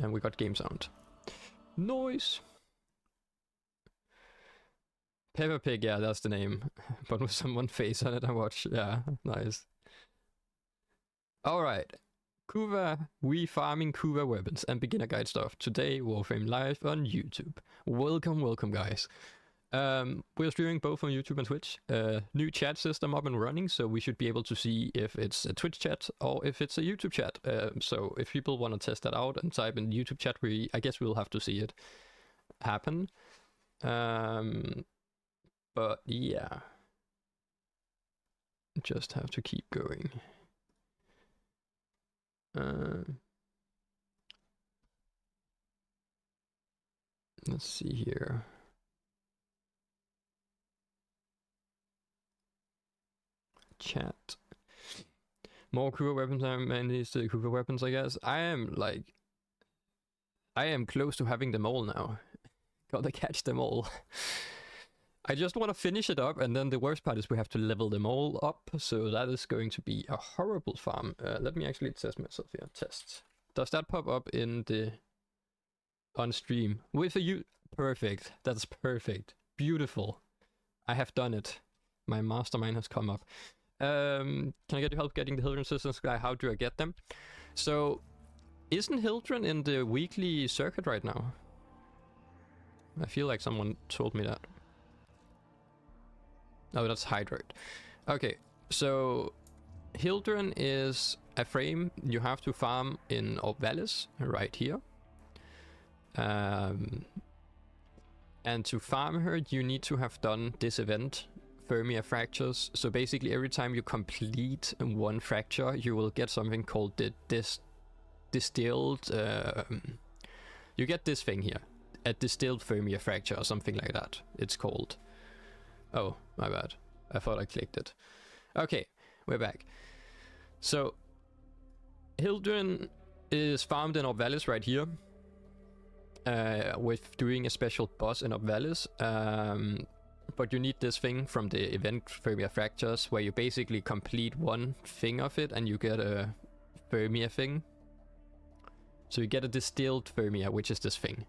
And we got game sound. Noise. Peppa Pig, yeah, that's the name. But with someone face on it, I watch. Yeah, nice. Alright. Kuva, we farming Kuva weapons and beginner guide stuff. Today, Warframe live on YouTube. Welcome, welcome, guys. We're streaming both on YouTube and Twitch. New chat system up and running, so we should be able to see if it's a Twitch chat or if it's a YouTube chat. So if people want to test that out and type in YouTube chat, I guess we'll have to see it happen. But yeah, just have to keep going. Let's see here. Chat. More Kuva weapons. And these Kuva weapons, I guess. I am close to having them all now. Gotta catch them all. I just want to finish it up, and then the worst part is we have to level them all up, so that is going to be a horrible farm. Let me actually test myself here. Test. Does that pop up in the on stream with a perfect? That's perfect. Beautiful. I have done it. My mastermind has come up. Can I get your help getting the Hildren systems guy? How do I get them? So, isn't Hildren in the weekly circuit right now? I feel like someone told me that. Oh, that's Hydroid. Okay, so Hildren is a frame you have to farm in Obvalis, right here. And to farm her, you need to have done this event, Firmia Fractures. So basically, every time you complete one fracture, you will get something called the distilled. You get this thing here, a distilled Firmia Fracture or something like that. It's called. Oh, my bad. I thought I clicked it. Okay, we're back. So, Hildren is farmed in Obvalis right here. With doing a special boss in Obvalis. But you need this thing from the event Firmia Fractures, where you basically complete one thing of it and you get a Firmia thing. So you get a distilled Firmia, which is this thing.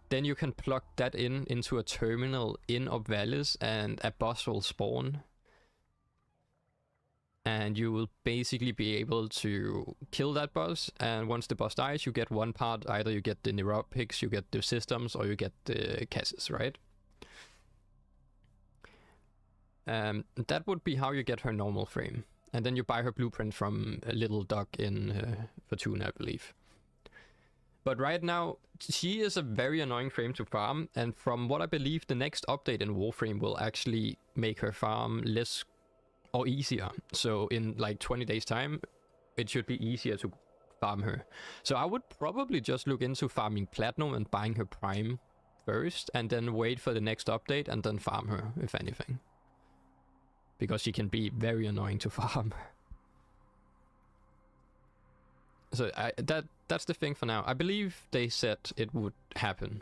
Then you can plug that into a terminal in Obvalis, and a boss will spawn. And you will basically be able to kill that boss, and once the boss dies, you get one part. Either you get the neuropics, you get the systems, or you get the cases, right? That would be how you get her normal frame. And then you buy her blueprint from a little dog in Fortuna, I believe. But right now, she is a very annoying frame to farm, and from what I believe, the next update in Warframe will actually make her farm less or easier. So in like 20 days time, it should be easier to farm her. So I would probably just look into farming Platinum and buying her Prime first, and then wait for the next update and then farm her, if anything. Because she can be very annoying to farm. So that's the thing for now. I believe they said it would happen,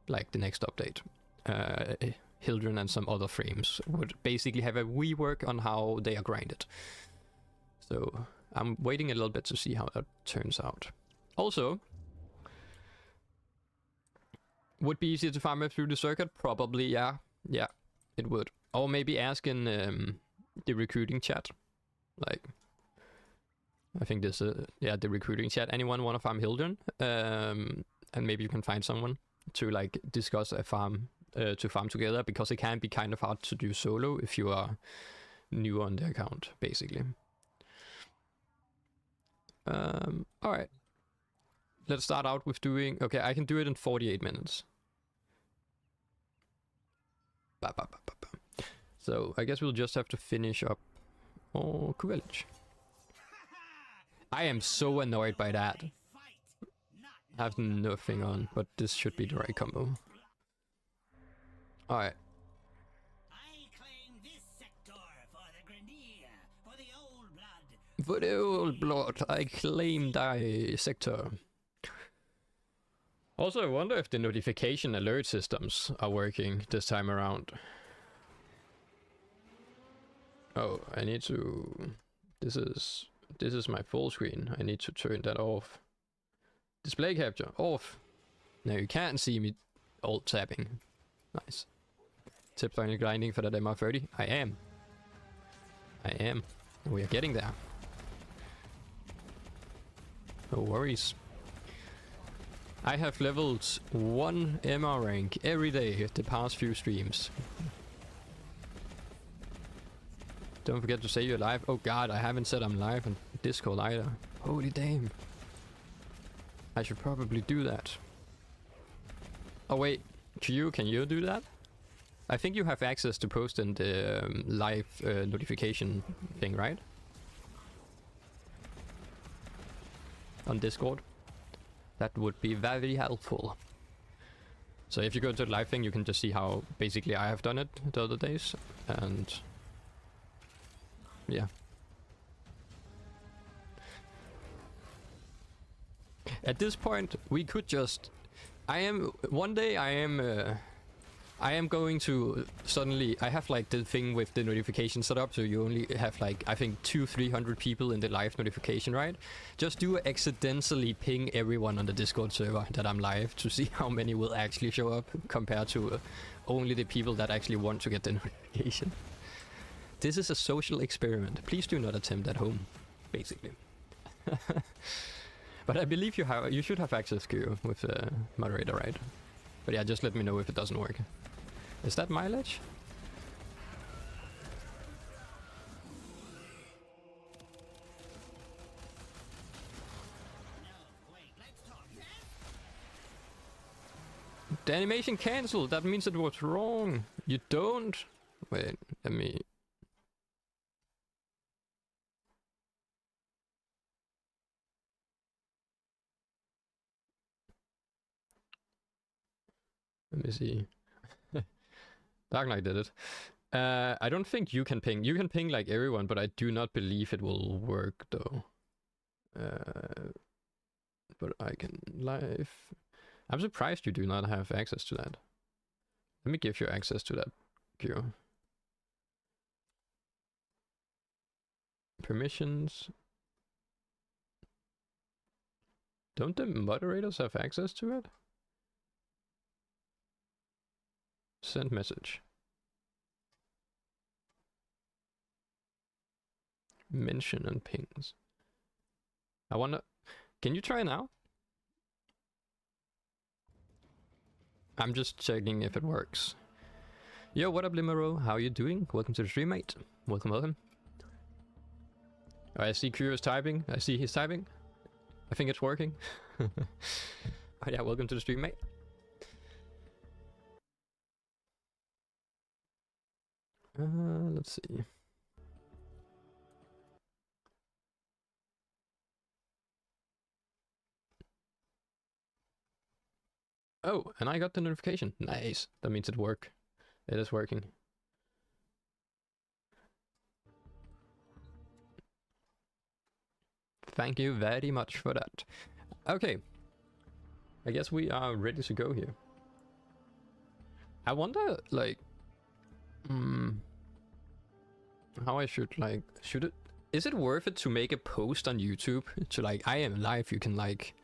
like the next update. Hildren and some other frames would basically have a rework on how they are grinded. So I'm waiting a little bit to see how that turns out. Also, would be easier to farm it through the circuit? Probably, yeah. Yeah, it would. Or maybe ask in the recruiting chat. Like, I think this yeah, the recruiting chat. Anyone want to farm Hildren? And maybe you can find someone to like discuss a farm, to farm together, because it can be kind of hard to do solo if you are new on the account, basically. Alright. Let's start out with doing... Okay, I can do it in 48 minutes. So, I guess we'll just have to finish up Village. I am so annoyed by that. I have nothing on, but this should be the right combo. Alright. For the old blood, I claim thy sector. Also, I wonder if the notification alert systems are working this time around. Oh, I need to... This is my full screen. I need to turn that off. Display capture off. Now you can't see me alt tapping. Nice. Tips on grinding for that MR30. I am. We are getting there. No worries. I have leveled 1 MR rank every day the past few streams. Don't forget to say you're live. Oh god, I haven't said I'm live on Discord either. Holy damn. I should probably do that. Oh wait, Q, can you do that? I think you have access to post in the live notification thing, right? On Discord. That would be very helpful. So if you go to the live thing, you can just see how basically I have done it the other days. And yeah. At this point, we could just... One day I am going to suddenly... I have like the thing with the notification set up, so you only have like, I think 200-300 people in the live notification, right? Just do accidentally ping everyone on the Discord server that I'm live to see how many will actually show up compared to only the people that actually want to get the notification. This is a social experiment. Please do not attempt at home, basically. But I believe you should have access to with moderator, right? But yeah, just let me know if it doesn't work. Is that mileage? The animation cancelled. That means it was wrong. You don't. Wait, let me. Let me see. Dark Knight did it. I don't think you can ping. You can ping like everyone, but I do not believe it will work though. But I can live. I'm surprised you do not have access to that. Let me give you access to that, Q. Permissions. Don't the moderators have access to it? Send message. Mention and pings. I wonder, can you try now? I'm just checking if it works. Yo, what up, Limero? How are you doing? Welcome to the stream, mate. Welcome, welcome. Oh, I see Q is typing. I see he's typing. I think it's working. Oh, yeah, welcome to the stream, mate. Let's see. Oh, and I got the notification. Nice. That means it worked. It is working. Thank you very much for that. Okay. I guess we are ready to go here. I wonder, like... how I should, like... Is it worth it to make a post on YouTube? To, like, I am live, you can, like...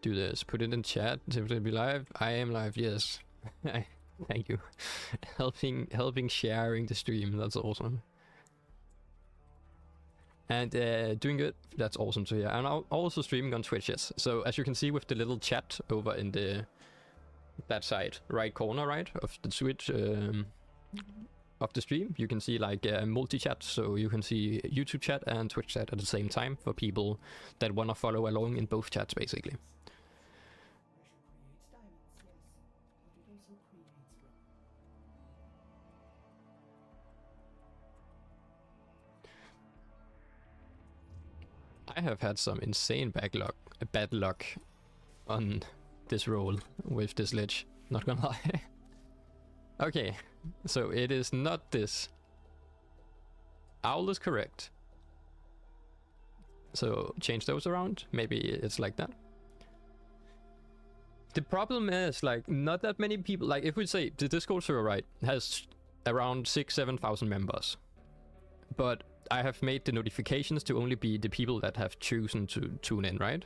do this, put it in chat, simply be live. I am live, yes. Thank you. helping sharing the stream, that's awesome. And doing good, that's awesome to hear. And I'm also streaming on Twitch, yes. So as you can see with the little chat over in that side, right corner, right, of the Twitch, of the stream, you can see like multi-chat, so you can see YouTube chat and Twitch chat at the same time for people that want to follow along in both chats, basically. I have had some insane bad luck on this roll with this lich, not gonna lie. Okay, so it is not this. Owl is correct. So change those around, maybe it's like that. The problem is, like, not that many people, like, if we say the Discord server, right, has around 6,000-7,000 members. But I have made the notifications to only be the people that have chosen to tune in, right?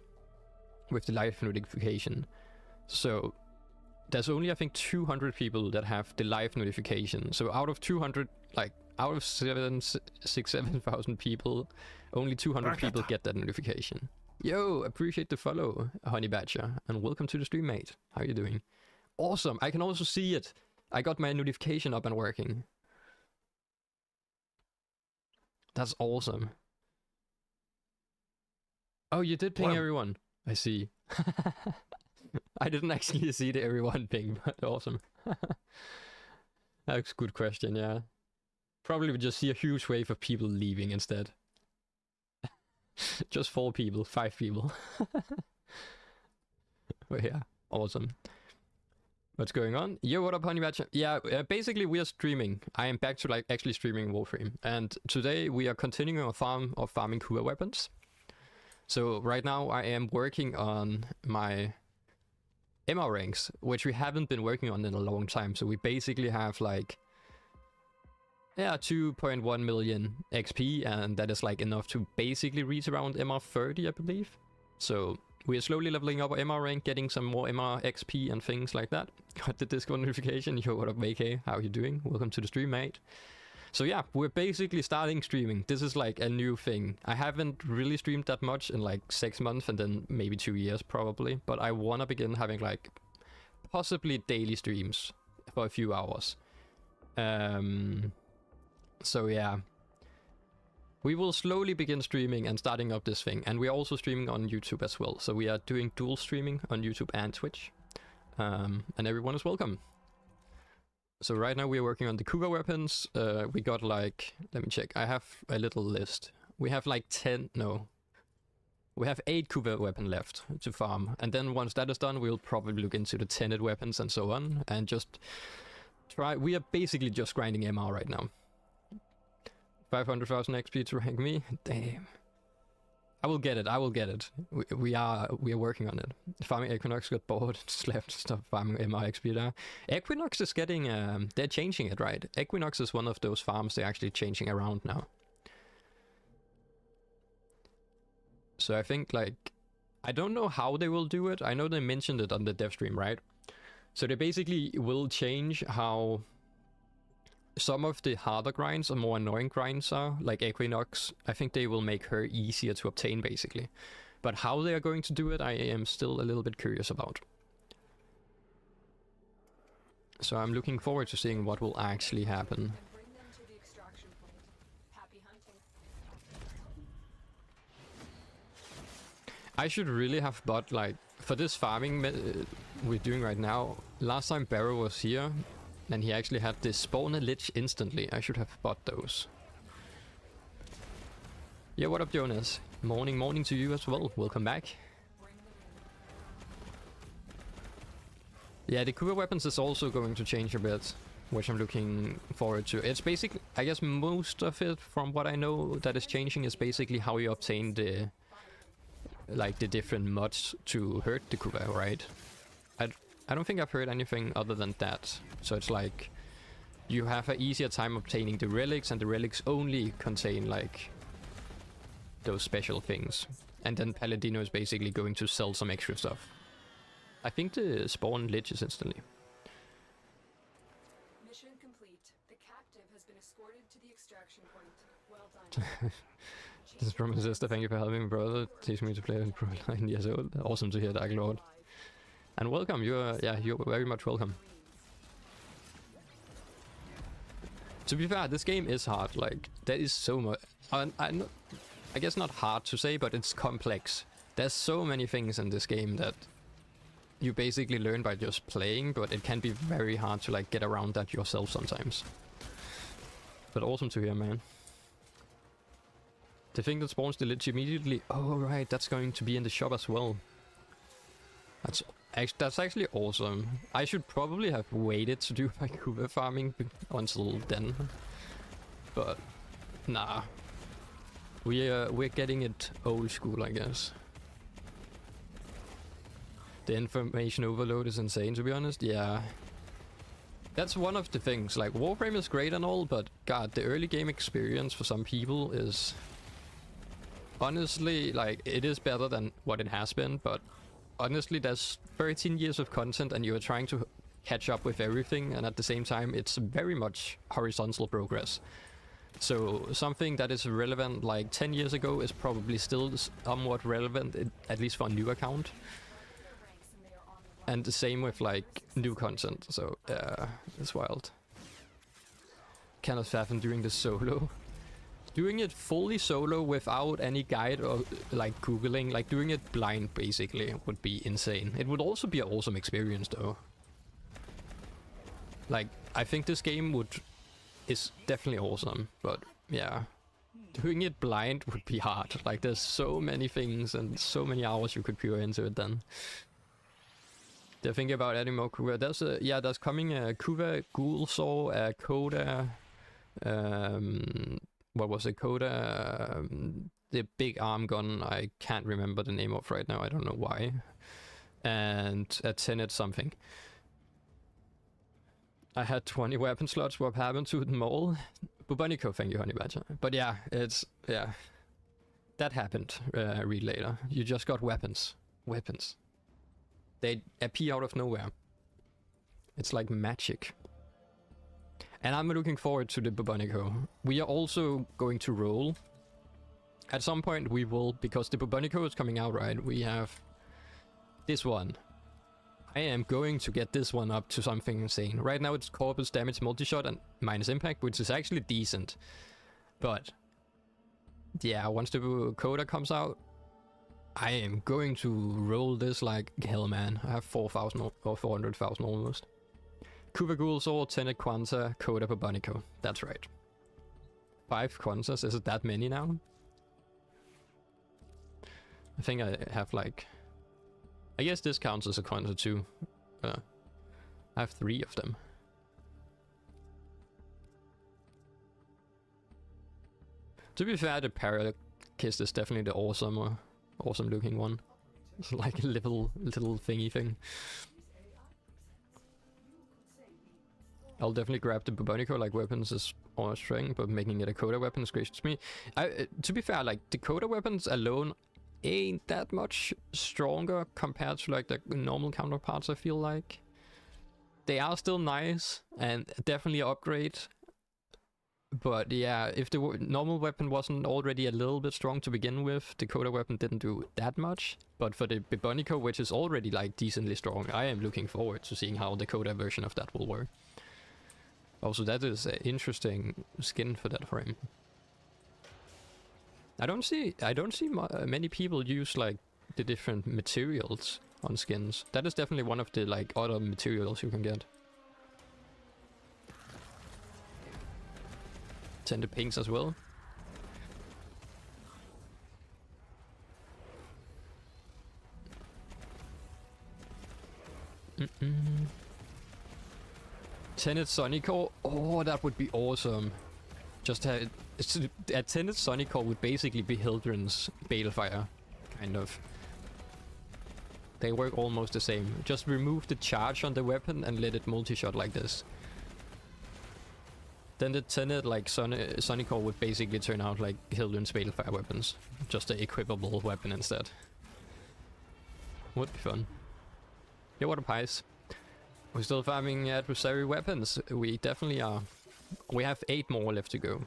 with the live notification. So there's only, I think, 200 people that have the live notification. So out of 200, like out of 7,000 people, only 200 people get that notification. Yo, appreciate the follow, Honey Badger, and welcome to the stream, mate. How you doing? Awesome. I can also see it. I got my notification up and working. That's awesome. Oh, you did ping everyone. I see. I didn't actually see the everyone ping, but awesome. That's a good question, yeah. Probably would just see a huge wave of people leaving instead. Just 4 people, 5 people. But yeah, awesome. What's going on? Yo, what up, Honey Badger? Yeah, basically we are streaming. I am back to like actually streaming Warframe. And today we are continuing our farm of farming Kuva weapons. So right now I am working on my MR ranks, which we haven't been working on in a long time. So we basically have like, yeah, 2.1 million XP, and that is like enough to basically reach around MR 30, I believe. So we are slowly leveling up our MR rank, getting some more MR XP and things like that. Got the Discord notification. Yo, what up, VK? How you doing? Welcome to the stream, mate. So yeah, we're basically starting streaming. This is like a new thing. I haven't really streamed that much in like 6 months and then maybe 2 years probably. But I want to begin having like possibly daily streams for a few hours. So yeah, we will slowly begin streaming and starting up this thing. And we are also streaming on YouTube as well. So we are doing dual streaming on YouTube and Twitch. And everyone is welcome. So right now we are working on the Kuva weapons. We got like, let me check. I have a little list. We have like 10, no. We have 8 Kuva weapon left to farm. And then once that is done, we'll probably look into the tenet weapons and so on. And just try, we are basically just grinding MR right now. 500,000 XP to rank me? Damn. I will get it, I will get it. We are working on it. Farming Equinox got bored, just left, stop farming MR XP there. Equinox is getting, they're changing it, right? Equinox is one of those farms they're actually changing around now. So I think like, I don't know how they will do it. I know they mentioned it on the dev stream, right? So they basically will change how some of the harder grinds or more annoying grinds are, like Equinox. I think they will make her easier to obtain, basically. But how they are going to do it, I am still a little bit curious about. So I'm looking forward to seeing what will actually happen. I should really have bought, like, for this farming we're doing right now, last time Barrow was here, and he actually had this spawn a lich instantly. I should have bought those. Yeah, what up, Jonas? Morning to you as well. Welcome back. Yeah, the Kuva weapons is also going to change a bit, which I'm looking forward to. It's basically, I guess most of it, from what I know, that is changing is basically how you obtain the, like, the different mods to hurt the Kuva, right? I don't think I've heard anything other than that. So it's like, you have an easier time obtaining the relics, and the relics only contain, like, those special things. And then Paladino is basically going to sell some extra stuff. I think the spawn liches instantly. Mission complete. The captive has been escorted to the extraction point. Well done. This is from my sister. Thank you for helping me, brother. Teach me to play in Pro 9 years old. Awesome to hear, Dark Lord. And welcome. You're very much welcome. To be fair, this game is hard. Like, there is so much. I guess not hard to say, but it's complex. There's so many things in this game that you basically learn by just playing, but it can be very hard to like get around that yourself sometimes. But awesome to hear, man. The thing that spawns the lich immediately. Oh right, that's going to be in the shop as well. That's actually awesome. I should probably have waited to do my Kuva farming until then. But nah. We're getting it old school, I guess. The information overload is insane, to be honest. Yeah. That's one of the things. Like, Warframe is great and all, but god, the early game experience for some people is honestly, like, it is better than what it has been, but honestly, there's 13 years of content and you're trying to catch up with everything, and at the same time it's very much horizontal progress. So something that is relevant like 10 years ago is probably still somewhat relevant, at least for a new account. And the same with like new content, so it's wild. Cannot fathom doing this solo. Doing it fully solo without any guide or like googling, like doing it blind basically, would be insane. It would also be an awesome experience though. Like, I think this game is definitely awesome, but yeah, doing it blind would be hard. Like, there's so many things and so many hours you could pour into it then. They're thinking about adding more Kuva. There's coming a Kuva, Ghoul Saw, a Coda, what was it, Coda, the big arm gun, I can't remember the name of right now, I don't know why. And a Tenet something. I had 20 weapon slots, what happened to them all? Bubonico, thank you, Honey Badger. But yeah, that happened, read later. You just got weapons. They appear out of nowhere. It's like magic. And I'm looking forward to the Bubonico. We are also going to roll. At some point we will, because the Bubonico is coming out, right? We have this one. I am going to get this one up to something insane. Right now it's corpus damage multi-shot and minus impact, which is actually decent. But yeah, once the Coda comes out, I am going to roll this like hell, man. I have 4,000 or 400,000 almost. Kuva Ghoul Saw, Tenet Quanta, Coda Bubonico. That's right. 5 Quantas, is it that many now? I think I have like... I guess this counts as a Quanta too. I have 3 of them. To be fair, the Parakist is definitely the awesome looking one. It's like a little thingy thing. I'll definitely grab the Bubonico, like weapons is on a string, but making it a Coda weapon is gracious to me. To be fair, like the Coda weapons alone ain't that much stronger compared to like the normal counterparts, I feel like. They are still nice and definitely an upgrade. But yeah, if the normal weapon wasn't already a little bit strong to begin with, the Coda weapon didn't do that much. But for the Bubonico, which is already like decently strong, I am looking forward to seeing how the Coda version of that will work. Also, that is an interesting skin for that frame. I don't see many people use like the different materials on skins. That is definitely one of the like other materials you can get. Tinted pinks as well. Tenet Sonicore. Oh, that would be awesome. Just a Tenet Sonicore would basically be Hildren's Balefire, kind of. They work almost the same. Just remove the charge on the weapon and let it multi-shot like this. Then the Tenet like Sonicore would basically turn out like Hildren's Balefire weapons. Just an equipable weapon instead. Would be fun. Yeah, what a pies. We're still farming adversary weapons. We definitely are. We have 8 more left to go.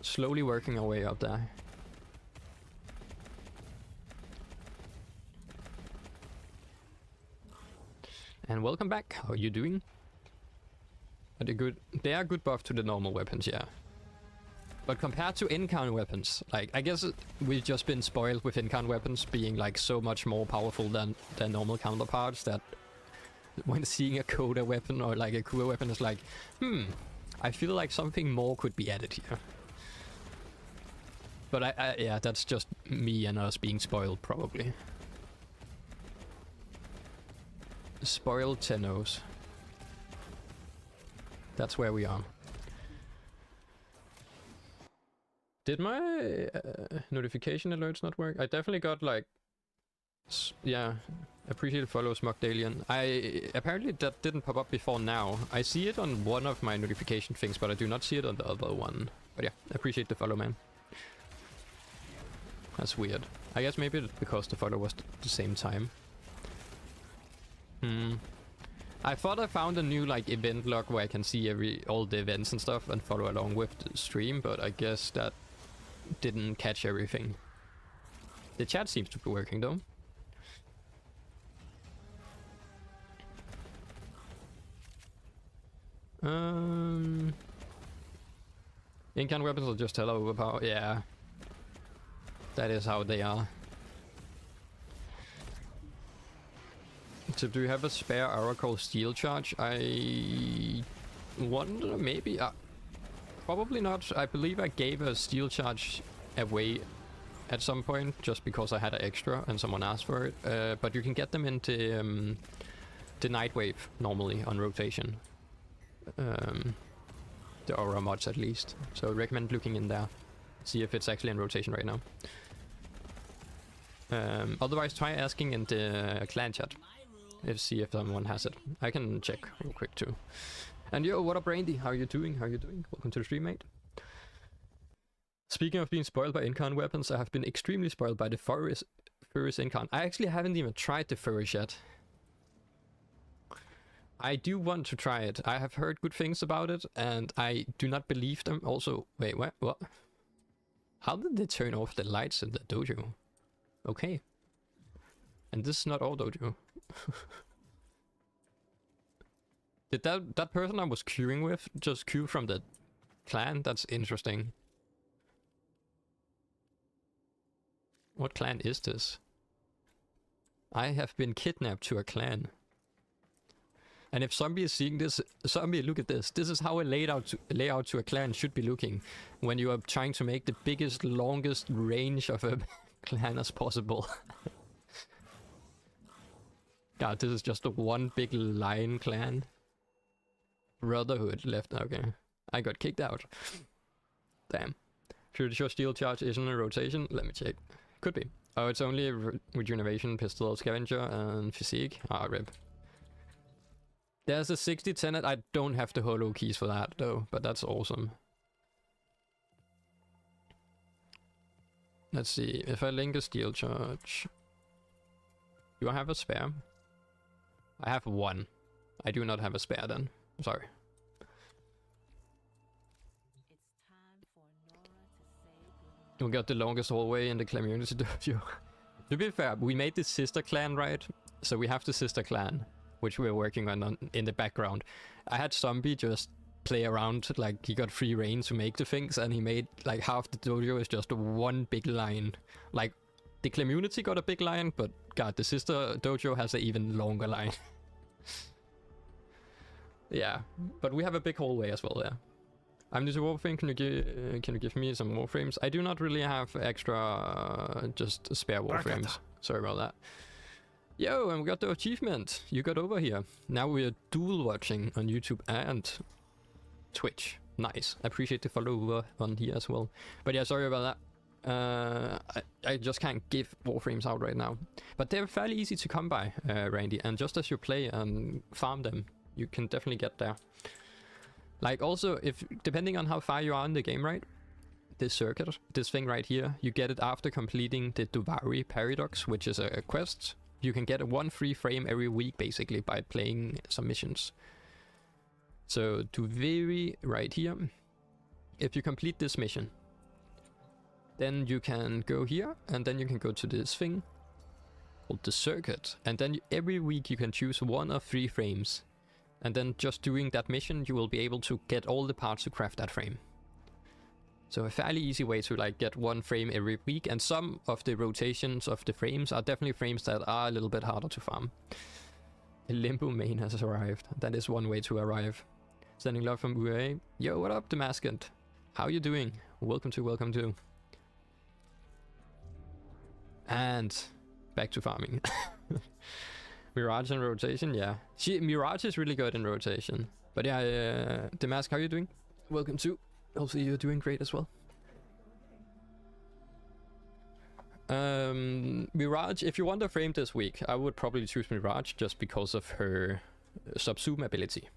Slowly working our way up there. And welcome back. How are you doing? Are they good? They are good buff to the normal weapons, yeah. But compared to encounter weapons, like, I guess we've just been spoiled with encounter weapons being like so much more powerful than their normal counterparts that when seeing a Coda weapon or like a Kuva weapon is like, I feel like something more could be added here. But yeah, that's just me and us being spoiled probably. Spoiled Tennos. That's where we are. Did my notification alerts not work? I definitely got like... Yeah, appreciate the follow, Smugdalian. Apparently that didn't pop up before now. I see it on one of my notification things, but I do not see it on the other one. But yeah, appreciate the follow, man. That's weird. I guess maybe it's because the photo was the same time. I thought I found a new like event log where I can see all the events and stuff and follow along with the stream, but I guess that didn't catch everything. The chat seems to be working though. Incan weapons will just hella overpower. Yeah. That is how they are. So do you have a spare Oracle Steel Charge? I wonder, maybe. Probably not. I believe I gave a Steel Charge away at some point just because I had an extra and someone asked for it. But you can get them into the Nightwave normally on rotation. The Aura mods at least. So I recommend looking in there. See if it's actually in rotation right now. Otherwise try asking in the clan chat. See if someone has it. I can check real quick too. And yo, what up Randy? How are you doing? How are you doing? Welcome to the stream, mate. Speaking of being spoiled by Incan weapons, I have been extremely spoiled by the Furries Incan. I actually haven't even tried the Furries yet. I do want to try it. I have heard good things about it, and I do not believe them. Also, wait, what? How did they turn off the lights in the dojo? Okay. And this is not all dojo. Did that person I was queuing with just queue from the clan? That's interesting. What clan is this? I have been kidnapped to a clan. And if Zombie is seeing this, Zombie, look at this. This is how a layout to a clan should be looking when you are trying to make the biggest, longest range of a clan as possible. God, this is just a one big line clan. Brotherhood left. Okay. I got kicked out. Damn. Pretty sure Steel Charge isn't a rotation. Let me check. Could be. Oh, it's only a regeneration, pistol, scavenger, and physique. Ah, rip. There's a 60 tenet. I don't have the holo keys for that though, but that's awesome. Let's see. If I link a Steel Charge. Do I have a spare? I have one. I do not have a spare then. Sorry. We got the longest hallway in the community dojo. To be fair, we made this sister clan, right? So we have the sister clan, which we're working on in the background. I had Zombie just play around, like he got free reign to make the things, and he made like half the dojo is just one big line. Like the community got a big line, but God, the sister dojo has an even longer line. Yeah, but we have a big hallway as well there. I'm new to Warframe. Can you give me some Warframes? I do not really have extra, just spare Warframes. Sorry about that. Yo, and we got the achievement. You got over here. Now we're dual watching on YouTube and Twitch. Nice. I appreciate the follow on here as well. But yeah, sorry about that. I just can't give Warframes out right now. But they're fairly easy to come by, Randy. And just as you play and farm them, you can definitely get there. Like also, if depending on how far you are in the game, right? This circuit, this thing right here, you get it after completing the Duvari Paradox, which is a quest. You can get one free frame every week, basically, by playing some missions. So, Duvari right here, if you complete this mission, then you can go here, and then you can go to this thing called the circuit. And then every week you can choose 1 of 3 frames. And then just doing that mission, you will be able to get all the parts to craft that frame. So a fairly easy way to like get 1 frame every week, and some of the rotations of the frames are definitely frames that are a little bit harder to farm. A Limbo main has arrived. That is one way to arrive. Sending love from UA. Yo, what up, Damascent? How you doing? Welcome to. And back to farming. Mirage in rotation, yeah. Mirage is really good in rotation. But yeah, Damask, how are you doing? Welcome to. Hopefully you're doing great as well. Mirage, if you want a frame this week, I would probably choose Mirage just because of her sub-zoom ability.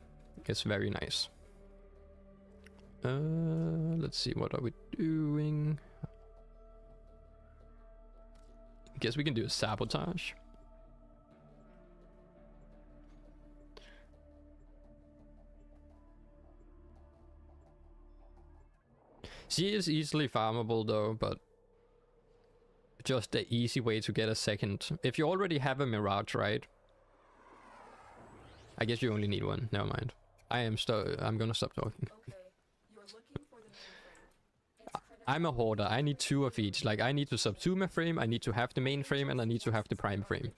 It's very nice. Let's see, what are we doing? Guess we can do a sabotage. She is easily farmable though, but just the easy way to get a second. If you already have a Mirage, right? I guess you only need one. Never mind. I'm gonna stop talking. Okay, you're looking for the mainframe. It's I'm a hoarder. I need 2 of each. Like, I need to sub 2 my frame, I need to have the main frame, and I need to have the prime frame.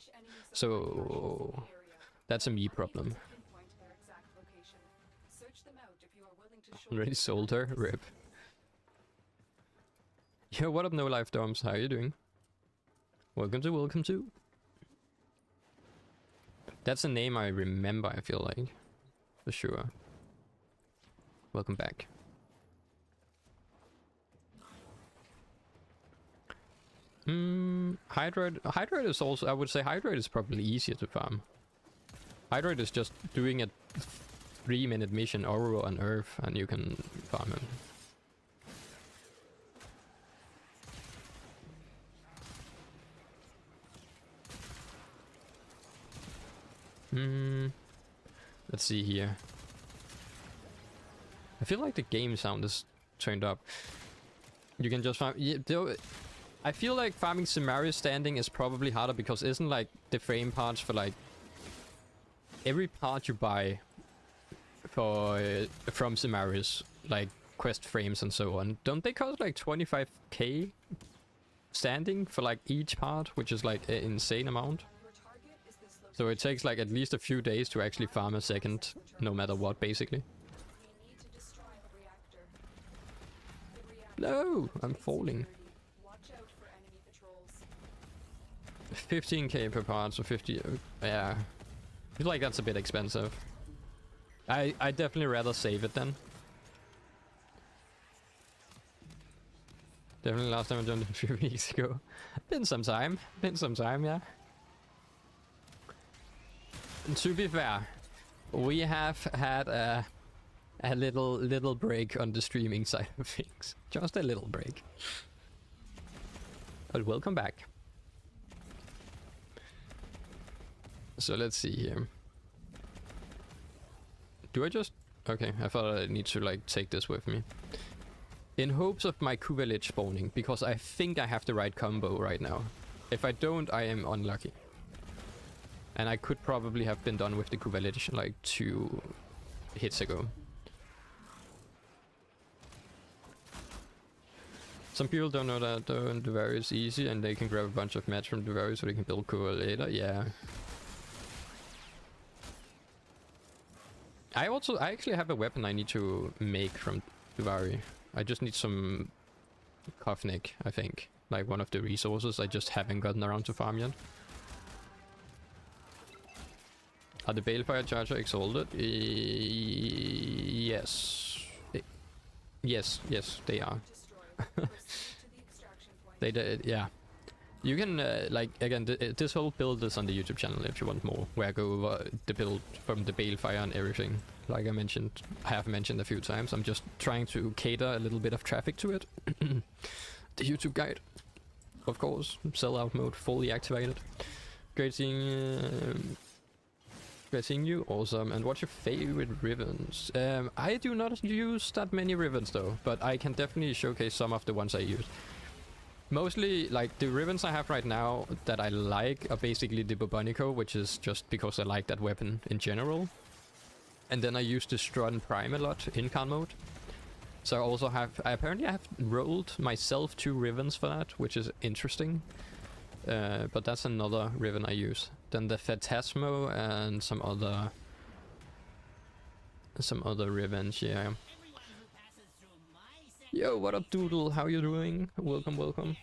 So that's a me problem. Already sold her. Rip. Yo, what up, No Life Doms? How are you doing? Welcome to. That's a name I remember, I feel like. For sure. Welcome back. Hydroid is also, I would say Hydroid is probably easier to farm. Hydroid is just doing a 3-minute mission over on Earth and you can farm him. Let's see here. I feel like the game sound is turned up. You can just farm. Yeah, I feel like farming Samaria standing is probably harder because isn't like the frame parts for like every part you buy for from Samaria's like quest frames and so on, don't they cost like 25k standing for like each part, which is like an insane amount? So it takes like at least a few days to actually farm a second, no matter what, basically. No, I'm falling. 15k per part, so 50. Yeah, I feel like that's a bit expensive. I definitely rather save it then. Definitely last time I done it a few weeks ago. Been some time, yeah. To be fair, we have had a little break on the streaming side of things. Just a little break. But welcome back. So let's see here. Do I just... Okay, I thought I need to like take this with me. In hopes of my Kuva lich spawning, because I think I have the right combo right now. If I don't, I am unlucky. And I could probably have been done with the Kuva lich like 2 hits ago. Some people don't know that Devari is easy and they can grab a bunch of mats from Devari so they can build Kuva later. Yeah. I actually have a weapon I need to make from Devari. I just need some Kovnik, I think. Like one of the resources I just haven't gotten around to farm yet. Are the Balefire Charger exalted? Yes. Yes, they are. They did, yeah. You can, like, again, this whole build is on the YouTube channel if you want more, where I go over the build from the Balefire and everything. Like I have mentioned a few times, I'm just trying to cater a little bit of traffic to it. The YouTube guide, of course, sellout mode fully activated. Great seeing you, awesome. And what's your favorite ribbons? I do not use that many ribbons though, but I can definitely showcase some of the ones I use. Mostly, like, the ribbons I have right now that I like are basically the Bobonico, which is just because I like that weapon in general. And then I use the Strun Prime a lot in Khan mode. So I also have, apparently I have rolled myself 2 ribbons for that, which is interesting. But that's another ribbon I use. Then the Phantasmo and some other ribbons, yeah. Yo, what up, Doodle? How you doing? Welcome. Welcome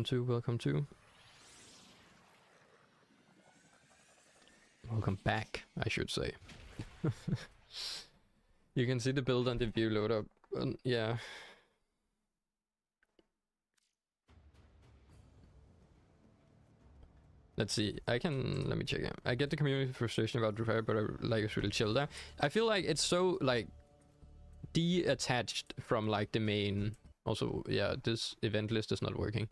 to. Welcome back, I should say. You can see the build on the view load up. Yeah. Let's see. Let me check it. I get the community frustration about repair, but I like it's really chill there. I feel like it's so like detached from like the main Also, yeah, this event list is not working.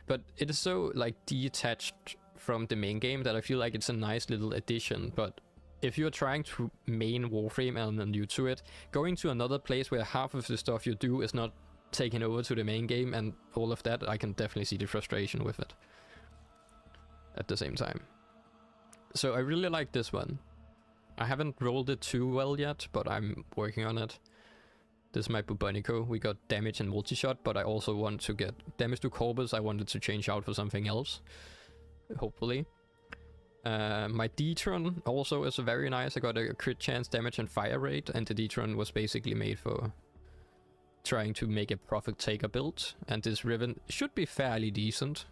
But it is so, like, detached from the main game that I feel like it's a nice little addition. But if you're trying to main Warframe and then new to it, going to another place where half of the stuff you do is not taken over to the main game and all of that, I can definitely see the frustration with it at the same time. So I really like this one. I haven't rolled it too well yet, but I'm working on it. This is my Bubonico. We got damage and multi-shot, but I also want to get damage to Corpus. I wanted to change out for something else, hopefully. My Detron also is very nice. I got a crit chance, damage and fire rate, and the Detron was basically made for trying to make a profit taker build, and this Riven should be fairly decent.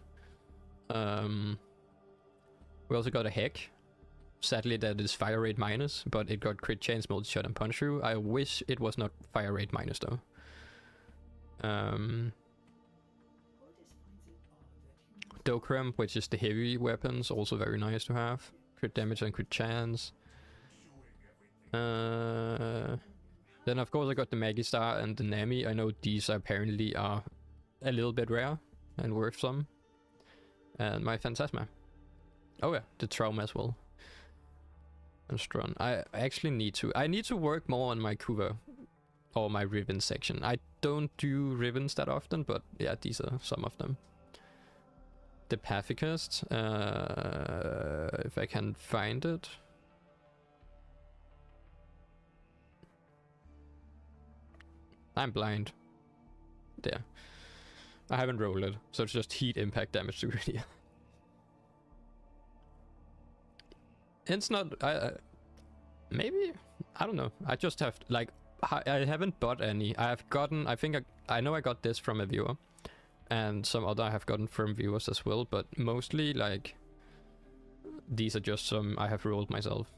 We also got a Heck. Sadly that is fire rate minus, but it got crit chance, multi-shot and punch through. I wish it was not fire rate minus though. Dokram, which is the heavy weapons, also very nice to have. Crit damage and crit chance. Then of course I got the Magistar and the Nami. I know these apparently are a little bit rare and worth some. And my Phantasma. Oh yeah, the Trauma as well. And Strun. I actually need to work more on my Kuva or my Riven section. I don't do Rivens that often, but yeah, these are some of them. The Pathicist, if I can find it. I'm blind. There. I haven't rolled it, so it's just heat impact damage to Griddy. It's not, maybe, I don't know. I just have, like, I haven't bought any. I have gotten, I know I got this from a viewer. And some other I have gotten from viewers as well. But mostly, like, these are just some I have rolled myself.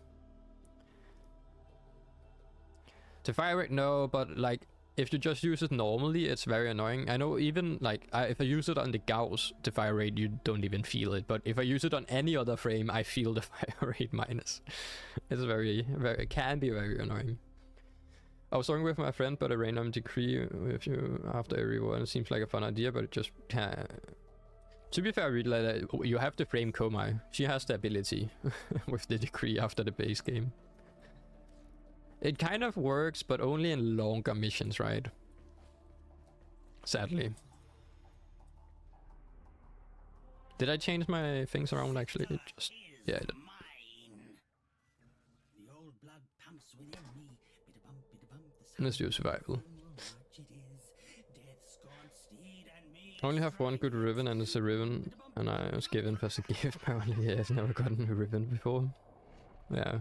The fire rate, no, but, like, if you just use it normally, it's very annoying. I know even, like, if I use it on the Gauss, the fire rate, you don't even feel it. But if I use it on any other frame, I feel the fire rate minus. It's it can be very annoying. I was talking with my friend about a random decree with you after every one. It seems like a fun idea, but it just can't. To be fair, I really like that. You have to frame Komai. She has the ability with the decree after the base game. It kind of works, but only in longer missions, right? Sadly. Did I change my things around actually? It just, yeah, I did. Let's do survival. I only have one good Riven, and it's a Riven, and I was given as a gift apparently. Yeah, I've never gotten a Riven before. Yeah.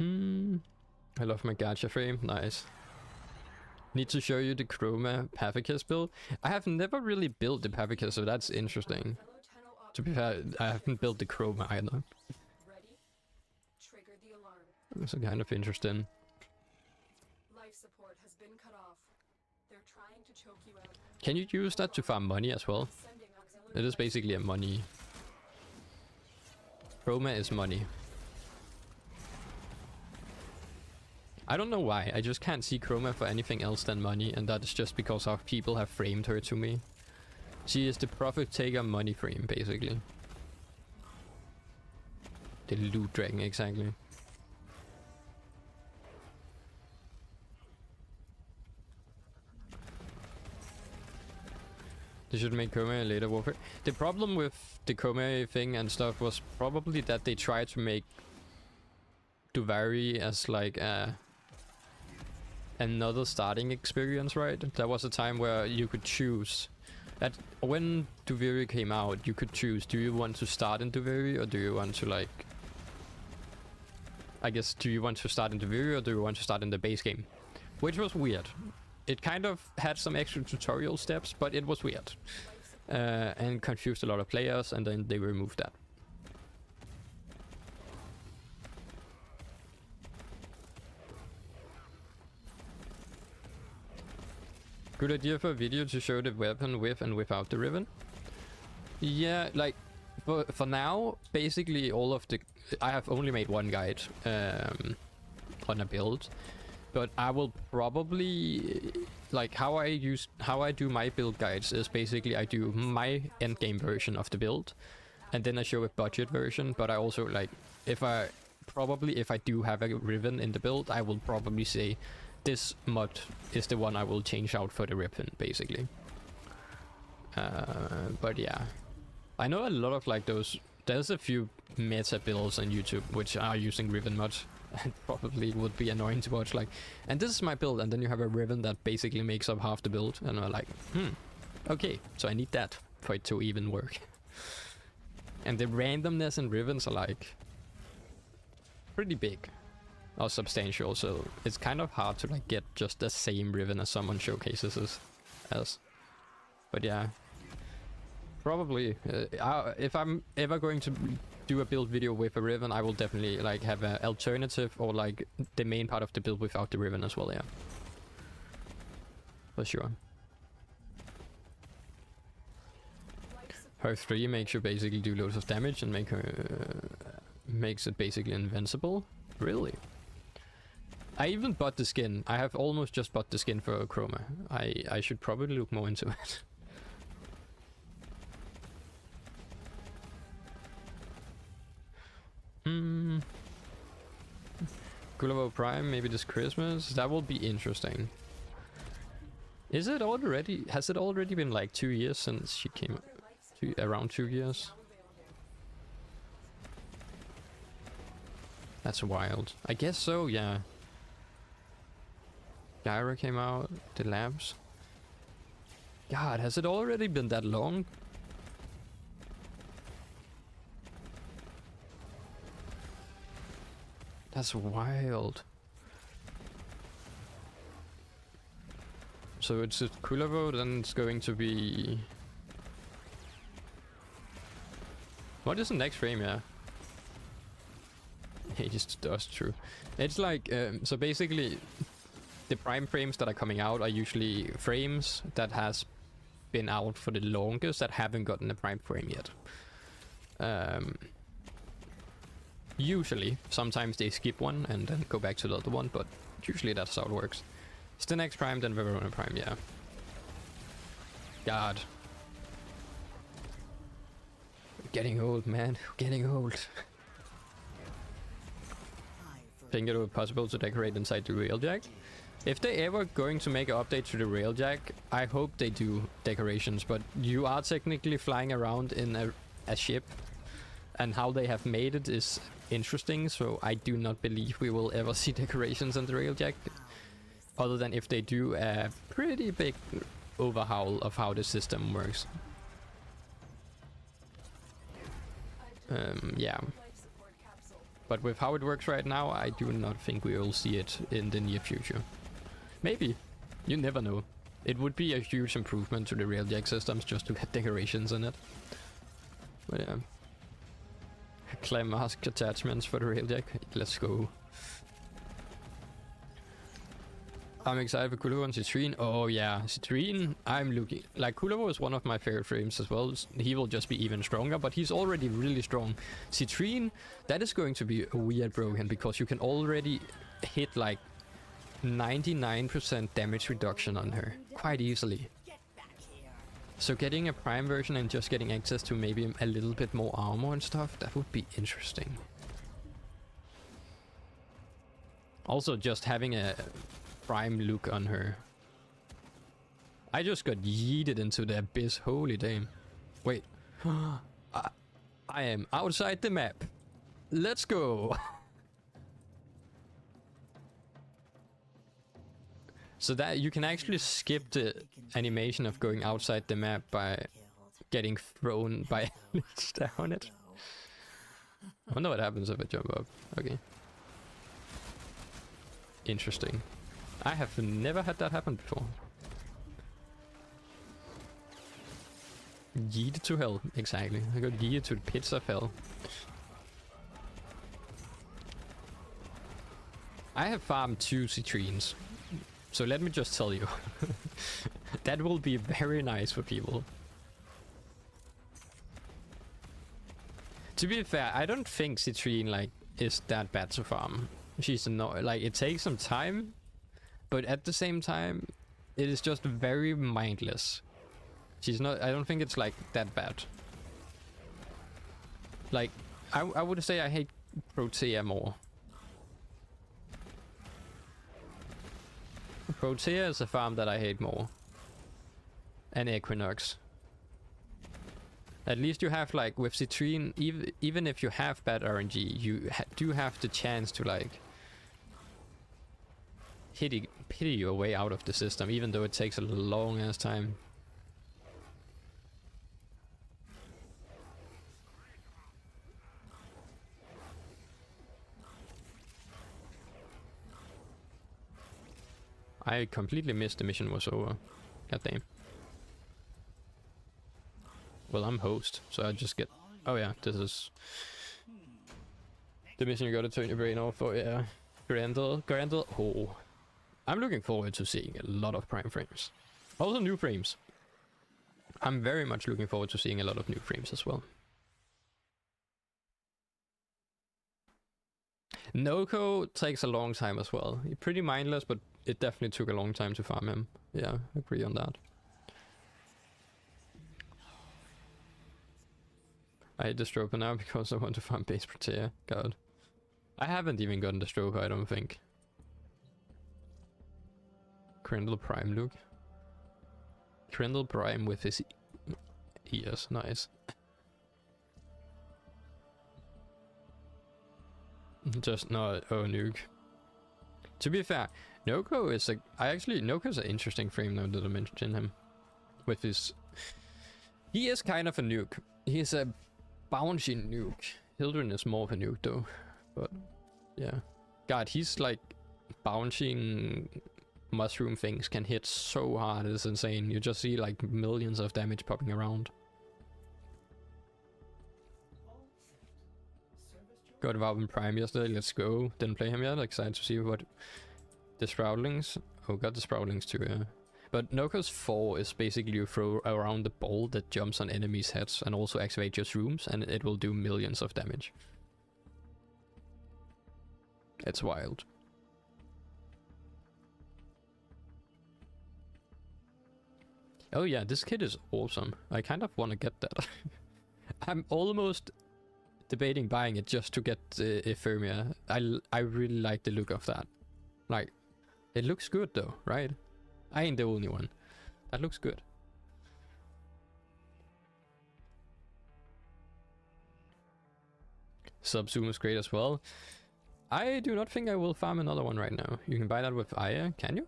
I love my gacha frame. Nice. Need to show you the Chroma Pathicus build. I have never really built the Pathicus, so that's interesting. To be fair, I haven't built the Chroma either. It's kind of interesting. Life support has been cut off. They're trying to choke you out. Can you use that to farm money as well? It is basically a money. Chroma is money. I don't know why, I just can't see Chroma for anything else than money, and that is just because how people have framed her to me. She is the profit taker money frame, basically. The loot dragon, exactly. They should make Chroma a later Warframe. The problem with the Chroma thing and stuff was probably that they tried to make Duvari as like another starting experience, right? There was a time where you could choose. When Duviri came out, you could choose, do you want to start in Duviri or do you want to like... I guess, do you want to start in Duviri or do you want to start in the base game? Which was weird. It kind of had some extra tutorial steps, but it was weird. And confused a lot of players, and then they removed that. Good idea for a video to show the weapon with and without the ribbon. Yeah, like for now, basically all of the... I have only made one guide. on a build. But I will probably, like, how I do my build guides is basically I do my end game version of the build, and then I show a budget version. But I also, like, if I do have a Riven in the build, I will probably say this mod is the one I will change out for the Riven, basically. But yeah, I know a lot of like those. There's a few meta builds on YouTube which are using Riven mods. And probably would be annoying to watch, like, and this is my build, and then you have a Riven that basically makes up half the build, and I'm like, okay, so I need that for it to even work. And the randomness in Rivens are like pretty big or substantial, so it's kind of hard to like get just the same Riven as someone showcases as. But yeah, probably if I'm ever going to do a build video with a Riven, I will definitely like have an alternative or like the main part of the build without the Riven as well, yeah. For sure. Her 3 makes you basically do loads of damage and makes it basically invincible. Really? I even bought the skin. I have almost just bought the skin for Chroma. I should probably look more into it. Kuva Prime, maybe this Christmas? That will be interesting. Is it already? Has it already been like 2 years since she came? Around 2 years? That's wild. I guess so, yeah. Gyra came out, the labs. God, has it already been that long? That's wild. So it's a Kuva, then it's going to be... What is the next frame, yeah? He just does, true. It's like, so basically, the prime frames that are coming out are usually frames that has been out for the longest that haven't gotten a prime frame yet. Usually, sometimes they skip one and then go back to the other one, but usually that's how it works. It's the next prime, then Verona Prime, yeah. God. Getting old, man. Getting old. Think it would be possible to decorate inside the railjack? If they ever going to make an update to the railjack, I hope they do decorations, but you are technically flying around in a ship, and how they have made it is interesting, so I do not believe we will ever see decorations on the railjack, other than if they do a pretty big overhaul of how the system works. Yeah. But with how it works right now, I do not think we will see it in the near future. Maybe. You never know. It would be a huge improvement to the railjack systems just to get decorations in it. But yeah. Clam mask attachments for the railjack. Let's go. I'm excited for Kuva and Citrine. Oh yeah, Citrine, I'm looking... Like, Kuva is one of my favorite frames as well. He will just be even stronger, but he's already really strong. Citrine, that is going to be weird broken, because you can already hit like 99% damage reduction on her. Quite easily. So getting a prime version and just getting access to maybe a little bit more armor and stuff, that would be interesting. Also just having a prime look on her. I just got yeeted into the abyss, holy damn. Wait. I am outside the map. Let's go. So that you can actually skip the animation of going outside the map by getting thrown by ledge down it. I wonder what happens if I jump up. Okay. Interesting. I have never had that happen before. Yeeted to hell, exactly. I got yeeted to the pits of hell. I have farmed 2 citrines. So let me just tell you. That will be very nice for people. To be fair, I don't think citrine like is that bad to farm. She's like, it takes some time, but at the same time, it is just very mindless. She's not, I don't think it's like that bad. Like, I would say I hate Protea more. Protea is a farm that I hate more. And Equinox. At least you have, like, with Citrine, even if you have bad RNG, you do have the chance to, like, pity your way out of the system, even though it takes a long ass time. I completely missed the mission was over. God damn. Well, I'm host, so I just get... Oh yeah, this is... the mission you gotta turn your brain off for, yeah. Grendel. Oh. I'm looking forward to seeing a lot of prime frames. Also new frames. I'm very much looking forward to seeing a lot of new frames as well. Noko takes a long time as well. He's pretty mindless, but it definitely took a long time to farm him. Yeah, agree on that. I hate the Stroker now because I want to farm base Protea. God. I haven't even gotten the Stroker, I don't think. Grendel Prime look. Grendel Prime with his ears, nice. Just not, oh nuke. To be fair, Noko is a, Noko's an interesting frame now that I mentioned him. With his, he is kind of a nuke. He's a bouncy nuke. Hildren is more of a nuke though, but yeah. God, he's like bouncing mushroom things can hit so hard, it's insane. You just see like millions of damage popping around. Got Warframe Prime yesterday, let's go. Didn't play him yet, excited to see what the Sproutings. Oh, got the Sproutings too, yeah. But Noko's 4 is basically you throw around the ball that jumps on enemies' heads and also activate your rooms, and it will do millions of damage. It's wild. Oh yeah, this kit is awesome. I kind of want to get that. I'm almost debating buying it just to get Ephemia. I really like the look of that. Like, it looks good though, right? I ain't the only one. That looks good. Subzoom is great as well. I do not think I will farm another one right now. You can buy that with Aya, can you?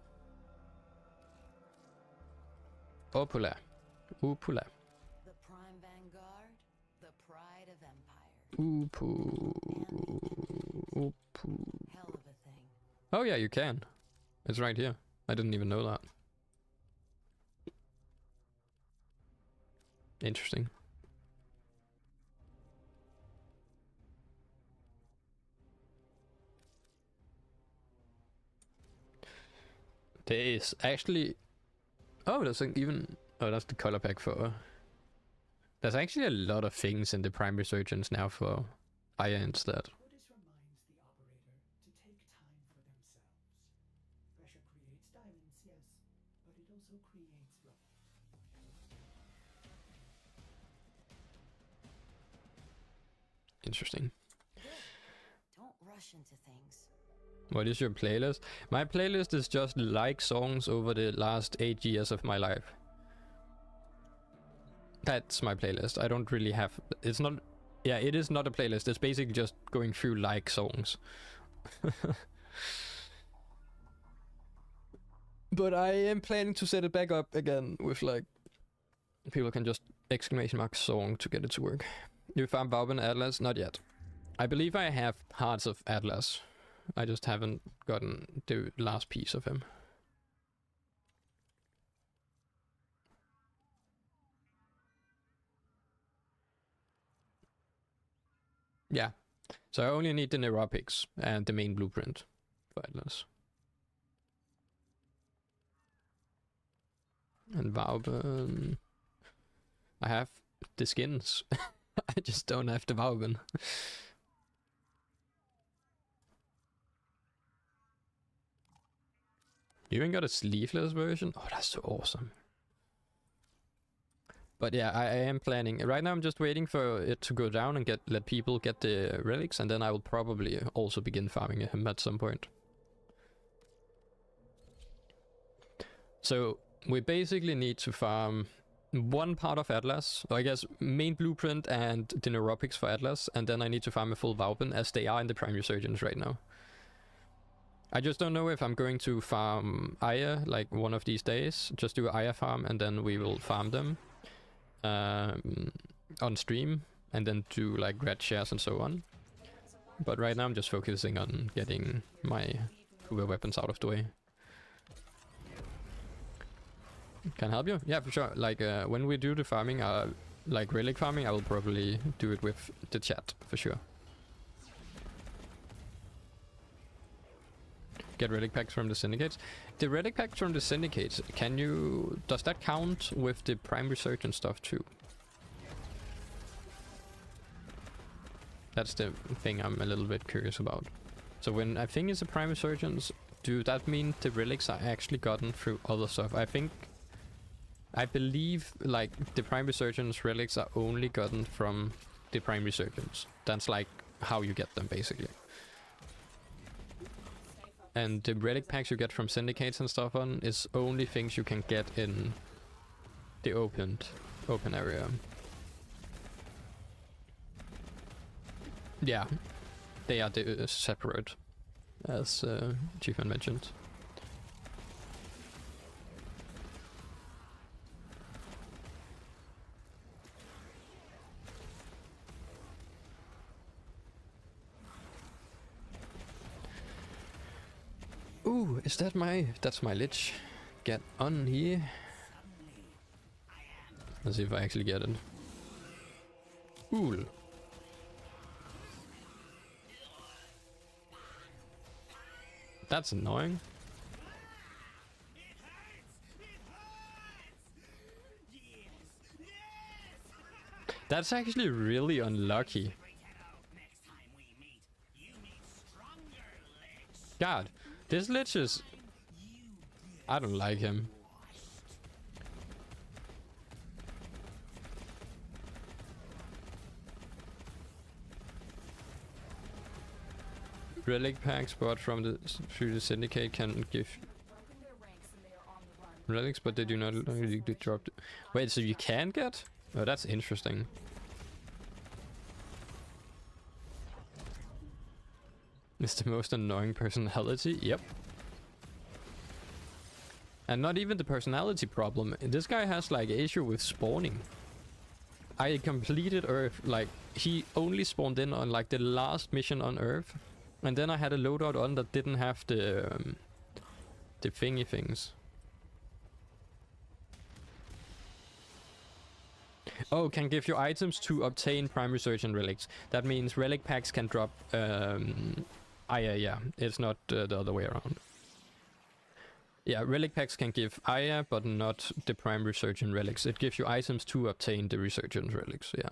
Opula. Upula. The Prime Vanguard, the pride of Empire. Upu. Hell of a thing. Oh yeah, you can. It's right here. I didn't even know that. Interesting. There is actually... Oh, there's even... Oh, that's the color pack for... There's actually a lot of things in the Prime Resurgence now for Aya instead. This reminds the operator to take time for themselves. Pressure creates diamonds, yes, but it also creates rubble. Interesting. Don't rush into things. What is your playlist? My playlist is just like songs over the last 8 years of my life. That's my playlist. I don't really have... It's not... Yeah, it is not a playlist. It's basically just going through like songs. But I am planning to set it back up again with like... People can just exclamation mark song to get it to work. You found Vauban Atlas? Not yet. I believe I have Hearts of Atlas. I just haven't gotten the last piece of him. Yeah. So I only need the neuropics and the main blueprint for Atlas. And Vauban... I have the skins. I just don't have the Vauban. You even got a sleeveless version? Oh, that's so awesome. But yeah, I am planning. Right now I'm just waiting for it to go down and let people get the relics, and then I will probably also begin farming him at some point. So we basically need to farm one part of Atlas, or I guess main blueprint and the neuropics for Atlas, and then I need to farm a full Vauban as they are in the prime resurgence right now. I just don't know if I'm going to farm Aya like one of these days, just do Aya farm and then we will farm them on stream and then do like red shares and so on. But right now I'm just focusing on getting my Kuva weapons out of the way. Can I help you? Yeah, for sure. Like when we do the farming, like relic farming, I will probably do it with the chat for sure. Get relic packs from the syndicates. The relic packs from the syndicates, does that count with the prime resurgence stuff too? That's the thing I'm a little bit curious about. So when I think it's a prime resurgence, do that mean the relics are actually gotten through other stuff? I believe like the prime resurgence relics are only gotten from the prime resurgence. That's like how you get them basically. And the relic packs you get from syndicates and stuff on is only things you can get in the open area. Yeah, they are separate, as Chiefman mentioned. Ooh, is that that's my lich? Get on here. Let's see if I actually get it. Cool. That's annoying. That's actually really unlucky. God, this lich is... I don't like him. Relic packs bought from through the syndicate can give relics, but they do not really drop. Wait, so you can get? Oh, that's interesting. It's the most annoying personality. Yep. And not even the personality problem. This guy has like an issue with spawning. I completed Earth, like he only spawned in on like the last mission on Earth. And then I had a loadout on that didn't have the thingy things. Oh, can give you items to obtain prime resurgent relics. That means relic packs can drop. Yeah, it's not the other way around. Yeah, relic packs can give Aya, but not the prime resurgent relics. It gives you items to obtain the resurgent relics. Yeah.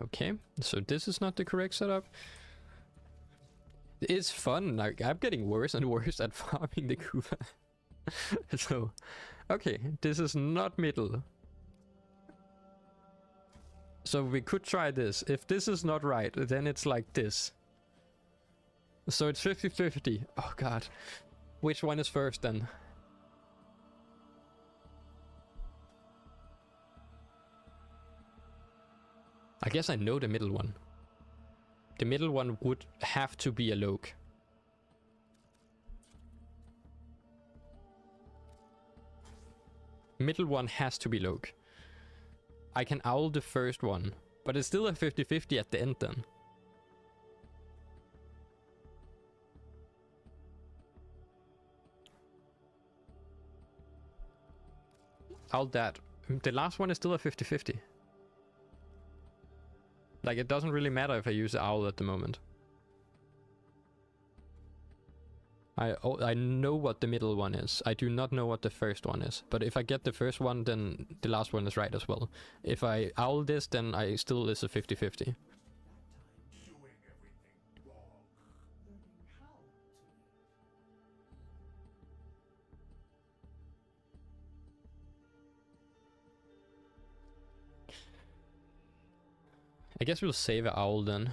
Okay, so this is not the correct setup. It's fun. Like, I'm getting worse and worse at farming the Kuva. So, okay, this is not middle. So we could try this. If this is not right, then it's like this. So it's 50-50. Oh god. Which one is first then? I guess I know the middle one. The middle one would have to be a Loke. Middle one has to be Loke. I can owl the first one, but it's still a 50-50 at the end then. Owl that. The last one is still a 50-50. Like, it doesn't really matter if I use the owl at the moment. I know what the middle one is. I do not know what the first one is. But if I get the first one, then the last one is right as well. If I owl this, then I still is a 50-50. Learning how to live. I guess we'll save an owl then.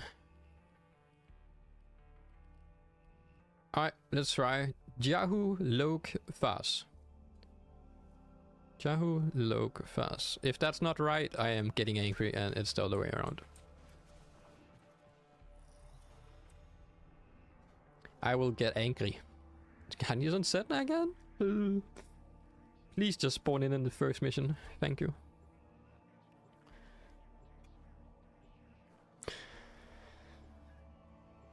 Alright, let's try Yahoo Lok Fas. Yahoo Lok Fas. If that's not right, I am getting angry and it's the other way around. I will get angry. Can you set that again? Please just spawn in the first mission. Thank you.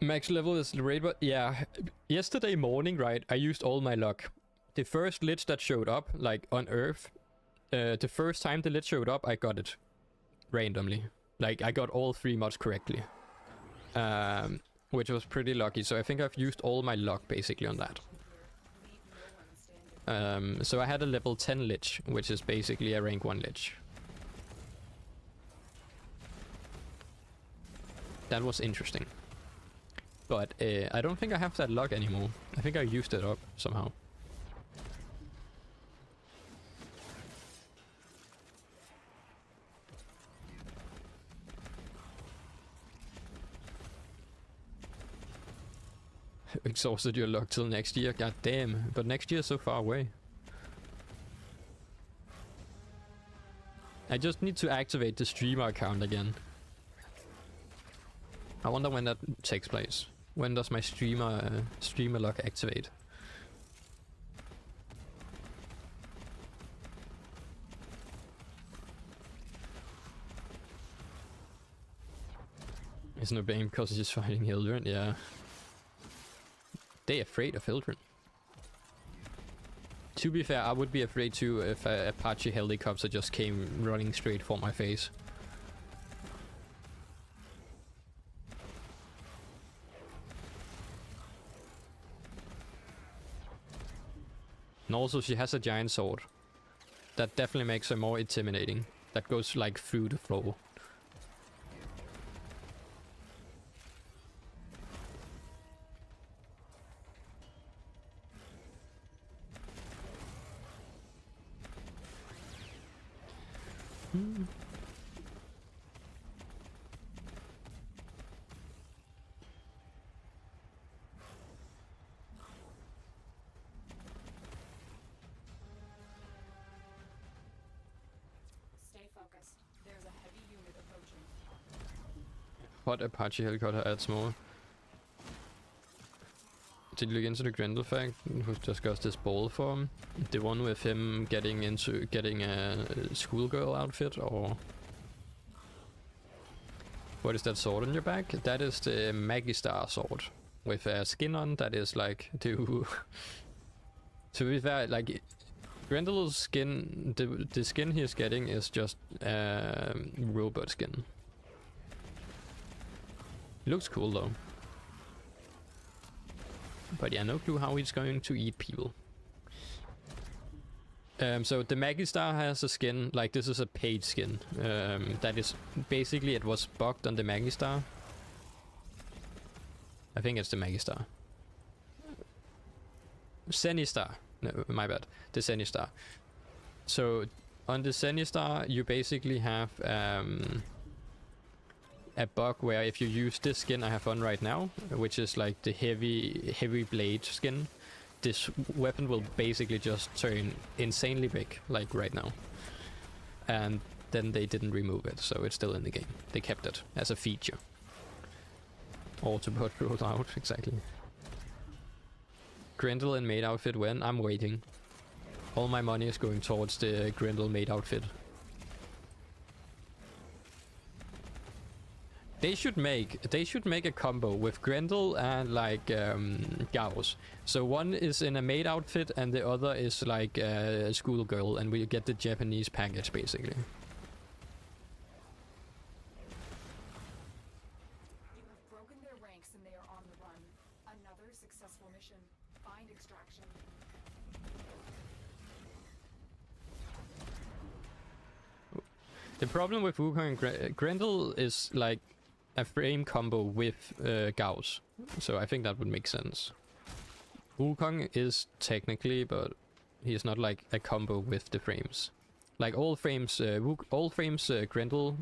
Max level is the raid, but yeah, yesterday morning, right, I used all my luck. The first lich that showed up, like on Earth, the first time the lich showed up, I got it randomly. Like, I got all 3 mods correctly, which was pretty lucky. So I think I've used all my luck basically on that. So I had a level 10 lich, which is basically a rank 1 lich. That was interesting. But I don't think I have that luck anymore. I think I used it up somehow. Exhausted your luck till next year. God damn. But next year is so far away. I just need to activate the streamer account again. I wonder when that takes place. When does my streamer luck activate? It's no bane because he's fighting Hildren, yeah. They afraid of Hildren. To be fair, I would be afraid too if a Apache helicopter just came running straight for my face. And also she has a giant sword. That definitely makes her more intimidating. That goes like through the floor. Stay focused. There's a heavy unit approaching. What Apache helicopter adds more? Did you look into the Grendel fact? Who discussed this ball form? The one with him getting a schoolgirl outfit, or what is that sword on your back? That is the Magistar sword with a skin on that is like to be fair, like Grendel's skin, the skin he's getting is just robot skin. Looks cool though. But yeah, no clue how he's going to eat people. So the Magistar has a skin, like this is a paid skin. That is basically, it was bugged on the Magistar. I think it's the Magistar. Zenistar. No, my bad. The Zenistar. So on the Zenistar you basically have a bug where if you use this skin I have on right now, which is like the heavy blade skin, this weapon will basically just turn insanely big, like right now. And then they didn't remove it, so it's still in the game. They kept it as a feature. Autobot rolled out, exactly. Grendel in maid outfit when? I'm waiting. All my money is going towards the Grendel maid outfit. They should make a combo with Grendel and like Gauss. So one is in a maid outfit and the other is like a schoolgirl, and we get the Japanese package basically. You have broken their ranks and they are on the run. Another successful mission. find extraction. The problem with Wukong and Grendel is like a frame combo with Gauss, so I think that would make sense. Wukong is technically, but he's not like a combo with the frames. Like all frames, Grendel,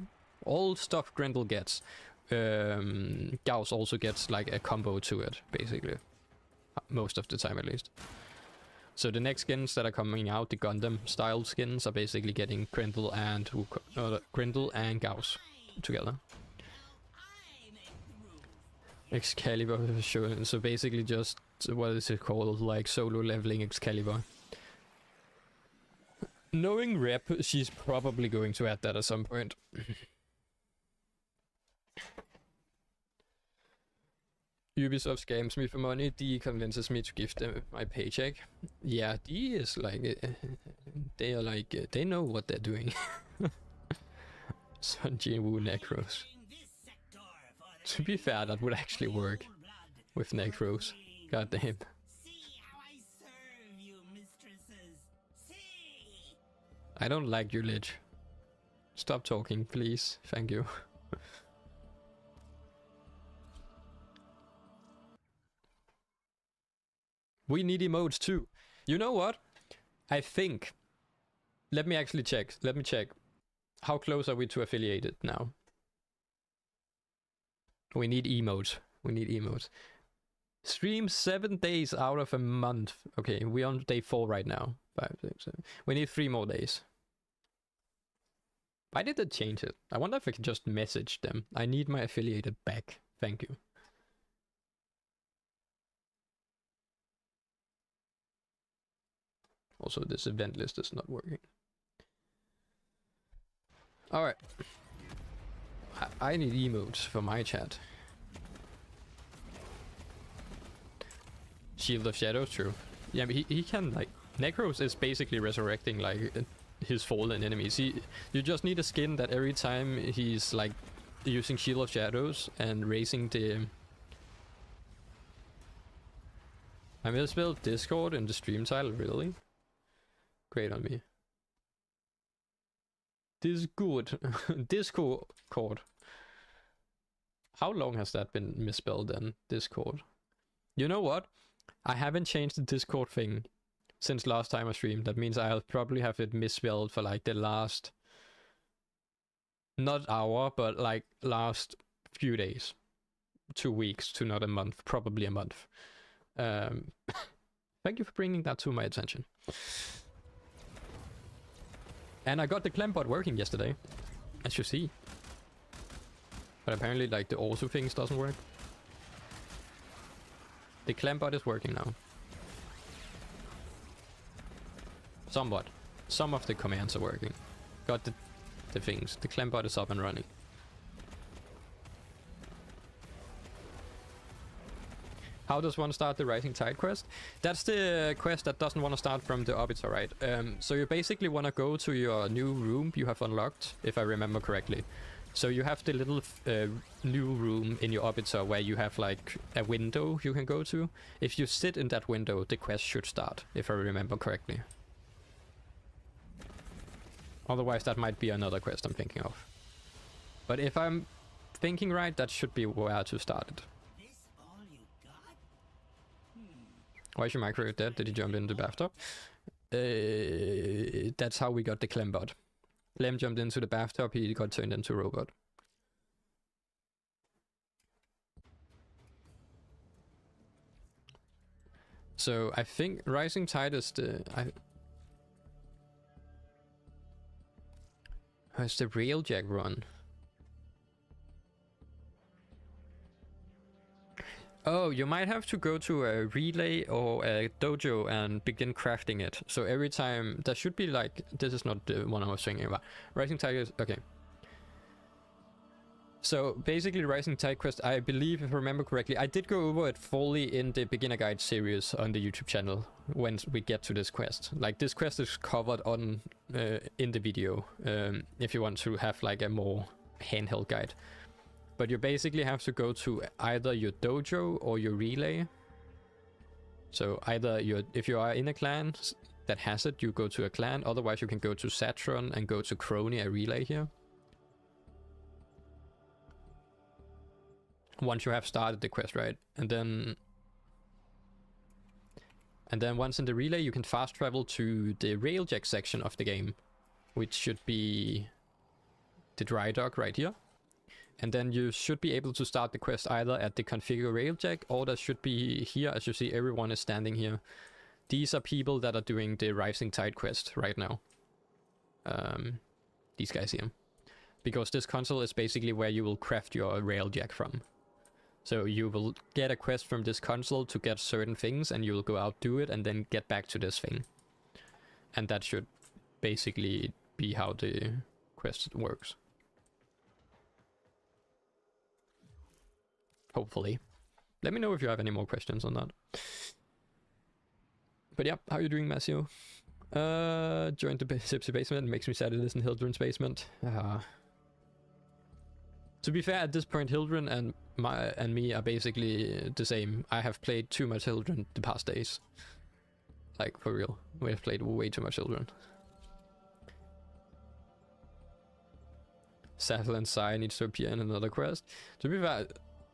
all stuff Grendel gets, Gauss also gets like a combo to it, basically. Most of the time at least. So the next skins that are coming out, the Gundam style skins, are basically getting Grendel and Grendel and Gauss together. Excalibur, sure. So basically just, what is it called, like solo leveling Excalibur. Knowing Rep, she's probably going to add that at some point. Ubisoft scams me for money, D convinces me to give them my paycheck. Yeah, D is like, they are like, they know what they're doing. Sun Jinwoo Necros. To be fair, that would actually work with Necros. God damn. I don't like you, Lich. Stop talking, please. Thank you. We need emotes too. You know what? I think... Let me actually check. Let me check. How close are we to affiliated now? We need emotes. We need emotes. Stream 7 days out of a month. Okay, we're on day 4 right now. 5, 6, 7. We need 3 more days. Why did they change it? I wonder if I can just message them. I need my affiliated back. Thank you. Also, this event list is not working. Alright. I need emotes for my chat. Shield of Shadows, true. Yeah, but he can, like... Necros is basically resurrecting, like, his fallen enemies. You just need a skin that every time he's, like, using Shield of Shadows and raising the... I misspelled Discord in the stream title, really? Great on me. Discord. Discord. How long has that been misspelled then? Discord. You know what? I haven't changed the Discord thing since last time I streamed. That means I'll probably have it misspelled for like the last... Not hour, but like last few days. 2 weeks to not a month. Probably a month. Thank you for bringing that to my attention. And I got the Clambot working yesterday, as you see. But apparently, like, the auto things doesn't work. The Clambot is working now. Somewhat. Some of the commands are working. Got the things. The Clambot is up and running. How does one start the Rising Tide quest? That's the quest that doesn't want to start from the Arbiter, right? So you basically want to go to your new room you have unlocked, if I remember correctly. So you have the little new room in your Arbiter where you have like a window you can go to. If you sit in that window, the quest should start, if I remember correctly. Otherwise, that might be another quest I'm thinking of. But if I'm thinking right, that should be where to start it. Why is your micro dead? Did he jump into the bathtub? That's how we got the Clembot. Clem jumped into the bathtub, he got turned into a robot. So I think Rising Tide is the... It's the Railjack run. Oh, you might have to go to a relay or a dojo and begin crafting it. So every time, there should be like, this is not the one I was thinking about. Rising Tide is, okay. So basically Rising Tide quest, I believe, if I remember correctly, I did go over it fully in the beginner guide series on the YouTube channel when we get to this quest. Like this quest is covered on in the video if you want to have like a more handheld guide. But you basically have to go to either your dojo or your relay. So either if you are in a clan that has it, you go to a clan. Otherwise, you can go to Satron and go to Crony, a relay here. Once you have started the quest, right? And then once in the relay, you can fast travel to the railjack section of the game, which should be the dry dock right here. And then you should be able to start the quest either at the configure railjack, or that should be here. As you see, everyone is standing here. These are people that are doing the Rising Tide quest right now. These guys here. Because this console is basically where you will craft your railjack from. So you will get a quest from this console to get certain things, and you will go out, do it, and then get back to this thing. And that should basically be how the quest works. Hopefully. Let me know if you have any more questions on that. But yeah, how are you doing, Masio? Joined the Tipsy basement. It makes me sad it isn't Hildren's basement. To be fair, at this point, Hildren and me are basically the same. I have played too much Hildren the past days. Like, for real. We have played way too much Hildren. Saddle and Sai needs to appear in another quest. To be fair,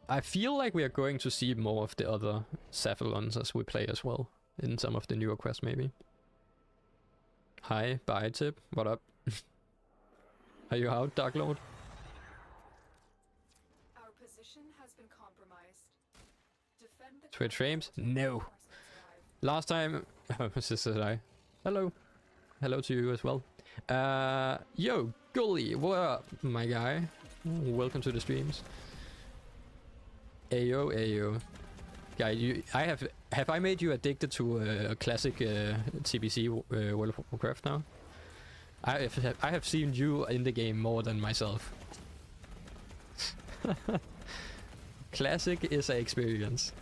I feel like we are going to see more of the other Cephalons as we play as well. In some of the newer quests, maybe. Hi, bye, Tip. What up? Are you out, Dark Lord? Our position has been compromised. Defend the Twitch frames? No. Last time... this is I. Hello. Hello to you as well. Yo, Gully, what up, my guy? Welcome to the streams. Ayo, ayo. Guy, have I made you addicted to a classic TBC World of Warcraft now? I have seen you in the game more than myself. Classic is an experience.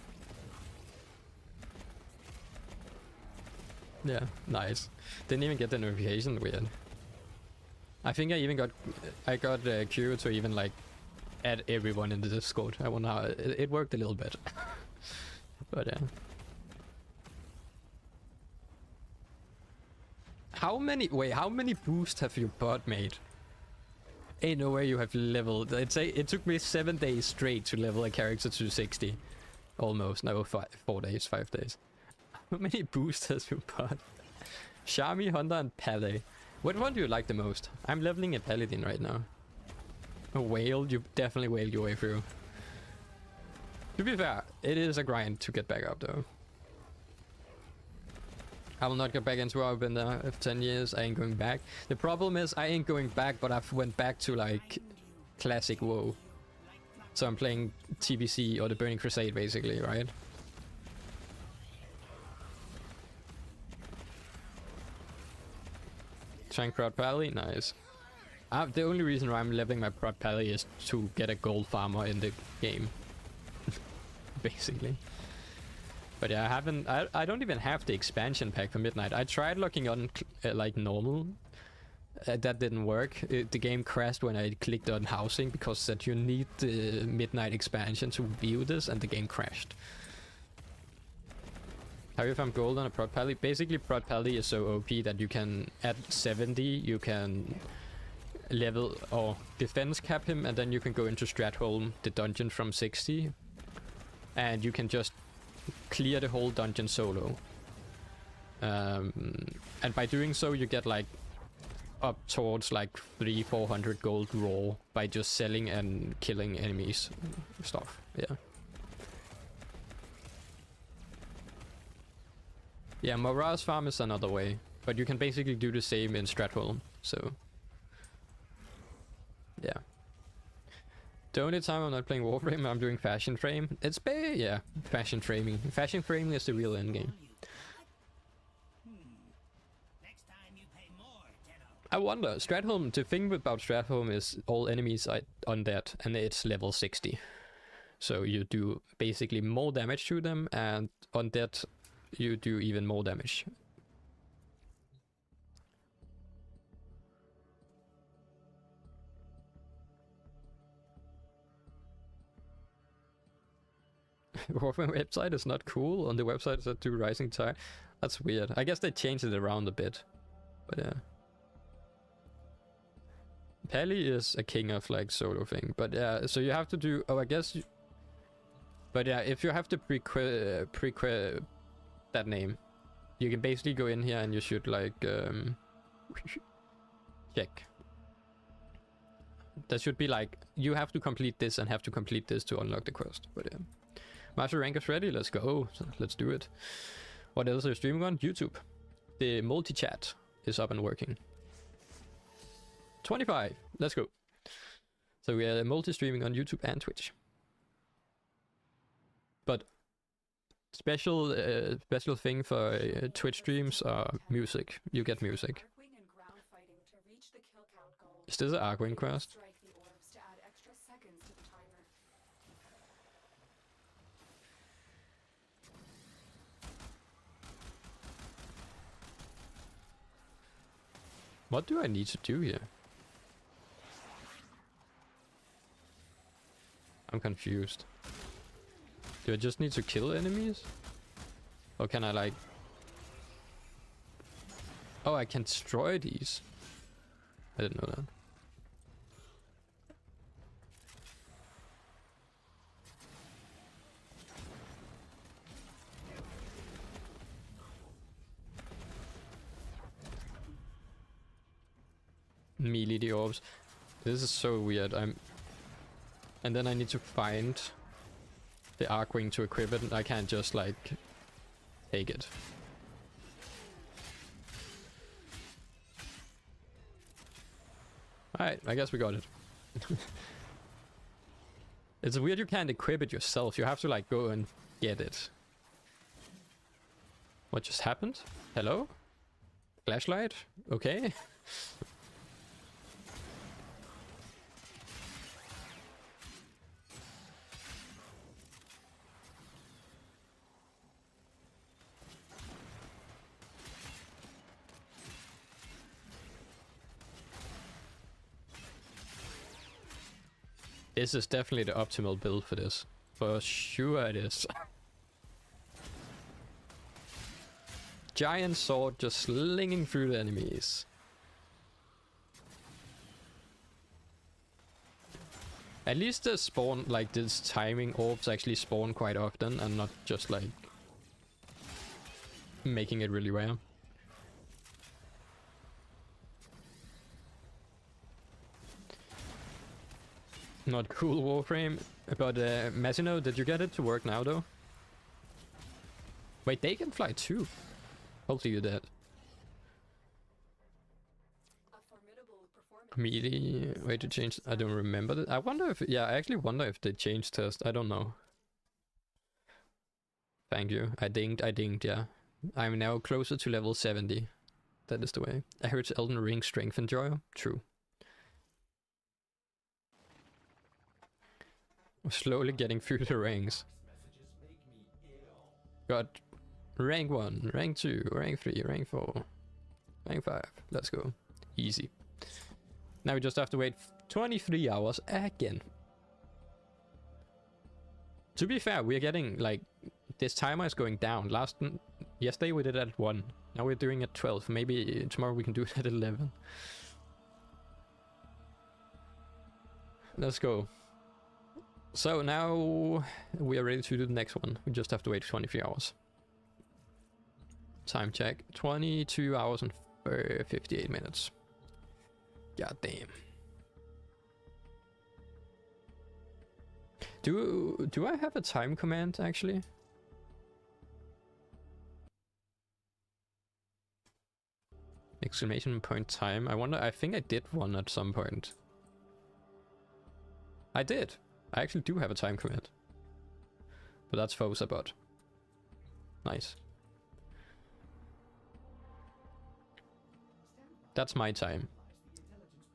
Yeah, nice. Didn't even get the notification, weird. I think I got Q to even like add everyone in the Discord. I wonder how it worked a little bit. But yeah. How many boosts have your bot made? Ain't no way you have leveled. It took me 7 days straight to level a character to 60. Almost. No, 5 days. How many boosts has your bot? Shami, Hunter, and Pele. What one do you like the most? I'm leveling a Paladin right now. A whale? You definitely whaled your way through. To be fair, it is a grind to get back up though. I will not get back into it. I've been there for 10 years. I ain't going back. The problem is I ain't going back, but I've went back to like classic WoW. So I'm playing TBC or the Burning Crusade basically, right? Shank Prod Pally, nice. The only reason why I'm leveling my Prod Pally is to get a gold farmer in the game. Basically. But yeah, I don't even have the expansion pack for Midnight. I tried looking on like normal. That didn't work. The game crashed when I clicked on housing because that you need the Midnight expansion to view this, and the game crashed. How if I'm gold on a Prod Pally? Basically, Prod Pally is so OP that you can at 70 you can level or defense cap him, and then you can go into Stratholme, the dungeon from 60. And you can just clear the whole dungeon solo. And by doing so, you get like up towards like 300-400 gold raw by just selling and killing enemies stuff. Yeah. Yeah, Mora's farm is another way, but you can basically do the same in Stratholme. So yeah. The only time I'm not playing Warframe, I'm doing Fashion Frame. Yeah, Fashion Framing. Fashion Framing is the real endgame. I wonder, Stratholme, the thing about Stratholme is all enemies are undead, and it's level 60. So you do basically more damage to them, and undead, you do even more damage. Warframe website is not cool. On the website, it's do Rising Tide. That's weird. I guess they changed it around a bit. But yeah. Pally is a king of like solo thing. But yeah, so you have to do... Oh, I guess... But yeah, if you have to pre-quit that name, you can basically go in here and you should like... check. That should be like, you have to complete this and have to complete this to unlock the quest. But yeah. Master rank is ready, let's go. So let's do it. What else are you streaming on? YouTube. The multi-chat is up and working. 25, let's go. So we are multi-streaming on YouTube and Twitch. But special thing for Twitch streams are music. You get music. Is this an Arcwing quest? What do I need to do here? I'm confused. Do I just need to kill enemies? Or can I like... Oh, I can destroy these. I didn't know that. Melee the orbs. This is so weird. And then I need to find the Arcwing to equip it, and I can't just like take it. Alright, I guess we got it. It's weird you can't equip it yourself. You have to like go and get it. What just happened? Hello? Flashlight? Okay. This is definitely the optimal build for this. For sure it is. Giant sword just slinging through the enemies. At least the spawn, like this timing orbs actually spawn quite often and not just like making it really rare. Not cool Warframe, but Massino, did you get it to work now though? Wait, they can fly too. Hopefully you did. Melee, way to change, I don't remember that. I wonder if, yeah, I actually wonder if they changed test, I don't know. Thank you, I dinged, yeah. I'm now closer to level 70. That is the way. I heard Elden Ring strength and joy, true. Slowly getting through the ranks. Got rank 1, rank 2, rank 3, rank 4, rank 5. Let's go. Easy. Now we just have to wait 23 hours again. To be fair, we're getting like... This timer is going down. Yesterday we did it at 1. Now we're doing it at 12. Maybe tomorrow we can do it at 11. Let's go. So now we are ready to do the next one. We just have to wait 23 hours. Time check. 22 hours and 58 minutes. God damn. Do I have a time command actually? Exclamation point time. I wonder, I think I did one at some point. I did. I actually do have a time command. But that's Fosabot. Nice. That's my time.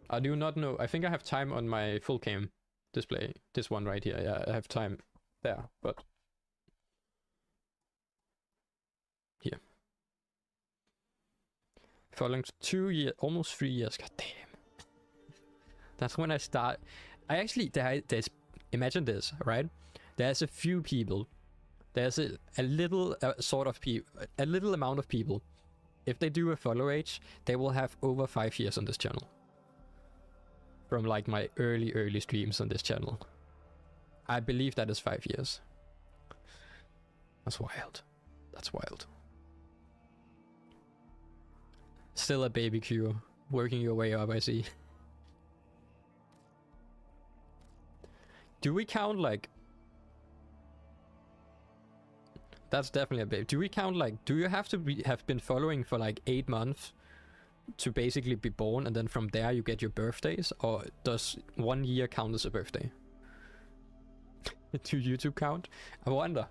I do not know. I think I have time on my full game display. This one right here. Yeah, I have time there, but here. Following 2 years, almost 3 years. God damn. That's when I start. I actually, there's, imagine this, right? There's a few people There's a little a little amount of people. If they do a follow age, they will have over 5 years on this channel. From like my early streams on this channel. I believe that is 5 years. That's wild. That's wild. Still a baby Q. Working your way up, I see. Do we count like... That's definitely a bit. Do we count like... Do you have to have been following for like 8 months to basically be born, and then from there you get your birthdays? Or does 1 year count as a birthday? Do YouTube count? I wonder.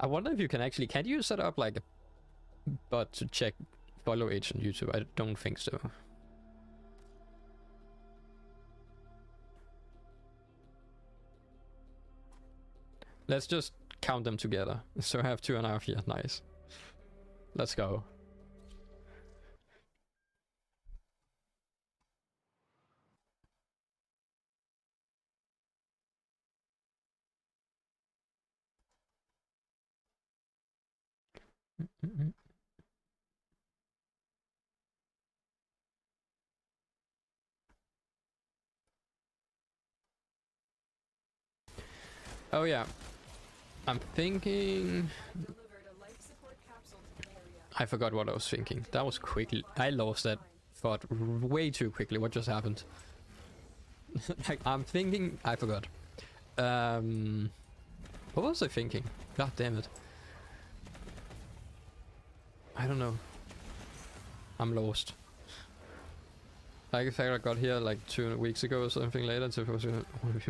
I wonder if you can actually... Can you set up like a bot to check follow age on YouTube? I don't think so. Let's just count them together. So I have 2.5 years. Nice. Let's go. Oh yeah. I'm thinking... I forgot what I was thinking. That was quickly. I lost that thought way too quickly. What just happened? Like, I'm thinking... I forgot. What was I thinking? God damn it. I don't know. I'm lost. Like, in fact, I got here like 2 weeks ago or something later, so it was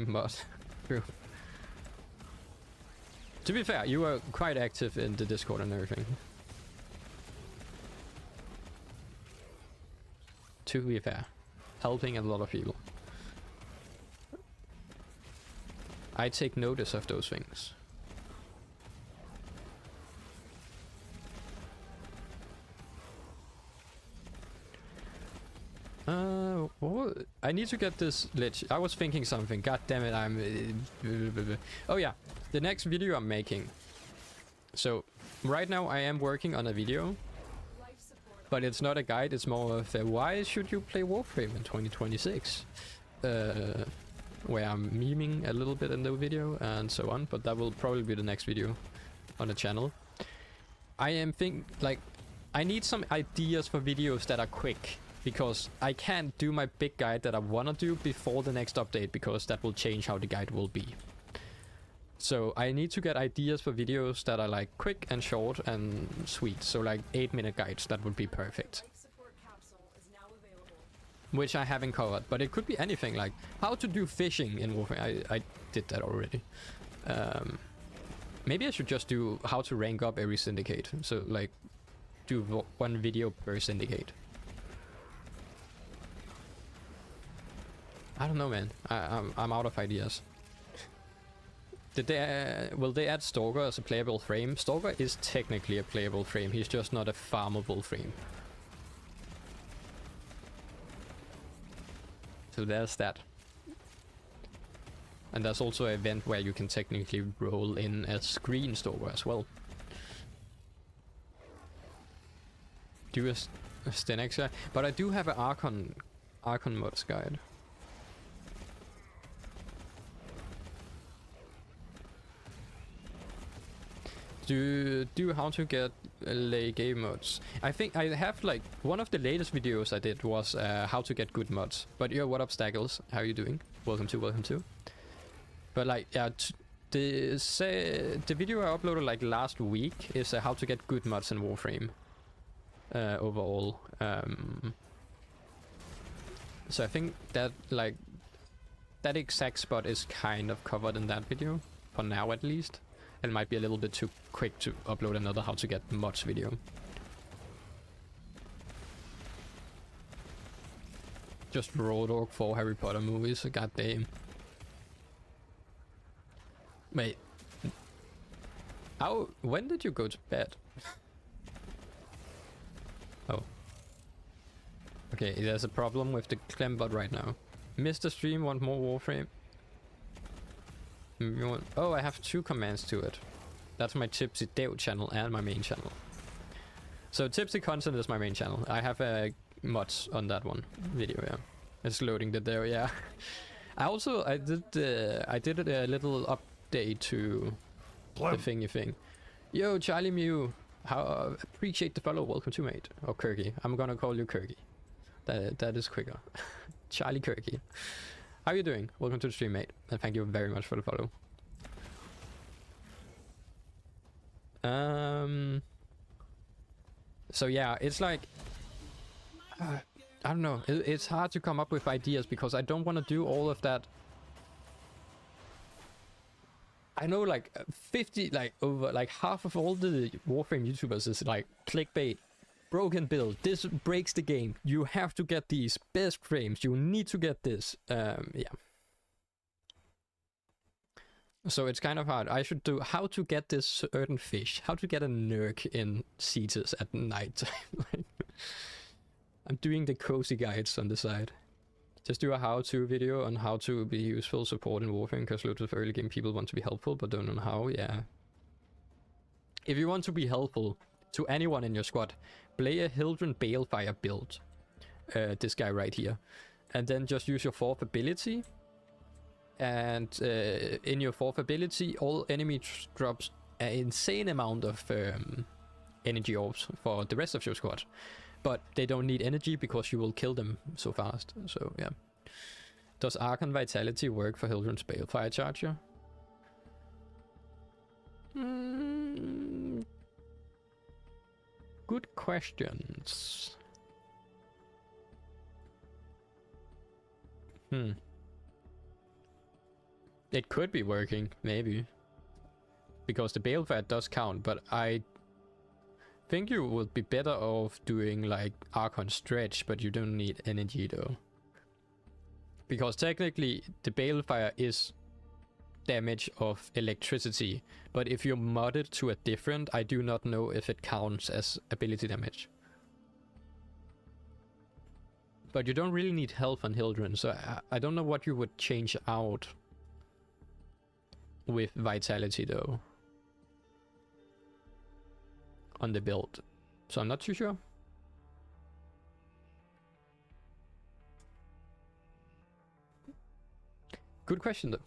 but true. To be fair, you were quite active in the Discord and everything. To be fair, helping a lot of people. I take notice of those things. What? I need to get this lit. I was thinking something. God damn it, I'm... Oh yeah, the next video I'm making. So, right now I am working on a video. But it's not a guide, it's more of a why should you play Warframe in 2026? Where I'm memeing a little bit in the video and so on. But that will probably be the next video on the channel. I am I need some ideas for videos that are quick. Because I can't do my big guide that I want to do before the next update, because that will change how the guide will be. So I need to get ideas for videos that are like quick and short and sweet. So like 8-minute guides, that would be perfect. Which I haven't covered, but it could be anything like how to do fishing in Warframe. I did that already. Maybe I should just do how to rank up every syndicate. So like do 1 video per syndicate. I don't know, man. I'm out of ideas. Did they will they add Stalker as a playable frame? Stalker is technically a playable frame. He's just not a farmable frame. So there's that. And there's also an event where you can technically roll in a screen Stalker as well. Do a Stenexa, but I do have an Archon mods guide. Do how to get lay game mods. I think I have like one of the latest videos I did was how to get good mods. But yeah, what up Staggles? How are you doing? Welcome to. But like yeah, the video I uploaded like last week is how to get good mods in Warframe. Overall. So I think that like that exact spot is kind of covered in that video for now at least. It might be a little bit too quick to upload another how to get mods video. Just raw dog 4 Harry Potter movies, god damn. Wait. When did you go to bed? Oh. Okay, there's a problem with the Clembot right now. Mr. Stream, want more Warframe? Oh, I have 2 commands to it. That's my Tipsy Dev channel and my main channel. So Tipsy content is my main channel. I have mods on that one video. Yeah, it's loading it there. Yeah. I did a little update to the thingy thing. Yo, Charlie Mew, how appreciate the follow. Welcome to mate or Kirky. I'm gonna call you Kirky. That is quicker. Charlie Kirky. How you doing? Welcome to the stream, mate, and thank you very much for the follow. So yeah, it's like I don't know. It's hard to come up with ideas because I don't want to do all of that. I know like 50, like over like half of all the Warframe YouTubers is like clickbait, broken build. This breaks the game. You have to get these best frames. You need to get this. Yeah. So it's kind of hard. I should do how to get this certain fish, how to get a Nerk in Cetus at night. I'm doing the cozy guides on the side. Just do a how-to video on how to be useful support in Warframe, because loads of early game people want to be helpful but don't know how. Yeah. If you want to be helpful to anyone in your squad, play a Hildren Balefire build. This guy right here. And then just use your 4th ability. And in your 4th ability, all enemy drops an insane amount of energy orbs for the rest of your squad. But they don't need energy because you will kill them so fast. So yeah. Does Archon Vitality work for Hildren's Balefire Charger? Good questions. It could be working, maybe. Because the Balefire does count, but I think you would be better off doing like Archon Stretch, but you don't need energy though. Because technically the Balefire is damage of electricity, but if you mod it to a different, I do not know if it counts as ability damage. But you don't really need health on Hildren, so I don't know what you would change out with Vitality though on the build, so I'm not too sure. Good question though.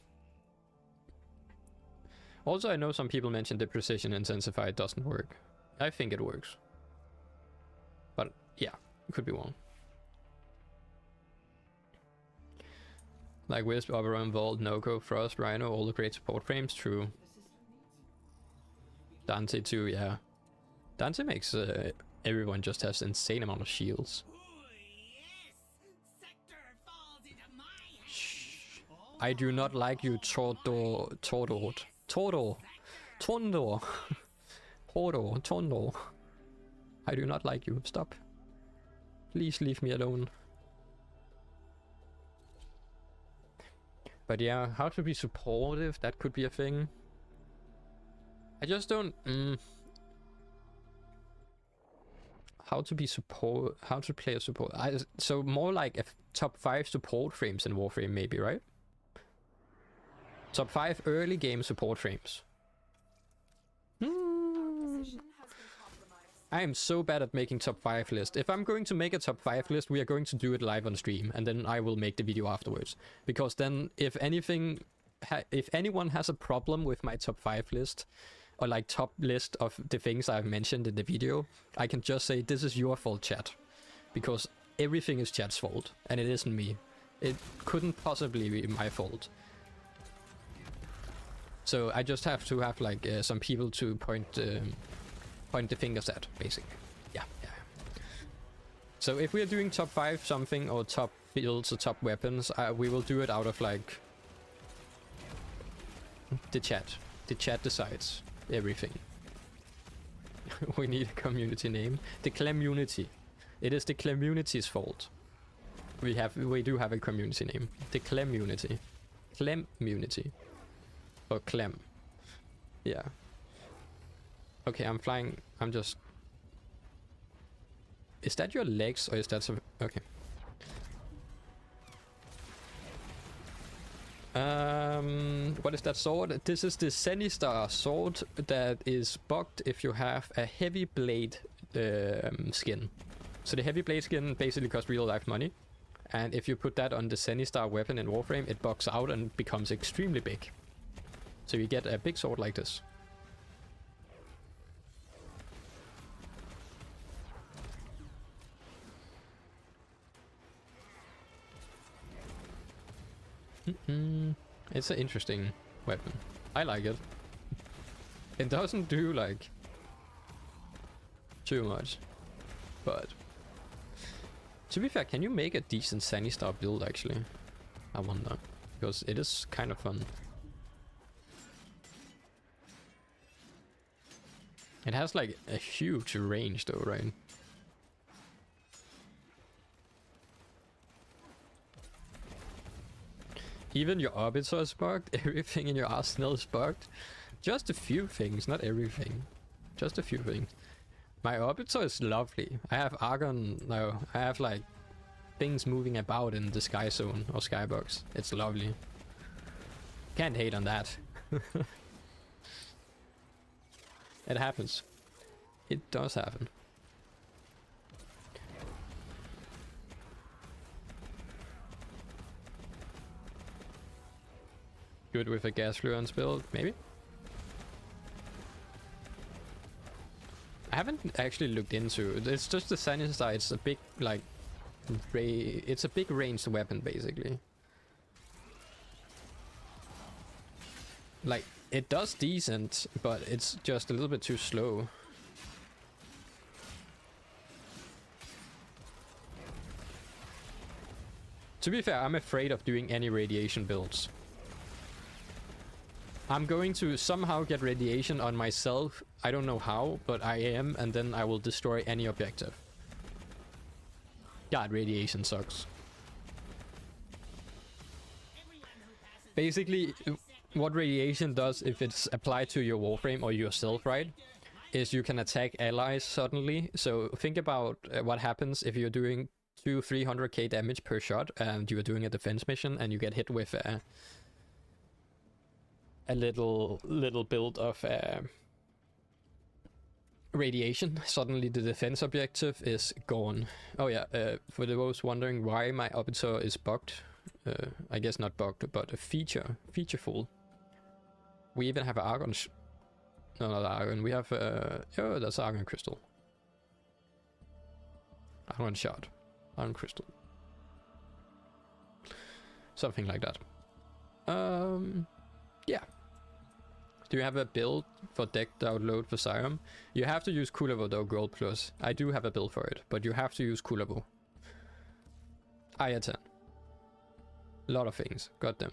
Also, I know some people mentioned the precision intensify doesn't work. I think it works, but yeah, it could be wrong. Like Wisp, Overrun, Vault, Noko, Frost, Rhino, all the great support frames, true. Dante too, yeah. Dante makes everyone just has insane amount of shields. Shh. I do not like you, Tordor. I do not like you. Stop. Please leave me alone. But yeah, how to be supportive, that could be a thing. I just don't... How to be support... How to play a support... so more like a top 5 support frames in Warframe maybe, right? Top 5 early game support frames. I am so bad at making top 5 list. If I'm going to make a top 5 list, we are going to do it live on stream, and then I will make the video afterwards. Because then, if anything, if anyone has a problem with my top 5 list, or like top list of the things I've mentioned in the video, I can just say, this is your fault, chat. Because everything is chat's fault, and it isn't me. It couldn't possibly be my fault. So I just have to have like some people to point the fingers at, basically. Yeah. So if we are doing top 5 something, or top builds or top weapons, we will do it out of like the chat. The chat decides everything. We need a community name. The Clemunity. It is the Clemunity's fault. We do have a community name. The Clemunity. Clemunity. Or Clem. Yeah. Okay, I'm flying. I'm just... Is that your legs, or is that some... Okay. What is that sword? This is the Zenistar sword that is bugged if you have a heavy blade skin. So the heavy blade skin basically costs real life money. And if you put that on the Zenistar weapon in Warframe, it bugs out and becomes extremely big. So you get a big sword like this. It's an interesting weapon. I like it. It doesn't do like too much, but to be fair, can you make a decent Zenistar build actually? I wonder, because it is kind of fun. It has like a huge range though, right? Even your arbiter is bugged, everything in your arsenal is bugged. Just a few things, not everything. Just a few things. My arbiter is lovely. I have Argon, no, I have like things moving about in the sky zone or skybox. It's lovely. Can't hate on that. It happens. It does happen. Good with a gas fluence build, maybe? I haven't actually looked into it. It's just the Zenistar. It's a big, like, it's a big ranged weapon, basically. Like, it does decent, but it's just a little bit too slow. To be fair, I'm afraid of doing any radiation builds. I'm going to somehow get radiation on myself. I don't know how, but I am, and then I will destroy any objective. God, radiation sucks. Basically, what radiation does if it's applied to your Warframe or yourself, right, is you can attack allies suddenly. So think about what happens if you're doing 200-300k damage per shot and you're doing a defense mission and you get hit with a little build of radiation. Suddenly the defense objective is gone. Oh yeah, for those wondering why my arbiter is bugged, I guess not bugged, but a featureful. We even have an argon. No, not argon. We have oh, that's argon crystal. Argon shard, argon crystal, something like that. Yeah. Do you have a build for deck download for Siren? You have to use Kuva though, Gold Plus. I do have a build for it, but you have to use Kuva. IR10. A lot of things. Got them.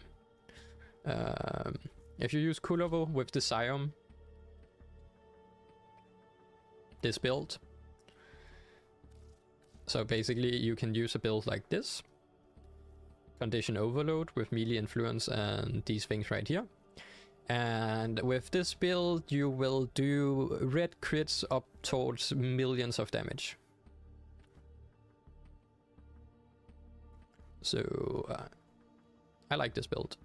If you use Kuva with the Siren, this build. So basically you can use a build like this. Condition overload with melee influence and these things right here. And with this build you will do red crits up towards millions of damage. So I like this build.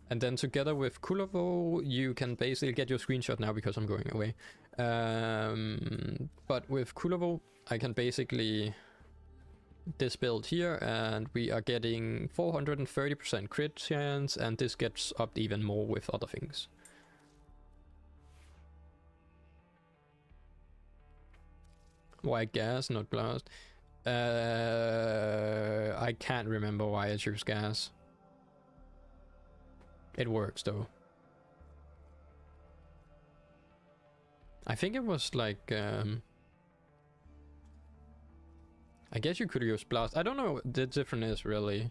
And then together with Kuva you can basically get your screenshot now because I'm going away. But with Kuva I can basically this build here, and we are getting 430% crit chance, and this gets upped even more with other things. Why gas, not blast? I can't remember why I choose gas. It works though. I think it was like I guess you could use blast. I don't know what the difference is really.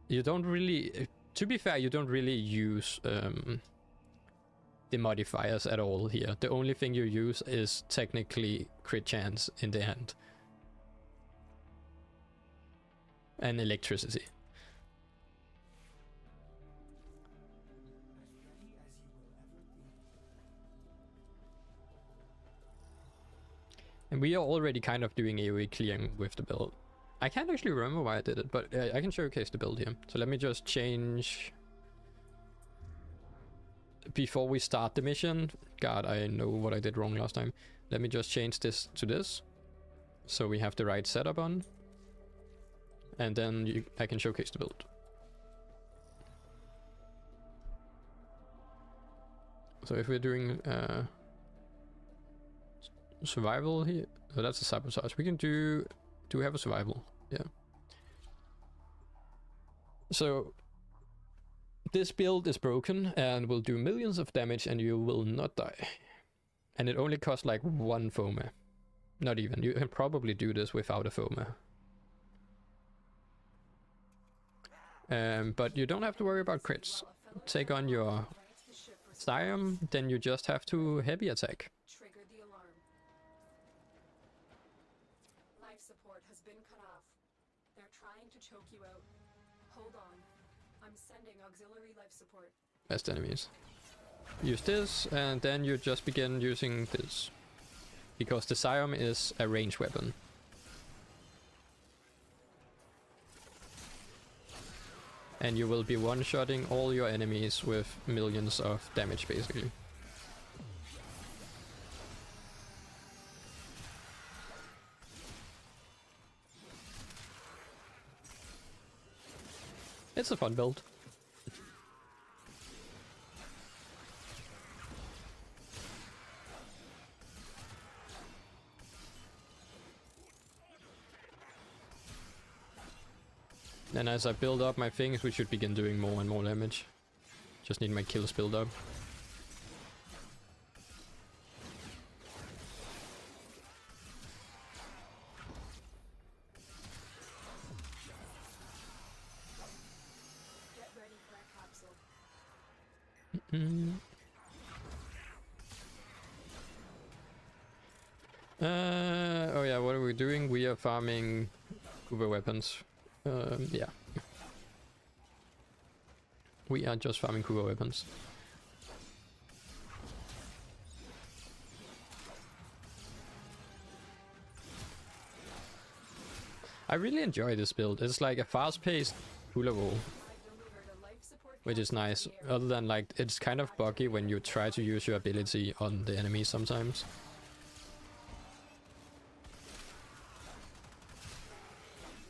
You don't really, to be fair, you don't really use the modifiers at all here. The only thing you use is technically crit chance in the end. And electricity. And we are already kind of doing AoE clearing with the build. I can't actually remember why I did it, but I can showcase the build here. So let me just change before we start the mission. God, I know what I did wrong last time. Let me just change this to this, so we have the right setup on, and then I can showcase the build. So if we're doing survival here, oh, that's a sabotage. We can do we have a survival? Yeah. So this build is broken and will do millions of damage and you will not die. And it only costs like 1 foama. Not even. You can probably do this without a foama. But you don't have to worry about crits. Take on your Siam, then you just have to heavy attack. Trigger the alarm. Life support has been cut off. They're trying to choke you out. Hold on. I'm sending auxiliary life support. Best enemies. Use this, and then you just begin using this. Because the Siam is a ranged weapon. And you will be one-shotting all your enemies with millions of damage, basically. It's a fun build. And as I build up my things, we should begin doing more and more damage. Just need my kills build up. Get ready for a capsule. Oh yeah, what are we doing? We are farming Kuva weapons. Yeah. We are just farming Kuva weapons. I really enjoy this build. It's like a fast-paced Kuva, I've delivered a life support which is capsule nice. to the air. Other than like, it's kind of buggy when you try to use your ability on the enemy sometimes.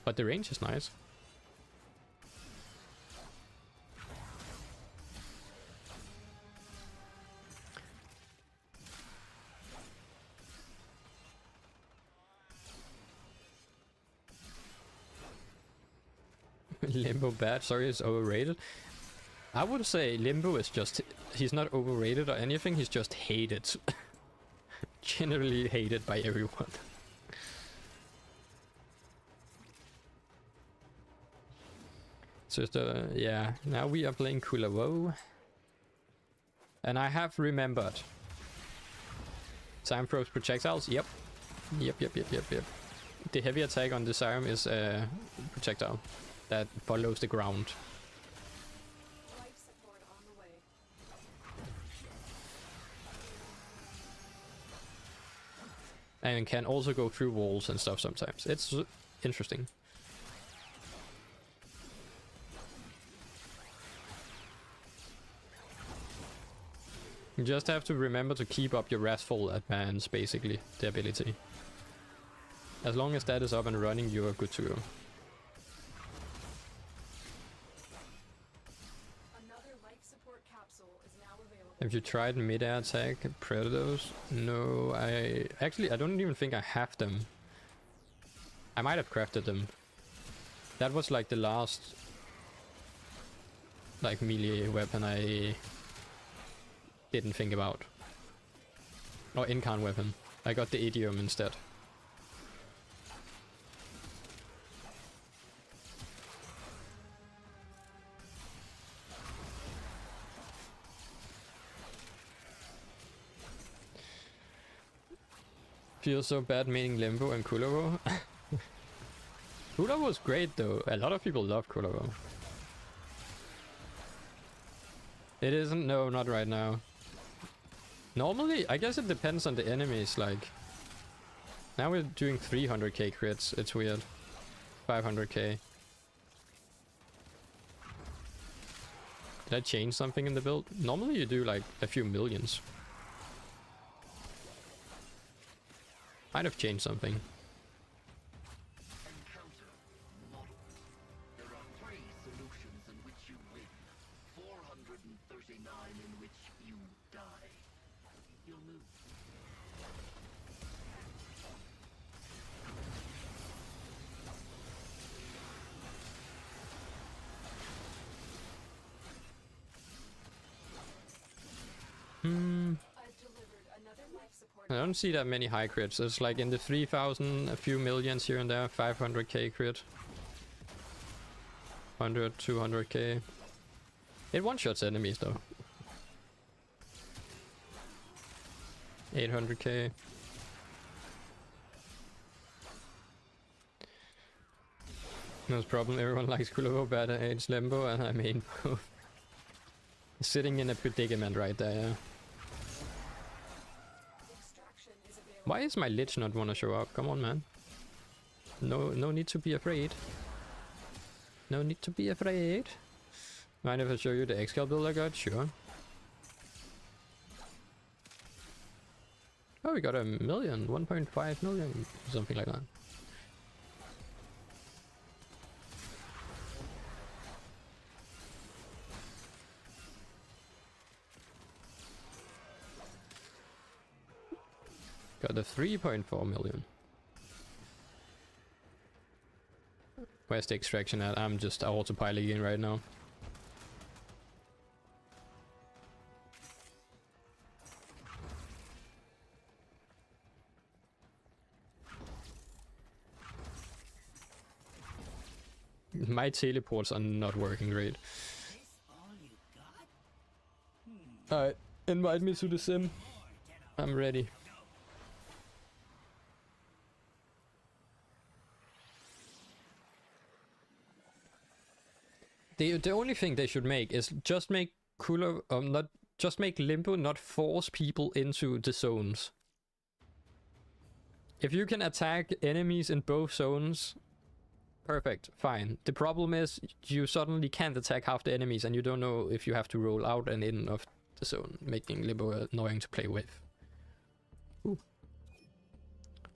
But the range is nice. Limbo bad, sorry, it's overrated. I would say Limbo is just, he's not overrated or anything, he's just hated. Generally hated by everyone. So yeah, now we are playing Kuva. And I have remembered. Time throws projectiles, yep. Yep. The heavy attack on the Siam is a projectile that follows the ground. Life support on the way. And can also go through walls and stuff sometimes. It's interesting. You just have to remember to keep up your Wrathful advance, basically, the ability. As long as that is up and running, you are good to go. Another life support capsule is now available. Have you tried mid-air attack Predators? No, I don't even think I have them. I might have crafted them. That was like the last like melee weapon I didn't think about. Or incarn weapon. I got the idiom instead. Feels so bad meaning Limbo and Kuva. Kuva was great though. A lot of people love Kuva. It isn't, no, not right now. Normally, I guess it depends on the enemies, like... Now we're doing 300k crits, it's weird. 500k. Did I change something in the build? Normally you do like a few millions. Might have changed something. Encounter model. There are 3 solutions in which you win, 439 in which you die. You'll lose. I've delivered another life support. I don't see that many high crits. It's like in the 3,000, a few millions here and there, 500k crit. 100, 200k. It one-shots enemies though. 800k. No problem, everyone likes Kuva, but it's Limbo, and I mean sitting in a predicament right there, yeah. Extraction is available. Why is my Lich not wanna show up? Come on, man. No need to be afraid. No need to be afraid. Mind if I show you the Excel build I got? Sure. Oh, we got a million, 1.5 million, something like that. Got a 3.4 million. Where's the extraction at? I'm just autopiloting right now. My teleports are not working great. Alright, invite me to the sim. I'm ready. The only thing they should make is just make not just make Limbo not force people into the zones. If you can attack enemies in both zones, perfect, fine. The problem is you suddenly can't attack half the enemies and you don't know if you have to roll out and in of the zone, making Limbo annoying to play with. Ooh.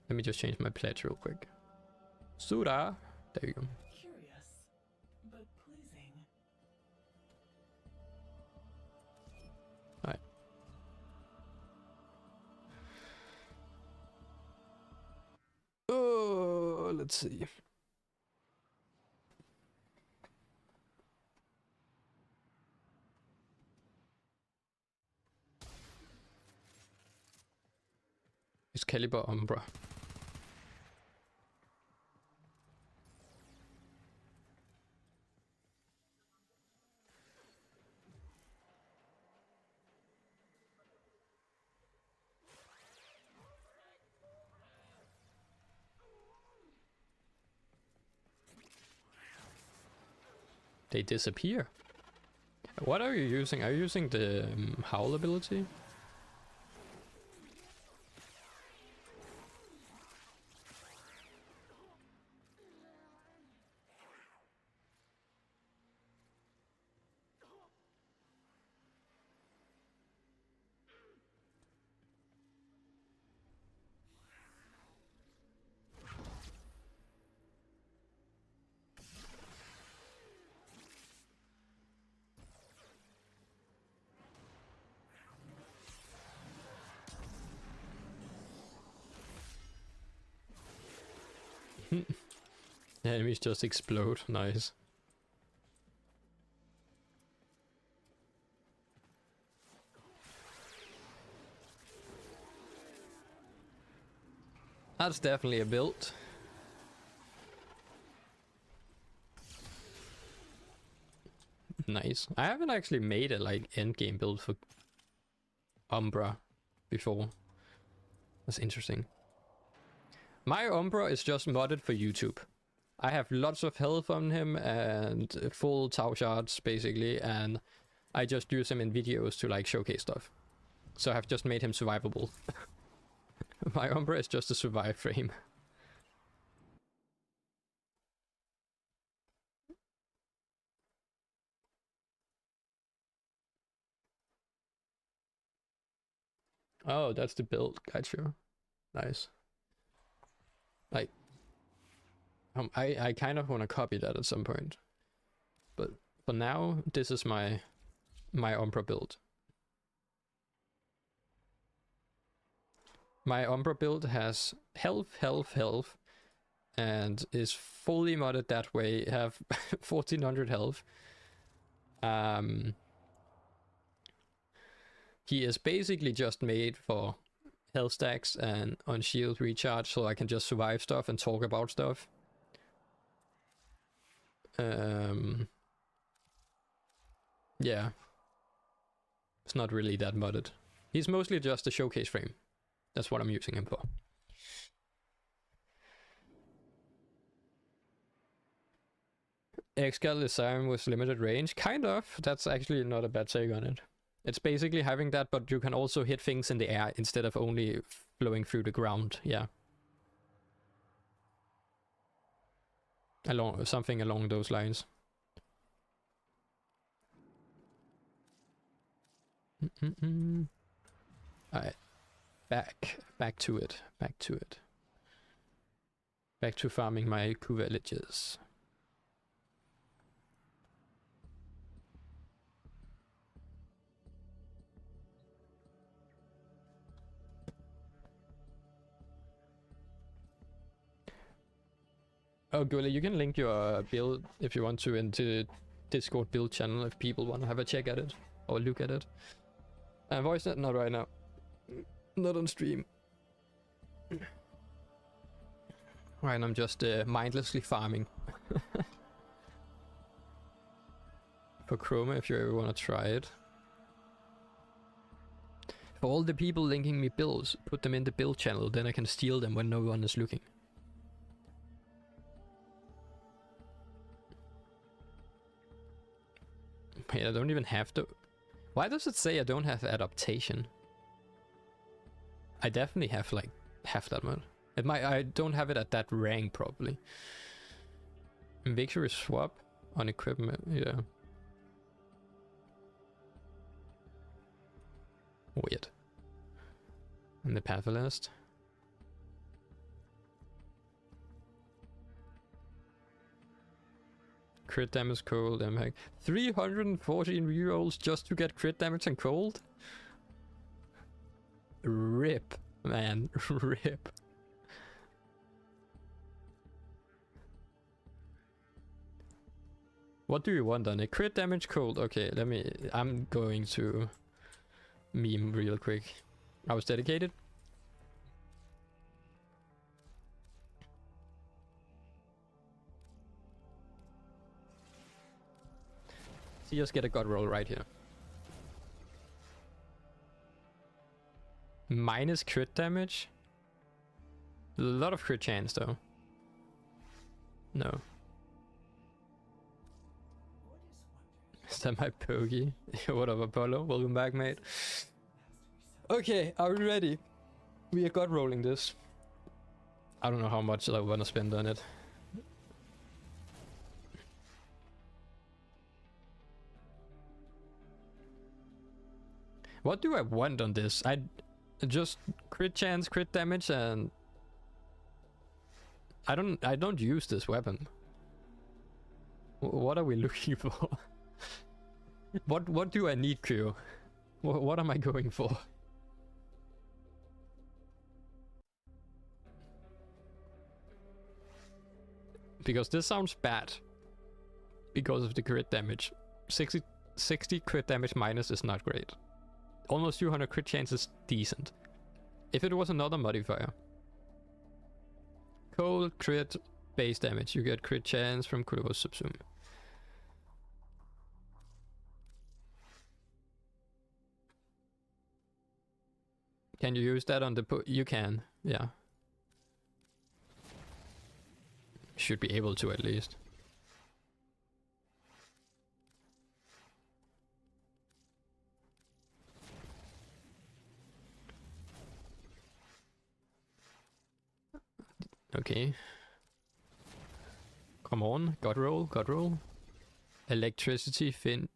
Let me just change my pledge real quick. Sura! There you go. Curious, but pleasing. Alright. Oh, let's see. Excalibur Umbra. They disappear. What are you using? Are you using the Howl ability? The enemies just explode. Nice. That's definitely a build. Nice. I haven't actually made a like endgame build for Umbra before. That's interesting. My Umbra is just modded for YouTube. I have lots of health on him and full Tau shards basically, and I just use him in videos to like showcase stuff. So I've just made him survivable. My Umbra is just a survive frame. Oh, that's the build. Gotcha. Nice. Like, I kind of want to copy that at some point, but for now, this is my Umbra build. My Umbra build has health, and is fully modded that way. Have 1400 health. He is basically just made for health stacks and on shield recharge, so I can just survive stuff and talk about stuff. Yeah. It's not really that modded. He's mostly just a showcase frame. That's what I'm using him for. Excalibur Siren with limited range? Kind of. That's actually not a bad take on it. It's basically having that, but you can also hit things in the air instead of only flowing through the ground. Yeah. Something along those lines. Alright. Back to it. Back to farming my Kuva villages. Oh, Gula, you can link your build if you want to into Discord build channel if people want to have a check at it or look at it. Voice net, not right now. Not on stream. Right, I'm just mindlessly farming. For Chroma, if you ever want to try it. For all the people linking me builds, put them in the build channel, then I can steal them when no one is looking. Wait, I don't even have to... Why does it say I don't have adaptation? I definitely have like half that much. It might... I don't have it at that rank probably. Victory swap on equipment, yeah. Weird. And the pathologist. Crit damage, cold, impact. 314 rerolls just to get crit damage and cold? Rip, man. Rip. What do you want on it? Crit damage, cold. Okay, let me... I'm going to meme real quick. I was dedicated. See us get a god roll right here. Minus crit damage? A lot of crit chance though. No. Is that my pokey? What up, Apollo? Welcome back, mate. Okay, are we ready? We are god rolling this. I don't know how much I want to spend on it. What do I want on this? I just crit chance, crit damage, and I don't use this weapon. What are we looking for? What do I need, Q? What am I going for? Because this sounds bad because of the crit damage. 60 crit damage minus is not great. Almost 200 crit chance is decent. If it was another modifier. Cold, crit, base damage. You get crit chance from Kuva subsume. Can you use that on the you can, yeah. Should be able to at least. Okay. Come on, god roll, god roll. Electricity fin.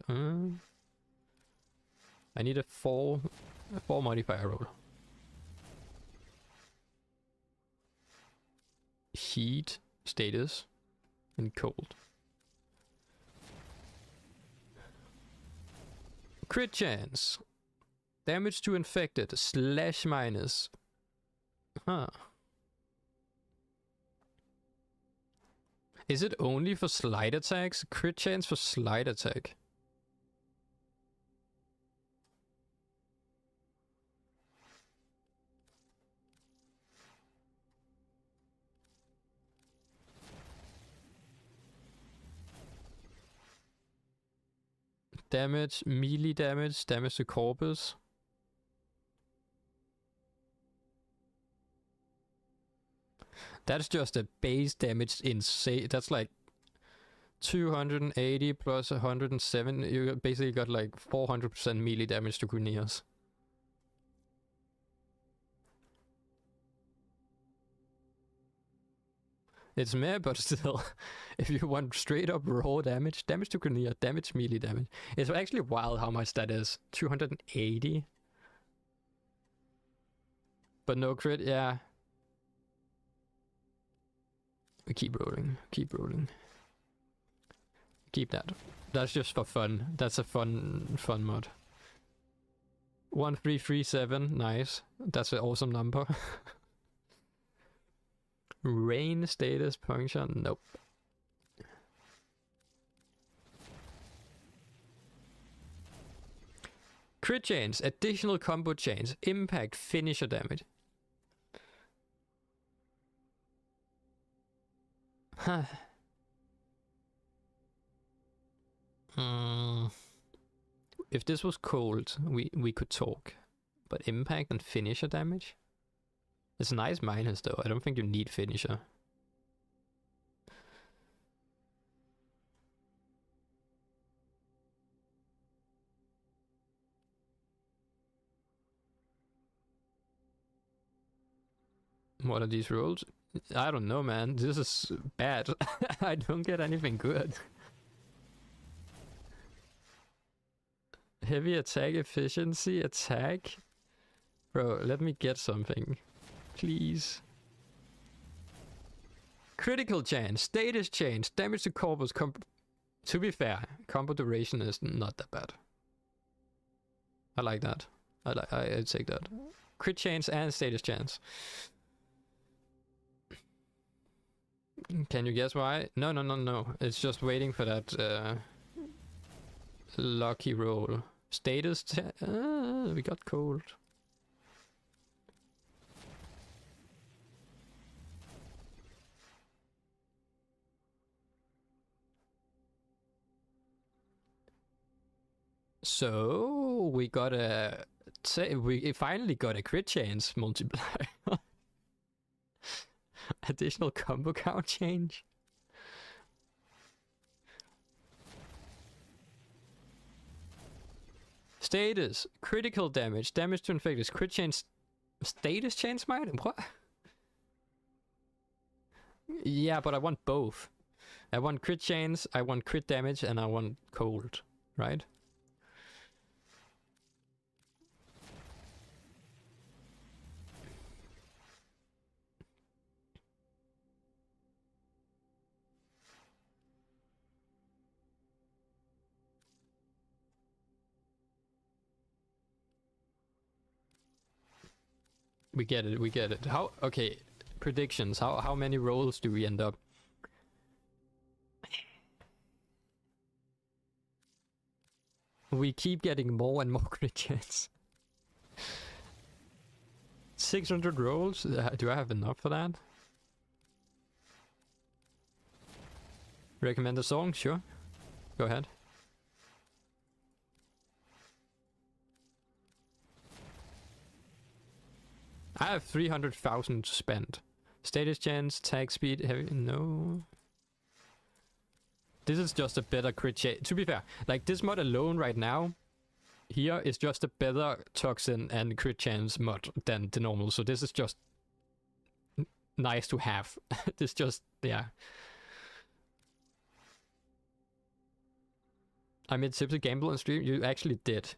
I need a 4 4 modifier roll. Heat, status, and cold. Crit chance. Damage to infected, /-. Huh. Is it only for slide attacks? Crit chance for slide attack. Damage, melee damage, damage to corpus. That's just a base damage in say. That's like 280 plus 107. You basically got like 400% melee damage to Grineers. It's meh, but still, if you want straight up raw damage, damage to Grineer, damage melee damage. It's actually wild how much that is. 280. But no crit, yeah. We keep rolling, keep rolling. Keep that. That's just for fun. That's a fun mod. 1337, nice. That's an awesome number. Rain status puncture, nope. Crit chance, additional combo chance, impact, finisher damage. Huh. If this was cold, we could talk. But impact and finisher damage? It's a nice minus though. I don't think you need finisher. What are these rolls? I don't know, man. This is bad. I don't get anything good. Heavy attack efficiency, attack? Bro, let me get something. Please. Critical chance, status change, damage to corpus. To be fair, combo duration is not that bad. I like that. I take that. Crit chance and status chance. Can you guess why? No. It's just waiting for that lucky roll. Status. We got cold. So we got we finally got a crit chance multiplier. Additional combo count change. Status, critical damage, damage to infected, crit chance, status chance might? What? Yeah, but I want both. I want crit chance, I want crit damage, and I want cold, right? We get it. How, okay, predictions. How many rolls do we end up? We keep getting more and more crit chance. 600 rolls? Do I have enough for that? Recommend a song? Sure. Go ahead. I have 300,000 spent. Status chance, tag speed, heavy, no. This is just a better crit chance. To be fair, like this mod alone right now, here is just a better toxin and crit chance mod than the normal. So this is just nice to have. This just, yeah. I made Tipsy gamble on stream. You actually did.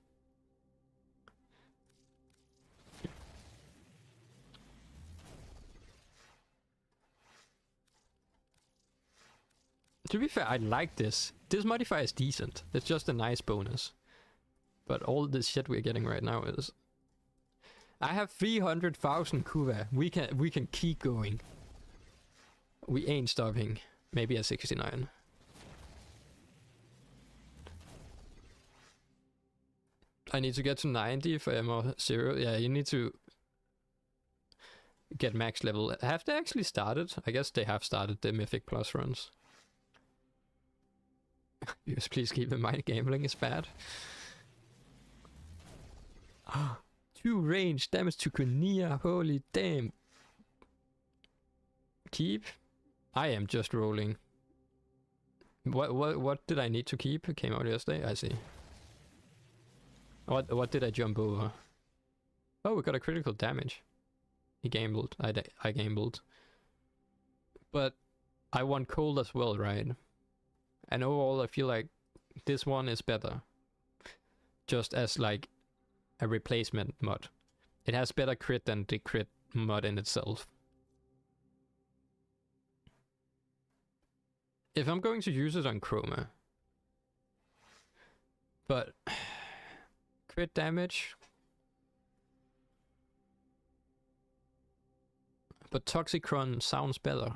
To be fair, I like this. This modifier is decent. It's just a nice bonus. But all this shit we're getting right now is... I have 300,000 Kuva. We can keep going. We ain't stopping. Maybe at 69. I need to get to 90 for MR0. Yeah, you need to get max level. Have they actually started? I guess they have started the Mythic Plus runs. Yes, please keep in mind gambling is bad. 2 range damage to Kunia. Holy damn. Keep. I am just rolling. What did I need to keep? It came out yesterday. I see. What did I jump over? Oh, we got a critical damage. He gambled. I gambled. But I want cold as well, right? And overall, I feel like this one is better. Just as like a replacement mod. It has better crit than the crit mod in itself. If I'm going to use it on Chroma. But crit damage. But Toxicron sounds better.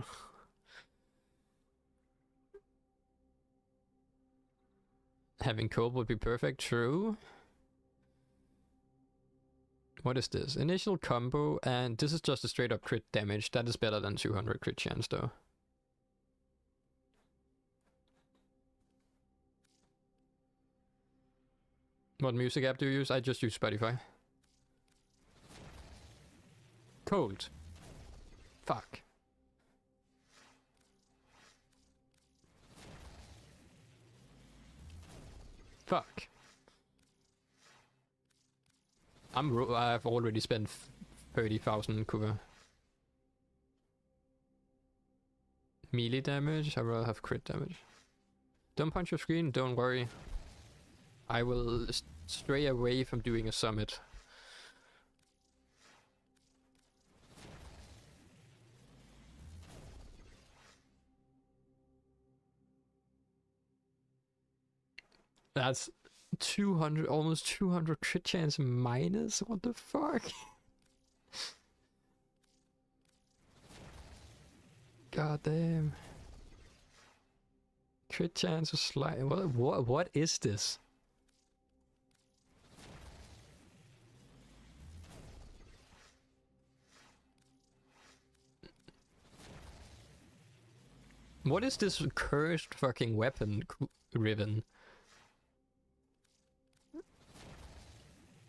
Having cold would be perfect, true. What is this? Initial combo, and this is just a straight up crit damage. That is better than 200 crit chance though. What music app do you use? I just use Spotify. Cold. Fuck. Fuck. I've already spent 30,000 Kuva. Melee damage? I'd rather have crit damage. Don't punch your screen, don't worry. I will stray away from doing a summit. That's 200, almost 200 crit chance minus? What the fuck? God damn. Crit chance is slide. What is this? What is this cursed fucking weapon, Riven?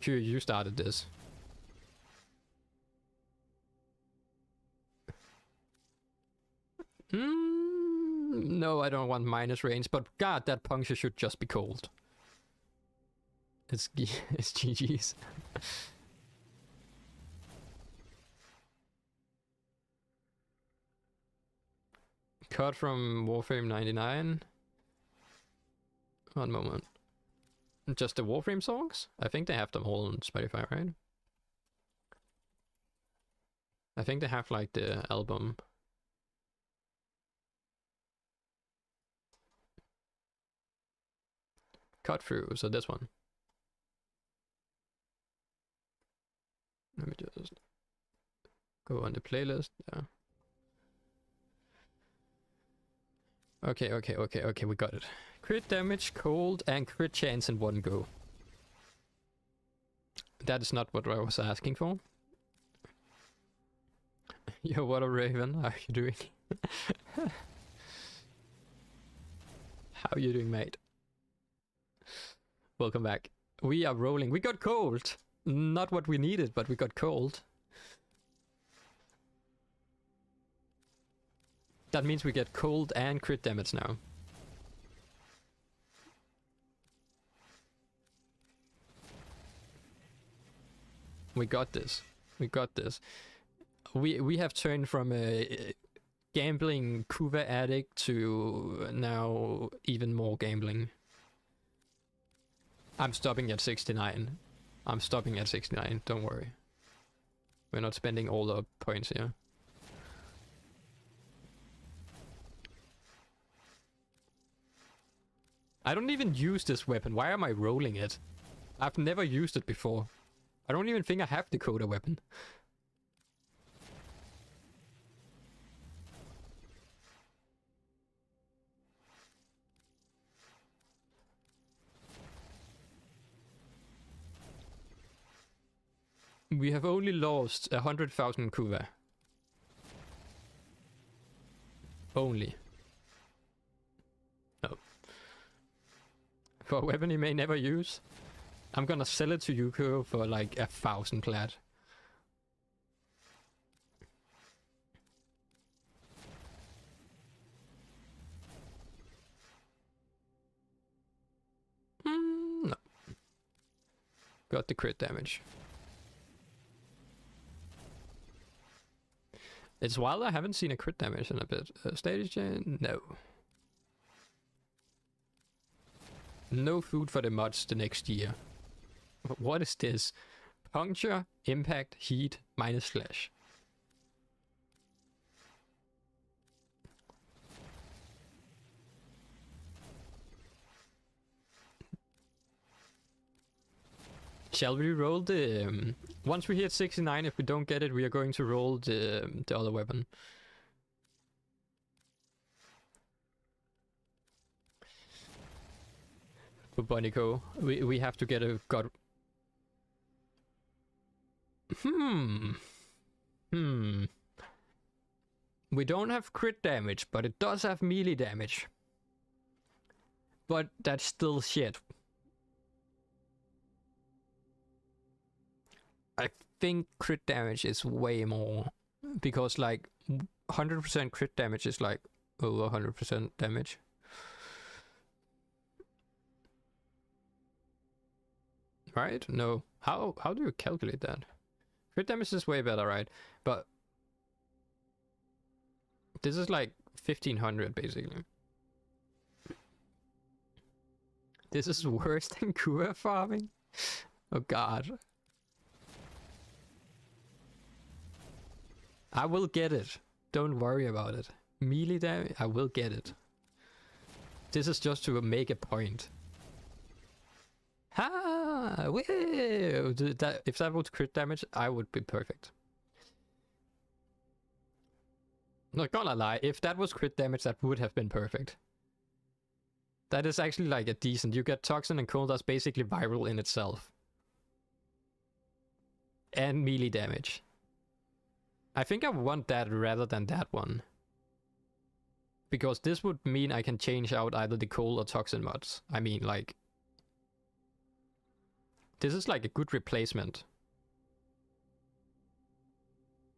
You started this. No, I don't want minus range, but god, that puncture should just be cold. It's GG's. Cut from Warframe 99. One moment. Just the Warframe songs? I think they have them all on Spotify, right? I think they have like the album. Cut through, so this one. Let me just go on the playlist. Yeah. Okay, we got it. Crit damage, cold, and crit chance in one go. That is not what I was asking for. Yo, what a Raven, how are you doing? How are you doing, mate? Welcome back. We are rolling. We got cold! Not what we needed, but we got cold. That means we get cold and crit damage now. We got this. We got this. We have turned from a gambling Kuva addict to now even more gambling. I'm stopping at 69. I'm stopping at 69, don't worry. We're not spending all the points here. I don't even use this weapon. Why am I rolling it? I've never used it before. I don't even think I have the Coda weapon. We have only lost 100,000 Kuva. Only. No. For a weapon he may never use. I'm gonna sell it to Yuko for like 1,000 clad. No. Got the crit damage. It's wild I haven't seen a crit damage in a bit. Status chain? No. No food for the mods the next year. What is this? Puncture, impact, heat, minus slash. Shall we roll the... once we hit 69, if we don't get it, we are going to roll the other weapon. For Bonico, we have to get a god... We don't have crit damage, but it does have melee damage. But that's still shit. I think crit damage is way more, because like 100% crit damage is like over 100% damage. Right? No. How do you calculate that? Crit damage is way better, right? But this is like 1500 basically. This is worse than Kuva farming? Oh god. I will get it. Don't worry about it. Melee damage, I will get it. This is just to make a point. Ha! Woo! If that was crit damage, I would be perfect. Not gonna lie, if that was crit damage, that would have been perfect. That is actually like a decent. You get Toxin and Cold, that's basically viral in itself. And melee damage. I think I want that rather than that one. Because this would mean I can change out either the Cold or Toxin mods. I mean, like... this is like a good replacement.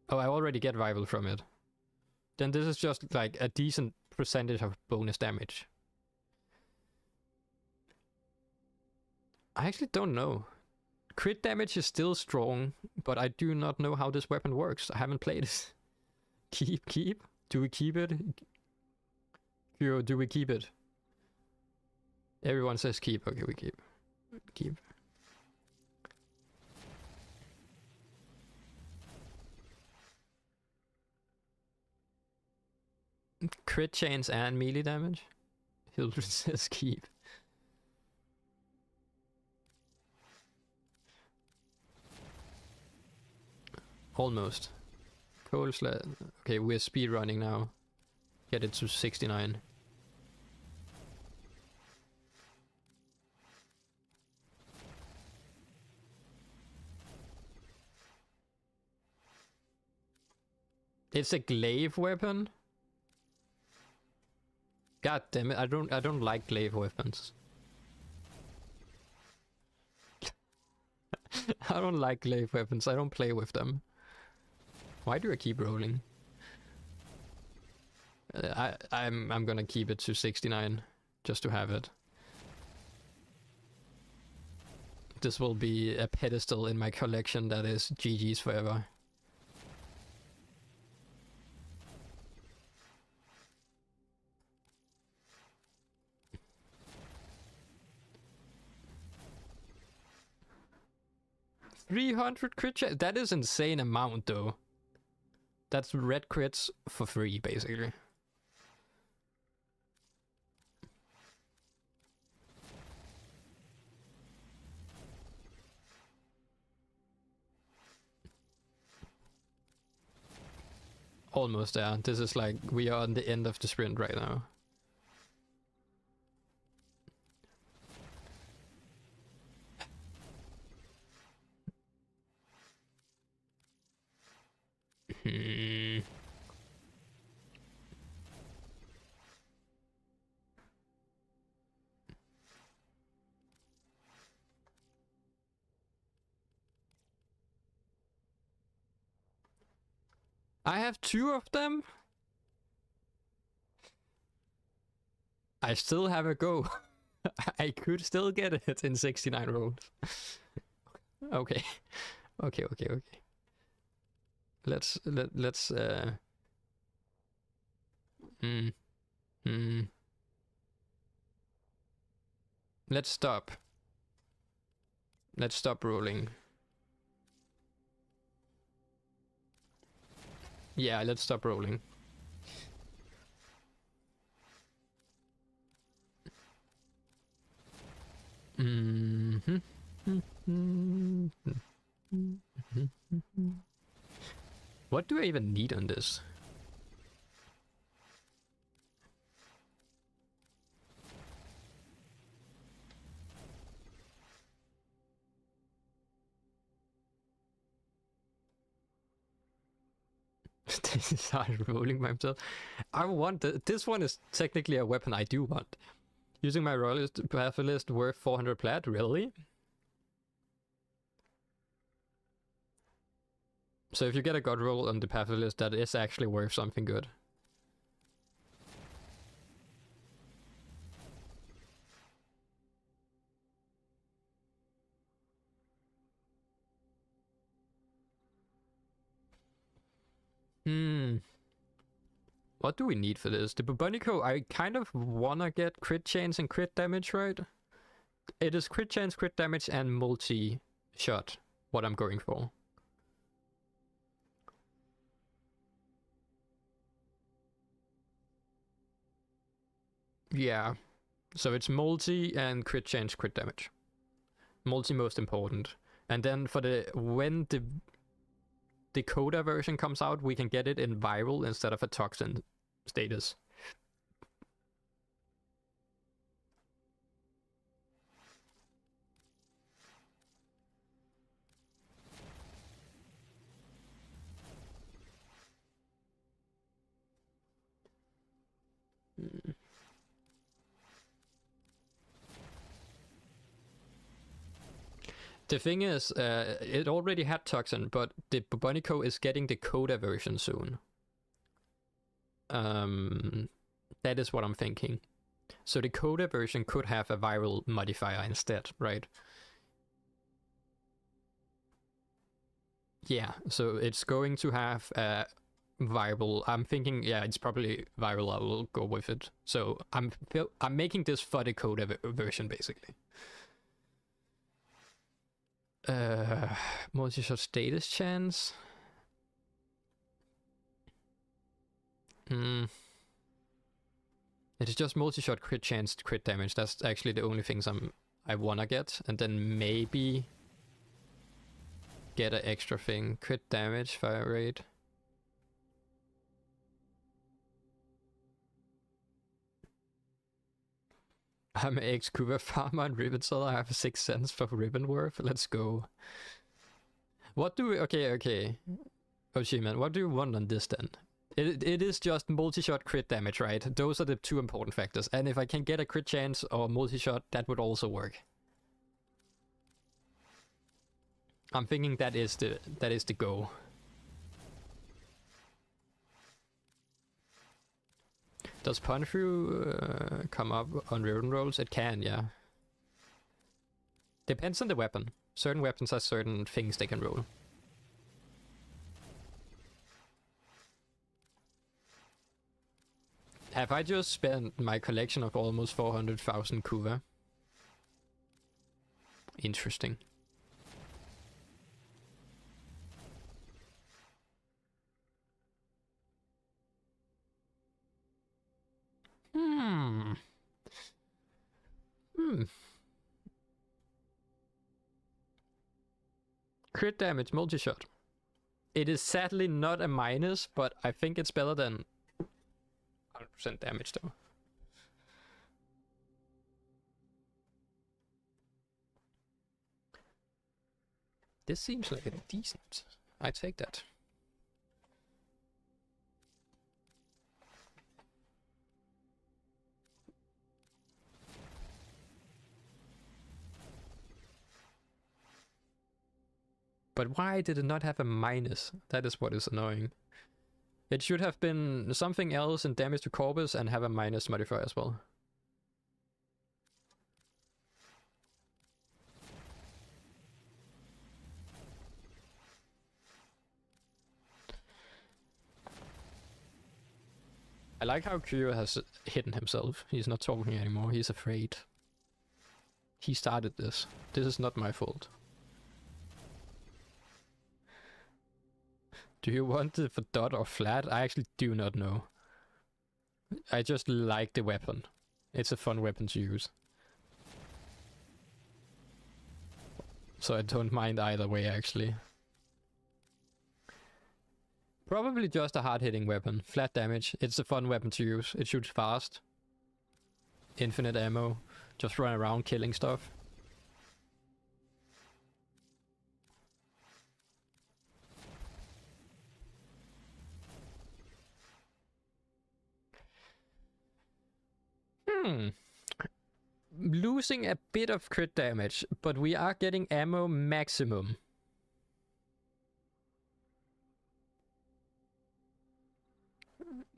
Oh, I already get rival from it. Then this is just like a decent percentage of bonus damage. I actually don't know. Crit damage is still strong, but I do not know how this weapon works. I haven't played it. Keep? Do we keep it? Do we keep it? Everyone says keep. Okay, we keep. Keep. Crit chance and melee damage? Hildred says keep. Almost. Cold sled. Okay, we're speed running now. Get it to 69. It's a glaive weapon? God damn it, I don't like glaive weapons. I don't like glaive weapons, I don't play with them. Why do I keep rolling? I'm gonna keep it to 69 just to have it. This will be a pedestal in my collection that is GG's forever. $300 crit chance? That is insane amount though. That's red crits for free, basically. almost there. This is like, we are on the end of the sprint right now. I have 2 of them. I still have a go. I could still get it in 69 rolls. Okay. Okay. Let's Let's stop. Let's stop rolling. Yeah, let's stop rolling. What do I even need on this? This is hard rolling by himself. I want this one is technically a weapon I do want. Using my royalist patholist worth 400 plat, really? So if you get a god roll on the patholist, that is actually worth something good. What do we need for this? The Bubonico, I kind of wanna get crit chance and crit damage, right? It is crit chance, crit damage, and multi-shot, what I'm going for. Yeah, so it's multi and crit chance, crit damage. Multi most important. And then for when the Coda version comes out, we can get it in viral instead of a toxin status. The thing is, it already had toxin, but the Bubonico is getting the Coda version soon. That is what I'm thinking. So the Coda version could have a viral modifier instead, right? Yeah, so it's going to have a viral. I'm thinking, yeah, it's probably viral. I will go with it. So I'm making this for the Coda version, basically. Multi-shot status chance. It is just multi-shot crit chance, crit damage. That's actually the only things I wanna get, and then maybe get an extra thing. Crit damage, fire rate. I'm an ex-Kuva farmer and ribbon seller. I have 6 cents for ribbon worth. Let's go. What do we... Okay. Oshiman, what do you want on this then? It is just multi-shot crit damage, right? Those are the 2 important factors. And if I can get a crit chance or multi-shot, that would also work. I'm thinking that is the goal. Does Pun Through come up on ribbon rolls? It can, yeah. Depends on the weapon. Certain weapons have certain things they can roll. Have I just spent my collection of almost 400,000 Kuva? Interesting. Crit damage, multi-shot. It is sadly not a minus, but I think it's better than 100% damage though. This seems like a decent. I take that. But why did it not have a minus? That is what is annoying. It should have been something else in damage to corpus and have a minus modifier as well. I like how Kuva has hidden himself. He's not talking anymore. He's afraid. He started this. This is not my fault. Do you want it for dot or flat? I actually do not know. I just like the weapon. It's a fun weapon to use. So I don't mind either way, actually. Probably just a hard-hitting weapon. Flat damage. It's a fun weapon to use. It shoots fast. Infinite ammo. Just run around killing stuff. Losing a bit of crit damage, but we are getting ammo maximum.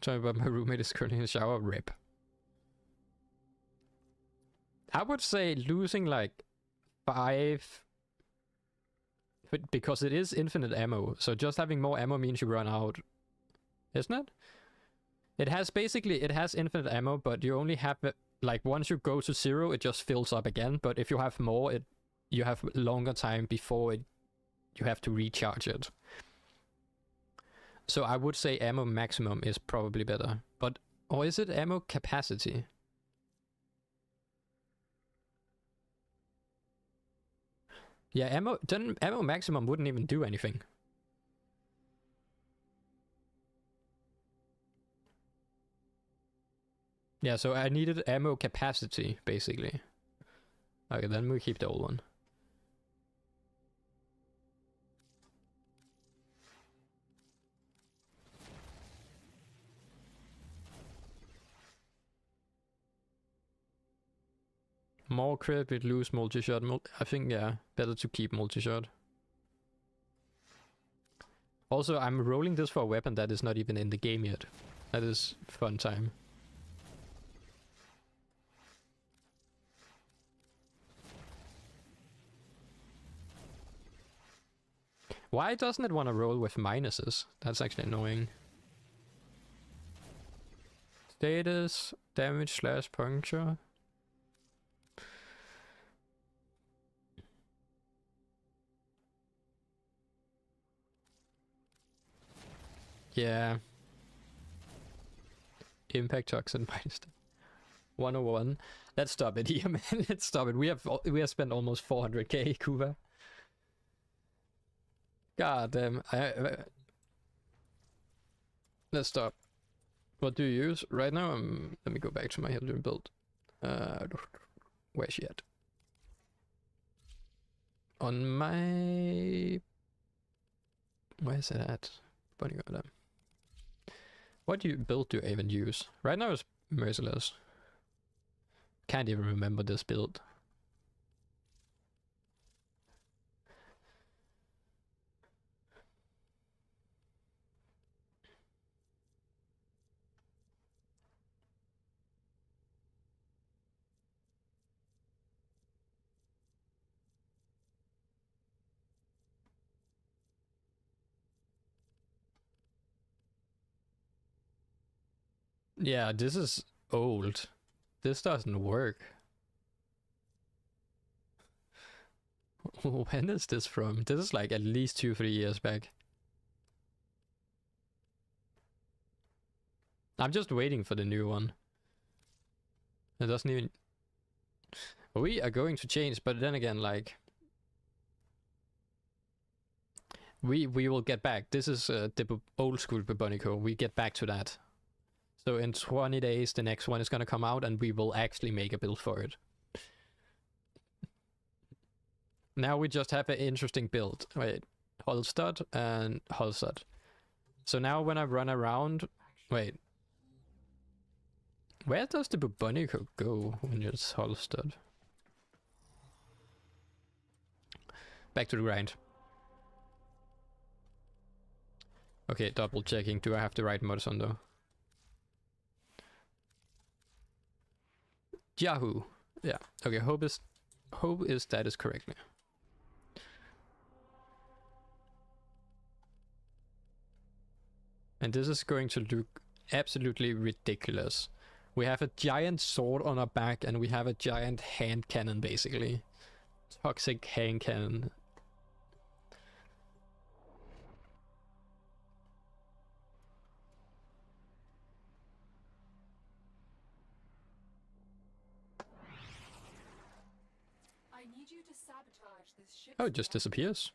Sorry, but my roommate is currently in the shower. Rip. I would say losing like 5, but because it is infinite ammo, so just having more ammo means you run out, isn't it? It has infinite ammo, but you only have it, like once you go to 0, it just fills up again. But if you have more, you have longer time before you have to recharge it. So I would say ammo maximum is probably better. But, or is it ammo capacity? Yeah, ammo maximum wouldn't even do anything. Yeah, so I needed ammo capacity, basically. Okay, then we keep the old one. More crit, we'd lose multi-shot. I think, yeah, better to keep multi-shot. Also, I'm rolling this for a weapon that is not even in the game yet. That is fun time. Why doesn't it want to roll with minuses? That's actually annoying. Status, damage / puncture. Yeah. Impact toxin minus 101. Let's stop it here, man. Let's stop it. We have spent almost 400k, Kuva. God damn. Let's stop. What do you use right now? Let me go back to my Hildren build. Where's she at? On my... Where's it at? Bunny Golem. What build do I even use? Right now it's Merciless. Can't even remember this build. Yeah, this is old. This doesn't work. When is this from? This is like at least 2-3 years back. I'm just waiting for the new one. It doesn't even... We are going to change, but then again, like... We will get back. This is the old school Bubonico. We get back to that. So in 20 days, the next one is gonna come out, and we will actually make a build for it. Now we just have an interesting build. Wait, Holstad and Holstad. So now when I run around, wait. Where does the Bubonico go when it's Holstad? Back to the grind. Okay, double checking. Do I have the right mods on though? Yahoo! Yeah. Okay, hope is that is correctly. And this is going to look absolutely ridiculous. We have a giant sword on our back and we have a giant hand cannon basically. Toxic hand cannon. I need you to sabotage this ship. Oh, it just disappears.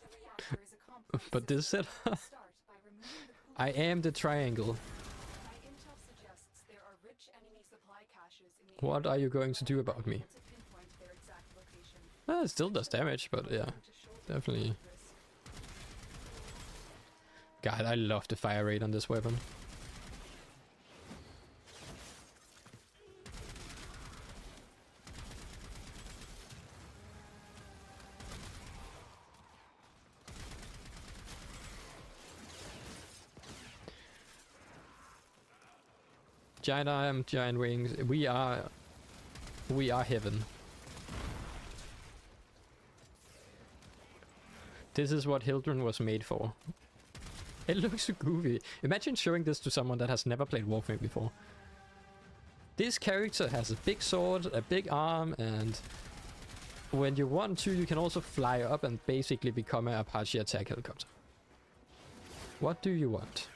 The reactor is a complex But this is it. system. Start by removing the Kuva. I am the triangle. My intel suggests there are rich enemy supply caches in the What area. are you going to do about me? Able to pinpoint their exact location. It still does damage, but yeah, To shoulder definitely. risk. God, I love the fire rate on this weapon. Giant arm, giant wings. We are heaven. This is what Hildrun was made for. It looks so goofy. Imagine showing this to someone that has never played Warframe before. This character has a big sword, a big arm, and when you want to, you can also fly up and basically become an Apache attack helicopter. What do you want?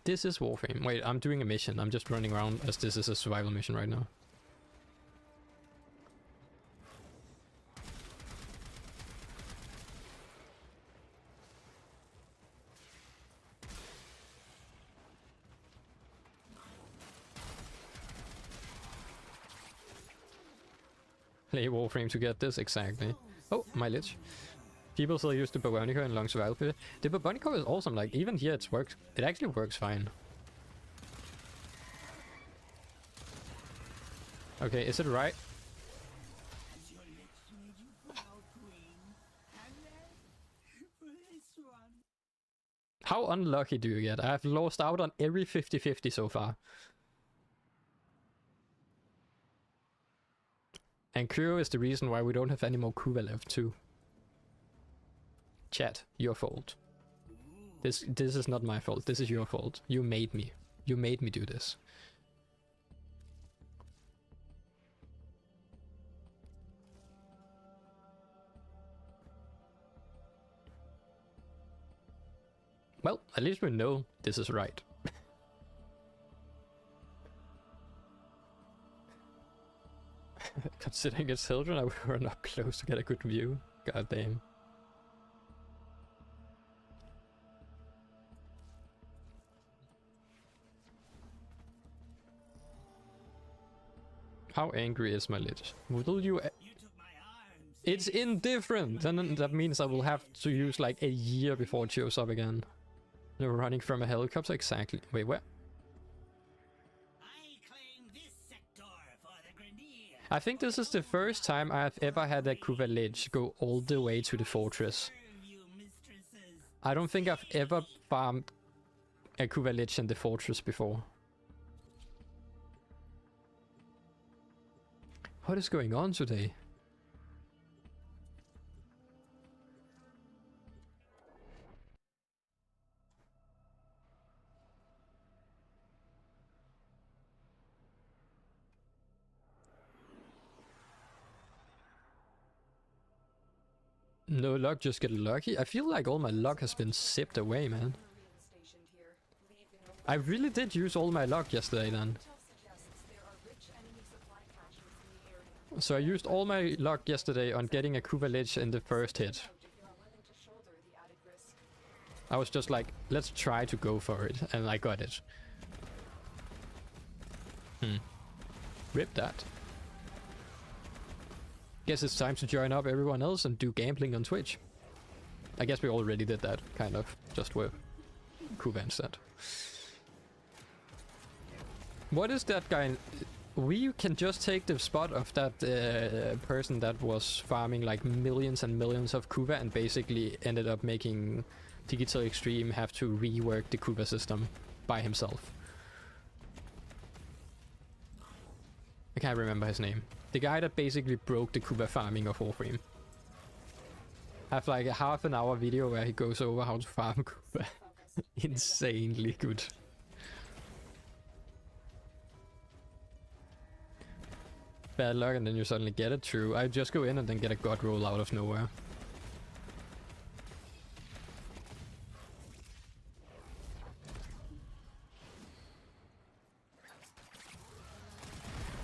This is Warframe. Wait, I'm doing a mission. I'm just running around as this is a survival mission right now. Play Warframe to get this, exactly. Oh, my lich. People still use the Bubonico in long survival period. The Bubonico is awesome, like even here it works. It actually works fine. Okay, is it right? Has your lips made you proud, Queen? Have they? For this one. How unlucky do you get? I have lost out on every 50-50 so far. And Kuva is the reason why we don't have any more Kuva left too. Chat, your fault. This is not my fault. This is your fault. You made me. You made me do this. Well, at least we know this is right. Considering it's children, I were not close to get a good view. God damn. How angry is my lich? Will you... You took my arms. It's indifferent! Then that means I will have to use like a year before it shows up again. You're running from a helicopter? Exactly. Wait, where? I claim this sector for the Grenadier. I think this is the first time I have ever had a Kuva lich go all the way to the fortress. Serve you, mistresses. I don't think I've ever farmed a Kuva lich in the fortress before. What is going on today? No luck, just get lucky. I feel like all my luck has been sipped away, man. Stationed here, leaving no I really did use all my luck yesterday then. intel suggests there are rich enemy supply caches in the area. So I used all my luck yesterday on getting a Kuva Lich in the first hit. If you are willing to shoulder the added risk. I was just like, let's try to go for it, and I got it. Rip that. Guess it's time to join up everyone else and do gambling on Twitch. I guess we already did that, kind of, just with Kuva instead. What is that guy? We can just take the spot of that person that was farming like millions and millions of Kuva and basically ended up making Digital Extreme have to rework the Kuva system by himself. I can't remember his name. The guy that basically broke the Kuva farming of Warframe. I have like a half an hour video where he goes over how to farm Kuva. Insanely good. Bad luck and then you suddenly get it. True. I just go in and then get a god roll out of nowhere.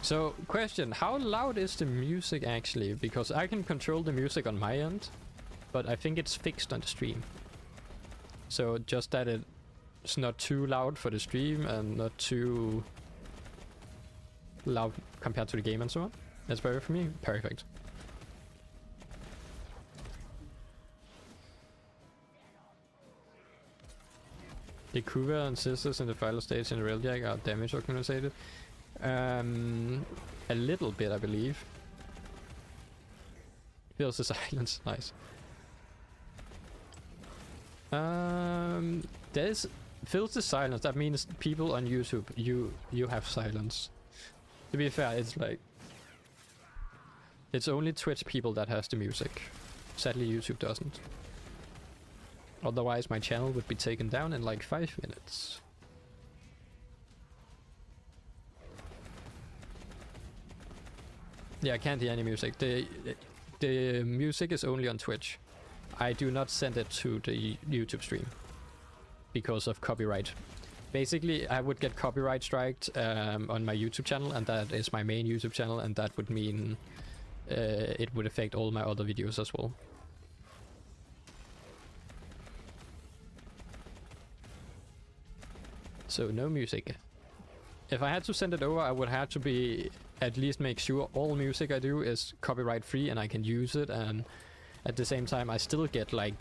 So, question, how loud is the music actually? Because I can control the music on my end, but I think it's fixed on the stream. So just that it's not too loud for the stream and not too loud compared to the game and so on. That's better for me? Perfect. The Kuva and sisters in the final stage in the Railjack are damage organized. A little bit, I believe. Feels the silence. Nice. There's fills the silence. That means people on YouTube, you have silence. To be fair, it's like it's only Twitch people that has the music. Sadly, YouTube doesn't. Otherwise, my channel would be taken down in like 5 minutes. Yeah, I can't hear any music. The music is only on Twitch. I do not send it to the YouTube stream because of copyright. Basically, I would get copyright striked on my YouTube channel, and that is my main YouTube channel, and that would mean it would affect all my other videos as well. So no music. If I had to send it over, I would have to be at least make sure all music I do is copyright free and I can use it, and at the same time I still get like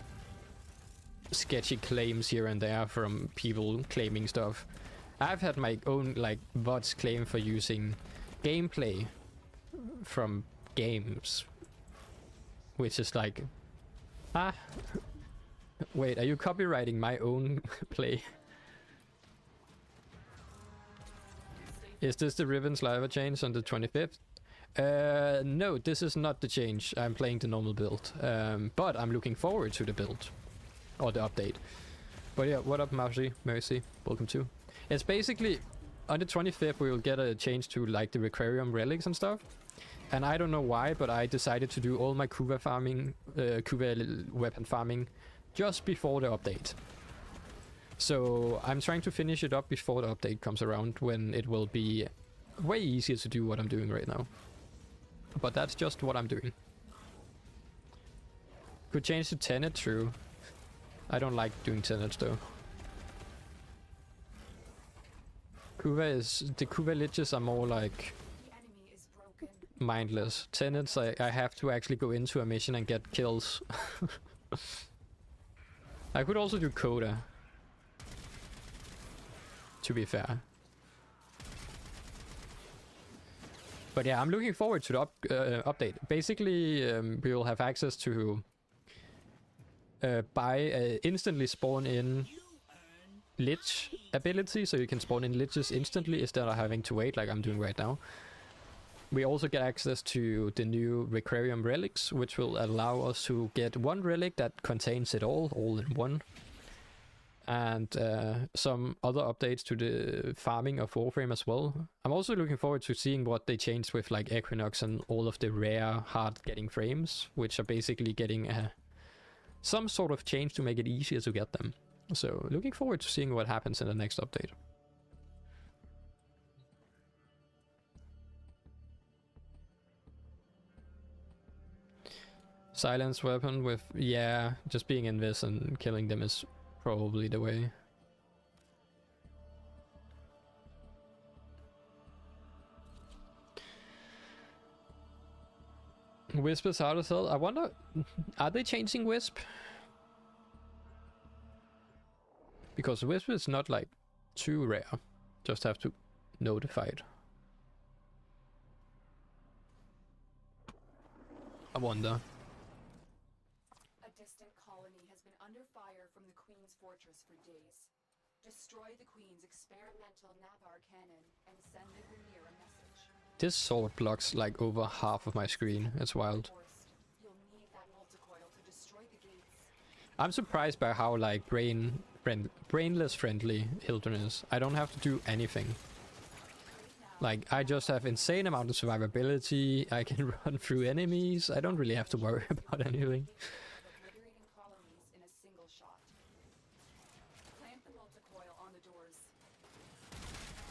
sketchy claims here and there from people claiming stuff. I've had my own like bots claim for using gameplay from games, which is like, wait, are you copywriting my own play? Is this the Ribbons live change on the 25th? No, this is not the change. I'm playing the normal build. But I'm looking forward to the build. Or the update. But yeah, what up Mercy? Welcome to. It's basically, on the 25th we will get a change to like the Requarium relics and stuff. And I don't know why, but I decided to do all my Kuva farming, Kuva weapon farming, just before the update. So I'm trying to finish it up before the update comes around, when it will be way easier to do what I'm doing right now. But that's just what I'm doing. Could change to Tenet, true. I don't like doing Tenets though. The Kuva Liches are more like The enemy is broken. mindless. Tenets, I have to actually go into a mission and get kills. I could also do Coda, to be fair. But yeah, I'm looking forward to the update. Basically, we will have access to buy instantly spawn in Lich ability, so you can spawn in Liches instantly instead of having to wait like I'm doing right now. We also get access to the new Requarium relics, which will allow us to get one relic that contains it all in one. And some other updates to the farming of Warframe as well. I'm also looking forward to seeing what they changed with like Equinox and all of the rare hard getting frames, which are basically getting some sort of change to make it easier to get them. So looking forward to seeing what happens in the next update. Silence weapon with, yeah, just being in this and killing them is probably the way. Wisp is hard to sell. I wonder, are they changing Wisp? Because Wisp is not like too rare. Just have to notify it. I wonder. A distant colony has been under fire from the Queen's fortress for days. Destroy the Queen's experimental Navarre cannon and send the Grenadier a message. This sword blocks like over half of my screen. It's wild. You'll need that multicoil to destroy the gates. I'm surprised by how like brainless friendly Hilton is. I don't have to do anything. Like, I just have insane amount of survivability. I can run through enemies. I don't really have to worry about anything. Obliterating colonies in a single shot. Plant the multicoil on the doors.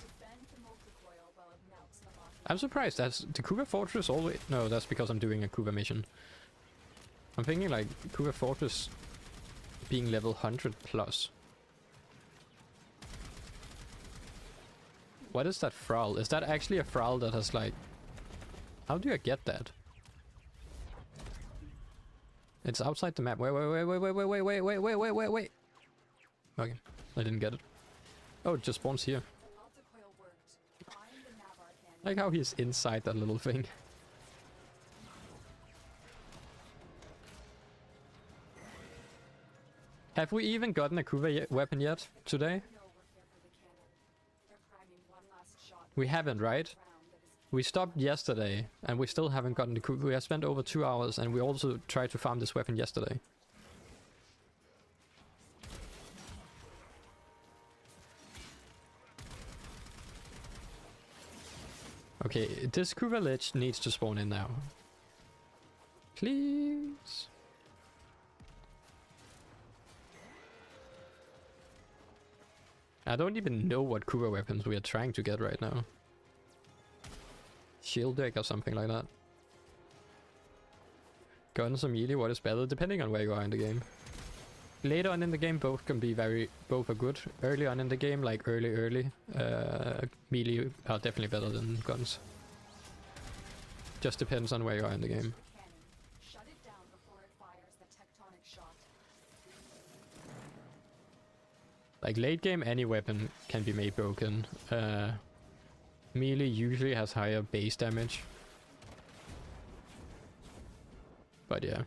Defend the multicoil while it melts the bottom. I'm surprised. That's the Kuva Fortress always. No, that's because I'm doing a Kuva mission. I'm thinking like Kuva Fortress being level 100 plus. What is that Thrall? Is that actually a Thrall that has like... How do I get that? It's outside the map. Wait. Okay, I didn't get it. Oh, it just spawns here. The multicoil worked. Find the Navarre cannon. Like how he's inside that little thing. Have we even gotten a Kuva weapon yet today? No, we're here for the cannon. They're priming one last shot. We haven't, right? Round that is We stopped yesterday, and we still haven't gotten the Kuva. We have spent over 2 hours, and we also tried to farm this weapon yesterday. Okay, this Kuva lich needs to spawn in now. Please. I don't even know what Kuva weapons we are trying to get right now. Shield deck or something like that. Guns or melee, what is better? Depending on where you are in the game. Later on in the game, both can be both are good. Early on in the game, like early, melee are definitely better than guns. Just depends on where you are in the game. cannon. Shut it down before it fires the tectonic shot. Like late game, any weapon can be made broken. Melee usually has higher base damage. But yeah.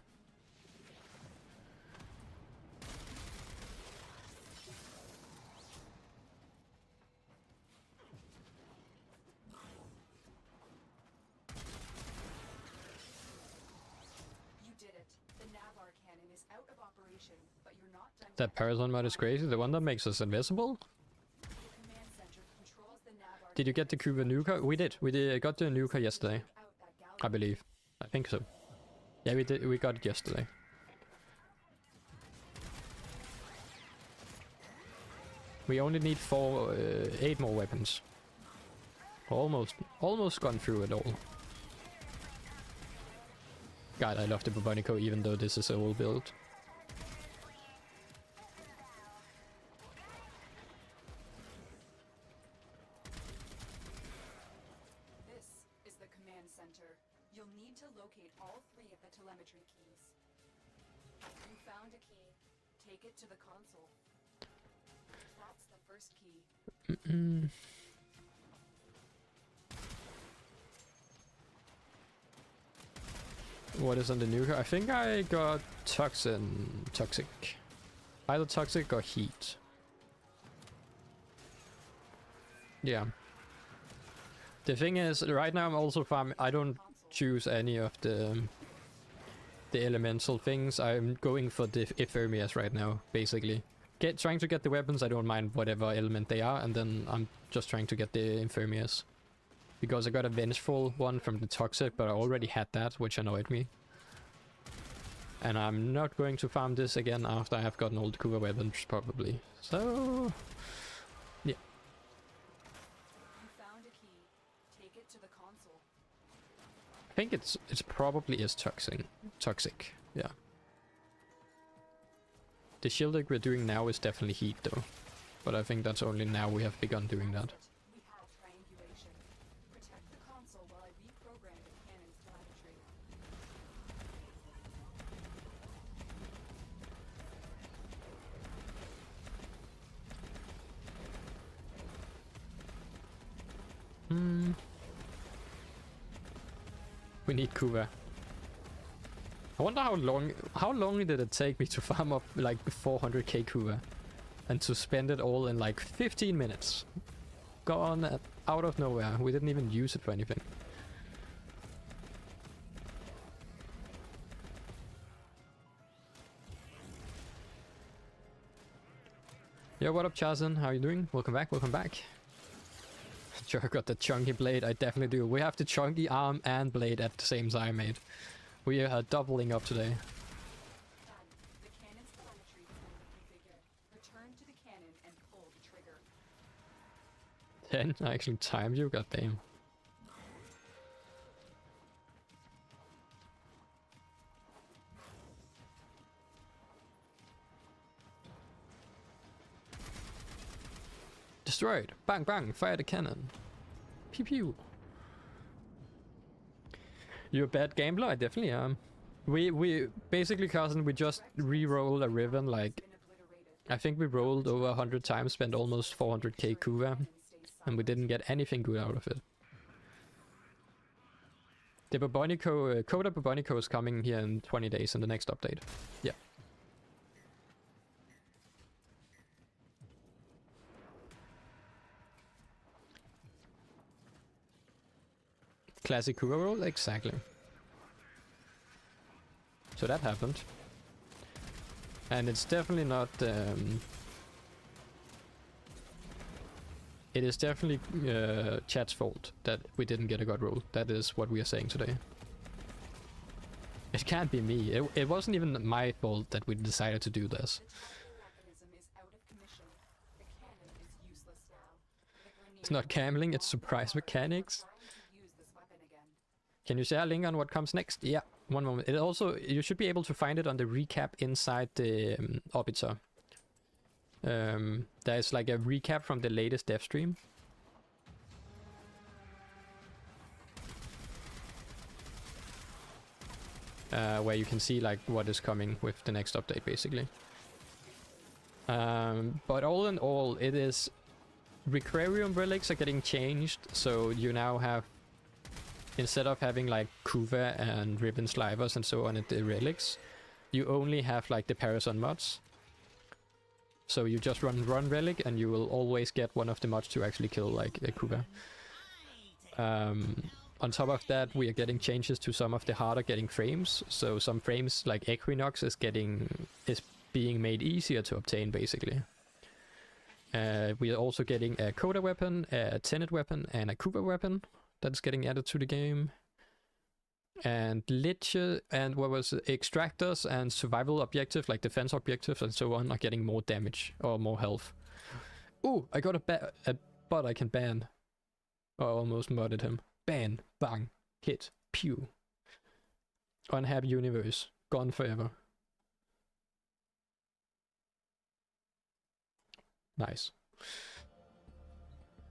You did it. The Navarre cannon is out of operation, but you're not done That Paragon mod is crazy. The one that makes us invisible? The command center controls the Navarre Did you get the Kuva nuker? We did. We got the nuker yesterday. out that I gallery. believe. I think so. Yeah, we did. We got it yesterday. We only need 8 more weapons. Almost gone through it all. God, I love the Bubonico even though this is a old build. This is the command center. You'll need to locate all 3 of the telemetry keys. You found a key. Take it to the console. That's the first key. What is on the nuker? I think I got toxic. Either toxic or heat. Yeah. The thing is, right now I'm also farming. I don't choose any of the elemental things. I'm going for the Ephemeras right now, basically. Trying to get the weapons. I don't mind whatever element they are, and then I'm just trying to get the Ephemeras. Because I got a vengeful one from the toxic, but I already had that, which annoyed me. And I'm not going to farm this again after I have gotten all the Kuva weapons, probably. So, yeah. You found a key. Take it to the console. I think it's probably is toxic. Yeah. The shielding we're doing now is definitely heat though. But I think that's only now we have begun doing that. We have triangulation. Protect the console while I reprogram the cannon's telemetry. We need Kuva. I wonder how long did it take me to farm up like 400k Kuva and to spend it all in like 15 minutes. Gone out of nowhere. We didn't even use it for anything. Yo, what up, Chazen? How you doing? Welcome back, welcome back. Sure, I got the chunky blade. I definitely do. We have the chunky arm and blade at the same time, mate. We are doubling up today. Done. The cannon's telemetry has been reconfigured. Return to the cannon and pull the trigger. 10? I actually timed you, goddamn. Destroyed! Bang bang! Fire the cannon! Pew pew! You're a bad gambler? I definitely am. We basically, cousin, we just re-rolled a Riven, like, Been obliterated. I think we rolled over 100 times, spent almost 400k Kuva, and we didn't get anything good out of it. The Bubonico, Coda Bubonico is coming here in 20 days in the next update. Yeah. Classic Kuva roll? Exactly. So that happened. And it's definitely not... it is definitely chat's fault that we didn't get a god roll. That is what we are saying today. It can't be me. It wasn't even my fault that we decided to do this. The control mechanism is out of commission. The cannon is useless now. The grenade It's not gambling, it's surprise mechanics. trying to use this weapon again. Can you share a link on what comes next? Yeah, one moment. It also, you should be able to find it on the recap inside the Orbiter. There's like a recap from the latest dev stream. Where you can see like what is coming with the next update basically. But all in all, it is... Requarium relics are getting changed, so you now have, instead of having like Kuva and Ribbon Slivers and so on at the relics, you only have like the Parison mods. So you just run relic and you will always get one of the mods to actually kill like a Kuva. On top of that, we are getting changes to some of the harder getting frames. So some frames like Equinox is being made easier to obtain basically. We are also getting a Coda weapon, a Tenet weapon, and a Kuva weapon that's getting added to the game. And Lich and what was it, extractors and survival objectives, like defense objectives and so on, are getting more damage or more health. Ooh, I got a bot I can ban. I almost modded him. Ban, bang, hit, pew. Unhappy universe, gone forever. Nice.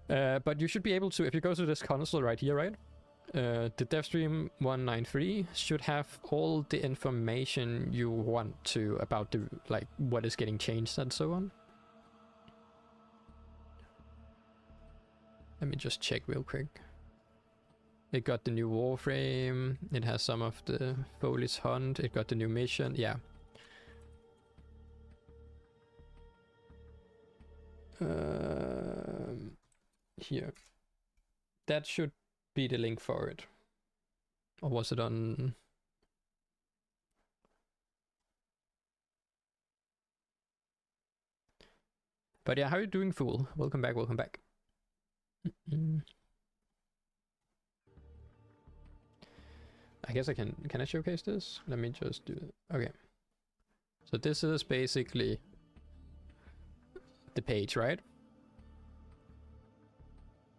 But you should be able to, if you go to this console right here, right? The DevStream 193 should have all the information you want to about the, like, what is getting changed and so on. Let me just check real quick. It got the new Warframe, it has some of the Foley's Hunt, it got the new mission, yeah. Here. That should be the link for it. Or was it on... But yeah, how are you doing, fool? Welcome back, welcome back. I guess I can I showcase this? Let me just do it. Okay. So this is basically the page, right?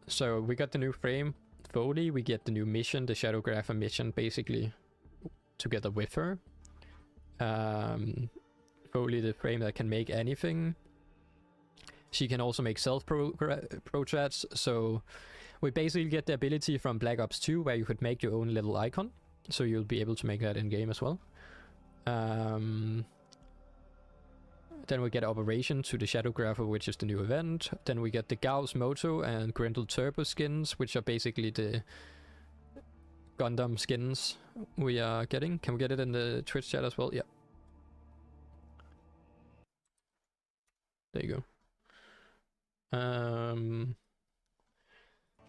So we got the new frame, Foley, we get the new mission, the Shadowgrapher mission, basically, together with her. Foley, the frame that can make anything. She can also make self-portraits, so we basically get the ability from Black Ops 2 where you could make your own little icon, so you'll be able to make that in-game as well. Then we get Operation to the Shadowgrapher, which is the new event. Then we get the Gauss Moto and Grendel Turbo skins, which are basically the Gundam skins we are getting. Can we get it in the Twitch chat as well? Yeah. There you go.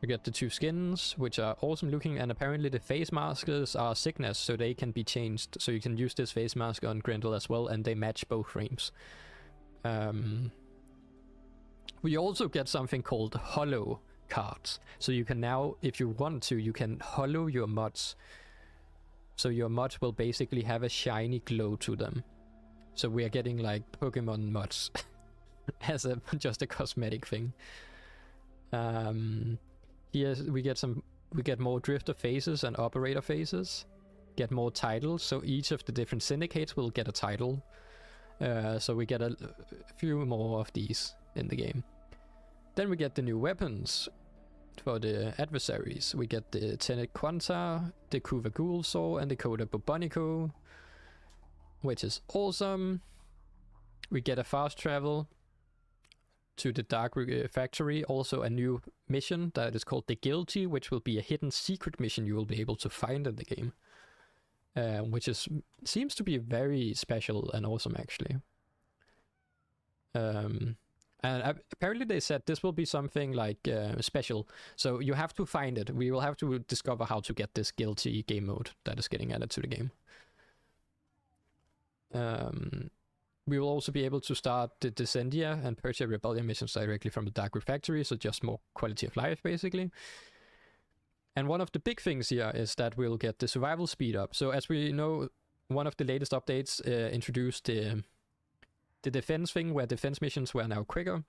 We get the 2 skins, which are awesome looking, and apparently the face masks are sickness, so they can be changed. So you can use this face mask on Grendel as well, and they match both frames. We also get something called hollow cards. So you can now, if you want to, you can hollow your mods. So your mods will basically have a shiny glow to them. So we are getting like Pokemon mods as just a cosmetic thing. Here we get more drifter faces and operator faces. Get more titles, so each of the different syndicates will get a title. So we get a few more of these in the game. Then we get the new weapons for the adversaries. We get the Tenet Quanta, the Kuva Ghoul Saw, and the Coda Bubonico, which is awesome. We get a fast travel to the Dark Factory, also a new mission that is called the Guilty, which will be a hidden secret mission you will be able to find in the game. Which seems to be very special and awesome, actually. And apparently they said this will be something like special, so you have to find it. We will have to discover how to get this Guilty game mode that is getting added to the game. We will also be able to start the Descendia and Persia Rebellion missions directly from the Dark Factory, so just more quality of life, basically. And one of the big things here is that we'll get the survival speed up. So as we know, one of the latest updates introduced the defense thing, where defense missions were now quicker.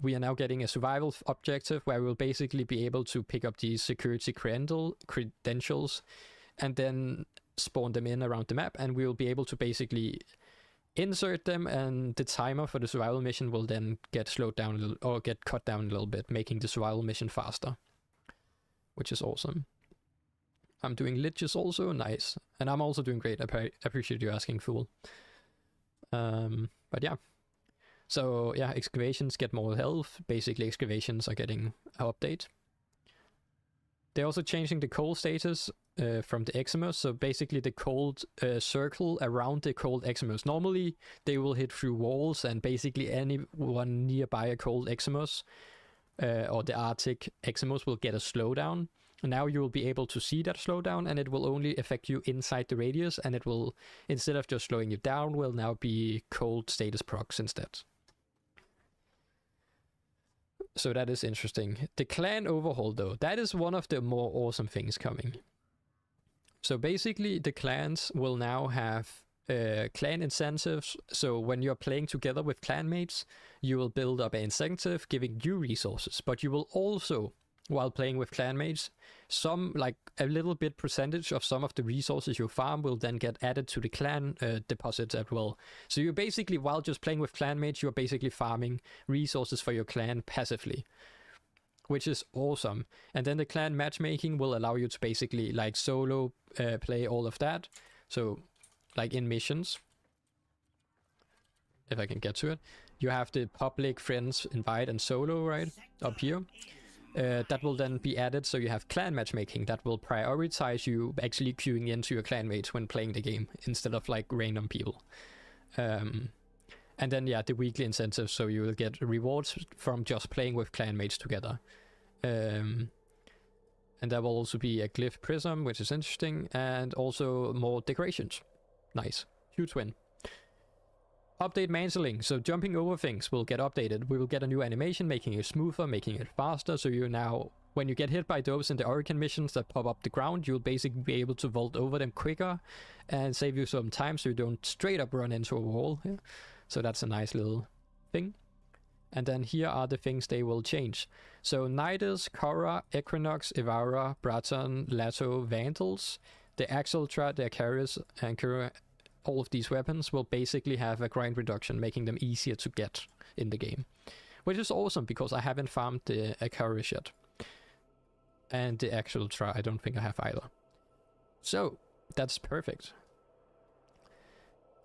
We are now getting a survival objective where we'll basically be able to pick up these security credentials and then spawn them in around the map, and we'll be able to basically insert them, and the timer for the survival mission will then get slowed down a little, or get cut down a little bit, making the survival mission faster. Which is awesome. I'm doing liches also, nice. And I'm also doing great, I appreciate you asking, Fool. But yeah. So yeah, excavations get more health. Basically excavations are getting an update. They're also changing the cold status from the Eximus. So basically the cold circle around the cold Eximus. Normally they will hit through walls, and basically anyone nearby a cold Eximus or the Arctic Eximus will get a slowdown. Now you will be able to see that slowdown, and it will only affect you inside the radius, and it will, instead of just slowing you down, will now be cold status procs instead. So that is interesting. The clan overhaul though, that is one of the more awesome things coming. So basically the clans will now have clan incentives. So when you're playing together with clanmates, you will build up an incentive giving you resources, but you will also, while playing with clanmates, some, like a little bit percentage of some of the resources you farm will then get added to the clan deposits as well. So you're basically, while just playing with clanmates, you're basically farming resources for your clan passively, which is awesome. And then the clan matchmaking will allow you to basically like solo play all of that. So like in missions, if I can get to it, you have the public, friends, invite, and solo right up here. That will then be added, so you have clan matchmaking that will prioritize you actually queuing into your clanmates when playing the game instead of like random people. And then yeah, the weekly incentives, so you will get rewards from just playing with clanmates together. And there will also be a glyph prism, which is interesting, and also more decorations. Nice, huge win. Update mantling, so jumping over things will get updated. We will get a new animation, making it smoother, making it faster, so you now, when you get hit by dopes in the Oricon missions that pop up the ground, you'll basically be able to vault over them quicker and save you some time so you don't straight up run into a wall. Yeah. So that's a nice little thing. And then here are the things they will change. So Nidus, Korra, Equinox, Ivara, Braton, Lato, Vandals, the Axeltra, the Acaris, and all of these weapons will basically have a grind reduction, making them easier to get in the game. Which is awesome, because I haven't farmed the Icarus yet. And the actual Tra, I don't think I have either. So, that's perfect.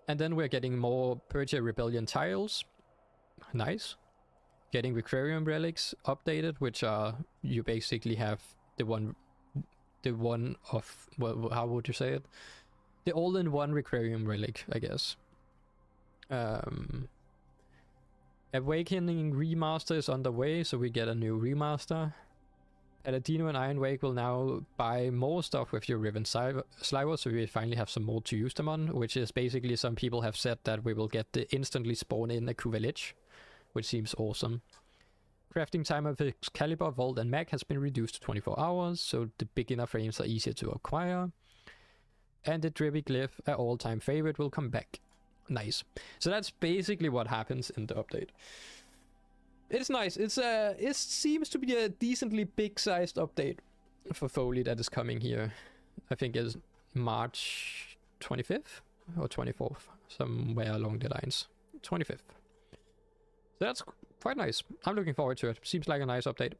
And then we're getting more Purgia Rebellion tiles. Nice. Getting Requarium relics updated, which are, you basically have the one of, well, how would you say it? The all-in-one Requarium relic, I guess. Awakening Remaster is on the way, so we get a new remaster. Paladino and Iron Wake will now buy more stuff with your Riven Sliver, so we finally have some more to use them on, which is basically, some people have said that we will get the instantly spawn in a Kuva Lich, which seems awesome. Crafting time of Excalibur, Vault and Mag has been reduced to 24 hours, so the beginner frames are easier to acquire. And the Drippy Glyph, an all-time favorite, will come back. Nice. So that's basically what happens in the update. It's nice. It seems to be a decently big-sized update for Foley that is coming here. I think it's March 25th or 24th, somewhere along the lines. 25th. So that's quite nice. I'm looking forward to it. Seems like a nice update.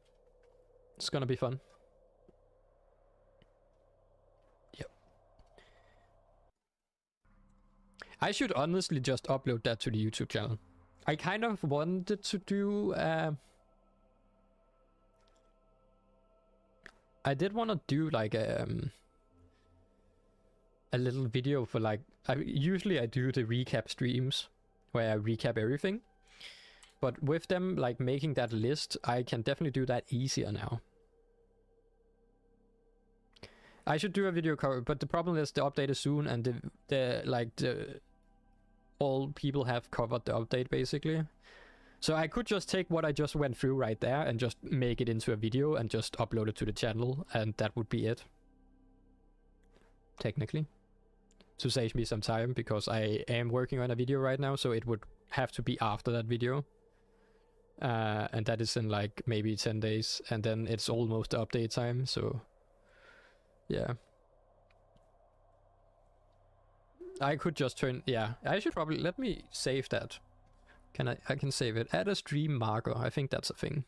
It's gonna be fun. Yep. I should honestly just upload that to the YouTube channel. I kind of wanted to do... I did want to do like a little video for like... usually I do the recap streams where I recap everything. But with them like making that list, I can definitely do that easier now. I should do a video cover, but the problem is the update is soon, and all people have covered the update basically. So I could just take what I just went through right there and just make it into a video and just upload it to the channel, and that would be it. Technically. To save me some time, because I am working on a video right now, so it would have to be after that video. And that is in like maybe 10 days, and then it's almost the update time, so yeah. I could just turn, yeah, I should probably, let me save that. I can save it. Add a stream marker, I think that's a thing.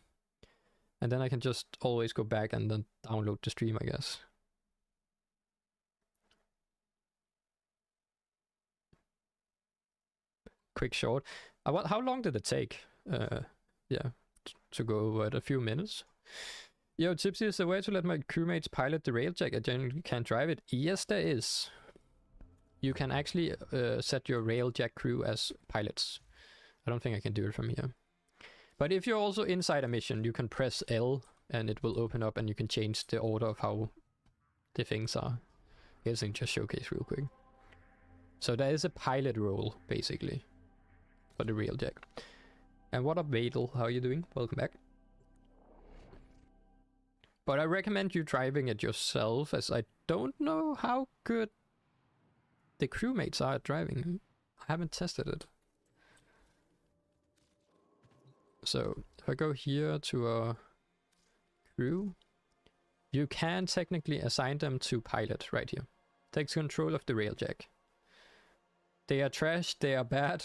And then I can just always go back and then download the stream, I guess. Quick short. How long did it take? Yeah, to go over it, a few minutes. Yo, Tipsy, is there a way to let my crewmates pilot the railjack? I generally can't drive it. Yes, there is. You can actually set your railjack crew as pilots. I don't think I can do it from here. But if you're also inside a mission, you can press L and it will open up and you can change the order of how the things are. I guess I can just showcase real quick. So there is a pilot role, basically, for the railjack. And what up, Vadel? How are you doing? Welcome back. But I recommend you driving it yourself, as I don't know how good the crewmates are at driving. I haven't tested it. So if I go here to a crew, you can technically assign them to pilot right here. Takes control of the railjack. They are trash, they are bad.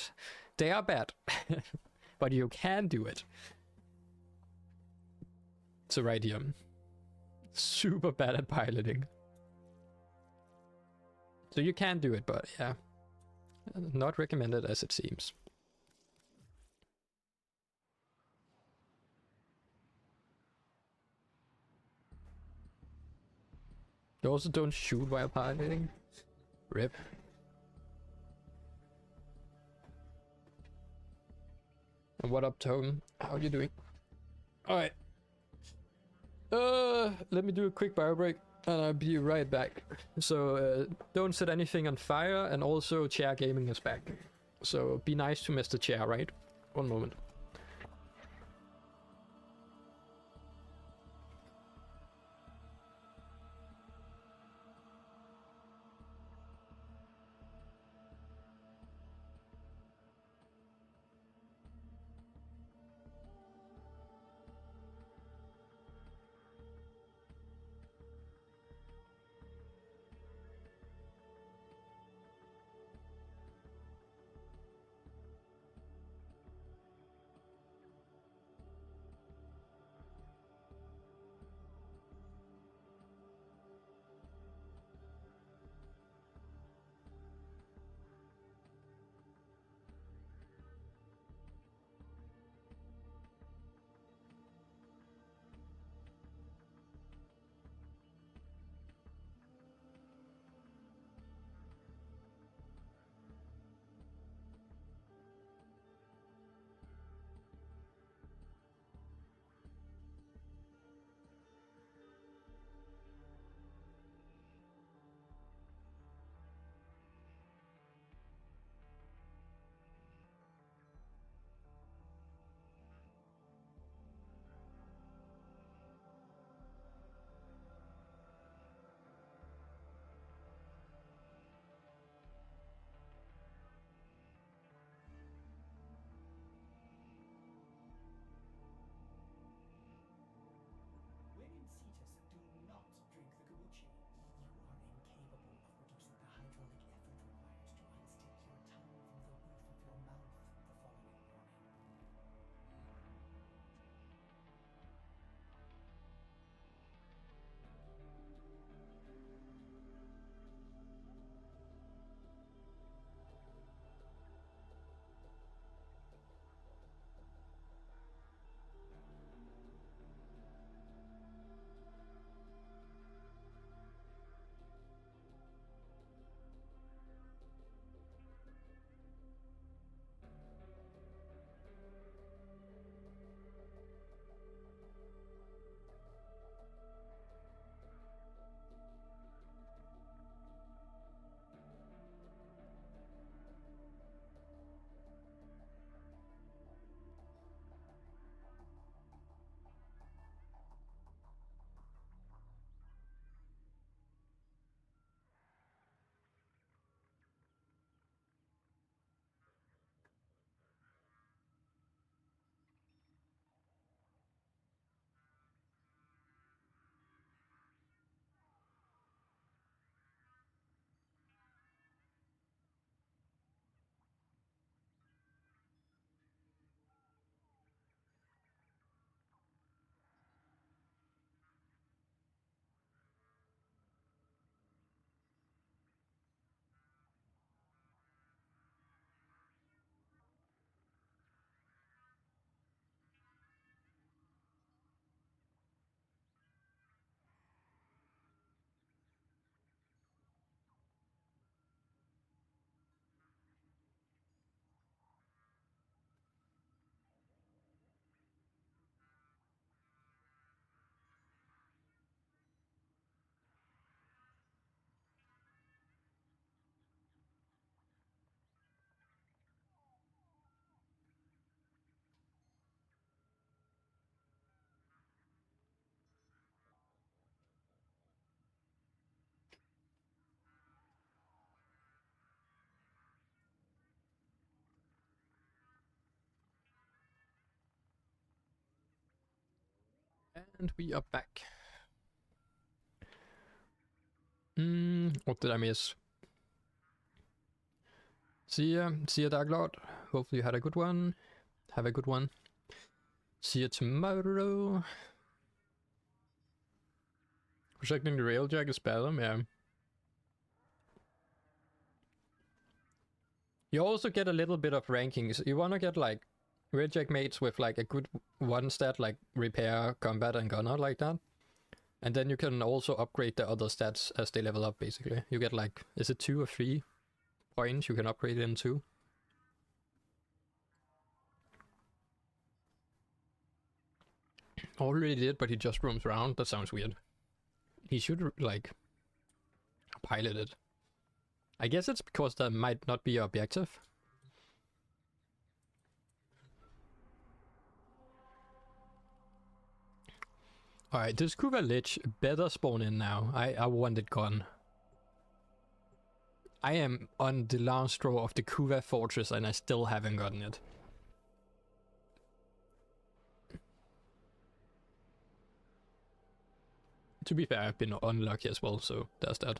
They are bad. But you can do it. So right here. Super bad at piloting. So you can do it, but yeah. Not recommended as it seems. You also don't shoot while piloting. RIP. And what up, Tom? How are you doing? Alright. Let me do a quick bio break and I'll be right back. So don't set anything on fire, and also chair gaming is back. So be nice to Mr. Chair, right? One moment. And we are back. What did I miss? See ya, Dark Lord. Hopefully you had a good one. Have a good one. See you tomorrow. Protecting the railjack is better, yeah. You also get a little bit of rankings. You want to get like railjack mates with like a good one stat, like repair, combat, and gunner, like that. And then you can also upgrade the other stats as they level up, basically. You get like, is it 2 or 3 points you can upgrade it into? Already did, but he just roams around. That sounds weird. He should, like, pilot it. I guess it's because that might not be objective. Alright, this Kuva Lich better spawn in now. I want it gone. I am on the last straw of the Kuva Fortress and I still haven't gotten it. To be fair, I've been unlucky as well, so there's that.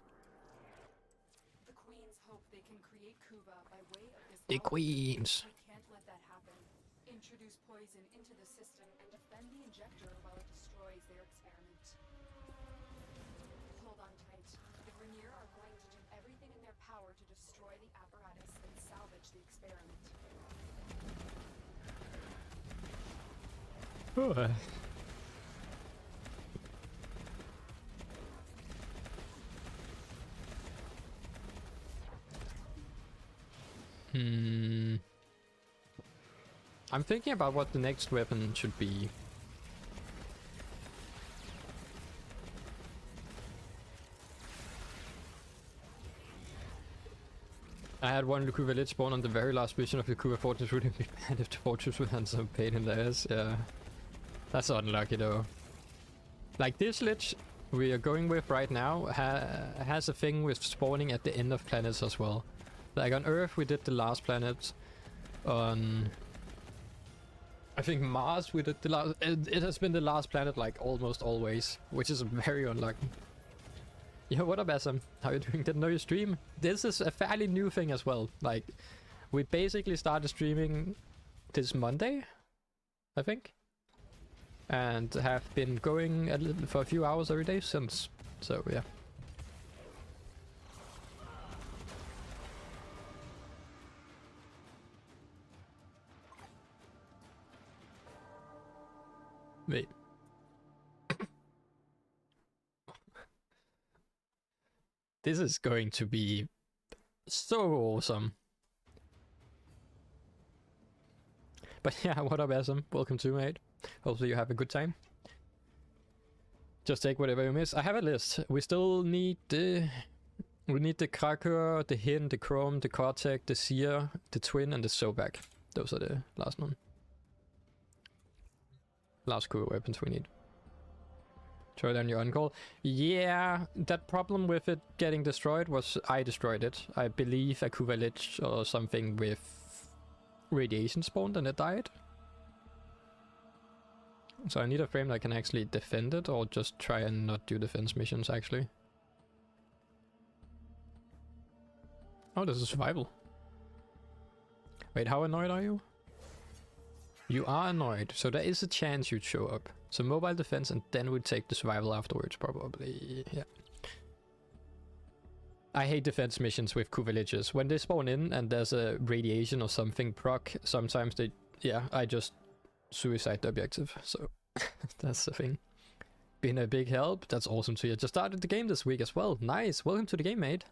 The Queens hope they can create Kuva by way of this The Queens! We can't let that happen. Introduce poison into the system and defend the injector while it destroys their experiment. Hold on tight. The Rainier are going to do everything in their power to destroy the apparatus and salvage the experiment. Oh, I'm thinking about what the next weapon should be. I had one Kuva Lich spawn on the very last mission of the Kuva Fortress. Would it be bad if the Fortress would have some pain in the ass? Yeah. That's unlucky though. Like this Lich we are going with right now has a thing with spawning at the end of planets as well. Like on Earth we did the last planet. On I think Mars we did the last. It has been the last planet like almost always, which is very unlucky. Yeah, what up, Assam? How you doing? Didn't know you stream. This is a fairly new thing as well. Like, we basically started streaming this Monday, I think, and have been going for a few hours every day since. So yeah. Wait. This is going to be so awesome. But yeah, what up, Assam? Welcome to, mate. Hopefully you have a good time. Just take whatever you miss. I have a list. We still need the... We need the Kraker, the Hin, the Chrome, the Cortec, the Seer, the Twin, and the Sobak. Those are the last one. Last cool weapons we need. Throw down your on-call. Yeah, that problem with it getting destroyed was I destroyed it. I believe a Kuva Lich or something with radiation spawned and it died. So I need a frame that can actually defend it or just try and not do defense missions actually. Oh, this is survival. Wait, how annoyed are you? You are annoyed, so there is a chance you'd show up. So mobile defense and then we'd take the survival afterwards, probably. Yeah. I hate defense missions with Kuva Liches. When they spawn in and there's a radiation or something proc, sometimes they... Yeah, I just suicide the objective. So that's the thing. Been a big help. That's awesome to you. Just started the game this week as well. Nice. Welcome to the game, mate.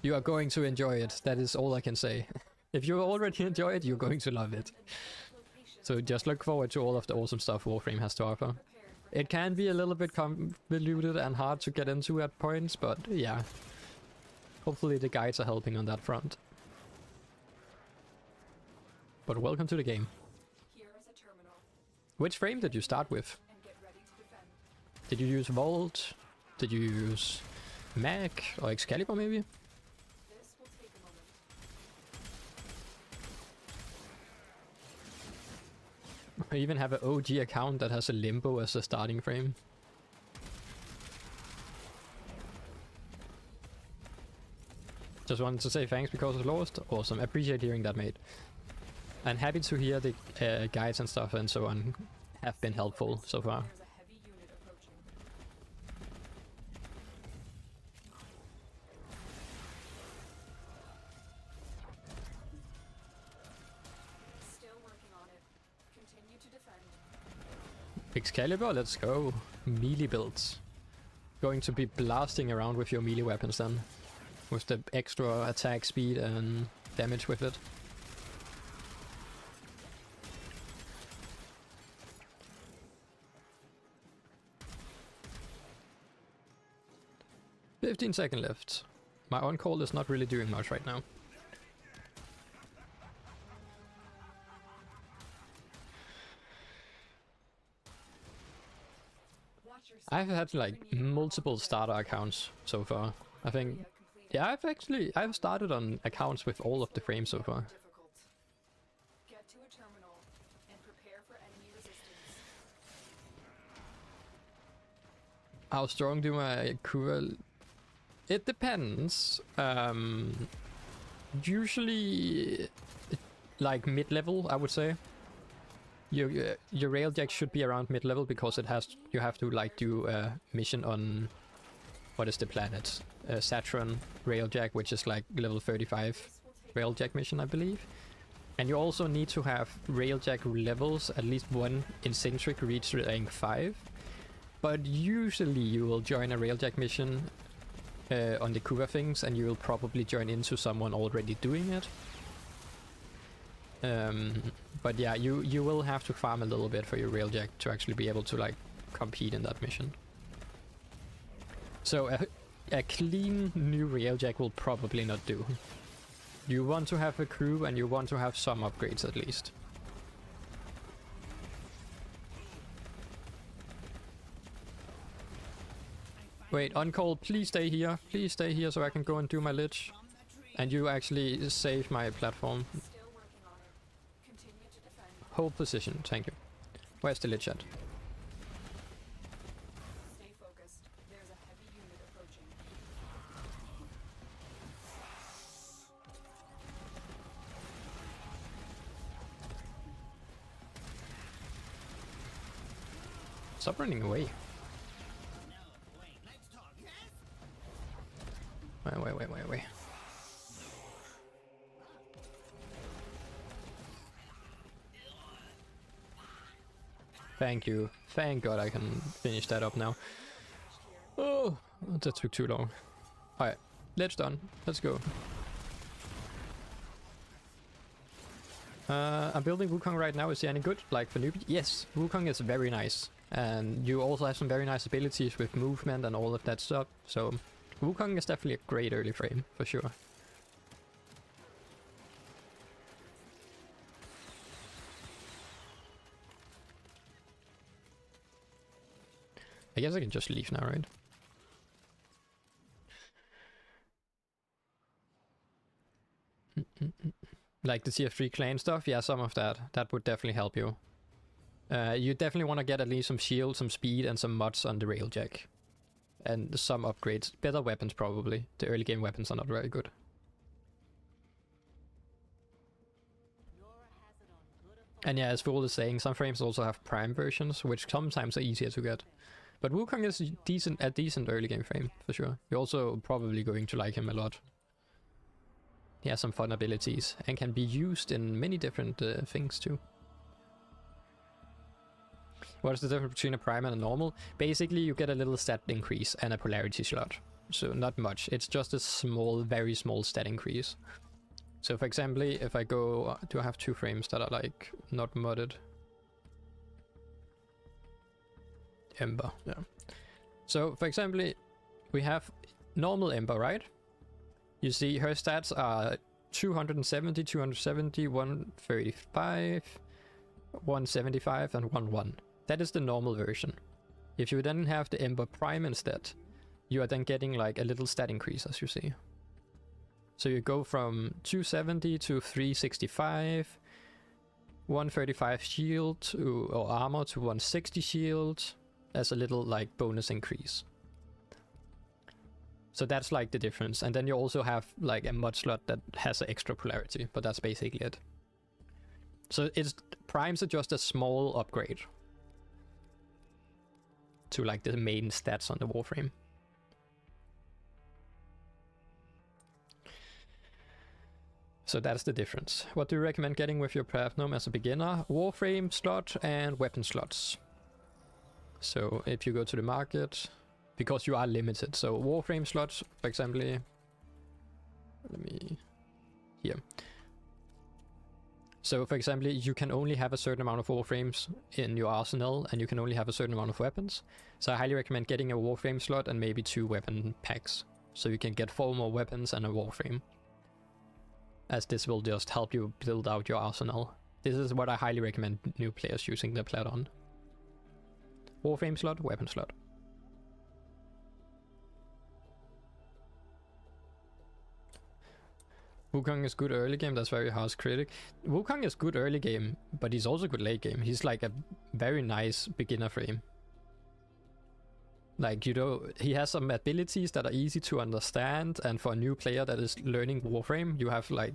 You are going to enjoy it. That is all I can say. If you already enjoy it, you're going to love it. So just look forward to all of the awesome stuff Warframe has to offer. It can be a little bit convoluted and hard to get into at points, but yeah. Hopefully the guides are helping on that front. But welcome to the game. Here is a terminal. Which frame did you start with? And get ready to defend. Did you use Volt? Did you use Mag or Excalibur maybe? This will take a moment. I even have an OG account that has a limbo as a starting frame. Just wanted to say thanks because it's lost. Awesome. Appreciate hearing that, mate. And happy to hear the guides and stuff and so on have been helpful so far. There's a heavy unit approaching. Still working on it. Continue to defend. Excalibur, let's go. Melee builds. Going to be blasting around with your melee weapons then. With the extra attack speed and damage with it. "15 seconds left. My on-call is not really doing much right now. Watch your I've had like multiple starter accounts so far. I think, yeah, I've started on accounts with all of the frames so far. difficult. Get to a terminal and prepare for enemy resistance. How strong do my Kuva? It depends. Usually, like mid-level, I would say. Your railjack should be around mid-level because you have to like do a mission on what is the planet? Saturn railjack, which is like level 35 railjack mission, I believe. And you also need to have railjack levels, at least one in Centric reach rank 5. But usually you will join a railjack mission on the Kuva things, and you will probably join into someone already doing it. But yeah, you will have to farm a little bit for your railjack to actually be able to like compete in that mission. So a clean new railjack will probably not do. You want to have a crew and you want to have some upgrades at least. Wait, on call, please stay here. Please stay here so I can go and do my lich. And you actually save my platform. Still working on it. Continue to defend. Hold position, thank you. Where's the lich at? Stay focused. There's a heavy unit approaching. Stop running away. Wait. Thank you. Thank God I can finish that up now. Oh, that took too long. Alright, let's done. Let's go. I'm building Wukong right now. Is he any good? Like for newbie? Yes, Wukong is very nice. And you also have some very nice abilities with movement and all of that stuff. So Wukong is definitely a great early frame, for sure. I guess I can just leave now, right? Like the tier 3 clan stuff? Yeah, some of that. That would definitely help you. You definitely want to get at least some shield, some speed, and some mods on the railjack. And some upgrades. Better weapons, probably. The early game weapons are not very good. And yeah, as Fool is saying, some frames also have prime versions, which sometimes are easier to get. But Wukong is a decent early game frame, for sure. You're also probably going to like him a lot. He has some fun abilities, and can be used in many different things too. What is the difference between a prime and a normal? Basically, you get a little stat increase and a polarity slot. So not much. It's just a small, very small stat increase. So for example, if I go... do I have 2 frames that are like not modded? Ember, yeah. So for example, we have normal Ember, right? You see her stats are 270, 270, 135, 175 and 11. That is the normal version. If you then have the Ember Prime instead, you are then getting like a little stat increase, as you see. So you go from 270 to 365, 135 shield to, or armor to 160 shield as a little like bonus increase. So that's like the difference. And then you also have like a mod slot that has an extra polarity, but that's basically it. So it's primes are just a small upgrade to like the main stats on the Warframe. So that's the difference. What do you recommend getting with your Platinum as a beginner? Warframe slot and weapon slots. So if you go to the market, because you are limited. So Warframe slots, for example, let me, here. So for example, you can only have a certain amount of Warframes in your arsenal, and you can only have a certain amount of weapons. So I highly recommend getting a Warframe slot and maybe 2 weapon packs. So you can get 4 more weapons and a Warframe, as this will just help you build out your arsenal. This is what I highly recommend new players using the plat on. Warframe slot, weapon slot. Wukong is good early game, that's very harsh critic. Wukong is good early game, but he's also good late game. He's like a very nice beginner frame. Like, you know, he has some abilities that are easy to understand, and for a new player that is learning Warframe, you have like,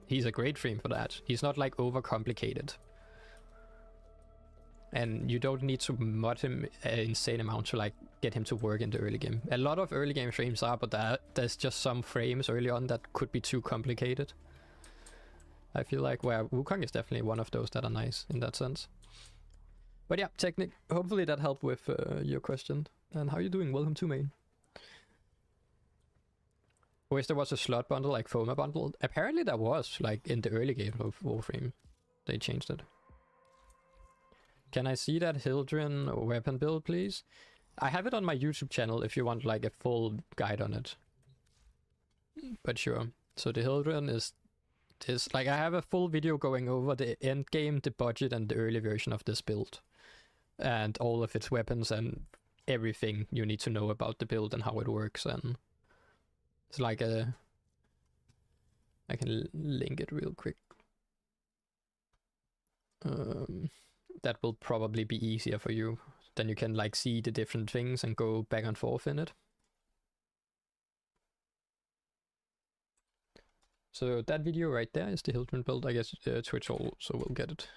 he's a great frame for that. He's not like overcomplicated. And you don't need to mod him an insane amount to like get him to work in the early game. A lot of early game frames are, but there's just some frames early on that could be too complicated. I feel like where Wukong is definitely one of those that are nice in that sense. But yeah, Technic, hopefully that helped with your question. And how you doing? Welcome to main. Wish there was a slot bundle like Foma bundle. Apparently there was, like in the early game of Warframe. They changed it. Can I see that Hildren weapon build, please? I have it on my YouTube channel if you want like a full guide on it. But sure. So the Hildren is this, like I have a full video going over the end game, the budget, and the early version of this build. And all of its weapons and everything you need to know about the build and how it works. And it's like a... I can link it real quick. That will probably be easier for you. Then you can like see the different things and go back and forth in it. So that video right there is the Hildren build. I guess Twitch also will get it.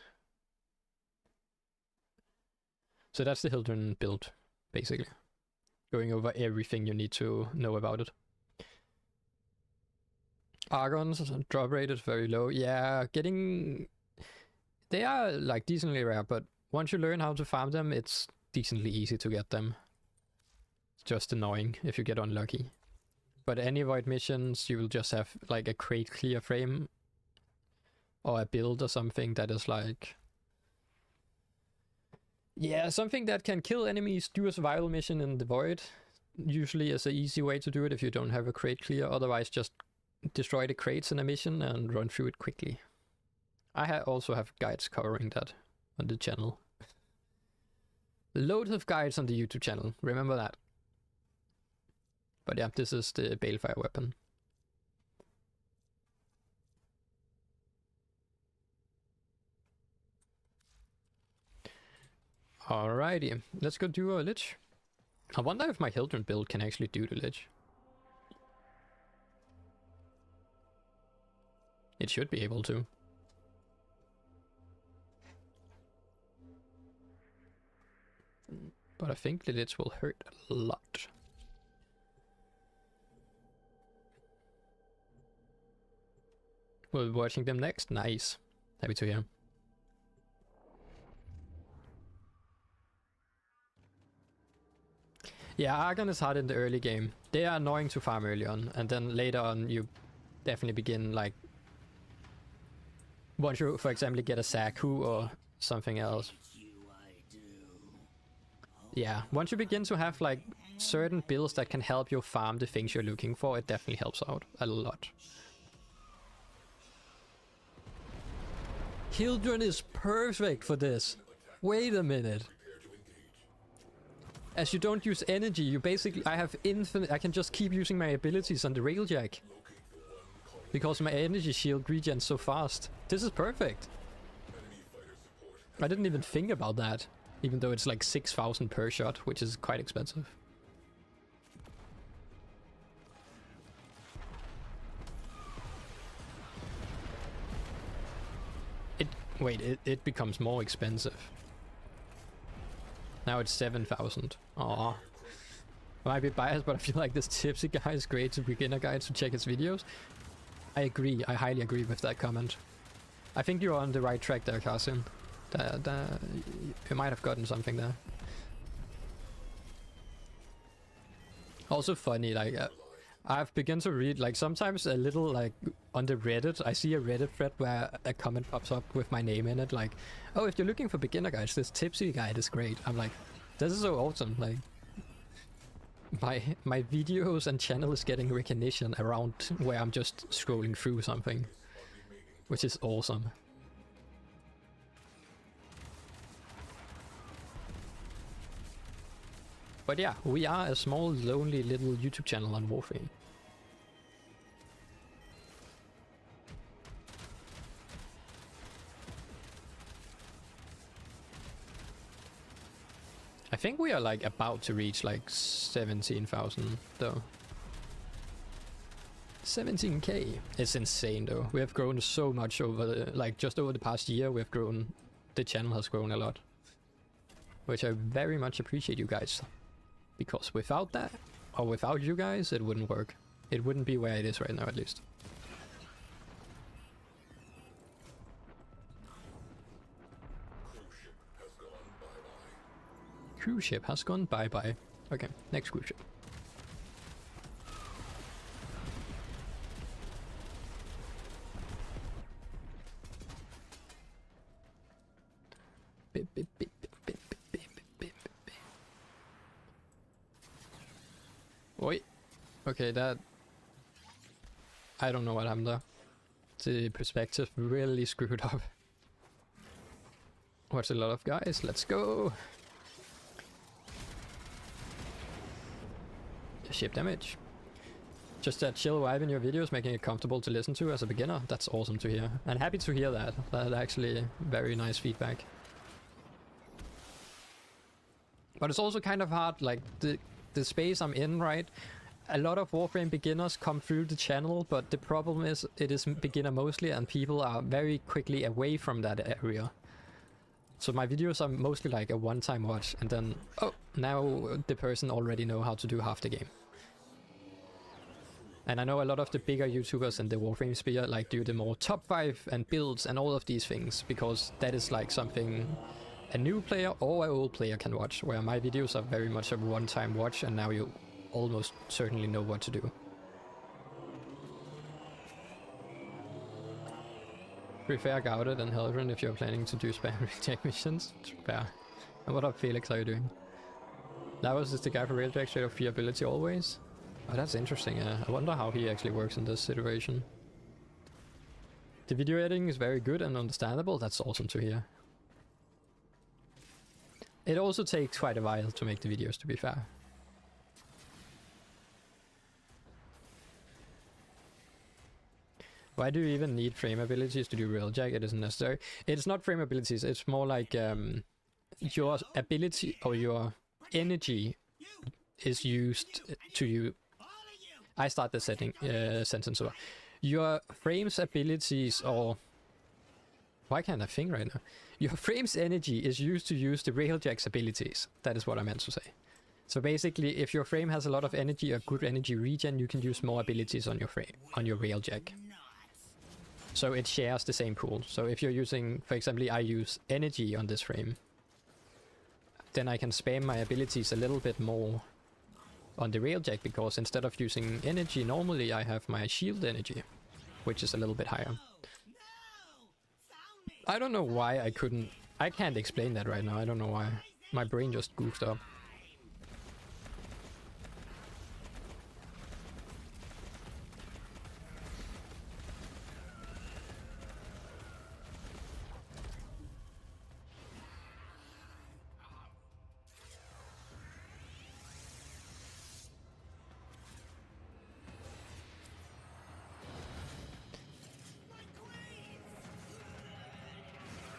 So that's the Hildren build, basically. Going over everything you need to know about it. Argons, drop rate is very low. Yeah, getting... They are like decently rare, but once you learn how to farm them, it's decently easy to get them. It's just annoying if you get unlucky. But any void missions, you will just have like a crate clear frame or a build or something that is like... Yeah, something that can kill enemies, do a survival mission in the void. Usually is an easy way to do it if you don't have a crate clear. Otherwise, just destroy the crates in a mission and run through it quickly. I also have guides covering that on the channel. Loads of guides on the YouTube channel, remember that. But yeah, this is the Balefire weapon. Alrighty, let's go do a Lich. I wonder if my Hildren build can actually do the Lich. It should be able to. But I think the Lich will hurt a lot. We'll be watching them next. Nice. Happy to hear. Yeah, Argon is hard in the early game. They are annoying to farm early on, and then later on you definitely begin like... Once you, for example, get a Zaku or something else. Yeah, once you begin to have like certain builds that can help you farm the things you're looking for, it definitely helps out a lot. Hildren is perfect for this. Wait a minute. As you don't use energy, you basically... I have infinite... I can just keep using my abilities on the railjack. Because my energy shield regens so fast. This is perfect. I didn't even think about that, even though it's like 6,000 per shot, which is quite expensive. It becomes more expensive. Now it's 7,000. Aw. I might be biased, but I feel like this Tipsy guy is great to beginner guides to check his videos. I agree. I highly agree with that comment. I think you're on the right track there, Carson. You might have gotten something there. Also funny, like, I've begun to read, like, sometimes a little, like, on the Reddit, I see a Reddit thread where a comment pops up with my name in it, like, oh, if you're looking for beginner guides, this Tipsy guide is great. I'm like, this is so awesome, like, my videos and channel is getting recognition around where I'm just scrolling through something, which is awesome. But yeah, we are a small, lonely little YouTube channel on Warframe. I think we are like about to reach like 17,000 though. 17k. It's insane though. We have grown so much over the, like just over the past year. We have grown. The channel has grown a lot, which I very much appreciate you guys. Because without that, or without you guys, it wouldn't work. It wouldn't be where it is right now, at least. Cruise ship has gone bye-bye. Okay, next cruise ship. Bip, bip, bip, bip, bip, bip, bip, bip. Wait. Okay, that... I don't know what happened there. The perspective really screwed up. Watch a lot of guys, let's go! Ship damage. Just that chill vibe in your videos, making it comfortable to listen to as a beginner. That's awesome to hear. And happy to hear that. That's actually very nice feedback. But it's also kind of hard, like the space I'm in, right? A lot of Warframe beginners come through the channel, but the problem is it is beginner mostly and people are very quickly away from that area. So my videos are mostly like a one-time watch and then, oh, now the person already know how to do half the game. And I know a lot of the bigger YouTubers in the Warframe sphere like do the more top 5 and builds and all of these things, because that is like something a new player or an old player can watch, where my videos are very much a one-time watch and now you almost certainly know what to do. Prefer Guarded and Helgren if you're planning to do spam reject missions. Fair. And what up, Felix? How are you doing? Lavos is the guy for Railjack, straight of free ability always. Oh, that's interesting. I wonder how he actually works in this situation. The video editing is very good and understandable. That's awesome to hear. It also takes quite a while to make the videos, to be fair. Why do you even need frame abilities to do Railjack? It isn't necessary. It's not frame abilities, it's more like your ability or your energy is used to you. I start the sentence over. Your frame's abilities, or why can't I think right now? Your frame's energy is used to use the Railjack's abilities. That is what I meant to say. So basically, if your frame has a lot of energy or good energy regen, you can use more abilities on your frame, on your Railjack. So it shares the same pool. So if you're using, for example, I use energy on this frame, then I can spam my abilities a little bit more on the Railjack, because instead of using energy normally, I have my shield energy, which is a little bit higher. I don't know why I can't explain that right now. I don't know why. My brain just goofed up.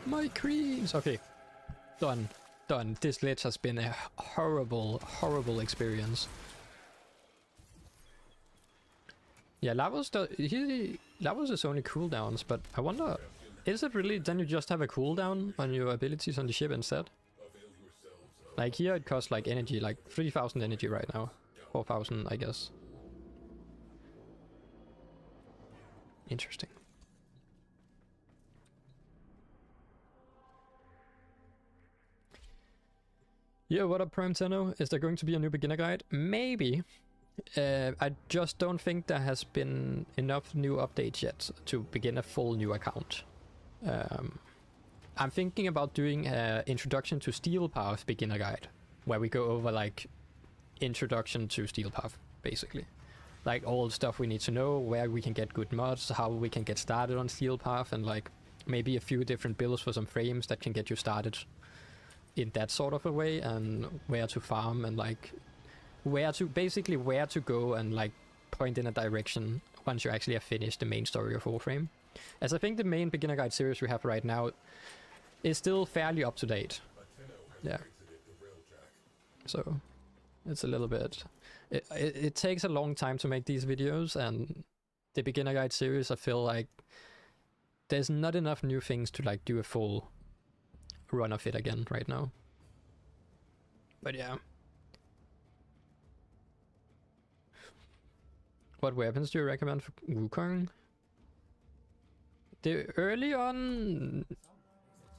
My queens! Okay, Done. Done. This glitch has been a horrible, horrible experience. Yeah, Lavos is only cooldowns, but I wonder, is it really then you just have a cooldown on your abilities on the ship instead? Like here it costs like energy, like 3,000 energy right now. 4,000, I guess. Interesting. Yeah, what up, Prime Tenno? Is there going to be a new beginner guide? Maybe. I just don't think there has been enough new updates yet to begin a full new account. I'm thinking about doing an Introduction to Steel Path beginner guide, where we go over like Introduction to Steel Path, basically. Like all the stuff we need to know, where we can get good mods, how we can get started on Steel Path, and like maybe a few different builds for some frames that can get you started in that sort of a way, and where to farm, and like where to go and like point in a direction once you actually have finished the main story of Warframe. As I think the main beginner guide series we have right now is still fairly up to date. Yeah. So it's a little bit... It takes a long time to make these videos, and the beginner guide series, I feel like there's not enough new things to like do a full run of it again right now. But yeah. What weapons do you recommend for Wukong? Early on,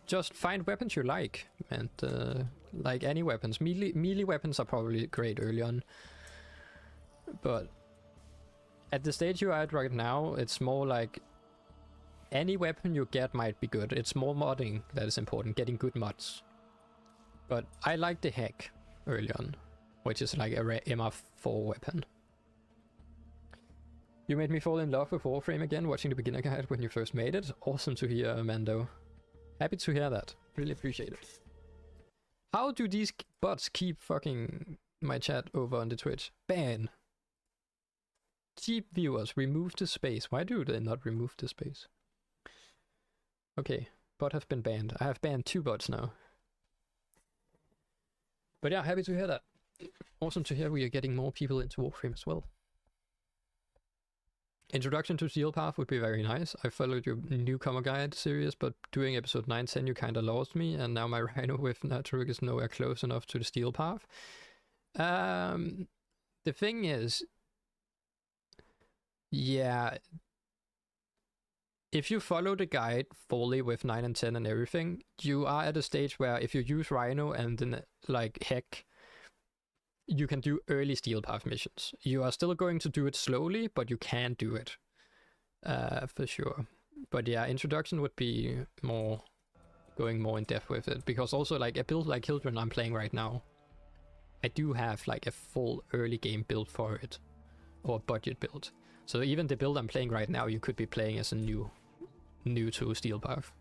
just find weapons you like, and like any weapons. Melee weapons are probably great early on, but at the stage you're at right now, it's more like any weapon you get might be good. It's more modding that is important, getting good mods. But I like the Heck early on, which is like a MR4 weapon. You made me fall in love with Warframe again, watching the beginner guide when you first made it. Awesome to hear, Mando. Happy to hear that. Really appreciate it. How do these bots keep fucking my chat over on the Twitch? Ban. Cheap viewers, remove the space. Why do they not remove the space? Okay, bot have been banned. I have banned 2 bots now. But yeah, happy to hear that. Awesome to hear we are getting more people into Warframe as well. Introduction to Steel Path would be very nice. I followed your newcomer guide series, but doing episode 9-10 you kinda lost me, and now my Rhino with Naturuk is nowhere close enough to the Steel Path. The thing is, yeah, if you follow the guide fully with 9 and 10 and everything, you are at a stage where if you use Rhino and then like Heck, you can do early Steel Path missions. You are still going to do it slowly, but you can do it. For sure. But yeah, Introduction would be more going more in depth with it, because also like a build like Hildren I'm playing right now, I do have like a full early game build for it, or budget build. So even the build I'm playing right now, you could be playing as a new to Steel Path.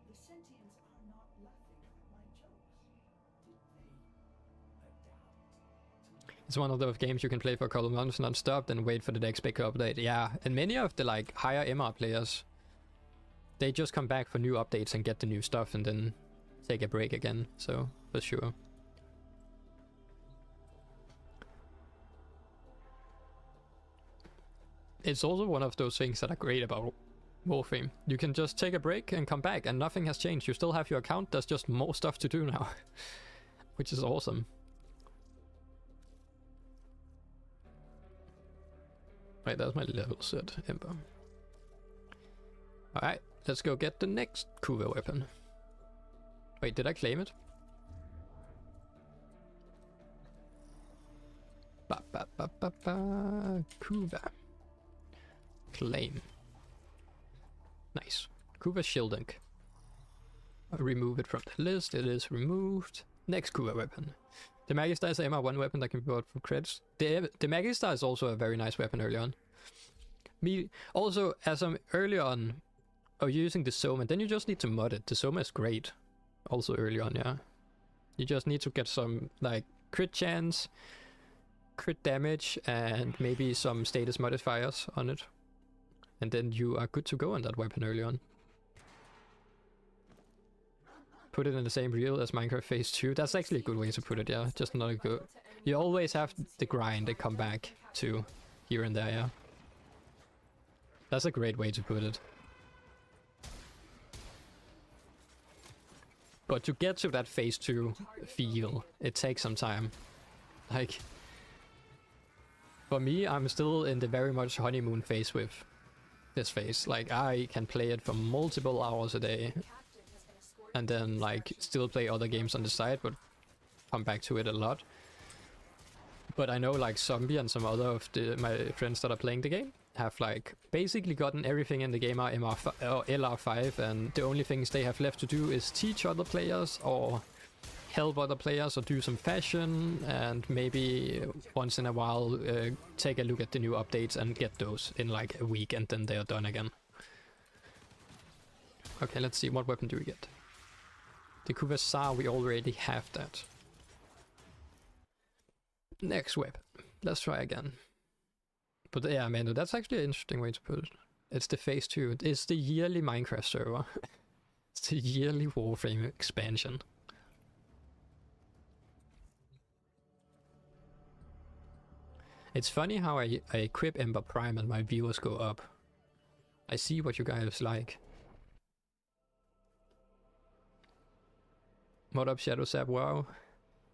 The Sentients are not laughing at my jokes. Did they adapt? It's one of those games you can play for a couple of months non-stop, then wait for the next big update. Yeah, and many of the like higher MR players, they just come back for new updates and get the new stuff and then take a break again, so for sure. It's also one of those things that are great about Warframe. You can just take a break and come back and nothing has changed. You still have your account, there's just more stuff to do now. Which is awesome. Right, that's my level set, Ember. Alright, let's go get the next Kuva weapon. Wait, did I claim it? Kuva. Claim. Nice. Kuva Shieldink. I'll remove it from the list. It is removed. Next Kuva weapon. The Magister is a MR1 weapon that can be bought for credits. The Magister is also a very nice weapon early on. Also, as I'm early on using the Soma, then you just need to mod it. The Soma is great. Also early on, yeah. You just need to get some like crit chance, crit damage, and maybe some status modifiers on it. And then you are good to go on that weapon early on. put it in the same reel as Minecraft Phase 2. That's actually a good way to put it, yeah. Just not a good... You always have the grind and come back to here and there, yeah. That's a great way to put it. But to get to that Phase 2 feel, it takes some time. Like... For me, I'm still in the very much honeymoon phase with this phase. Like, I can play it for multiple hours a day. And then, like, still play other games on the side, but come back to it a lot. But I know, like, Zombie and some other of my friends that are playing the game have, like, basically gotten everything in the game are LR5, and the only things they have left to do is teach other players, or help other players, or do some fashion, and maybe once in a while take a look at the new updates and get those in, like, a week, and then they're done again. Okay, let's see, what weapon do we get? The Kuva, we already have that. Next weapon. Let's try again. But yeah, man, that's actually an interesting way to put it. It's the Phase 2. It's the yearly Minecraft server. It's the yearly Warframe expansion. It's funny how I equip Ember Prime and my viewers go up. I see what you guys like. What up, Shadow Zap? Wow.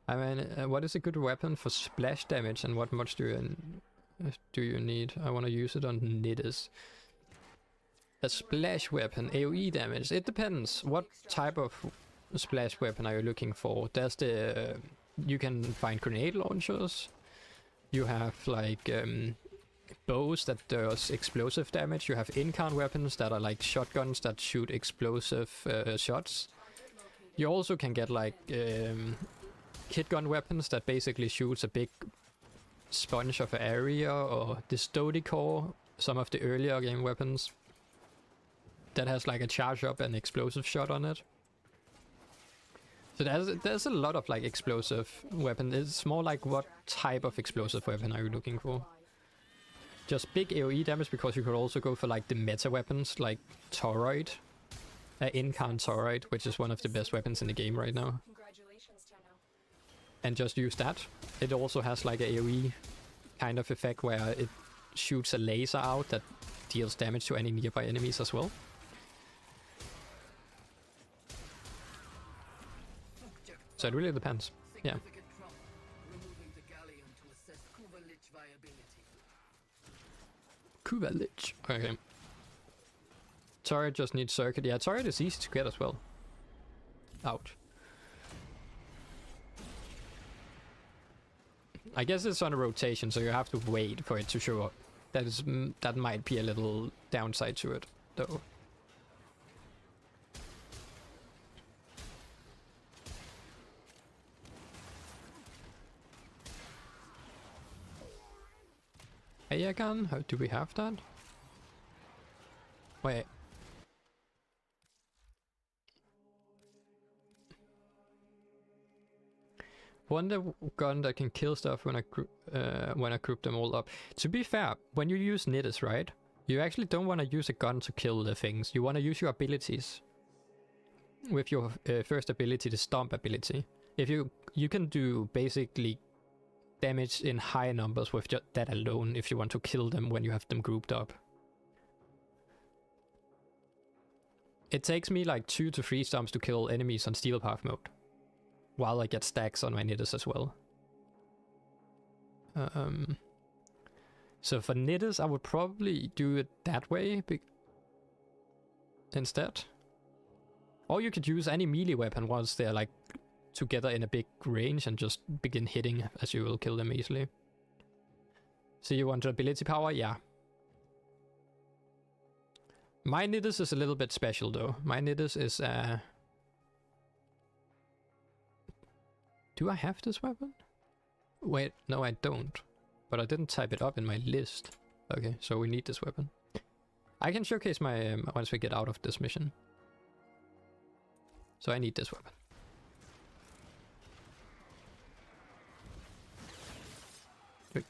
I mean, what is a good weapon for splash damage, and what much do you need? I want to use it on Nidus. A splash weapon, AoE damage. It depends. What type of splash weapon are you looking for? There's the... you can find grenade launchers. You have, like, bows that does explosive damage. You have in-count weapons that are like shotguns that shoot explosive shots. You also can get, like, kit gun weapons that basically shoots a big sponge of an area, or the Stody Core, some of the earlier game weapons that has like a charge up and explosive shot on it. So there's a lot of like explosive weapon. It's more like what type of explosive weapon are you looking for? Just big AoE damage, because you could also go for like the meta weapons like Toroid, in-count Toroid, which is one of the best weapons in the game right now. And just use that. It also has like a AoE kind of effect where it shoots a laser out that deals damage to any nearby enemies as well. So it really depends. Yeah. Kuva Lich. Okay. Turret just needs circuit. Yeah, turret is easy to get as well. Ouch. I guess it's on a rotation, so you have to wait for it to show up. That might be a little downside to it, though. Ayagan? How do we have that? Wait. Wonder gun that can kill stuff when I group them all up. To be fair, when you use Nidus, right? You actually don't want to use a gun to kill the things. You want to use your abilities. With your first ability, the Stomp ability. If you can do basically damage in high numbers with just that alone if you want to kill them when you have them grouped up. It takes me like 2 to 3 stomps to kill enemies on Steel Path mode, while I get stacks on my Nidus as well. So for Nidus, I would probably do it that way instead. Or you could use any melee weapon once they're like together in a big range and just begin hitting, as you will kill them easily. So you want ability power? Yeah. My Nidus is a little bit special though. My Nidus is do I have this weapon? Wait, no I don't. But I didn't type it up in my list. Okay, so we need this weapon. I can showcase my once we get out of this mission. So I need this weapon. Quick.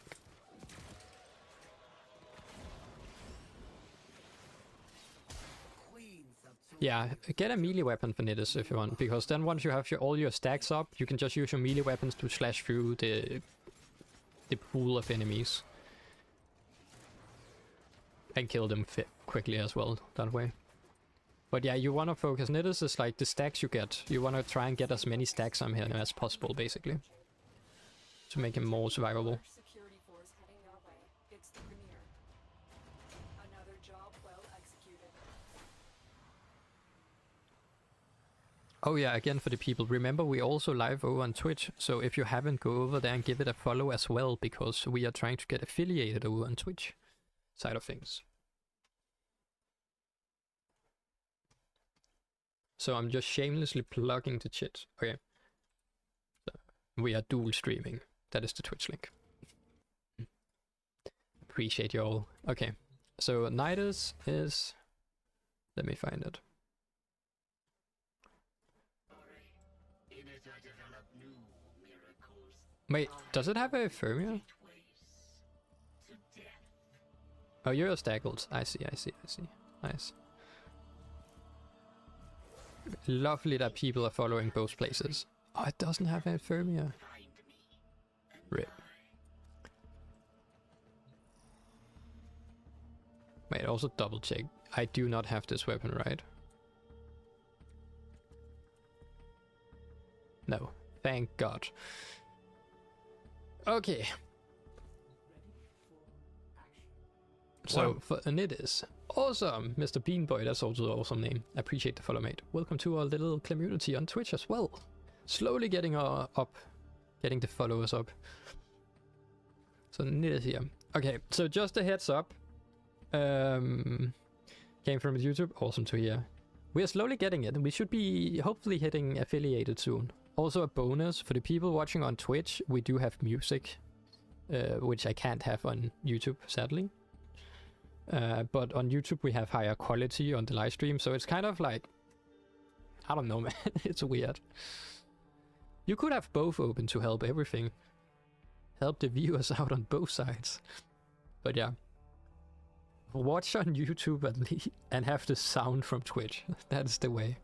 Yeah, get a melee weapon for Nidus if you want, because then once you have all your stacks up, you can just use your melee weapons to slash through the pool of enemies. And kill them quickly as well, that way. But yeah, you want to focus. Nidus is like the stacks you get. You want to try and get as many stacks on him as possible, basically. To make him more survivable. Security force heading your way. It's the Premier. Another job well executed. Oh yeah, again for the people, remember we also live over on Twitch, so if you haven't, go over there and give it a follow as well, because we are trying to get affiliated over on Twitch side of things. So I'm just shamelessly plugging the chat. Okay. So we are dual streaming. That is the Twitch link. Appreciate you all. Okay. So Nidus is... Let me find it. In it I develop new miracles. Wait, does it have a Fermia? Gateways to death. Oh, you're a Staggled. I see. Nice. Lovely that people are following both places. Oh, it doesn't have a Fermia. Find me. And Rip. Wait, also double check. I do not have this weapon, right? No. Thank God. Okay. So, for Nidus. Awesome! Mr. Beanboy, that's also an awesome name. Appreciate the follow, mate. Welcome to our little community on Twitch as well. Slowly getting up. Getting the followers up. So, Nidus here. Okay, so just a heads up. Came from YouTube. Awesome to hear. We are slowly getting it. We should be hopefully hitting affiliated soon. Also a bonus for the people watching on Twitch, we do have music. Which I can't have on YouTube, sadly. But on YouTube we have higher quality on the live stream, so it's kind of like, I don't know, man. It's weird. You could have both open to help everything. Help the viewers out on both sides. But yeah. Watch on YouTube at least and have the sound from Twitch. That's the way.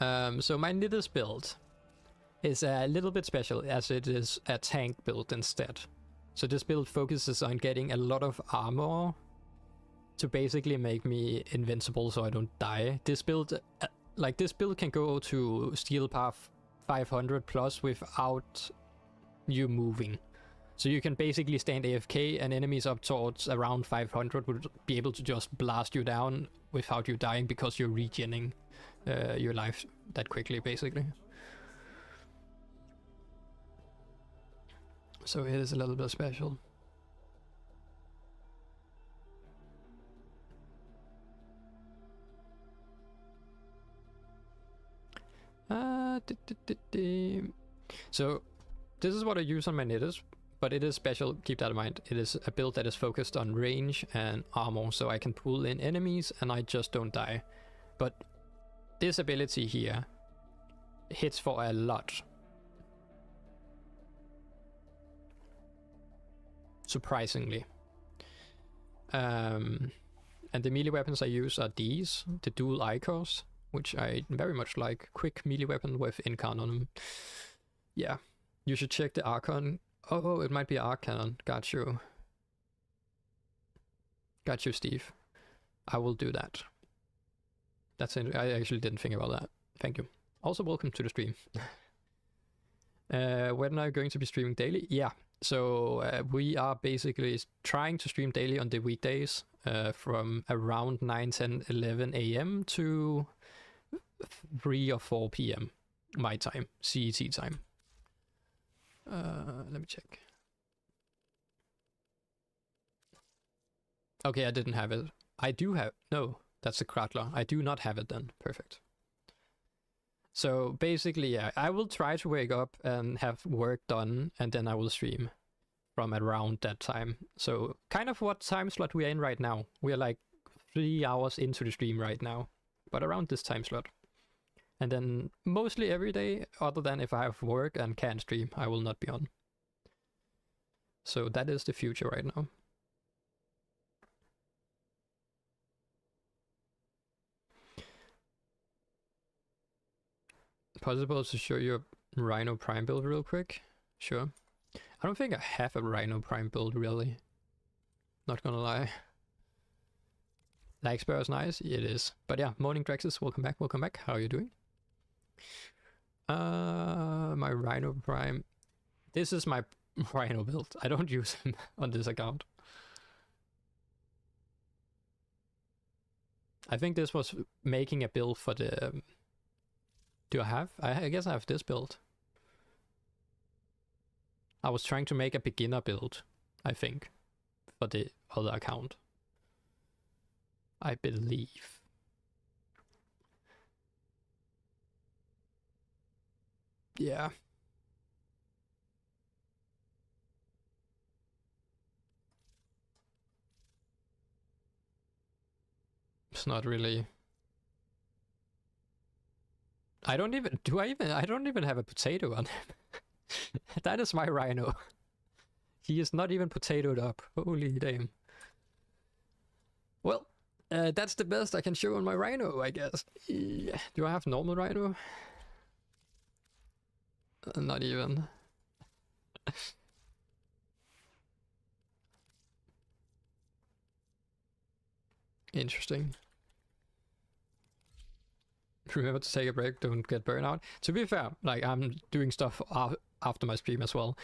So my Nidus build is a little bit special as it is a tank build instead. So this build focuses on getting a lot of armor to basically make me invincible so I don't die. This build, this build can go to steel path 500 plus without you moving. So you can basically stand AFK and enemies up towards around 500 would be able to just blast you down without you dying because you're regening your life that quickly, basically. So it is a little bit special. So this is what I use on my Nidus, but it is special, keep that in mind. It is a build that is focused on range and armor, so I can pull in enemies and I just don't die. But this ability here hits for a lot. Surprisingly. And the melee weapons I use are these, the dual Icors, which I very much like. Quick melee weapon with Incarn on them. Yeah, you should check the Archon. Oh, it might be Arcanon. Got you. Got you, Steve. I will do that. That's it. I actually didn't think about that. Thank you. Also, welcome to the stream. When are you going to be streaming daily? Yeah. So we are basically trying to stream daily on the weekdays from around 9, 10, 11 a.m. to 3 or 4 p.m. my time, CET time. Let me check. Okay, I didn't have it. I do have... No, that's the Kratler. I do not have it then. Perfect. So basically, yeah, I will try to wake up and have work done, and then I will stream from around that time. So kind of what time slot we are in right now. We are like 3 hours into the stream right now, but around this time slot. And then mostly every day, other than if I have work and can't stream, I will not be on. So that is the future right now. possible to show you a Rhino Prime build real quick? Sure. I don't think I have a Rhino Prime build really. Not gonna lie. Lag spare is nice, it is. But yeah, Morning Draxus, welcome back, welcome back. How are you doing? My Rhino Prime. This is my Rhino build. I don't use him on this account. I think this was making a build for the... Do I have? I guess I have this build. I was trying to make a beginner build, I think, for the other account. I believe. Yeah. It's not really... I don't even have a potato on him. That is my Rhino. He is not even potatoed up. Holy damn. Well, that's the best I can show on my Rhino, I guess. Yeah. Do I have normal Rhino? Not even. Interesting. Remember to take a break, don't get burned out. To be fair, like I'm doing stuff after my stream as well.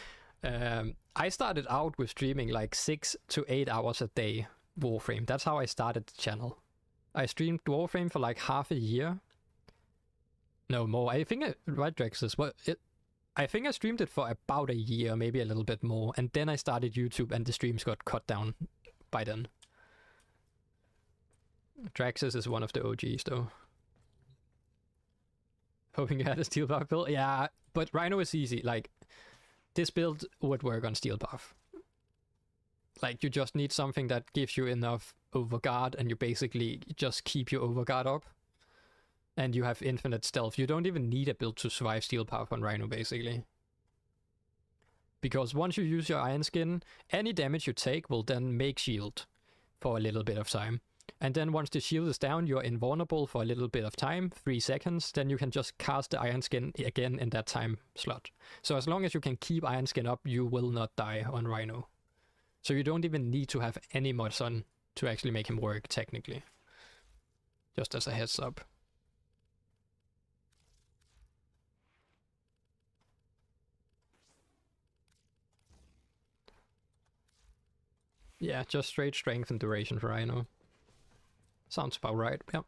I started out with streaming like 6 to 8 hours a day Warframe. That's how I started the channel. I streamed Warframe for like half a year. No more. I think right, Drexus. Well, I think I streamed it for about a year, maybe a little bit more, and then I started YouTube, and the streams got cut down by then. Draxus is one of the OGs, though. Hoping you had a steel buff build? Yeah, but Rhino is easy. Like, this build would work on steel buff. Like, you just need something that gives you enough overguard, and you basically just keep your overguard up. And you have infinite stealth. You don't even need a build to survive steel buff on Rhino, basically. Because once you use your Iron Skin, any damage you take will then make shield for a little bit of time. And then once the shield is down, you're invulnerable for a little bit of time, 3 seconds, then you can just cast the Iron Skin again in that time slot. So as long as you can keep Iron Skin up, you will not die on Rhino. So you don't even need to have any mods on to actually make him work, technically. Just as a heads up. Yeah, just straight strength and duration for Rhino. Sounds about right, yep.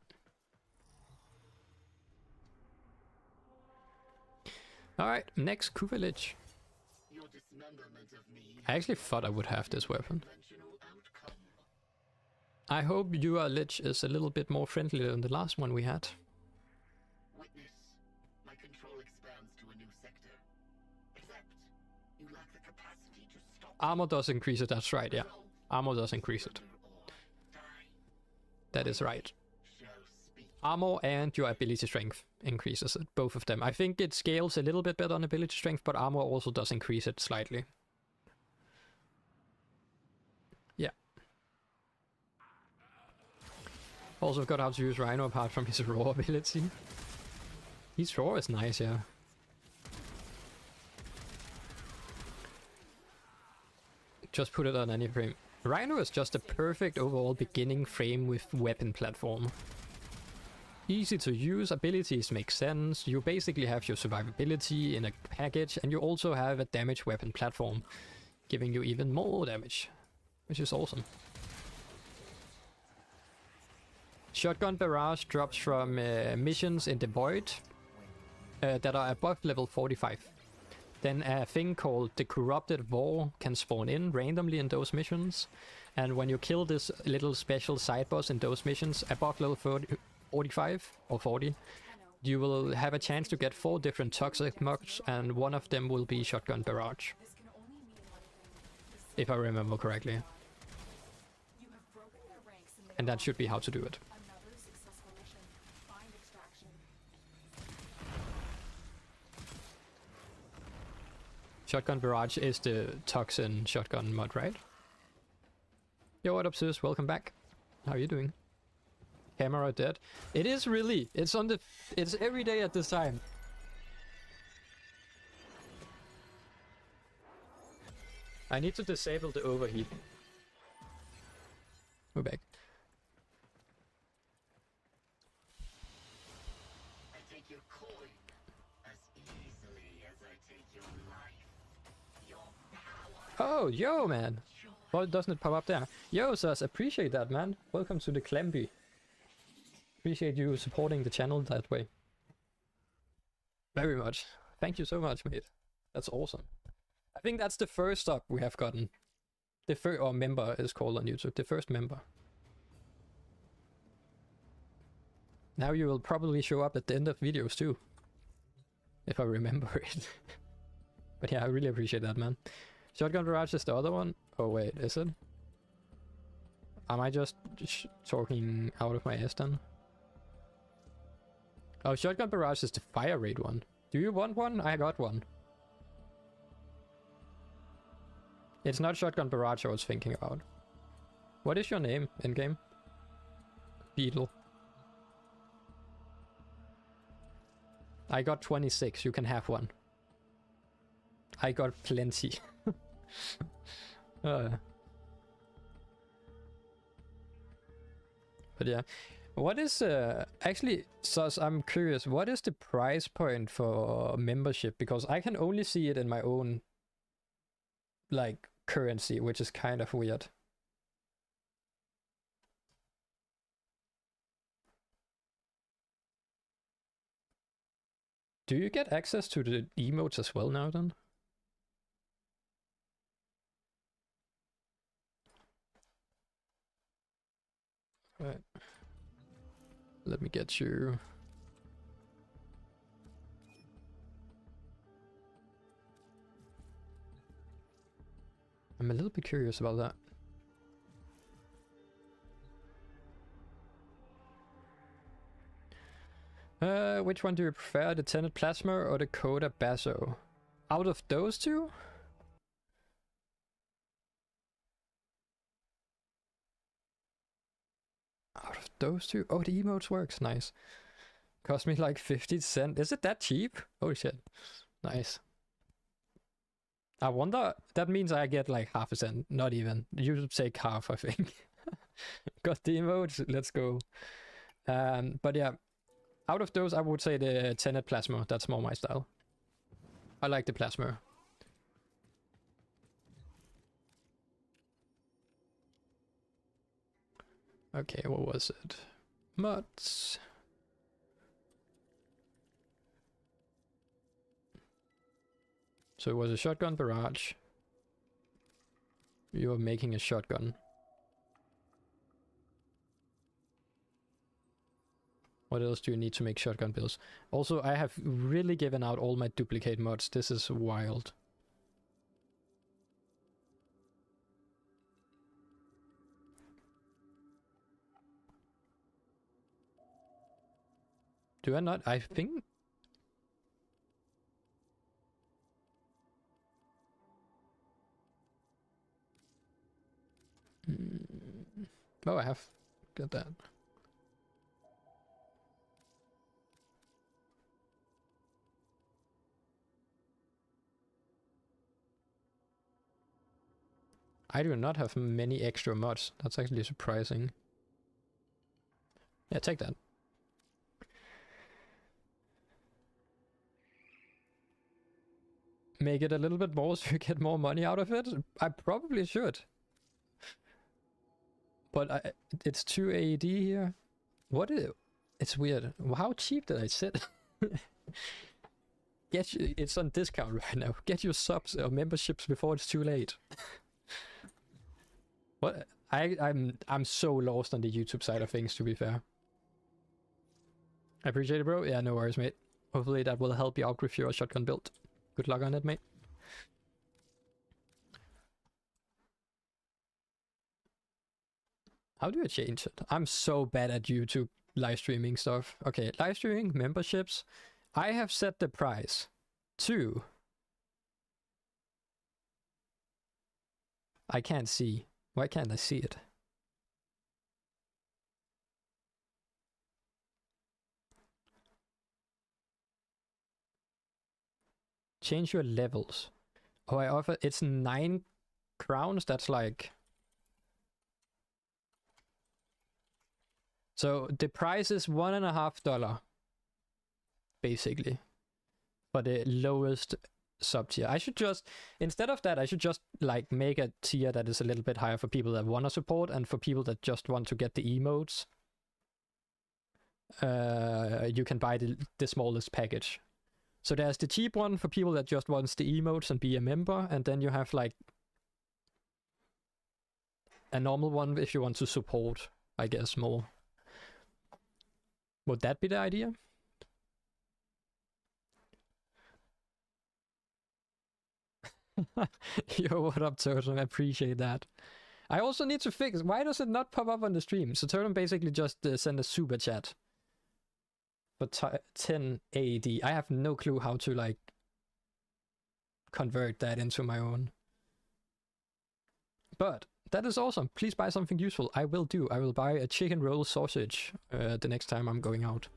Alright, next Kuva Lich. I actually thought I would have this weapon. I hope your Lich is a little bit more friendly than the last one we had. Witness, my control expands to a new sector. Except, you lack the capacity to stop. Armor does increase it, that's right, yeah. Armor does increase it. That is right. Armor and your ability strength increases it, both of them. I think it scales a little bit better on ability strength, but armor also does increase it slightly. Yeah. Also forgot how to use Rhino apart from his raw ability. His raw is nice, yeah. Just put it on any frame. Rhino is just a perfect overall beginning frame with weapon platform. Easy to use, abilities make sense, you basically have your survivability in a package, and you also have a damage weapon platform, giving you even more damage, which is awesome. Shotgun Barrage drops from missions in the Void that are above level 45. Then a thing called the Corrupted War can spawn in randomly in those missions. And when you kill this little special side boss in those missions above level 45 or 40, you will have a chance to get 4 different toxic mugs, and one of them will be Shotgun Barrage. If I remember correctly. And that should be how to do it. Shotgun Barrage is the Toxin shotgun mod, right? Yo, what up, sis? Welcome back. How are you doing? Camera dead. It is really. It's on the. It's every day at this time. I need to disable the overheat. We're back. I take your coin as easily as I take your life. Your power. Oh, yo, man. Why doesn't it pop up there? Yo, Sus, appreciate that, man. Welcome to the Clemby. Appreciate you supporting the channel that way. Very much. Thank you so much, mate. That's awesome. I think that's the first sub we have gotten. The first, or member is called on YouTube. The first member. Now you will probably show up at the end of videos too. If I remember it. But yeah, I really appreciate that, man. Shotgun Barrage is the other one? Oh wait, is it? Am I just talking out of my ass then? Oh, Shotgun Barrage is the fire rate one. Do you want one? I got one. It's not Shotgun Barrage I was thinking about. What is your name in-game? Beetle. I got 26, you can have one. I got plenty. But yeah. What is actually, Sus, I'm curious, what is the price point for membership? Because I can only see it in my own like currency, which is kind of weird. Do you get access to the emotes as well now then? Right. Let me get you. I'm a little bit curious about that. Which one do you prefer, the Tenet Plasma or the Coda Basso? Out of those two? Out of those two? Oh, the emotes works, nice. Cost me like 50 cents. Is it that cheap? Oh shit. Nice. I wonder, that means I get like half a cent, not even. You should take half, I think. Got the emotes, let's go. But yeah, out of those, I would say the Tenet Plasma. That's more my style. I like the Plasma. Okay, what was it? Mods. So it was a Shotgun Barrage. You are making a shotgun. What else do you need to make shotgun builds? Also, I have really given out all my duplicate mods. This is wild. Do I not? I think... Oh, I have got that. I do not have many extra mods. That's actually surprising. Yeah, take that. Make it a little bit more so you get more money out of it? I probably should. But it's 2 AED here. What is it? It's weird. How cheap did I set? It's on discount right now. Get your subs or memberships before it's too late. What? I'm so lost on the YouTube side of things, to be fair. I appreciate it, bro. Yeah, no worries, mate. Hopefully that will help you out with your shotgun build. Good luck on it, mate. How do I change it? I'm so bad at YouTube live streaming stuff. Okay, live streaming, memberships. I have set the price to... I can't see. Why can't I see it? Change your levels. Oh, I offer... It's 9 crowns, that's like... So the price is $1.50, basically, for the lowest sub tier. I should just, instead of that, I should just like make a tier that is a little bit higher for people that want to support, and for people that just want to get the emotes, you can buy the smallest package. So there's the cheap one for people that just wants the emotes and be a member, and then you have like a normal one if you want to support, I guess, more. Would that be the idea? Yo, what up, Totem? I appreciate that. I also need to fix, why does it not pop up on the stream? So Totem basically just send a super chat for 10 AD. I have no clue how to like convert that into my own. But that is awesome. Please buy something useful. I will do. I will buy a chicken roll sausage the next time I'm going out.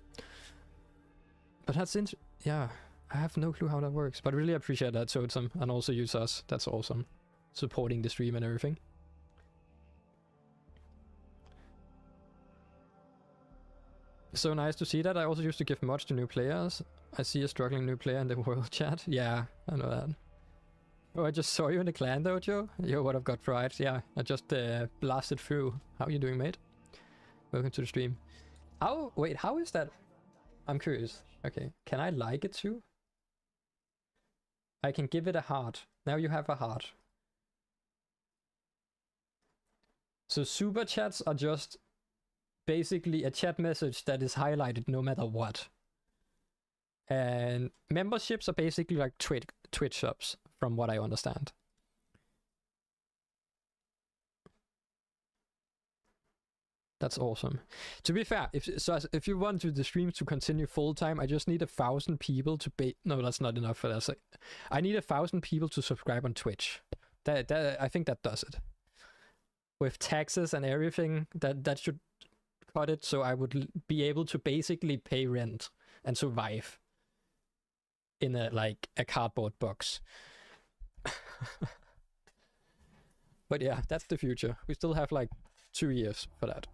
But that's yeah, I have no clue how that works. But really appreciate that, Totem, and also use us. That's awesome. Supporting the stream and everything. So nice to see that. I also used to give mods to new players. I see a struggling new player in the world chat. Yeah, I know that. Oh, I just saw you in the clan though, Joe. Yo, what up, got pride? Yeah, I just blasted through. How you doing, mate? Welcome to the stream. How? Wait, how is that? I'm curious. Okay, can I like it too? I can give it a heart. Now you have a heart. So super chats are just basically a chat message that is highlighted no matter what. And memberships are basically like Twitch subs, from what I understand. That's awesome. To be fair, if you want the stream to continue full time, I just need 1,000 people to no, that's not enough for that. I need 1,000 people to subscribe on Twitch. That I think that does it. With taxes and everything, that should cut it, so I would be able to basically pay rent and survive in a cardboard box. But yeah, that's the future. We still have like 2 years for that.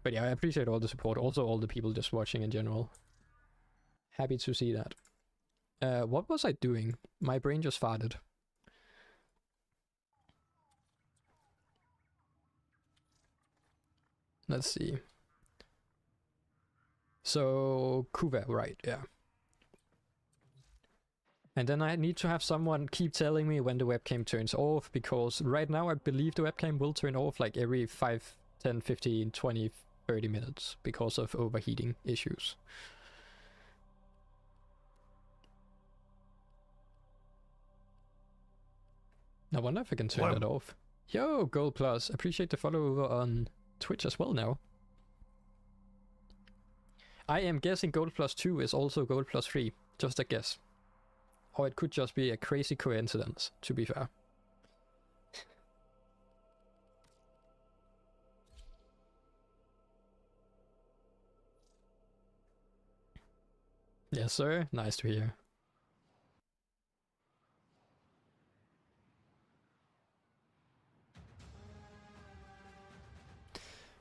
But yeah, I appreciate all the support. Also all the people just watching in general. Happy to see that. What was I doing? My brain just farted. Let's see. So Kuva, right, yeah. And then I need to have someone keep telling me when the webcam turns off, because right now I believe the webcam will turn off like every 5, 10, 15, 20, 30 minutes because of overheating issues. I wonder if I can turn that off. Yo, Gold Plus, appreciate the follow over on Twitch as well now. I am guessing Gold Plus 2 is also Gold Plus 3, just a guess. Or it could just be a crazy coincidence, to be fair. Yes, sir. Nice to hear.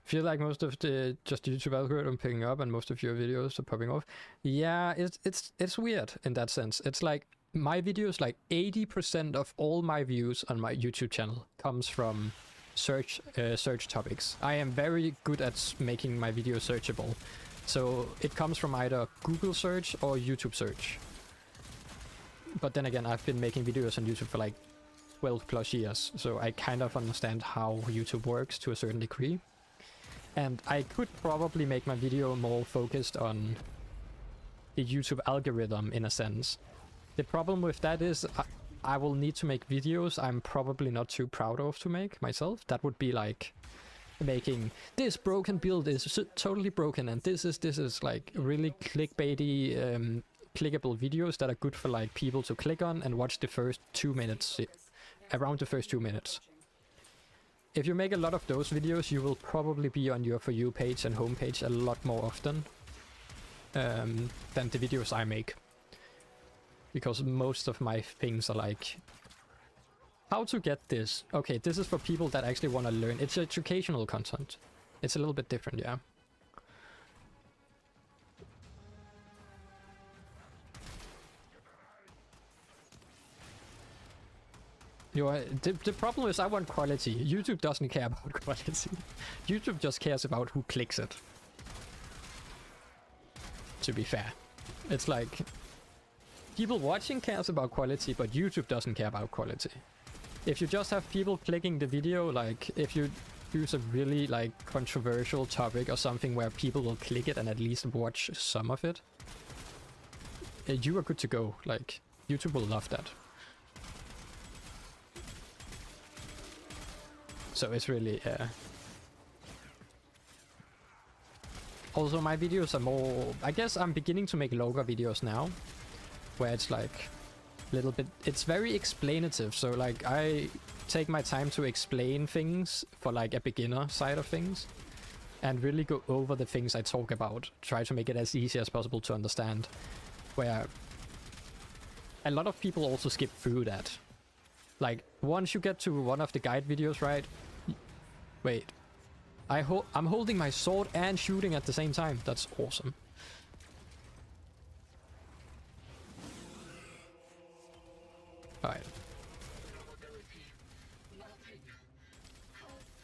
Feel like most of the just YouTube algorithm picking up and most of your videos are popping off. Yeah, it's weird in that sense. It's like my videos, like 80% of all my views on my YouTube channel comes from search topics. I am very good at making my videos searchable. So it comes from either Google search or YouTube search. But then again, I've been making videos on YouTube for like 12 plus years, so I kind of understand how YouTube works to a certain degree. And I could probably make my video more focused on the YouTube algorithm in a sense. The problem with that is I will need to make videos I'm probably not too proud of to make myself. That would be like making this broken build is totally broken, and this is like really clickbaity, clickable videos that are good for like people to click on and watch the first 2 minutes, around the first 2 minutes. If you make a lot of those videos, you will probably be on your For You page and homepage a lot more often than the videos I make. Because most of my things are like How to get this? Okay, this is for people that actually want to learn. It's educational content. It's a little bit different, yeah. The problem is I want quality. YouTube doesn't care about quality. YouTube just cares about who clicks it. To be fair. It's like... people watching cares about quality, but YouTube doesn't care about quality. If you just have people clicking the video, like if you use a really like controversial topic or something where people will click it and at least watch some of it, you are good to go. Like YouTube will love that. So it's really also my videos are more, I guess I'm beginning to make longer videos now, where it's like little bit, it's very explanative, so like I take my time to explain things for like a beginner side of things and really go over the things I talk about, try to make it as easy as possible to understand, where a lot of people also skip through that. Like once you get to one of the guide videos, right? Wait, I'm holding my sword and shooting at the same time. That's awesome. Alright.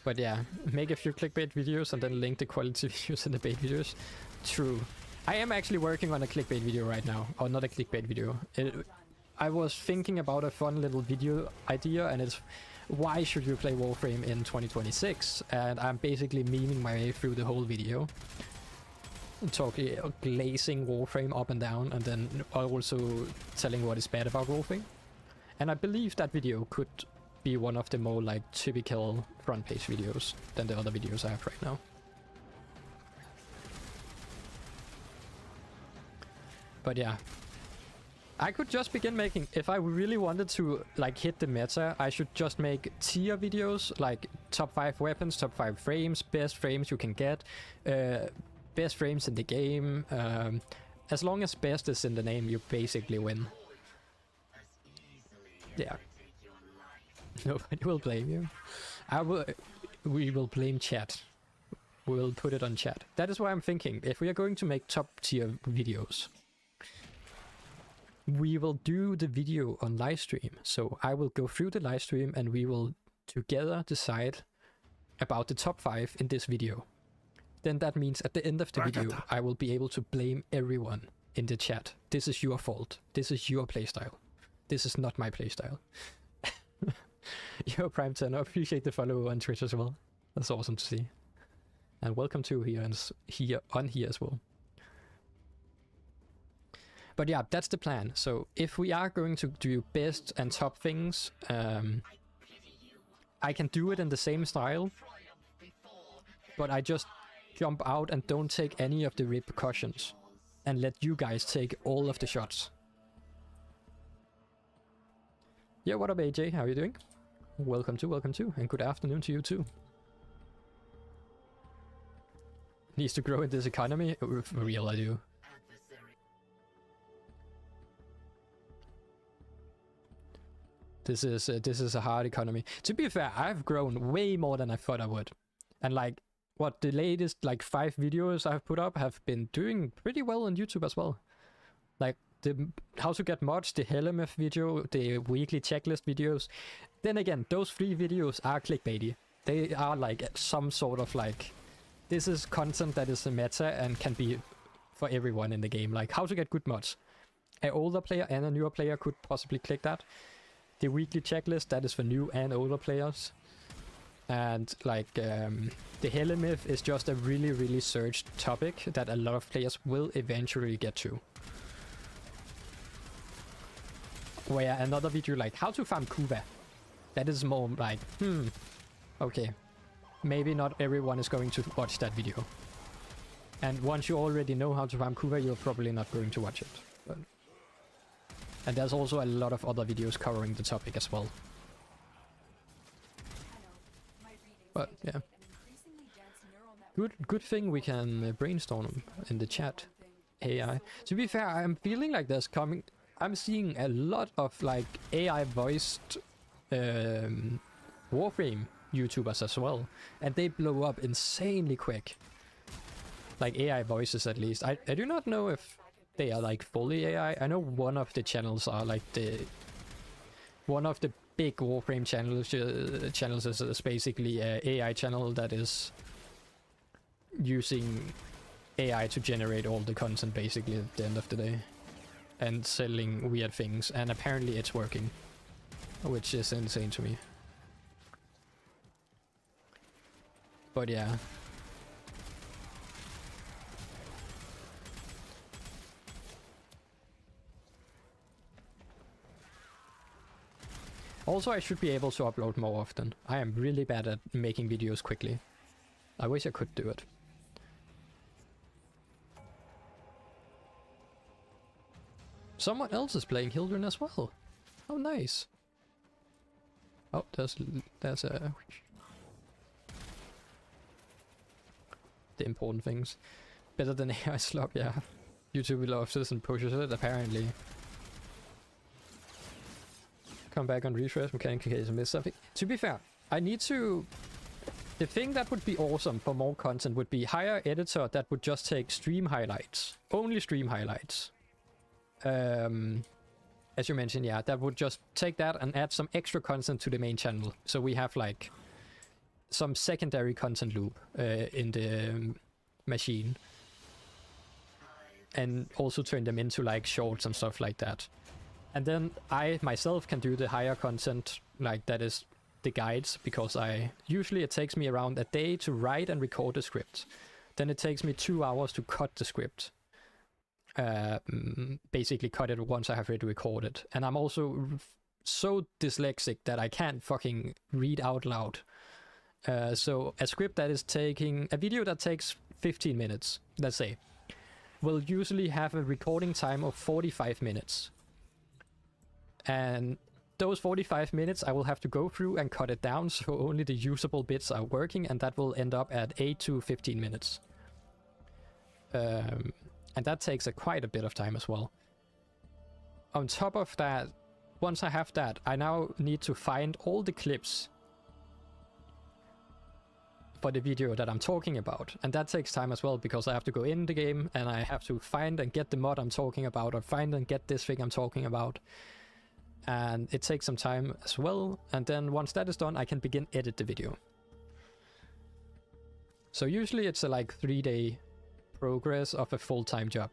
But yeah, make a few clickbait videos and then link the quality videos in the bait videos. True. I am actually working on a clickbait video right now. Or not a clickbait video. I was thinking about a fun little video idea, and it's why should you play Warframe in 2026? And I'm basically memeing my way through the whole video. Talking, glazing Warframe up and down, and then also telling what is bad about Warframe. And I believe that video could be one of the more like typical front page videos than the other videos I have right now. But yeah, I could just begin making, if I really wanted to like hit the meta, I should just make tier videos, like top 5 weapons, top 5 frames, best frames you can get, best frames in the game. As long as best is in the name, you basically win. Yeah. Nobody will blame you. We will blame chat. We'll put it on chat. That is why I'm thinking, if we are going to make top tier videos, we will do the video on live stream. So I will go through the live stream and we will together decide about the top 5 in this video. Then that means at the end of the video, I will be able to blame everyone in the chat. This is your fault. This is your playstyle. This is not my playstyle. Yo, Prime 10, I appreciate the follow on Twitch as well. That's awesome to see. And welcome to here as well. But yeah, that's the plan. So if we are going to do best and top things, I can do it in the same style, but I just jump out and don't take any of the repercussions and let you guys take all of the shots. Yeah, what up AJ? How are you doing? Welcome to, and good afternoon to you too. Needs to grow in this economy? For real, I do. This is a hard economy. To be fair, I've grown way more than I thought I would. And like, what the latest like 5 videos I've put up have been doing pretty well on YouTube as well. Like the how to get mods, the LMF video, the weekly checklist videos. Then again, those 3 videos are clickbaity. They are like some sort of like, this is content that is a meta and can be for everyone in the game. Like how to get good mods. An older player and a newer player could possibly click that. The weekly checklist, that is for new and older players. And like the LMF is just a really searched topic that a lot of players will eventually get to. Where another video like how to farm Kuva, that is more like, okay, maybe not everyone is going to watch that video. And once you already know how to farm Kuva, you're probably not going to watch it. But... and there's also a lot of other videos covering the topic as well. But yeah, good thing we can brainstorm in the chat. AI. To be fair, I'm feeling like I'm seeing a lot of like AI voiced Warframe YouTubers as well, and they blow up insanely quick. Like AI voices, at least. I do not know if they are like fully AI. I know one of the channels are like one of the big Warframe channels is basically a AI channel that is using AI to generate all the content basically at the end of the day, and selling weird things, and apparently it's working, which is insane to me. But yeah. Also, I should be able to upload more often. I am really bad at making videos quickly. I wish I could do it. Someone else is playing Hildren as well. Oh, nice. Oh, there's a... the important things. Better than AI slop, yeah. YouTube loves this and pushes it, apparently. Come back on refresh mechanic in case I missed something. To be fair, I need to... The thing that would be awesome for more content would be hire editor that would just take stream highlights. Only stream highlights. As you mentioned, yeah, that would just take that and add some extra content to the main channel. So we have like some secondary content loop in the machine. And also turn them into like shorts and stuff like that. And then I myself can do the higher content, like that is the guides, because usually it takes me around a day to write and record the script. Then it takes me 2 hours to cut the script. Basically cut it once I have it recorded. And I'm also so dyslexic that I can't fucking read out loud. So a script that is taking, a video that takes 15 minutes, let's say, will usually have a recording time of 45 minutes. And those 45 minutes I will have to go through and cut it down so only the usable bits are working, and that will end up at 8 to 15 minutes. And that takes quite a bit of time as well. On top of that, once I have that, I now need to find all the clips for the video that I'm talking about. And that takes time as well, because I have to go in the game and I have to find and get the mod I'm talking about, or find and get this thing I'm talking about. And it takes some time as well, and then once that is done I can begin edit the video. So usually it's a like 3-day progress of a full-time job,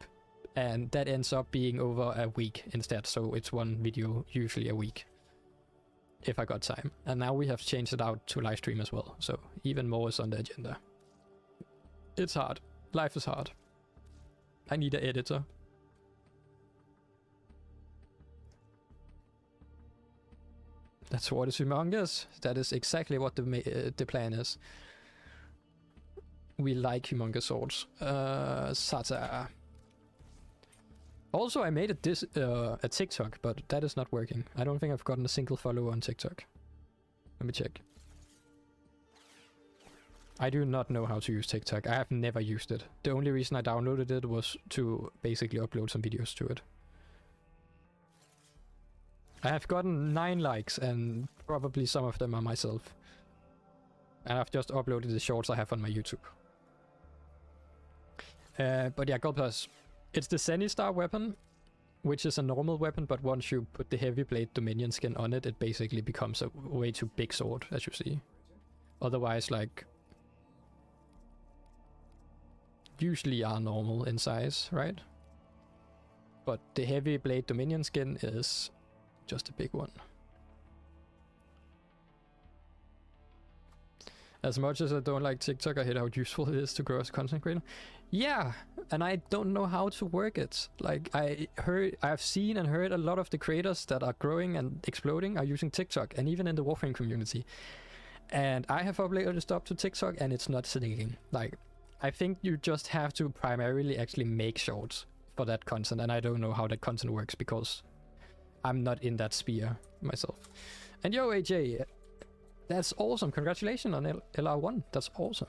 and that ends up being over a week instead, so it's one video usually a week if I got time. And now we have changed it out to live stream as well, so even more is on the agenda. It's hard. Life is hard. I need an editor. That's what is humongous. That is exactly what the plan is. We like humongous swords. Sata. Also, I made a TikTok, but that is not working. I don't think I've gotten a single follower on TikTok. Let me check. I do not know how to use TikTok. I have never used it. The only reason I downloaded it was to basically upload some videos to it. I have gotten 9 likes, and probably some of them are myself. And I've just uploaded the shorts I have on my YouTube. But yeah, Gold Plus. It's the Zenny-Star weapon, which is a normal weapon, but once you put the Heavy Blade Dominion skin on it, it basically becomes a way too big sword, as you see. Otherwise, like, usually are normal in size, right? But the Heavy Blade Dominion skin is just a big one. As much as I don't like TikTok, I hate how useful it is to grow as a content creator. Yeah, and I don't know how to work it. Like, I've seen and heard a lot of the creators that are growing and exploding are using TikTok, and even in the Warframe community. And I have uploaded stuff to TikTok and it's not sticking. Like, I think you just have to primarily actually make shorts for that content, and I don't know how that content works because I'm not in that sphere myself. And yo, AJ, that's awesome. Congratulations on LR1. That's awesome.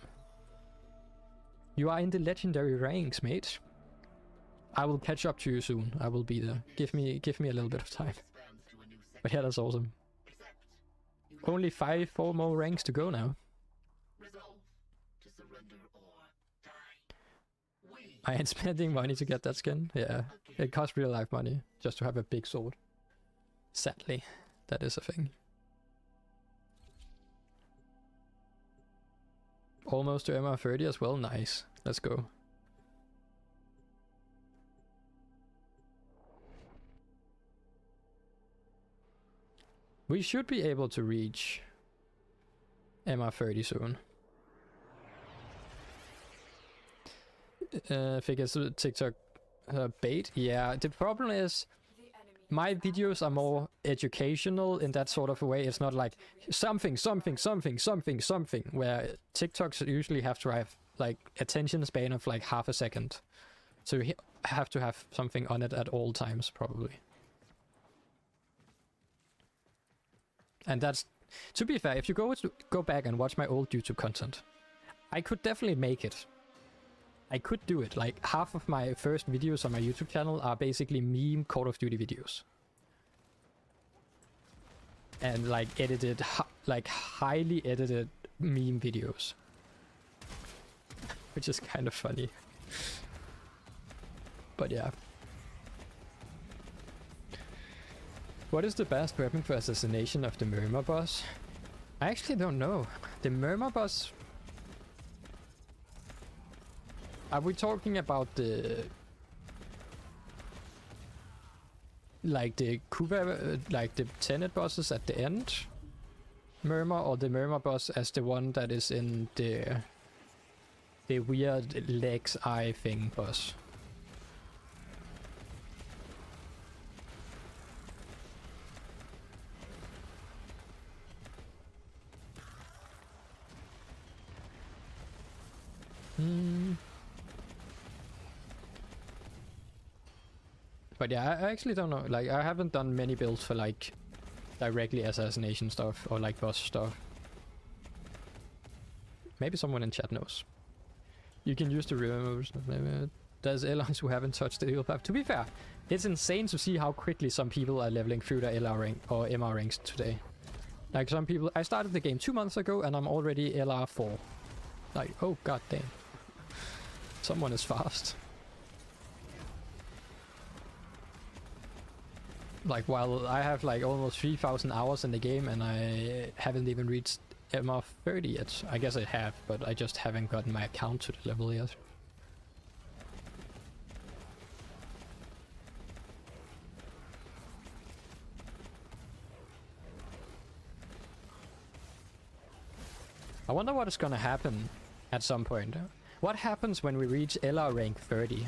You are in the legendary ranks, mate. I will catch up to you soon. I will be there. Give me a little bit of time. But yeah, that's awesome. only 4 more ranks to go now. Resolve to surrender or die. We I ain't spending money to get that skin. Yeah, it costs real life money just to have a big sword. Sadly, that is a thing. Almost to MR30 as well. Nice. Let's go. We should be able to reach MR30 soon. Figures TikTok bait. Yeah, the problem is The enemy my videos are more educational in that sort of a way. It's not like something, where TikToks usually have to have like attention span of like half a second. So you have to have something on it at all times, probably. And that's, to be fair, if you go back and watch my old YouTube content, I could definitely make it. I could do it. Like half of my first videos on my YouTube channel are basically meme Call of Duty videos. And like edited, like highly edited meme videos. Which is kind of funny. But yeah. What is the best weapon for assassination of the Murmur boss? I actually don't know. The Murmur boss... Are we talking about the... like the Kuva, like the Tenet bosses at the end? Murmur, or the Murmur boss as the one that is in the weird legs eye thing boss? But yeah, I actually don't know. Like, I haven't done many builds for like directly assassination stuff or like boss stuff. Maybe someone in chat knows. You can use the removers. There's allies who haven't touched the heal path. To be fair, it's insane to see how quickly some people are leveling through their LR rank or MR ranks today. Like some people, I started the game 2 months ago and I'm already LR 4. Like, oh god damn. Someone is fast. Like, while I have like almost 3,000 hours in the game and I haven't even reached MR30 yet. I guess I have, but I just haven't gotten my account to the level yet. I wonder what is gonna happen at some point. What happens when we reach LR rank 30?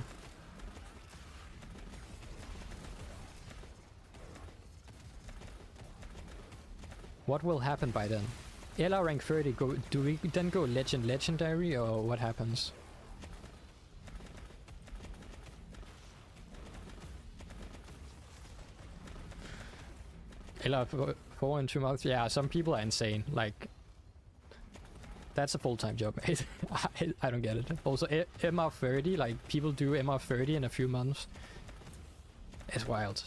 What will happen by then? LR rank 30, do we then go legendary, or what happens? LR 4 in 2 months? Yeah, some people are insane. Like, that's a full-time job, mate. I don't get it. Also, MR30, like, people do MR30 in a few months. It's wild.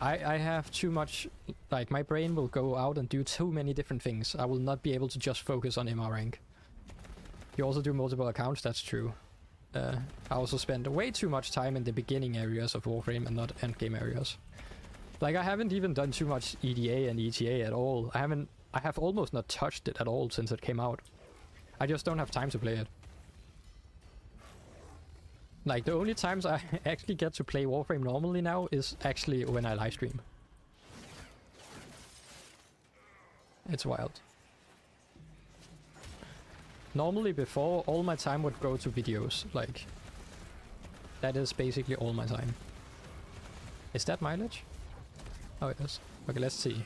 I have too much, like, my brain will go out and do too many different things. I will not be able to just focus on MR rank. You also do multiple accounts, that's true. I also spend way too much time in the beginning areas of Warframe and not endgame areas. Like, I haven't even done too much EDA and ETA at all. I have almost not touched it at all since it came out. I just don't have time to play it. Like, the only times I actually get to play Warframe normally now is actually when I live stream. It's wild. Normally before, all my time would go to videos. Like, that is basically all my time. Is that mileage? Oh, it is. Okay, let's see.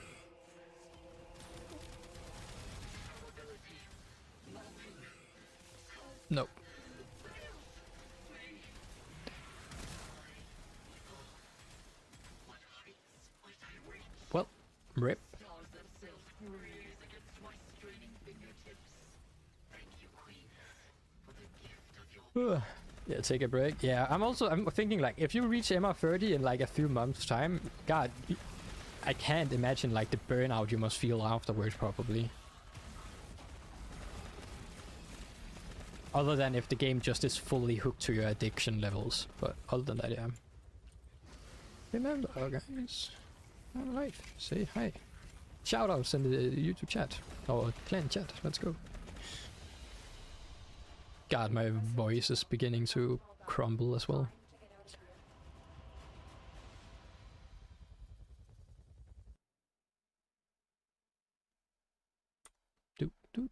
Nope. Well, rip. stars themselves graze against my straining fingertips. Thank you, Queen, for the gift of your Yeah, take a break. Yeah, I'm thinking, like, if you reach MR30 in like a few months time, god, I can't imagine like the burnout you must feel afterwards, probably. Other than if the game just is fully hooked to your addiction levels. But other than that, yeah. Remember, guys. Alright, say hi. Shoutouts in the YouTube chat. Or clan chat, let's go. God, my voice is beginning to crumble as well. Do.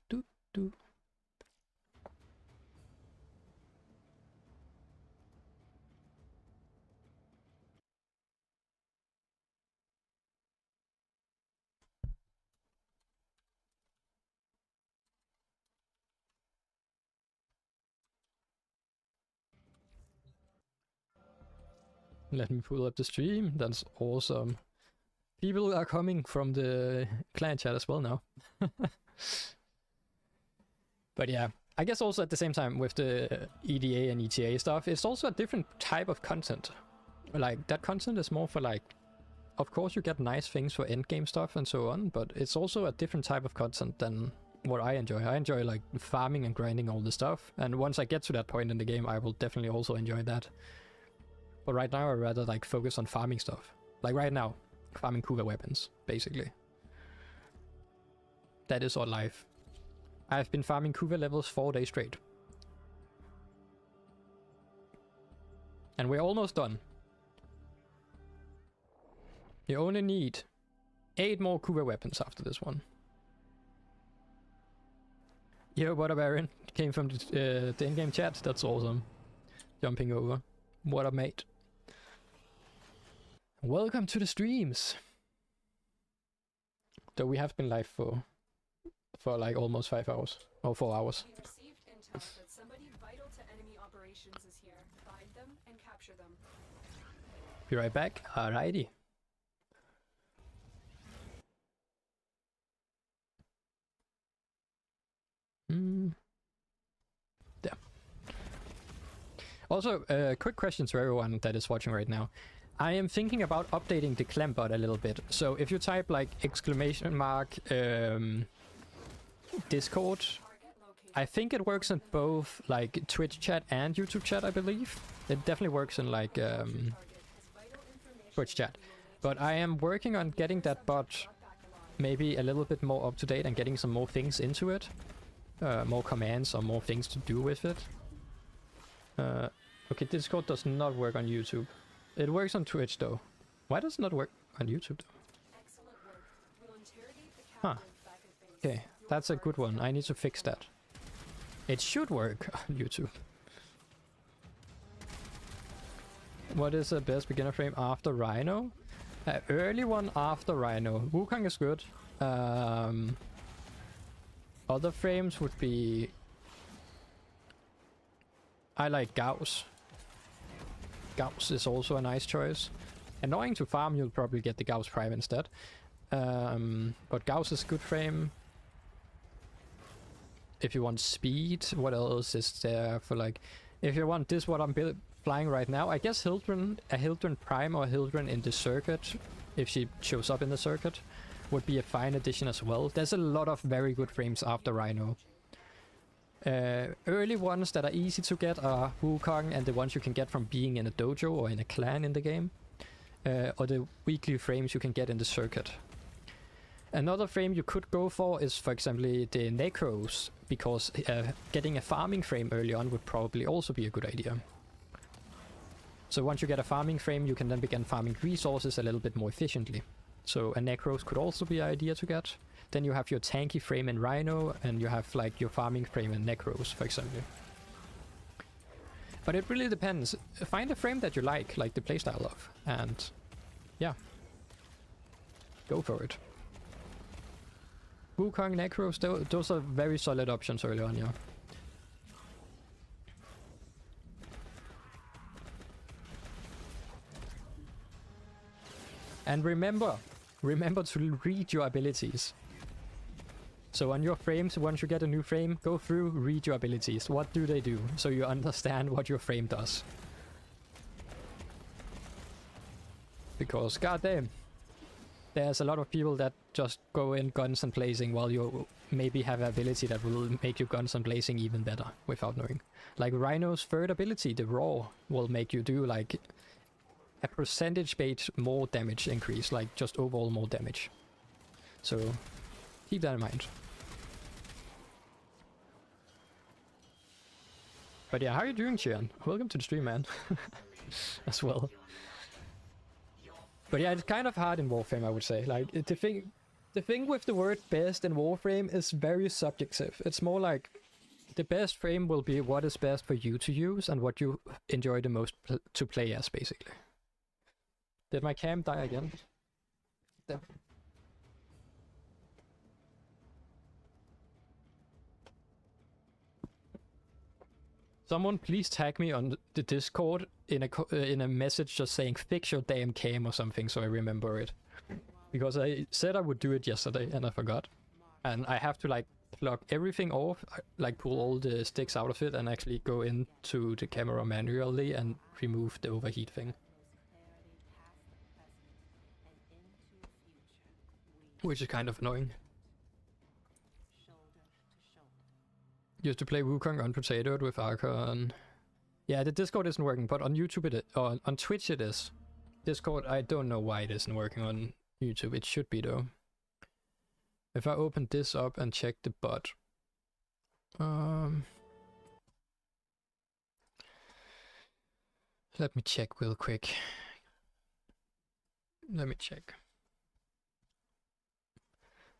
Let me pull up the stream. That's awesome. People are coming from the clan chat as well now. But yeah, I guess also at the same time with the EDA and ETA stuff, it's also a different type of content. Like, that content is more for like, of course you get nice things for endgame stuff and so on, but it's also a different type of content than what I enjoy. I enjoy like farming and grinding all the stuff, and once I get to that point in the game, I will definitely also enjoy that. But right now I'd rather like focus on farming stuff. Like right now, farming Kuva weapons, basically. That is our life. I've been farming Kuva levels 4 days straight. And we're almost done. You only need 8 more Kuva weapons after this one. Yo, what up, Aaron? Came from the in-game chat. That's awesome. Jumping over. What up, mate? Welcome to the streams. So we have been live for like almost 5 hours. Or 4 hours. We received intel that somebody vital to enemy operations is here. Find them and capture them. Be right back. Alrighty. There. Also, quick question to everyone that is watching right now. I am thinking about updating the clan bot a little bit. So if you type like exclamation mark Discord, I think it works in both like Twitch chat and YouTube chat, I believe. It definitely works in like Twitch chat. But I am working on getting that bot maybe a little bit more up to date and getting some more things into it. More commands or more things to do with it. Okay, Discord does not work on YouTube. It works on Twitch though. Why does it not work on YouTube though? Huh. Okay, that's a good one. I need to fix that. It should work on YouTube. What is the best beginner frame after Rhino? Early one after Rhino. Wukong is good. Other frames would be... I like Gauss. Gauss is also a nice choice. Annoying to farm, you'll probably get the Gauss Prime instead. But Gauss is good frame. If you want speed, what else is there for like... If you want this, what I'm flying right now, I guess Hildren, a Hildren Prime or Hildren in the circuit, if she shows up in the circuit, would be a fine addition as well. There's a lot of very good frames after Rhino. Early ones that are easy to get are Wukong and the ones you can get from being in a dojo or in a clan in the game. Or the weekly frames you can get in the circuit. Another frame you could go for is, for example, the Necros, because getting a farming frame early on would probably also be a good idea. So once you get a farming frame, you can then begin farming resources a little bit more efficiently. So a Necros could also be an idea to get. Then you have your tanky frame in Rhino, and you have like your farming frame in Necros, for example. But it really depends. Find a frame that you like the playstyle of, and yeah, go for it. Wukong, Necros, those are very solid options early on, yeah. And remember to read your abilities. So on your frames, once you get a new frame, go through, read your abilities. What do they do? So you understand what your frame does. Because goddamn, there's a lot of people that just go in guns and blazing while you maybe have an ability that will make you guns and blazing even better without knowing. Like Rhino's third ability, the Raw, will make you do like a percentage-based more damage increase, like just overall more damage. So keep that in mind. But yeah, how are you doing, Chian? Welcome to the stream, man. As well. But yeah, it's kind of hard in Warframe, I would say. Like, the thing with the word best in Warframe is very subjective. It's more like the best frame will be what is best for you to use and what you enjoy the most to play as, basically. Did my cam die again? Damn. Someone please tag me on the Discord in a message just saying fix your damn cam or something so I remember it. Because I said I would do it yesterday and I forgot. And I have to like plug everything off, like pull all the sticks out of it and actually go into the camera manually and remove the overheat thing. Which is kind of annoying. Used to play Wukong unpotatoed with Archon. Yeah, the Discord isn't working, but on YouTube it is. Or on Twitch it is. Discord, I don't know why it isn't working on YouTube. It should be though. If I open this up and check the bot. Let me check real quick. Let me check.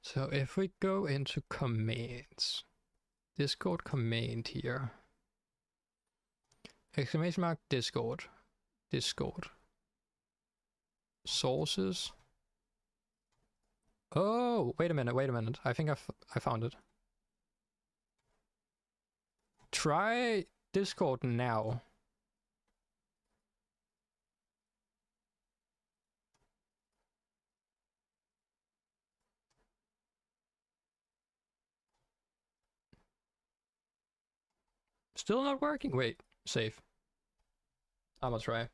So if we go into commands. Discord command here. Exclamation mark Discord. Discord. Sources. Oh, wait a minute. I think I found it. Try Discord now. Still not working? Wait, save. I'm gonna try.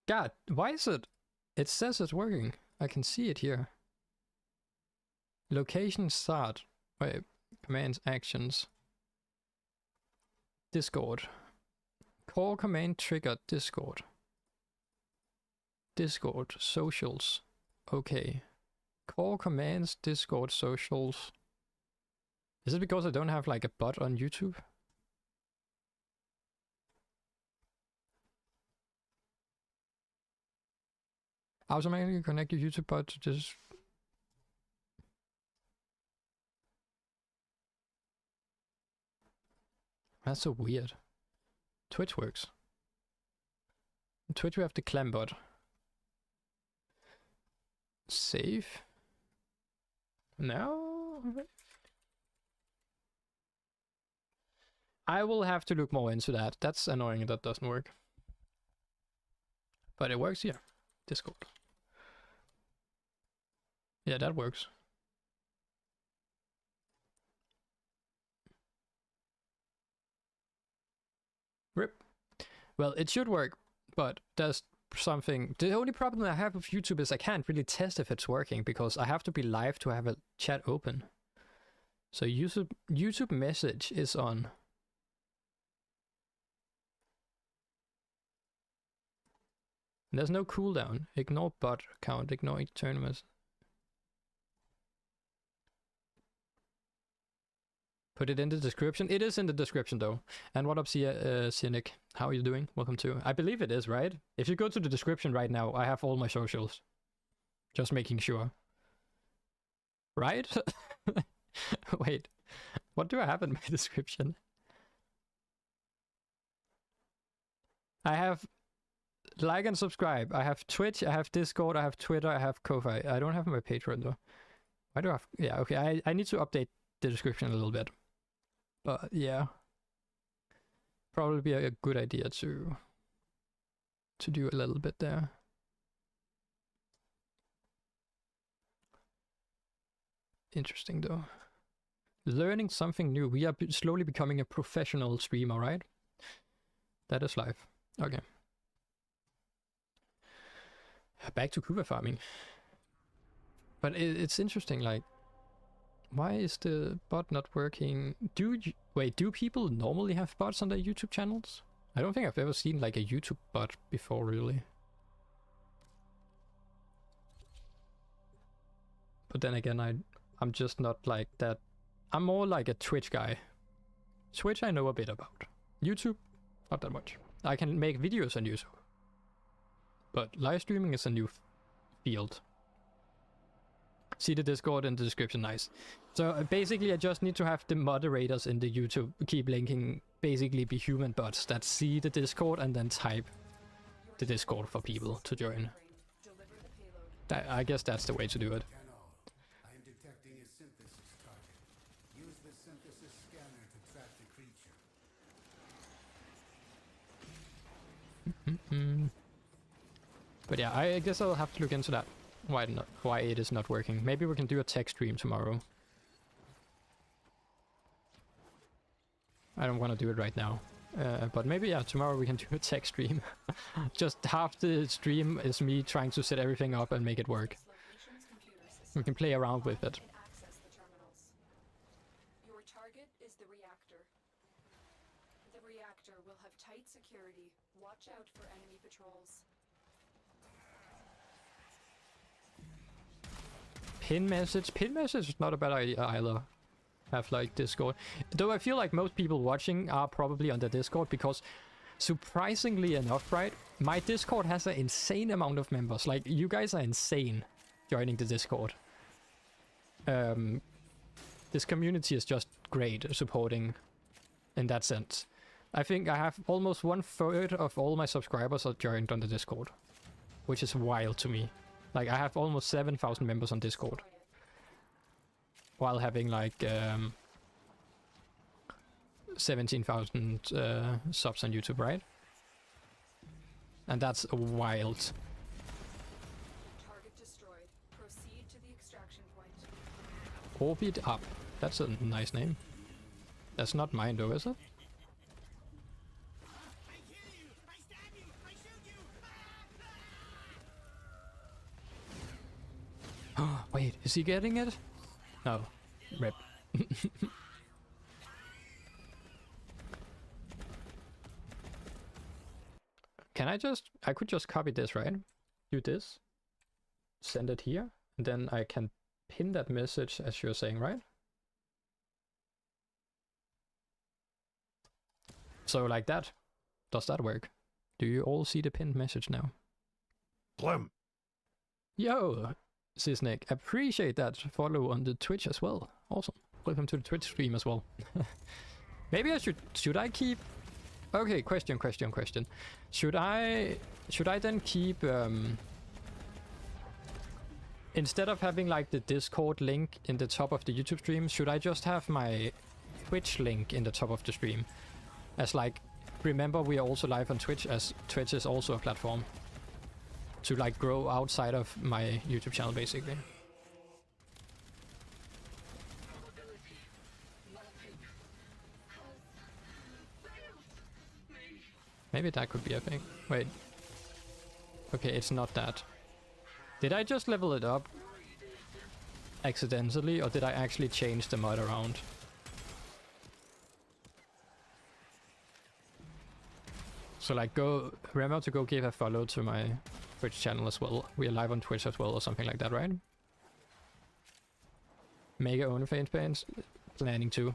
God, why is it? It says it's working. I can see it here. Location start. Wait, commands actions. Discord. Core command triggered Discord. Discord socials. Okay. Core commands, Discord, socials. Is it because I don't have like a bot on YouTube? Automatically connect your YouTube bot to this. That's so weird. Twitch works. In Twitch we have the clam bot. Save. No. I will have to look more into that. That's annoying that doesn't work. But it works here. Discord. Yeah, that works. RIP. Well, it should work, but there's something. The only problem I have with YouTube is I can't really test if it's working because I have to be live to have a chat open. So YouTube message is on. There's no cooldown. Ignore bot account. Ignore tournaments. Put it in the description. It is in the description though. And what up, Cynic? How are you doing? Welcome to. I believe it is, right? If you go to the description right now, I have all my socials. Just making sure. Right? Wait. What do I have in my description? I have like and subscribe. I have Twitch, I have Discord, I have Twitter, I have Kuva. I don't have my Patreon though. Why do I have... Yeah, okay. I need to update the description a little bit. But yeah. Probably be a good idea to do a little bit there. Interesting though. Learning something new. We are slowly becoming a professional streamer, right? That is life. Okay. Back to Kuva farming. But it's interesting, like, why is the bot not working? Wait, do people normally have bots on their YouTube channels? I don't think I've ever seen like a YouTube bot before, really. But then again, I'm just not like that. I'm more like a Twitch guy. Twitch I know a bit about. YouTube, not that much. I can make videos on YouTube. But live streaming is a new field. See the Discord in the description, nice. So basically I just need to have the moderators in the YouTube keep linking, basically be human bots that see the Discord and then type the Discord for people to join. Deliver the payload. I guess that's the way to do it. I am detecting a synthesis target. Use the synthesis scanner to track the creature. But yeah, I guess I'll have to look into that. Why it is not working. Maybe we can do a tech stream tomorrow. I don't want to do it right now. But maybe, yeah, tomorrow we can do a tech stream. Just half the stream is me trying to set everything up and make it work. Location's computer system. We can play around with it. Can access the terminals. Your target is the reactor. The reactor will have tight security. Watch out for enemy patrols. Pin message is not a bad idea either. Have like Discord. Though I feel like most people watching are probably on the Discord because surprisingly enough, right? My Discord has an insane amount of members. Like, you guys are insane joining the Discord. This community is just great supporting in that sense. I think I have almost 1/3 of all my subscribers are joined on the Discord, which is wild to me. Like, I have almost 7,000 members on Discord, while having like 17,000 subs on YouTube, right? And that's wild. Target destroyed. Proceed to the extraction point. Orbit up. That's a nice name. That's not mine though, is it? Wait, is he getting it? No. Rip. I could just copy this, right? Do this. Send it here. And then I can pin that message as you're saying, right? So like that. Does that work? Do you all see the pinned message now? Plum. Yo! Sisnik, appreciate that follow on the Twitch as well. Awesome. Welcome to the Twitch stream as well. Maybe I should I keep... Okay, question. Should I then keep... Instead of having like the Discord link in the top of the YouTube stream, should I just have my Twitch link in the top of the stream? As like, remember we are also live on Twitch, as Twitch is also a platform to like grow outside of my YouTube channel, basically. Maybe that could be a thing. Wait. Okay, it's not that. Did I just level it up accidentally, or did I actually change the mod around? So like, remember to go give a follow to my Twitch channel as well. We are live on Twitch as well, or something like that, right? Mega OnlyFans fans, planning to.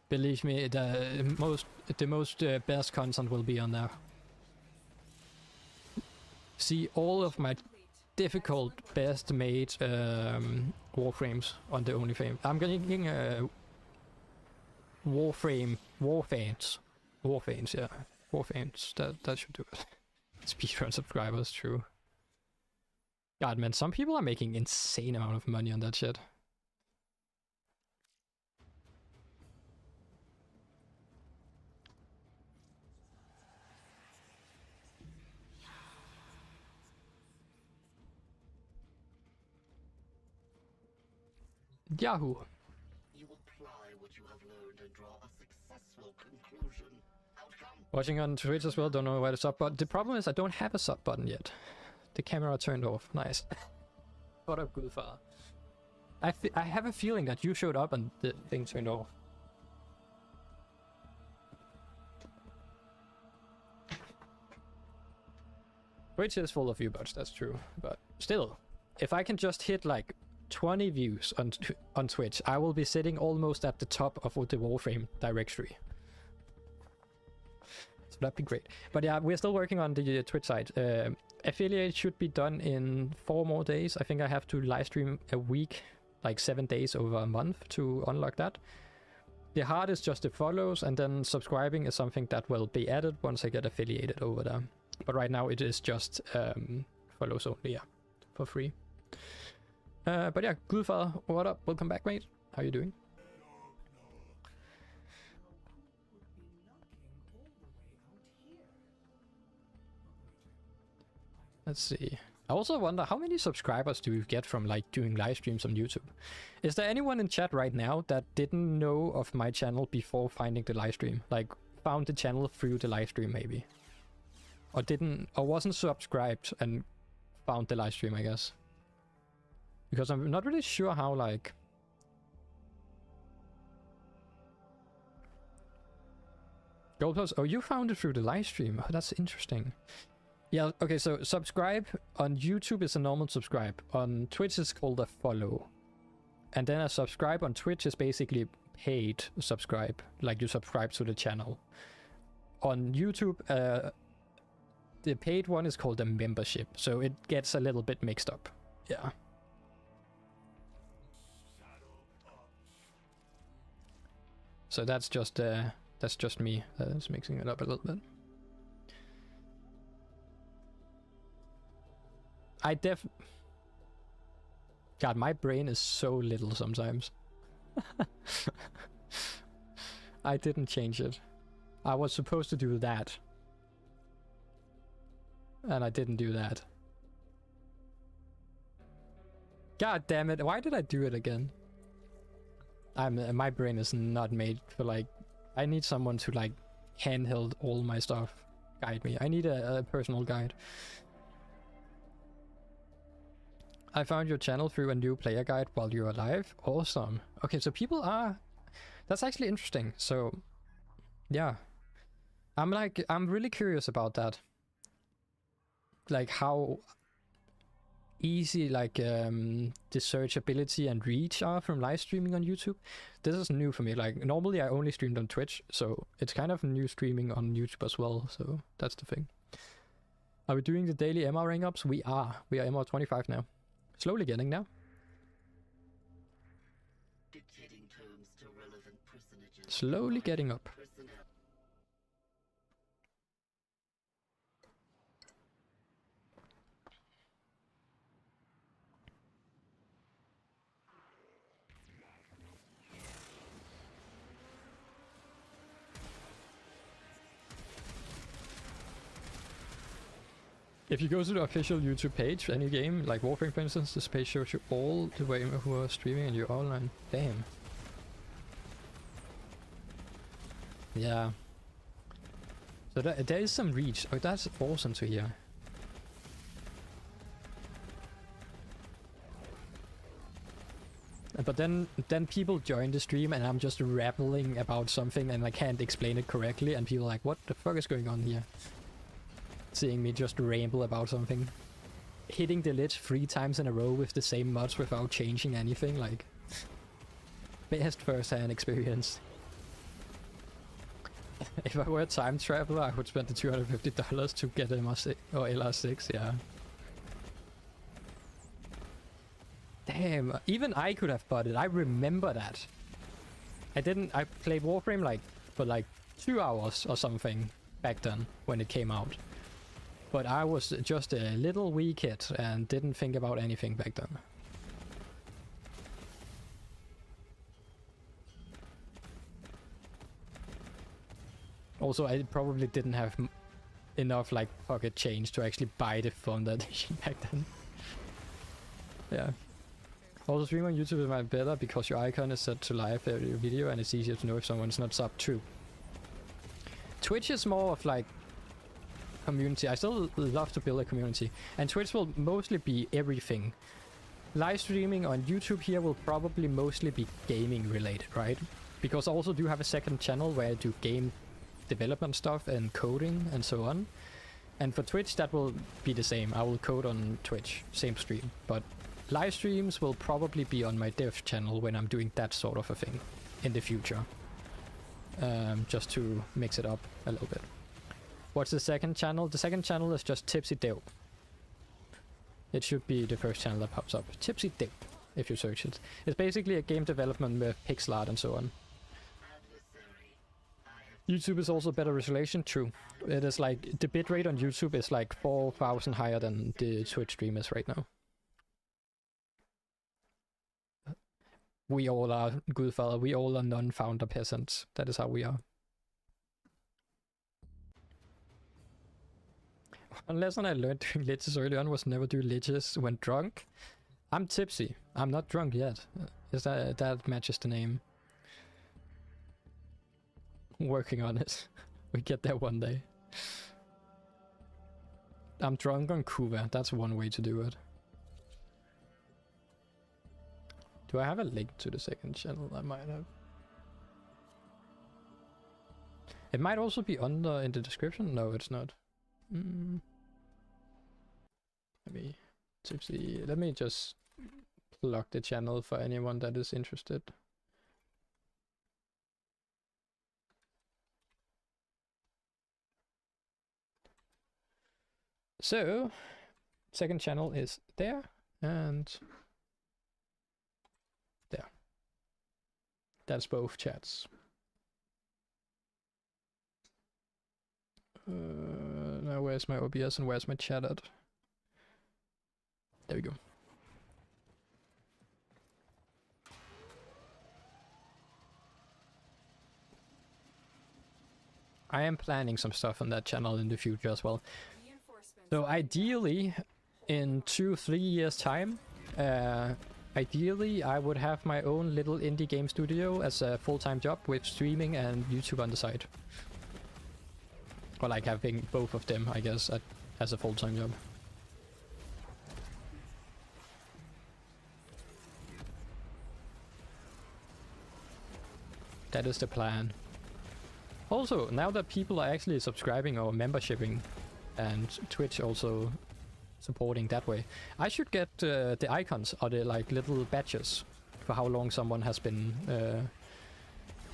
Believe me, the most best content will be on there. See all of my difficult, best made Warframes on the OnlyFans. I'm getting Warframes, yeah. Warframes, that should do it. Speedrun subscribers, true. God, man, some people are making insane amount of money on that shit. Yahoo! You apply what you have learned and draw a successful conclusion. Watching on Twitch as well, don't know where the sub button. The problem is I don't have a sub button yet. The camera turned off. Nice. What up, Kuva? I have a feeling that you showed up and the thing turned off. Twitch is full of view bots, that's true. But still, if I can just hit like 20 views on Twitch, I will be sitting almost at the top of the Warframe directory. So that'd be great. But yeah, we're still working on the Twitch side. Affiliate should be done in 4 more days. I think I have to live stream a week, like 7 days over a month to unlock that. The hard is just the follows, and then subscribing is something that will be added once I get affiliated over there. But right now it is just follows only, yeah, for free. But yeah, Goodfather, what up? Welcome back, mate. How you doing? Let's see. I also wonder how many subscribers do you get from like doing live streams on YouTube? Is there anyone in chat right now that didn't know of my channel before finding the live stream? Like found the channel through the live stream maybe? Or wasn't subscribed and found the live stream, I guess. Because I'm not really sure how like... Gold Plus, oh, you found it through the live stream. Oh, that's interesting. Yeah, okay, so subscribe on YouTube is a normal subscribe. On Twitch is called a follow. And then a subscribe on Twitch is basically paid subscribe. Like you subscribe to the channel. On YouTube, the paid one is called a membership. So it gets a little bit mixed up. Yeah. So that's just me. That's mixing it up a little bit. God, my brain is so little sometimes. I didn't change it. I was supposed to do that. And I didn't do that. God damn it, why did I do it again? My brain is not made for like... I need someone to like handheld all my stuff. Guide me. I need a personal guide. I found your channel through a new player guide while you were alive. Awesome. Okay, so people are... That's actually interesting. So, yeah. I'm really curious about that. Like how easy like the searchability and reach are from live streaming on YouTube. This is new for me. Like normally I only streamed on Twitch, so it's kind of new streaming on YouTube as well. So that's the thing. Are we doing the daily MR rank ups? We are MR 25 now. Slowly getting now. Slowly getting up. If you go to the official YouTube page, any game, like Warframe for instance, this page shows you all the way who are streaming and you're online. Damn. Yeah. So there is some reach. Oh, that's awesome to hear. But then people join the stream and I'm just rambling about something and I can't explain it correctly and people are like, what the fuck is going on here? Seeing me just ramble about something. Hitting delete 3 times in a row with the same mods without changing anything, like... Best first-hand experience. If I were a time traveler, I would spend the $250 to get MR6 or LR6, yeah. Damn, even I could have bought it, I remember that. I played Warframe like, for like 2 hours or something back then, when it came out. But I was just a little wee kid and didn't think about anything back then. Also, I probably didn't have enough like pocket change to actually buy the phone edition back then. Yeah. Also, stream on YouTube is much better because your icon is set to live every video and it's easier to know if someone's not sub. True. Twitch is more of like community. I still love to build a community, and Twitch will mostly be everything. Live streaming on YouTube here will probably mostly be gaming related, right? Because I also do have a second channel where I do game development stuff and coding and so on. And for Twitch that will be the same. I will code on Twitch, same stream. But live streams will probably be on my dev channel when I'm doing that sort of a thing in the future. Just to mix it up a little bit. What's the second channel? The second channel is just Tipsy. It should be the first channel that pops up. Tipsy, if you search it. It's basically a game development with pixel art and so on. YouTube is also better resolution, true. It is like, the bitrate on YouTube is like 4,000 higher than the Twitch stream is right now. We all are, good father, we all are non-founder peasants. That is how we are. One lesson I learned doing liches early on was never do liches when drunk. I'm tipsy. I'm not drunk yet. Is that matches the name? Working on it. We get there one day. I'm drunk on Kuva. That's one way to do it. Do I have a link to the second channel? I might have. It might also be under in the description. No, it's not. Let me just plug the channel for anyone that is interested. So, second channel is there and there. That's both chats. Now where's my OBS and where's my chat at? There we go. I am planning some stuff on that channel in the future as well. So ideally, in 2-3 years time, ideally I would have my own little indie game studio as a full-time job with streaming and YouTube on the side. Or like having both of them, I guess, as a full-time job. That is the plan. Also, now that people are actually subscribing or membershiping, and Twitch also supporting that way, I should get the icons or the like little badges for how long someone has been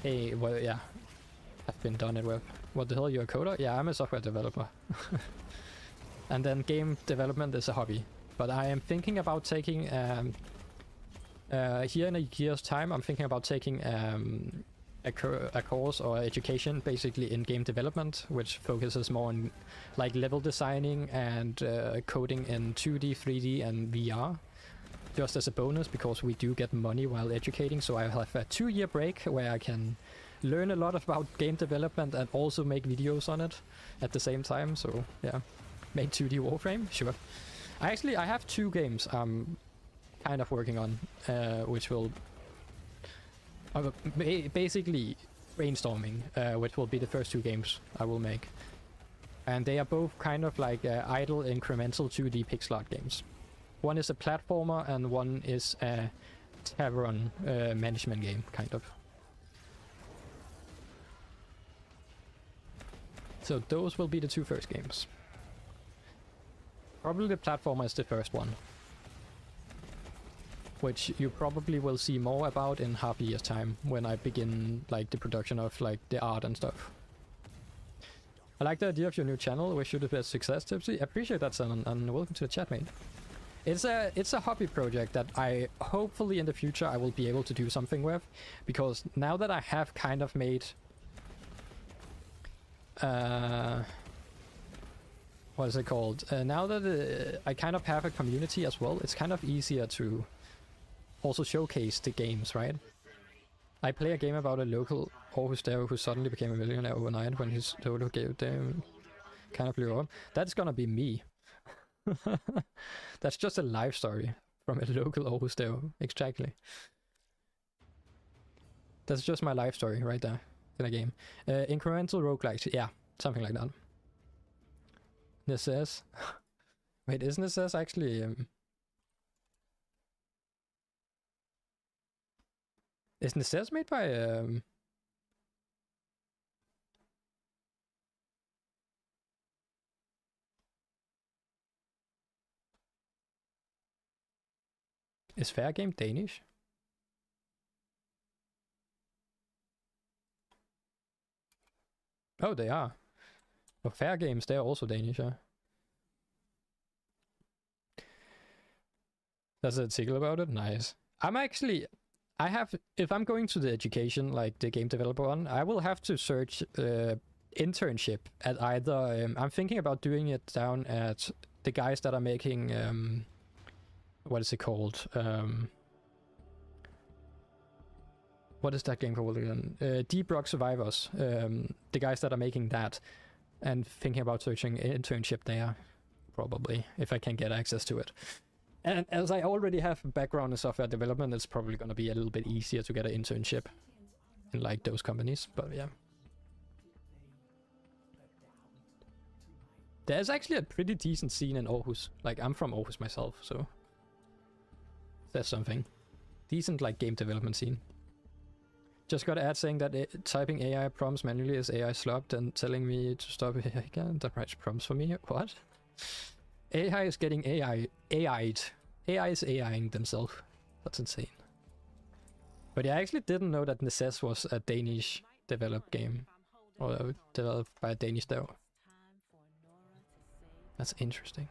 have been done it with. What the hell, you're a coder? Yeah, I'm a software developer. And then game development is a hobby. But I am thinking about taking here in a year's time, I'm thinking about taking a course or education basically in game development, which focuses more on like level designing and coding in 2D, 3D and VR, just as a bonus because we do get money while educating. So I have a 2-year break where I can learn a lot about game development and also make videos on it at the same time. So yeah, make 2D Warframe, sure. I have 2 games I'm kind of working on, which will basically brainstorming, which will be the first 2 games I will make. And they are both kind of like idle incremental 2D pixel art games. One is a platformer and one is a tavern management game, kind of. So those will be the 2 first games. Probably the platformer is the first one, which you probably will see more about in half a year's time when I begin like the production of like the art and stuff. I like the idea of your new channel. Wish you the best success, Tipsy. Appreciate that, son, and welcome to the chat, mate. It's a hobby project that I hopefully in the future I will be able to do something with, because now that I have kind of made what is it called? Now that I kind of have a community as well, it's kind of easier to also showcase the games, right? I play a game about a local Aarhus dev who suddenly became a millionaire overnight when his solo game kind of blew up. That's gonna be me. That's just a life story from a local Aarhus dev. Exactly. That's just my life story right there. in a game. Incremental roguelikes, yeah, something like that. Necess. Wait, isn't Necess actually... Is Necess made by... Is Fair Game Danish? Oh, they are. Well, Fair Games, they're also Danish, yeah. There's an article about it? Nice. If I'm going to the education, like the game developer one, I will have to search internship at either, I'm thinking about doing it down at the guys that are making, what is it called? What is that game called again? Deep Rock Survivors. The guys that are making that, and thinking about searching internship there, probably, if I can get access to it. And as I already have a background in software development, it's probably going to be a little bit easier to get an internship in like those companies, but yeah. There's actually a pretty decent scene in Aarhus. Like, I'm from Aarhus myself, so that's something. Decent, like, game development scene. Just got an ad saying that typing AI prompts manually is AI slopped and telling me to stop it again. That writes prompts for me. What? AI is getting AI'd. AI is AIing themselves. That's insane. But yeah, I actually didn't know that Necess was a Danish developed game. Or developed by a Danish dev. That's interesting.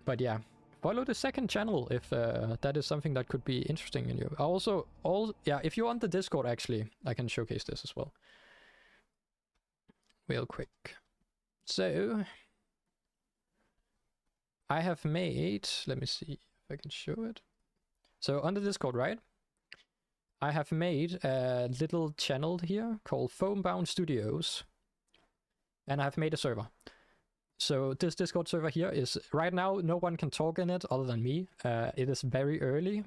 But yeah, follow the second channel if that is something that could be interesting in you. Also, yeah, if you're on the Discord, actually, I can showcase this as well. Real quick. So, I have made, let me see if I can show it. So on the Discord, right? I have made a little channel here called Foambound Studios. And I've made a server. So this Discord server here is, right now, no one can talk in it other than me. It is very early,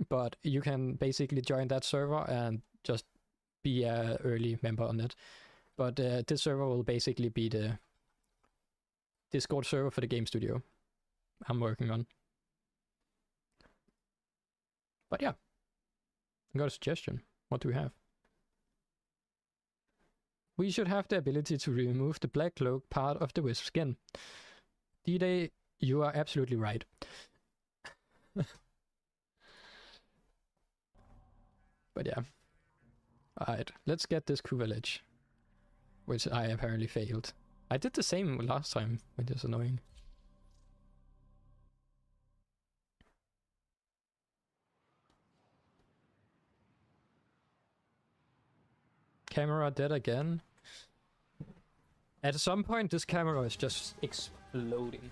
but you can basically join that server and just be an early member on it. But this server will basically be the Discord server for the game studio I'm working on. But yeah, I got a suggestion. What do we have? We should have the ability to remove the black cloak part of the wisp skin. D-Day, you are absolutely right. But yeah. Alright, let's get this Kuva ledge. Which I apparently failed. I did the same last time, which is annoying. Camera dead again. At some point this camera is just exploding.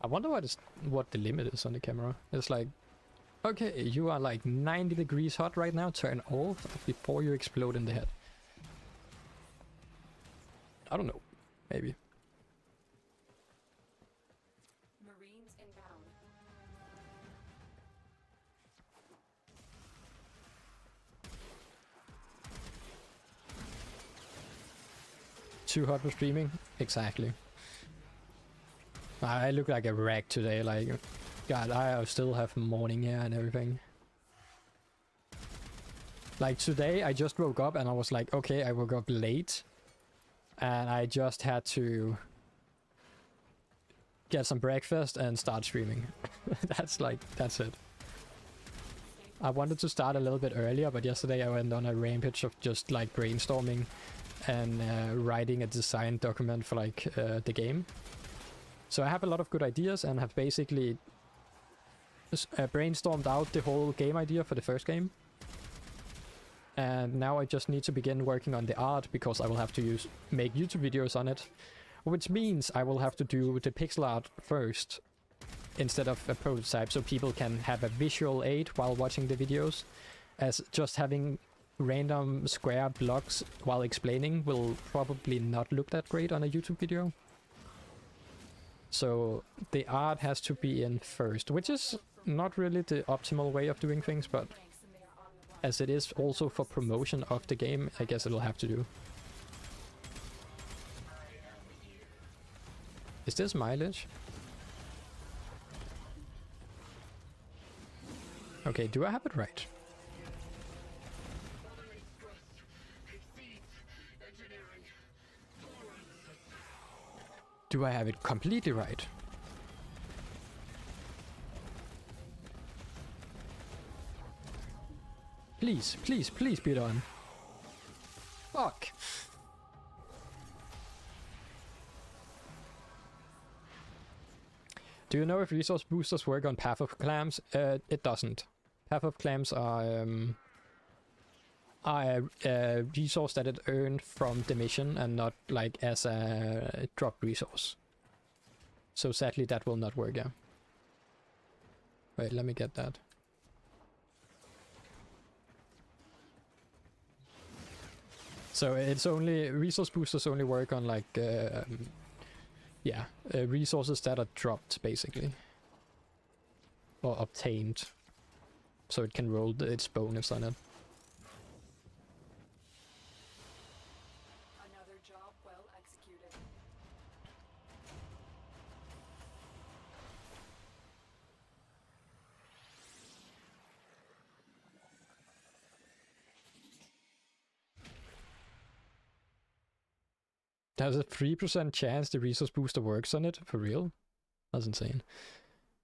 I wonder what the limit is on the camera. It's like, okay, you are like 90 degrees hot right now, turn off before you explode in the head. I don't know, maybe. Marines inbound. Too hot for streaming? Exactly. I look like a wreck today, like, God, I still have morning hair and everything. Like today, I just woke up and I was like, okay, I woke up late. And I just had to get some breakfast and start streaming. That's it. I wanted to start a little bit earlier, but yesterday I went on a rampage of just like brainstorming and writing a design document for like the game. So I have a lot of good ideas and have basically brainstormed out the whole game idea for the first game. And now I just need to begin working on the art because I will have to make YouTube videos on it. Which means I will have to do the pixel art first instead of a prototype so people can have a visual aid while watching the videos. As just having random square blocks while explaining will probably not look that great on a YouTube video. So the art has to be in first, which is not really the optimal way of doing things, but as it is also for promotion of the game, I guess it'll have to do. Is this mileage? Okay, do I have it right? Do I have it completely right? Please, please, please be done. Fuck. Do you know if resource boosters work on Path of Clams? It doesn't. Path of Clams are a resource that it earned from the mission and not like as a drop resource. So sadly that will not work, yeah. Wait, let me get that. So it's only, resource boosters only work on like, yeah, resources that are dropped basically. Or obtained. So it can roll its bonus on it. Another job well executed. There's a 3% chance the resource booster works on it, for real? That's insane.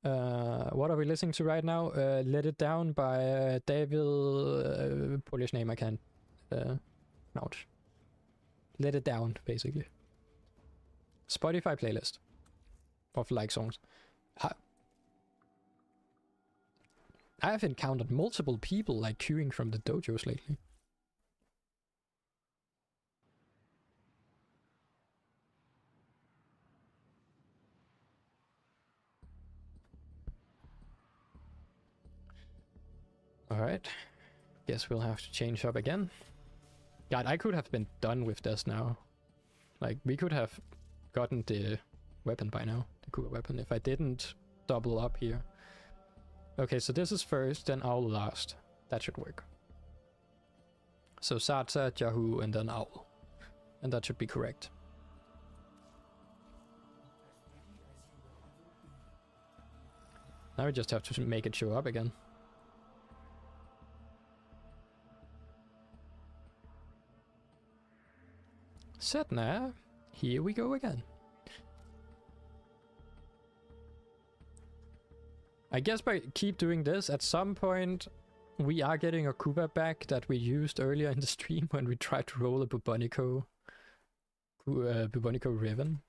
What are we listening to right now? Let It Down by David, Polish name I can't pronounce. Let It Down, basically. Spotify playlist of like songs. I have encountered multiple people like queuing from the dojos lately. Alright. Guess we'll have to change up again. God, I could have been done with this now. Like, we could have gotten the weapon by now. The Kuva weapon, if I didn't double up here. Okay, so this is first, then Owl last. That should work. So Satsa, Jahu, and then Owl. And that should be correct. Now we just have to make it show up again. Setna, here we go again. I guess by keep doing this, at some point we are getting a Kuva back that we used earlier in the stream when we tried to roll a Bubonico Riven.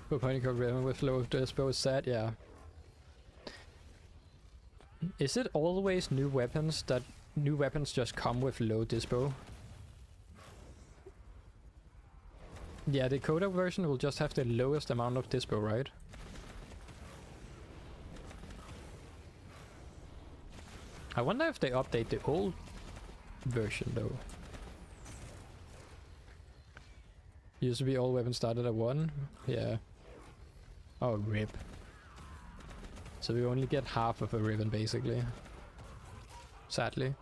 Bubonico Riven with low dispo is sad, yeah. Is it always new weapons that new weapons just come with low dispo? Yeah, the Coda version will just have the lowest amount of dispo, right? I wonder if they update the old version though. Used to be all weapons started at 1, yeah. Oh, rip. So we only get half of a ribbon basically. Sadly.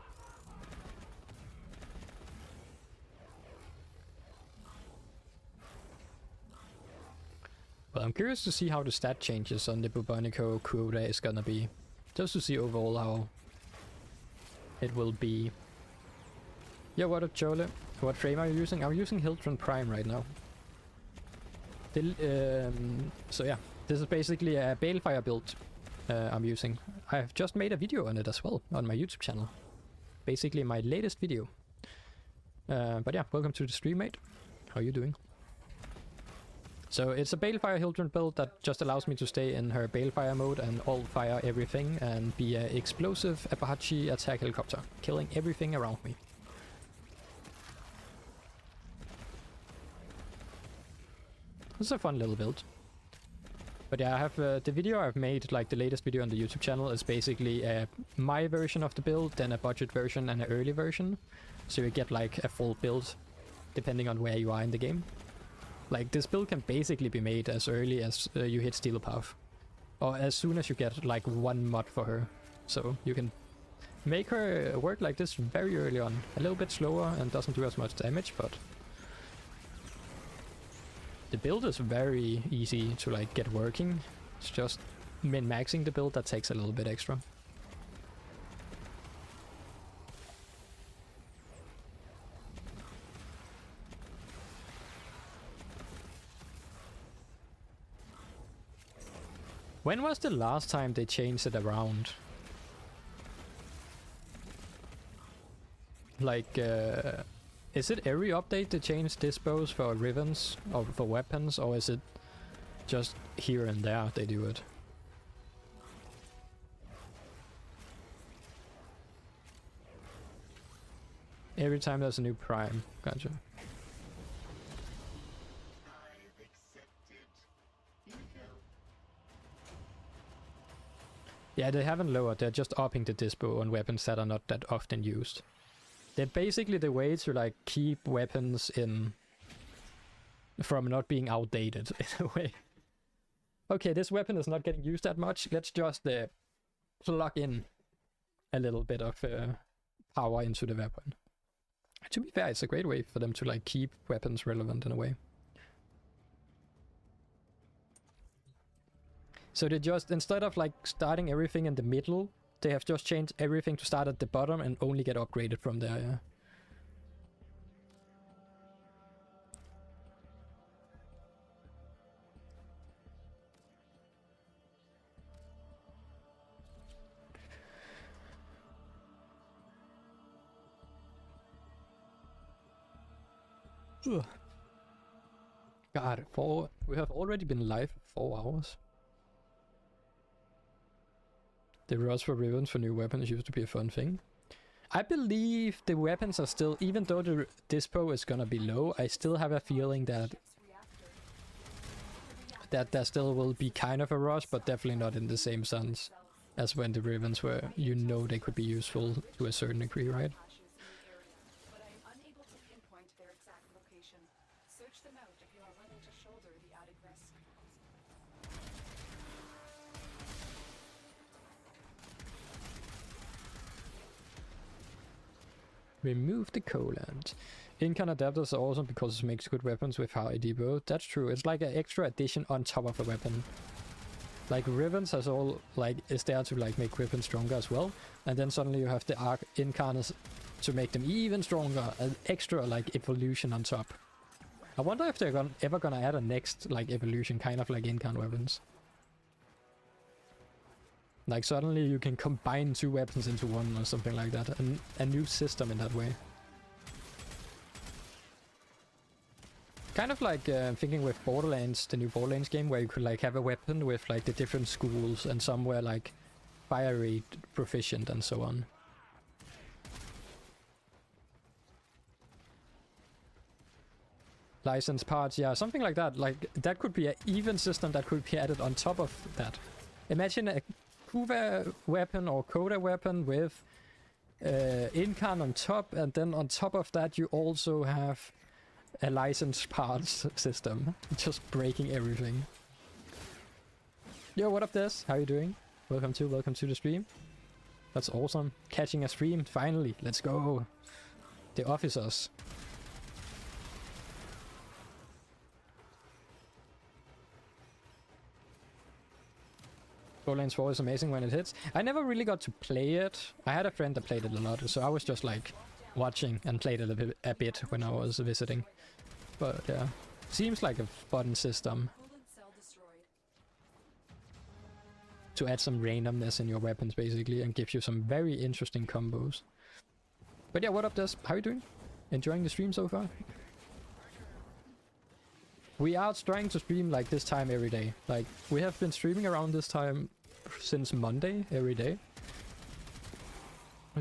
Well, I'm curious to see how the stat changes on the Bubonico quota is gonna be. Just to see overall how it will be. Yeah, what up, Chole? What frame are you using? I'm using Hiltron Prime right now. So yeah, this is basically a Balefire build I'm using. I've just made a video on it as well on my YouTube channel. Basically my latest video. But yeah, welcome to the stream, mate. How are you doing? So it's a Balefire Hildryn build that just allows me to stay in her Balefire mode and all fire everything and be an explosive Apache attack helicopter, killing everything around me. It's a fun little build. But yeah, I have the video I've made, like the latest video on the YouTube channel, is basically my version of the build, then a budget version and an early version. So you get like a full build, depending on where you are in the game. Like this build can basically be made as early as you hit Steel Path. Or as soon as you get like one mod for her. So you can make her work like this very early on. A little bit slower and doesn't do as much damage, but the build is very easy to like get working. It's just min-maxing the build that takes a little bit extra. When was the last time they changed it around? Like, is it every update they change dispos for ribbons or for weapons, or is it just here and there they do it? Every time there's a new prime, gotcha. Yeah, they haven't lowered, they're just upping the dispo on weapons that are not that often used. They're basically the way to like keep weapons in from not being outdated in a way. Okay, this weapon is not getting used that much, let's just plug in a little bit of power into the weapon. To be fair, it's a great way for them to like keep weapons relevant in a way. So they just, instead of like starting everything in the middle, they have just changed everything to start at the bottom and only get upgraded from there, yeah. Ugh. God, we have already been live for 4 hours. The rush for ribbons for new weapons used to be a fun thing. I believe the weapons are still, even though the dispo is gonna be low, I still have a feeling that there still will be kind of a rush, but definitely not in the same sense as when the ribbons were, you know, they could be useful to a certain degree, right? But I am unable to pinpoint their exact location. Search them out if you are willing to shoulder the added risk. Remove the coolant. Incan adapters are awesome because it makes good weapons with high debo. That's true. It's like an extra addition on top of a weapon. Like ribbons has all like is there to like make weapons stronger as well, and then suddenly you have the arc incarnates to make them even stronger, an extra like evolution on top. I wonder if they're ever gonna add a next like evolution, kind of like incan weapons. Like suddenly you can combine 2 weapons into one or something like that, and a new system in that way. Kind of like thinking with Borderlands, the new Borderlands game, where you could like have a weapon with like the different schools, and some were like fire rate proficient and so on. Licensed parts, yeah, something like that. Like that could be an even system that could be added on top of that. Imagine a Kuva weapon or Coda weapon with incan on top, and then on top of that you also have a licensed parts system, just breaking everything. Yo, what up, Des? How you doing? Welcome to the stream. That's awesome. Catching a stream, finally. Let's go. The officers. Borderlands 4 is amazing when it hits. I never really got to play it. I had a friend that played it a lot, so I was just like watching and played it a bit when I was visiting. But yeah, seems like a fun system to add some randomness in your weapons basically, and give you some very interesting combos. But yeah, what up, Des? How you doing? Enjoying the stream so far? We are trying to stream like this time every day. Like, we have been streaming around this time since Monday every day.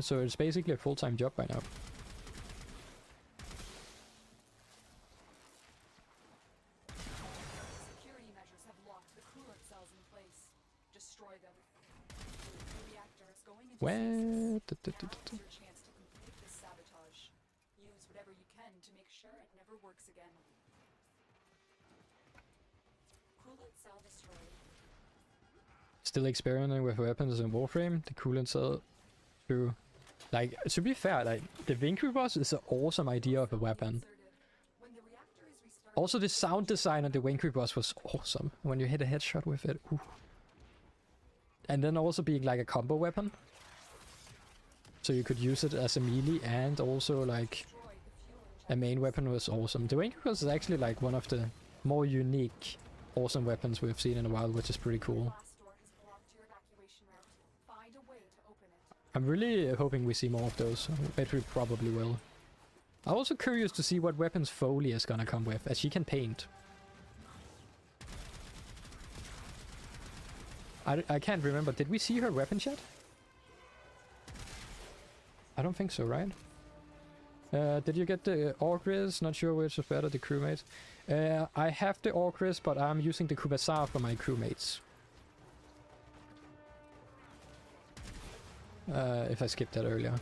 So it's basically a full-time job by now. Security measures have locked the coolant cells in place. Destroy them. The reactor is going into Where? stasis. Now is your chance to complete this sabotage. Use whatever you can to make sure it never works again. Coolant cell destroyed. Still experimenting with weapons in Warframe. The coolant cell. True. Like, to be fair, like, the Winkubus is an awesome idea of a weapon. When the reactor is restarted, Also, the sound design of the Winkubus was awesome. When you hit a headshot with it. Ooh. And then also being like a combo weapon. So you could use it as a melee and also like destroy the fuel injector. a main weapon was awesome. The Winkubus is actually like one of the more unique, awesome weapons we've seen in a while, which is pretty cool. Blast door has blocked your evacuation route. Find a way to open it. I'm really hoping we see more of those. I bet we probably will. I'm also curious to see what weapons Foley is gonna come with, as she can paint. I can't remember. Did we see her weapons yet? I don't think so, right? Did you get the Orgris? Not sure which is better, the crewmates. I have the Orgris, but I'm using the Kuva for my crewmates. If I skipped that earlier.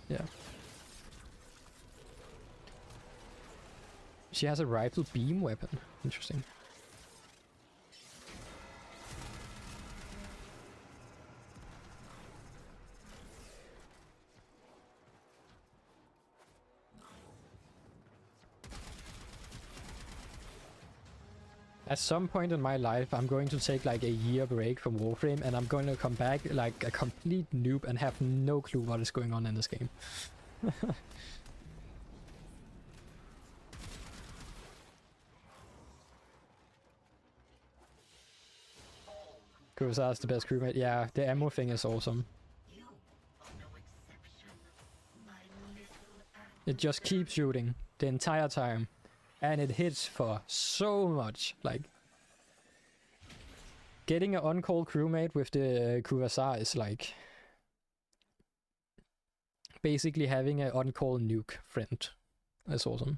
Yeah. She has a rifle beam weapon. Interesting. At some point in my life, I'm going to take like a year break from Warframe, and I'm going to come back like a complete noob and have no clue what is going on in this game. Kuva is the best crewmate. Yeah, the ammo thing is awesome. You are no exception, my little ant. It just keeps shooting the entire time. And it hits for so much. Like, getting an on-call crewmate with the Kuva is like basically having an on-call nuke friend. That's awesome.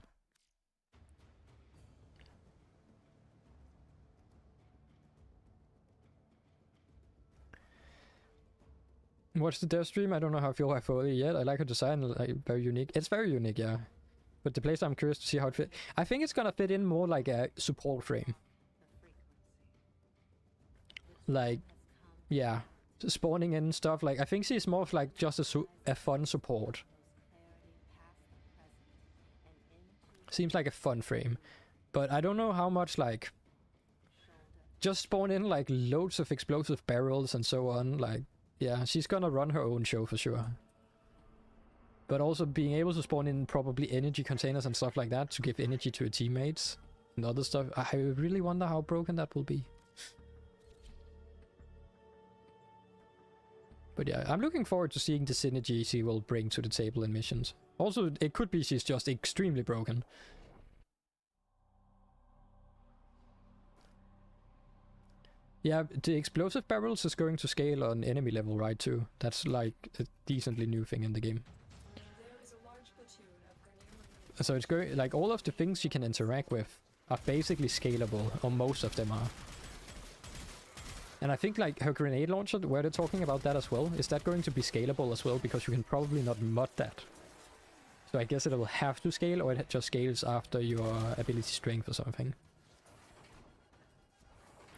Watch the dev stream. I don't know how I feel about Foley yet. I like her design, like very unique. It's very unique, yeah. But the place I'm curious to see how it fit. I think it's gonna fit in more like a support frame. Like, yeah, spawning in stuff. Like, I think she's more of like just a fun support. Seems like a fun frame, but I don't know how much like. Just spawn in like loads of explosive barrels and so on. Like, yeah, she's gonna run her own show for sure. But also being able to spawn in probably energy containers and stuff like that to give energy to her teammates and other stuff. I really wonder how broken that will be. But yeah, I'm looking forward to seeing the synergy she will bring to the table in missions. Also, it could be she's just extremely broken. Yeah, the explosive barrels is going to scale on enemy level, right, too. That's like a decently new thing in the game. There is a large platoon of grenade. So it's going, like, all of the things you can interact with are basically scalable, or most of them are. And I think like her grenade launcher, where they're talking about that as well, is that going to be scalable as well? Because you can probably not mod that. So I guess it will have to scale, or it just scales after your ability strength or something.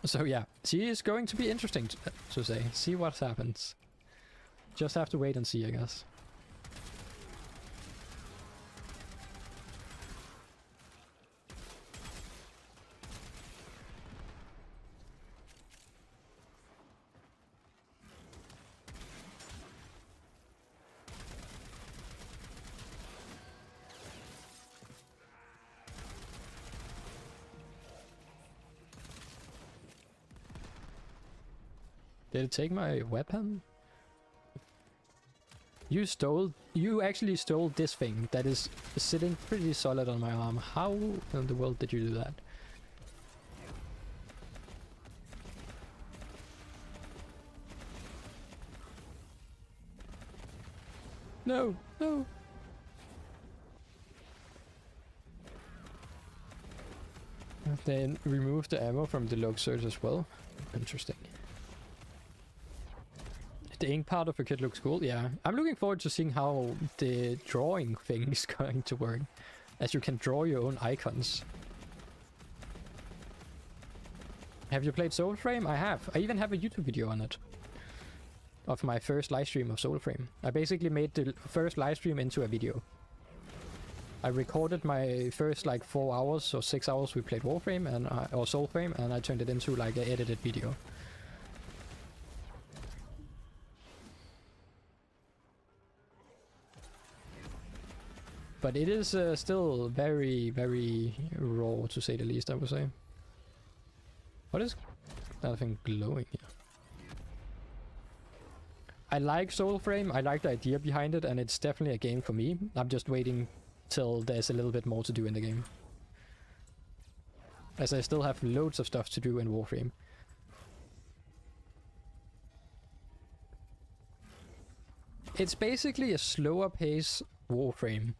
So yeah, she is going to be interesting to say. See what happens. Just have to wait and see, I guess. Did it take my weapon? You actually stole this thing that is sitting pretty solid on my arm. How in the world did you do that? No, no. Then remove the ammo from the log surge as well. Interesting. The ink part of the kit looks cool, yeah. I'm looking forward to seeing how the drawing thing is going to work. As you can draw your own icons. Have you played Warframe? I have. I even have a YouTube video on it. Of my first live stream of Warframe. I basically made the first live stream into a video. I recorded my first like 4 hours or 6 hours we played Warframe and or Soulframe, and I turned it into like an edited video. But it is still very, very raw to say the least, I would say. What is that thing glowing here? I like Soulframe, I like the idea behind it, and it's definitely a game for me. I'm just waiting till there's a little bit more to do in the game. As I still have loads of stuff to do in Warframe. It's basically a slower pace Warframe.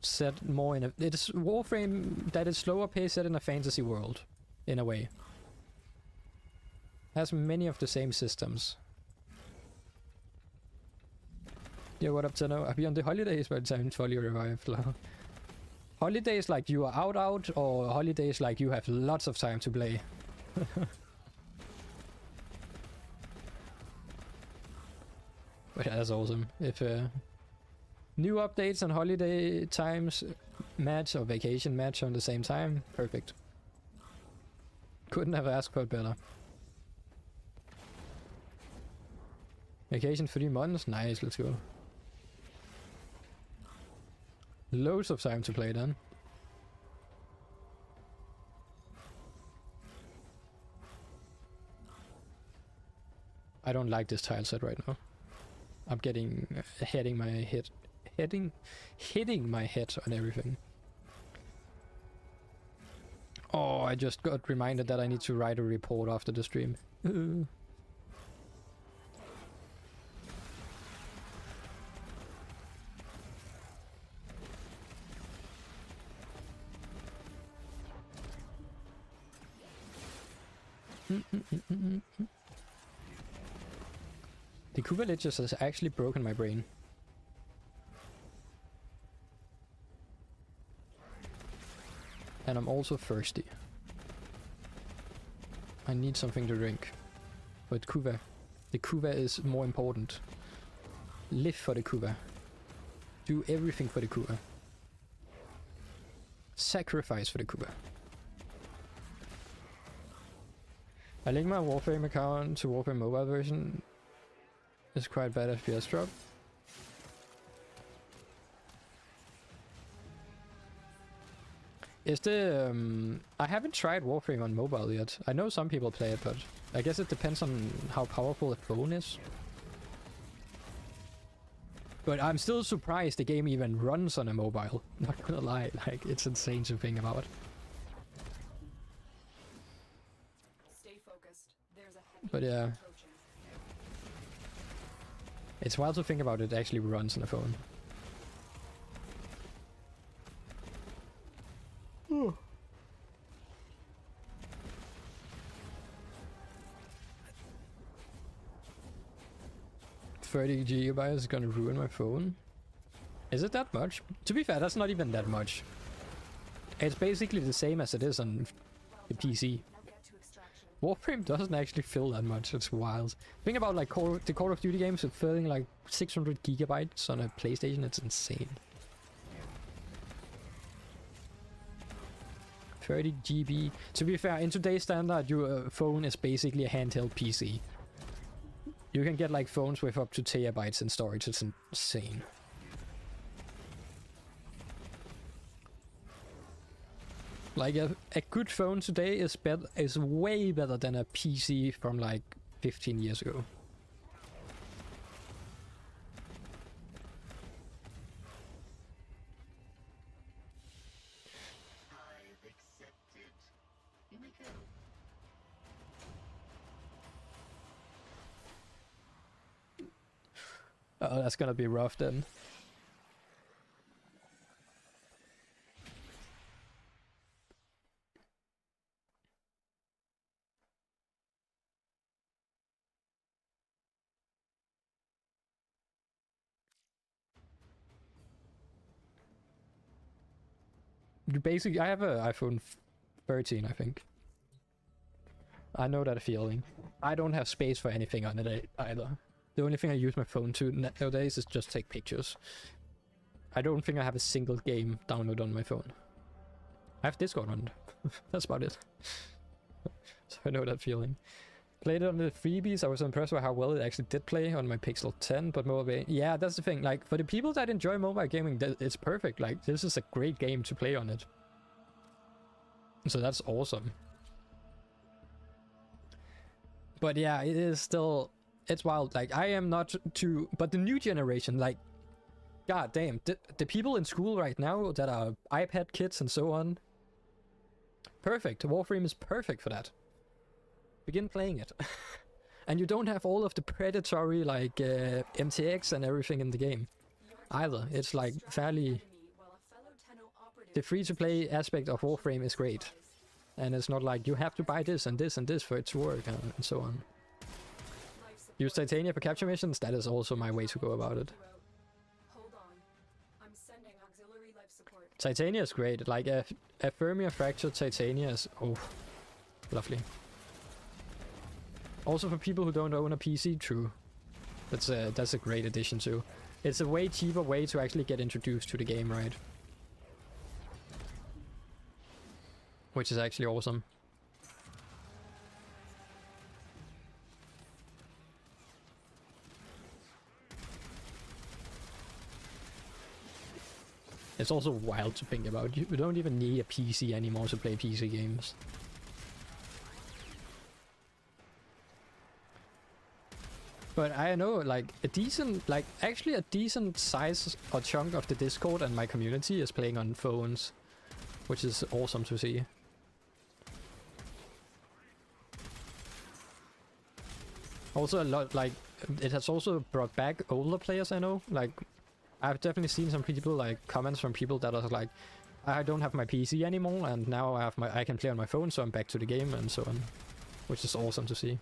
Set more in a... It's Warframe that is slower pace set in a fantasy world. In a way. Has many of the same systems. Yeah, what up, Tenno? I'll be on the holidays by the time Folly revived. Holidays like you are out, or holidays like you have lots of time to play? But yeah, that's awesome. If new updates and holiday times match or vacation match on the same time, perfect. Couldn't have asked for it better. Vacation 3 months? Nice, let's go. Loads of time to play then. I don't like this tile set right now. I'm getting hitting my head on everything. Oh, I just got reminded that I need to write a report after the stream. The Kuva Ledgers has actually broken my brain. And I'm also thirsty. I need something to drink. But Kuva. The Kuva is more important. Live for the Kuva. Do everything for the Kuva. Sacrifice for the Kuva. I link my Warframe account to Warframe mobile version. It's quite bad FPS drop. Is the I haven't tried Warframe on mobile yet. I know some people play it, but I guess it depends on how powerful the phone is. But I'm still surprised the game even runs on a mobile. Not gonna lie, like it's insane to think about. But yeah, it's wild to think about it actually runs on a phone. Ooh. 30 gigabytes is gonna ruin my phone. Is it that much? To be fair, that's not even that much. It's basically the same as it is on the PC. Warframe doesn't actually fill that much, it's wild. Think about like the Call of Duty games with filling like 600 gigabytes on a PlayStation, it's insane. 30 GB. To be fair, in today's standard, your phone is basically a handheld PC. You can get like phones with up to terabytes in storage, it's insane. Like a good phone today is way better than a PC from like 15 years ago. Oh, that's gonna be rough then. Basically, I have an iPhone 13, I think. I know that feeling. I don't have space for anything on it either. The only thing I use my phone to nowadays is just take pictures. I don't think I have a single game downloaded on my phone. I have Discord on it. That's about it. So I know that feeling. Played it on the freebies. I was impressed by how well it actually did play on my Pixel 10, but mobile. Yeah, that's the thing. Like, for the people that enjoy mobile gaming, it's perfect. Like, this is a great game to play on it. So that's awesome. But yeah, it is still... It's wild. Like, I am not too... But the new generation, like... God damn. The people in school right now that are iPad kids and so on... Perfect. Warframe is perfect for that. Begin playing it. And you don't have all of the predatory, like, MTX and everything in the game. Either. It's, like, fairly... The free-to-play aspect of Warframe is great. And it's not like, you have to buy this and this and this for it to work, and so on. Use Titania for capture missions? That is also my way to go about it. Titania is great. Like, a Fermium Fractured Titania is... Oh, lovely. Also for people who don't own a PC, true. That's a great addition too. It's a way cheaper way to actually get introduced to the game, right? Which is actually awesome. It's also wild to think about. You don't even need a PC anymore to play PC games. But I know, like, actually a decent size or chunk of the Discord and my community is playing on phones, which is awesome to see. Also a lot, like, it has also brought back older players, I know. Like, I've definitely seen some people, like, comments from people that are like, I don't have my PC anymore, and now I can play on my phone, so I'm back to the game, and so on. Which is awesome to see.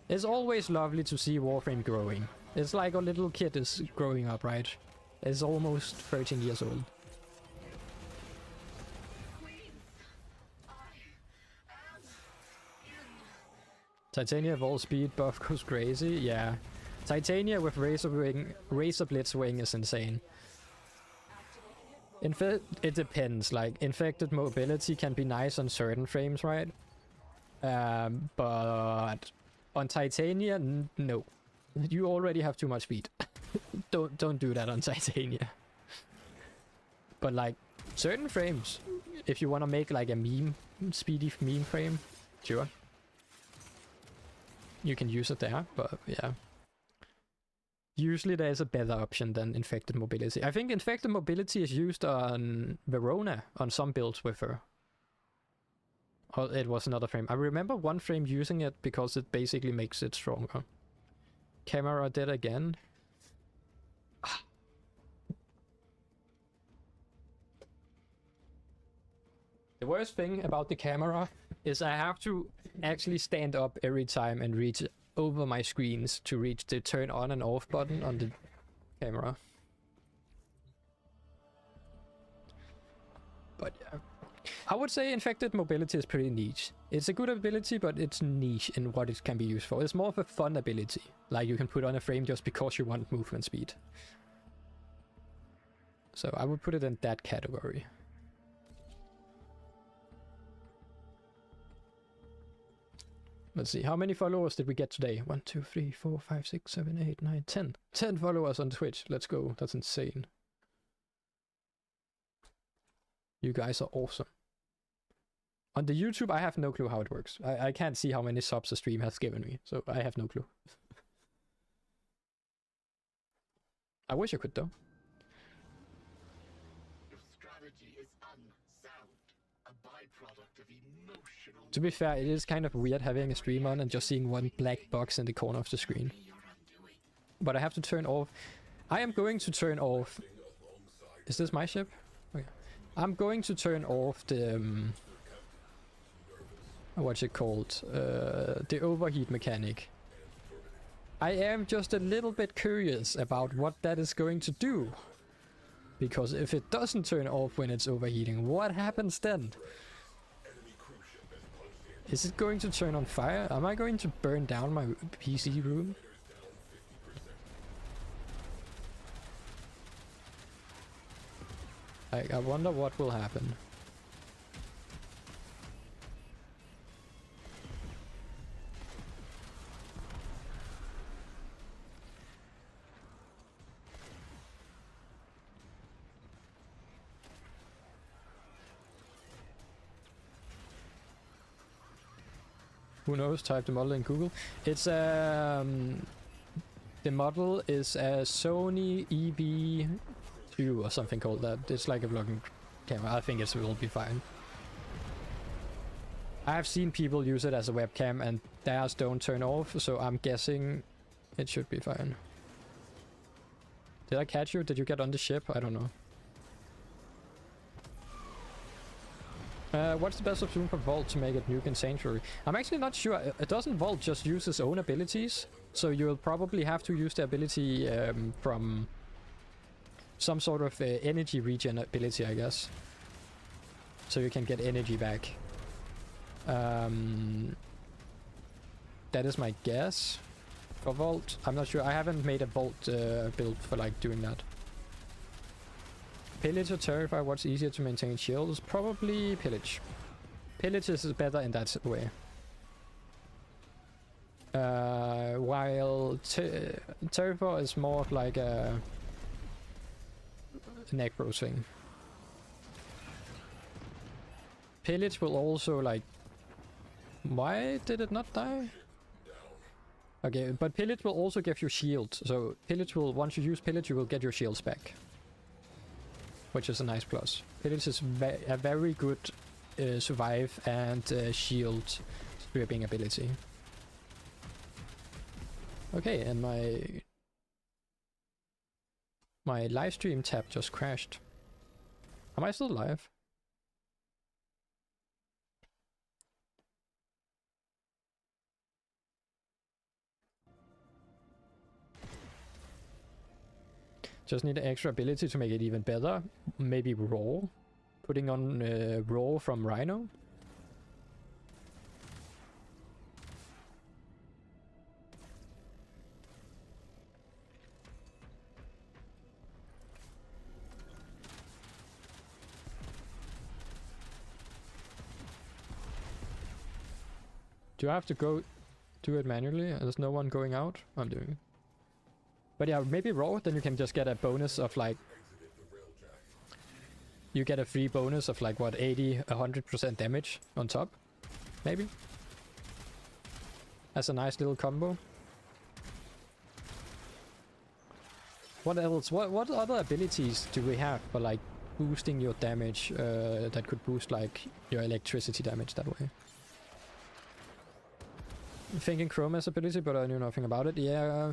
It's always lovely to see Warframe growing. It's like a little kid is growing up, right? It's almost 13 years old. Titania Vol speed buff goes crazy, yeah. Titania with Razor Blitz wing is insane. It depends, like, infected mobility can be nice on certain frames, right? But on Titania, no. You already have too much speed. Don't do that on Titania. But like, certain frames, if you want to make like a speedy meme frame, sure. You can use it there, but yeah. Usually there's a better option than infected mobility. I think infected mobility is used on Verona, on some builds with her. Or it was another frame. I remember one frame using it because it basically makes it stronger. Camera dead again. The worst thing about the camera is I have to actually stand up every time and reach over my screens to reach the turn on and off button on the camera. But yeah. I would say infected mobility is pretty niche. It's a good ability, but it's niche in what it can be used for. It's more of a fun ability. Like you can put on a frame just because you want movement speed. So I would put it in that category. Let's see, how many followers did we get today? 1, 2, 3, 4, 5, 6, 7, 8, 9, 10. 10 followers on Twitch. Let's go. That's insane. You guys are awesome. On the YouTube, I have no clue how it works. I can't see how many subs the stream has given me, so I have no clue. I wish I could, though. Your strategy is unsound, a byproduct of emotional... To be fair, it is kind of weird having a stream on and just seeing one black box in the corner of the screen. Your but I have to turn off. I am going to turn off. Is this my ship? Okay. I'm going to turn off the what's it called? The overheat mechanic. I am just a little bit curious about what that is going to do. Because if it doesn't turn off when it's overheating, what happens then? Is it going to turn on fire? Am I going to burn down my PC room? I wonder what will happen. Who knows? Type the model in Google. It's the model is a Sony EV2 or something called that. It's like a vlogging camera. I think it will be fine. I've seen people use it as a webcam and theirs don't turn off, so I'm guessing it should be fine. Did I catch you? Did you get on the ship? I don't know. What's the best option for Vault to make it nuke in Sanctuary? I'm actually not sure. Doesn't Vault just use its own abilities? So you'll probably have to use the ability from some sort of energy regen ability, I guess. So you can get energy back. That is my guess for Vault. I'm not sure. I haven't made a Vault build for like doing that. Pillage or Terrify, what's easier to maintain shields? Probably Pillage. Pillage is better in that way. While Terrify is more of like a necro thing. Pillage will also like... Why did it not die? Okay, but Pillage will also give you shield. So Pillage will, once you use Pillage, you will get your shields back. Which is a nice plus. Pillage is a very good survive and shield stripping ability. Okay, and my live stream tab just crashed. Am I still live? Just need an extra ability to make it even better. Maybe Raw. Putting on Raw from Rhino. Do I have to go do it manually? There's no one going out? I'm doing it. But yeah, maybe Raw, then you can just get a bonus of like... You get a free bonus of like, what, 80, 100% damage on top? Maybe? As a nice little combo. What else? What other abilities do we have for like boosting your damage that could boost like your electricity damage that way? I'm thinking Chroma's ability, but I knew nothing about it. Yeah,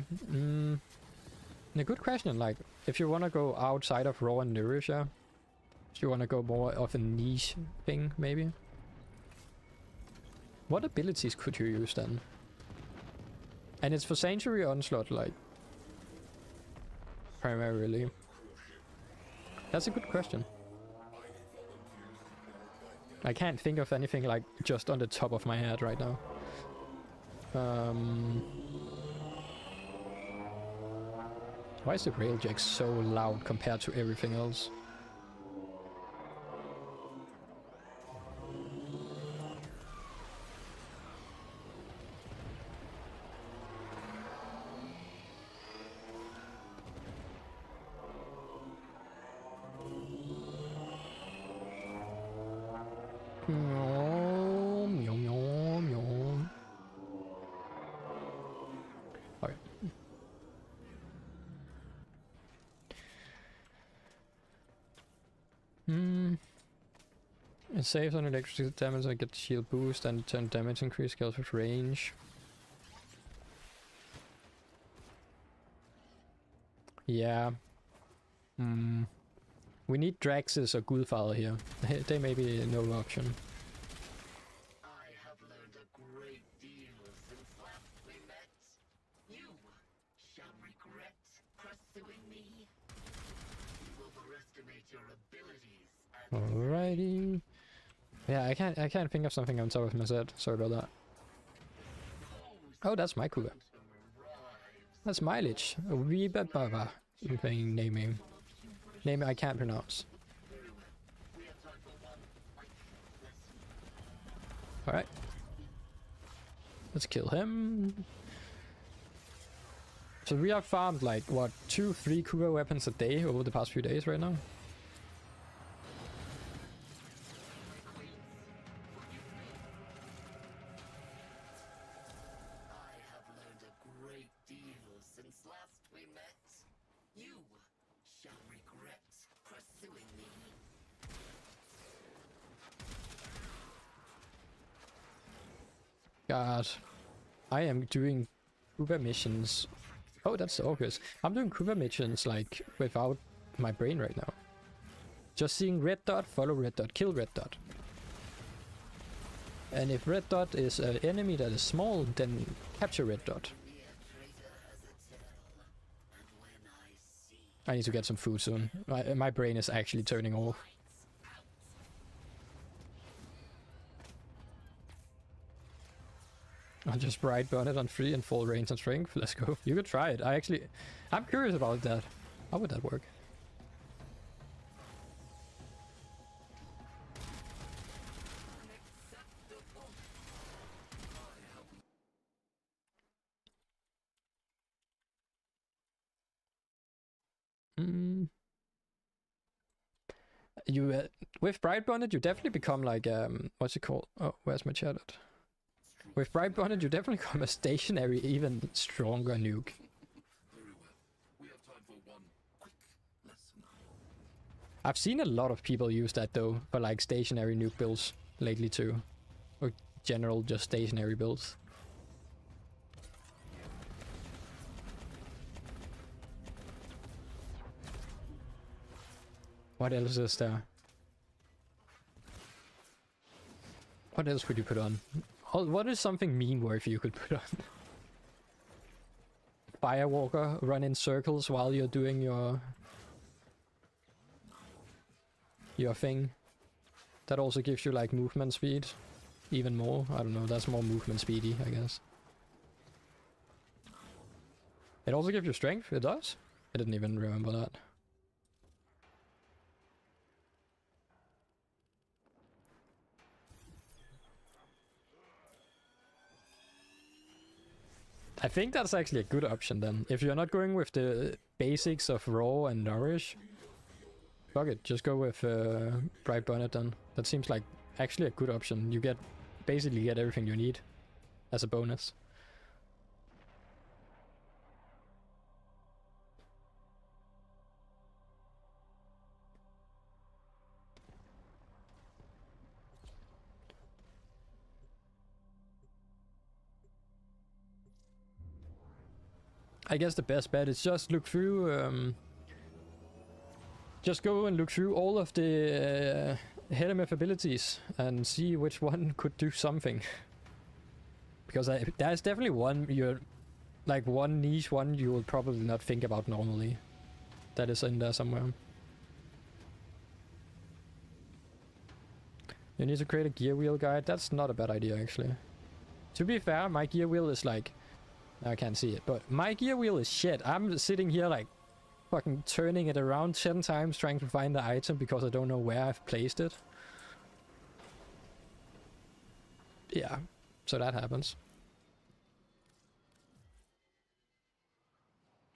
a good question, like, if you want to go outside of Raw and Nourish, yeah. If you want to go more of a niche thing, maybe. What abilities could you use then? And it's for Sanctuary Onslaught, like, primarily. That's a good question. I can't think of anything, like, just on the top of my head right now. Why is the railjack so loud compared to everything else? Okay. It saves on electricity damage, I get shield boost and turn damage increase scales with range. Yeah. We need Draxes or Gudfather here. They may be no option. I have learned a great deal since last we met. You shall regret pursuing me. You overestimate your abilities and Alrighty. Yeah, I can't think of something on top of my head. Sorry about that. Oh, that's my Kuva. That's mileage. Reba Baba. Naming. Name I can't pronounce. Alright. Let's kill him. So we have farmed like, what, 2-3 Kuva weapons a day over the past few days right now? I have learned a great deal since last we met. You shall regret pursuing me. God. I am doing Kuva missions. Oh, that's obvious. I'm doing Kuva missions like without my brain right now. Just seeing red dot, follow red dot, kill red dot. And if red dot is an enemy that is small, then capture red dot. I need to get some food soon. My brain is actually turning off. I'll just bright burn it on 3 and full range and strength. Let's go. You could try it. I'm curious about that. How would that work? You with bright bonnet, you definitely become like what's it called? Oh, where's my chat at? With bright bonnet, you definitely become a stationary, even stronger nuke. I've seen a lot of people use that though for like stationary nuke builds lately too, or general just stationary builds. What else is there? What else could you put on? Oh, what is something meme-worthy you could put on? Firewalker, run in circles while you're doing your thing. That also gives you like movement speed. Even more. I don't know, that's more movement speedy, I guess. It also gives you strength, it does? I didn't even remember that. I think that's actually a good option then. If you're not going with the basics of raw and nourish, fuck it, just go with bright bonnet then. That seems like actually a good option. You basically get everything you need as a bonus. I guess the best bet is just look through, just go and look through all of the Helmeth abilities and see which one could do something. Because there's definitely one one niche one you will probably not think about normally. That is in there somewhere. You need to create a gear wheel guide. That's not a bad idea actually. To be fair, my gear wheel is like, I can't see it, but my gear wheel is shit. I'm sitting here like fucking turning it around 10 times trying to find the item because I don't know where I've placed it. Yeah, so that happens.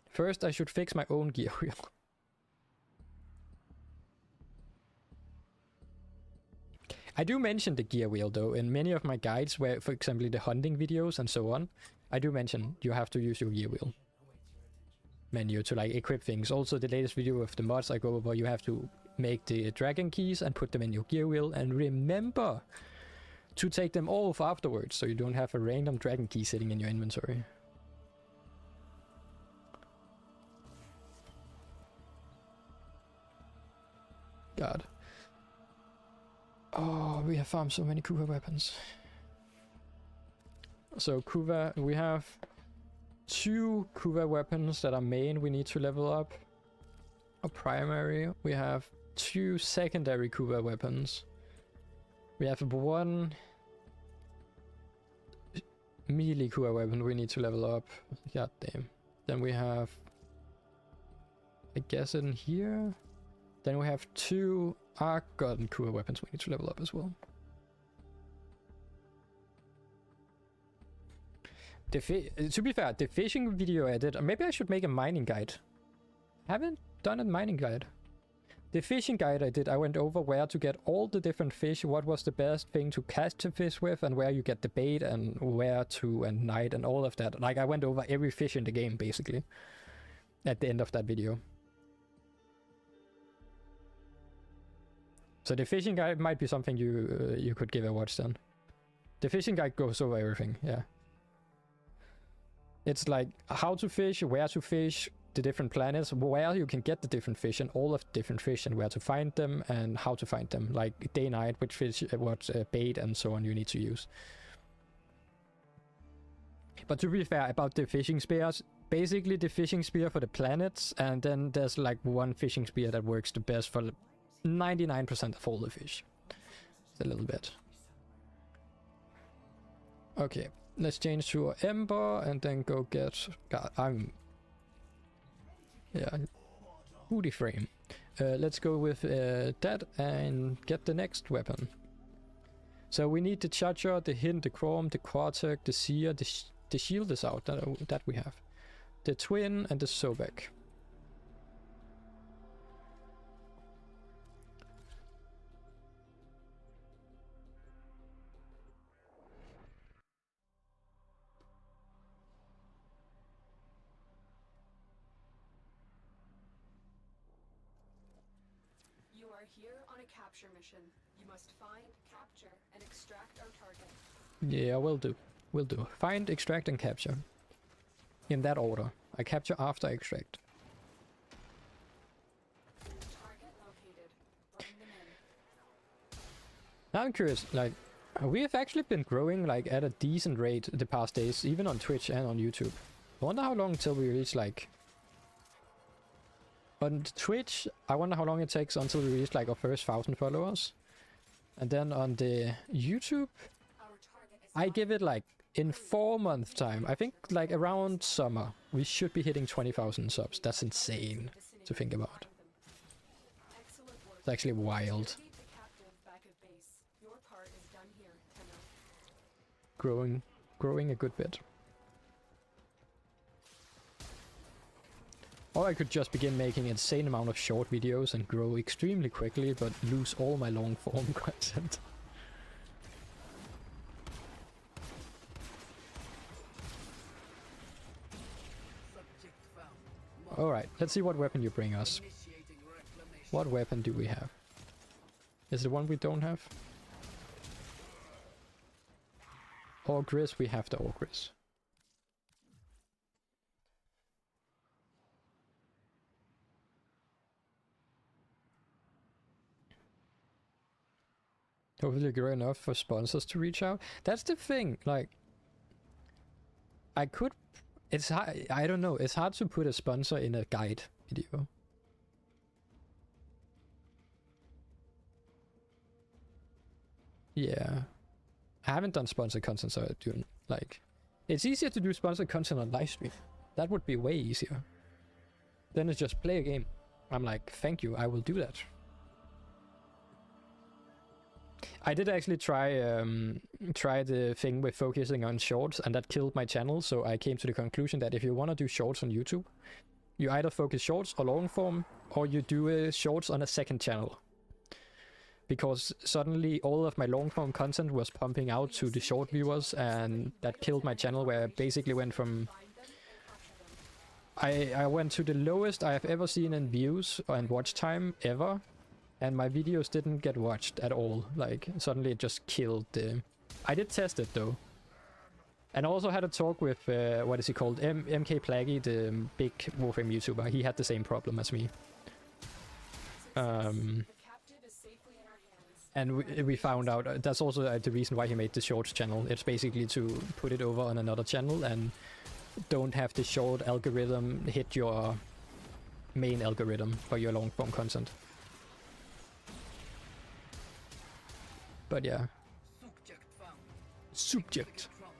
First, I should fix my own gear wheel. I do mention the gear wheel though in many of my guides where, for example, the hunting videos and so on. I do mention you have to use your gear wheel menu to like equip things. Also the latest video of the mods I go over, you have to make the dragon keys and put them in your gear wheel and remember to take them off afterwards so you don't have a random dragon key sitting in your inventory. God. Oh, we have farmed so many Kuva weapons. So Kuva, we have 2 Kuva weapons that are main we need to level up. A primary. We have 2 secondary Kuva weapons. We have 1 melee Kuva weapon we need to level up. God damn. Then we have, I guess, in here. Then we have 2 arc gun Kuva weapons we need to level up as well. To be fair, the fishing video I did, maybe I should make a mining guide. Haven't done a mining guide. The fishing guide I did, I went over where to get all the different fish, what was the best thing to catch the fish with, and where you get the bait, and where to and night, and all of that. Like, I went over every fish in the game, basically, at the end of that video. So the fishing guide might be something you could give a watch then. The fishing guide goes over everything, yeah. It's like how to fish, where to fish, the different planets, where you can get the different fish and all of the different fish and where to find them and how to find them. Like day, night, which fish, what bait and so on you need to use. But to be fair about the fishing spears, basically the fishing spear for the planets, and then there's like 1 fishing spear that works the best for 99% of all the fish. It's a little bit. Okay. Let's change to Ember and then go get... God, yeah, Warframe. Let's go with that and get the next weapon. So we need the Charger, the Hint, the Chrome, the Quartek, the Seer, the Shield is out, that we have. The Twin and the Sobek. Here on a capture mission, you must find, capture, and extract our target. Yeah, will do. Will do. Find, extract, and capture. In that order. I capture after I extract. Target located. Bring them in. Now I'm curious, like, we have actually been growing like at a decent rate the past days, even on Twitch and on YouTube. I wonder how long till we reach like... On Twitch, I wonder how long it takes until we reach like our first 1,000 followers. And then on the YouTube, I give it like in 4 months time. I think like around summer, we should be hitting 20,000 subs. That's insane to think about. It's actually wild. Growing a good bit. Or I could just begin making an insane amount of short videos and grow extremely quickly, but lose all my long form content. Alright, let's see what weapon you bring us. What weapon do we have? Is the one we don't have? Ogris, we have the Ogris. Hopefully grow enough for sponsors to reach out. That's the thing, like... I could... It's hard, I don't know, it's hard to put a sponsor in a guide video. Yeah. I haven't done sponsored content, so I do like... It's easier to do sponsored content on livestream. That would be way easier. Then it's just play a game. I'm like, thank you, I will do that. I did actually try the thing with focusing on shorts, and that killed my channel, so I came to the conclusion that if you want to do shorts on YouTube, you either focus shorts or long form, or you do shorts on a second channel. Because suddenly all of my long form content was pumping out to the short viewers, and that killed my channel, where I basically went from... I went to the lowest I have ever seen in views and watch time ever. And my videos didn't get watched at all. Like, suddenly it just killed the... I did test it, though. And I also had a talk with, what is he called? MK Plaggy, the big Warframe YouTuber. He had the same problem as me. The captive And we found out that's also the reason why he made the shorts channel. It's basically to put it over on another channel and don't have the short algorithm hit your main algorithm for your long form content. But yeah. Subject found. Subject. Trouble.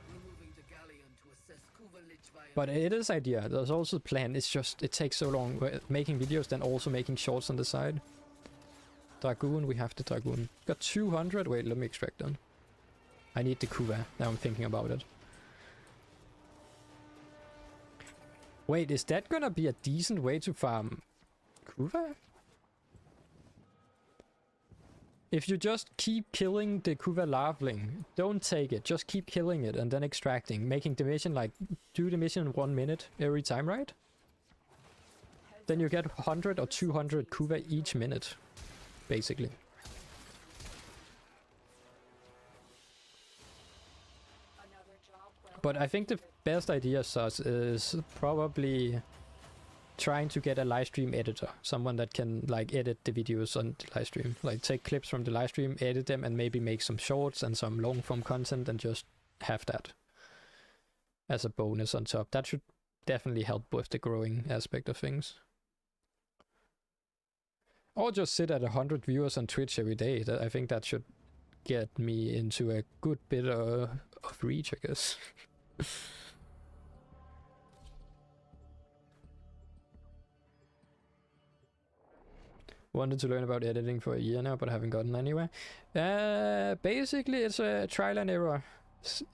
We're moving to Galleon to assess Kuva Lich via... But it is idea. There's also a plan. It's just it takes so long making videos, then also making shorts on the side. Dragoon, we have the Dragoon. Got 200. Wait, let me extract them. I need the Kuva. Now I'm thinking about it. Wait, is that gonna be a decent way to farm Kuva? If you just keep killing the Kuva larvaling, don't take it, just keep killing it and then extracting, making the mission like, do the mission in 1 minute every time, right? Then you get 100 or 200 Kuva each minute, basically. But I think the best idea sus is probably trying to get a live stream editor, someone that can like edit the videos on the live stream, like take clips from the live stream, edit them, and maybe make some shorts and some long form content, and just have that as a bonus on top. That should definitely help with the growing aspect of things. Or just sit at 100 viewers on Twitch every day. I think that should get me into a good bit of reach, I guess. Wanted to learn about editing for a year now, but haven't gotten anywhere. Basically, it's a trial and error.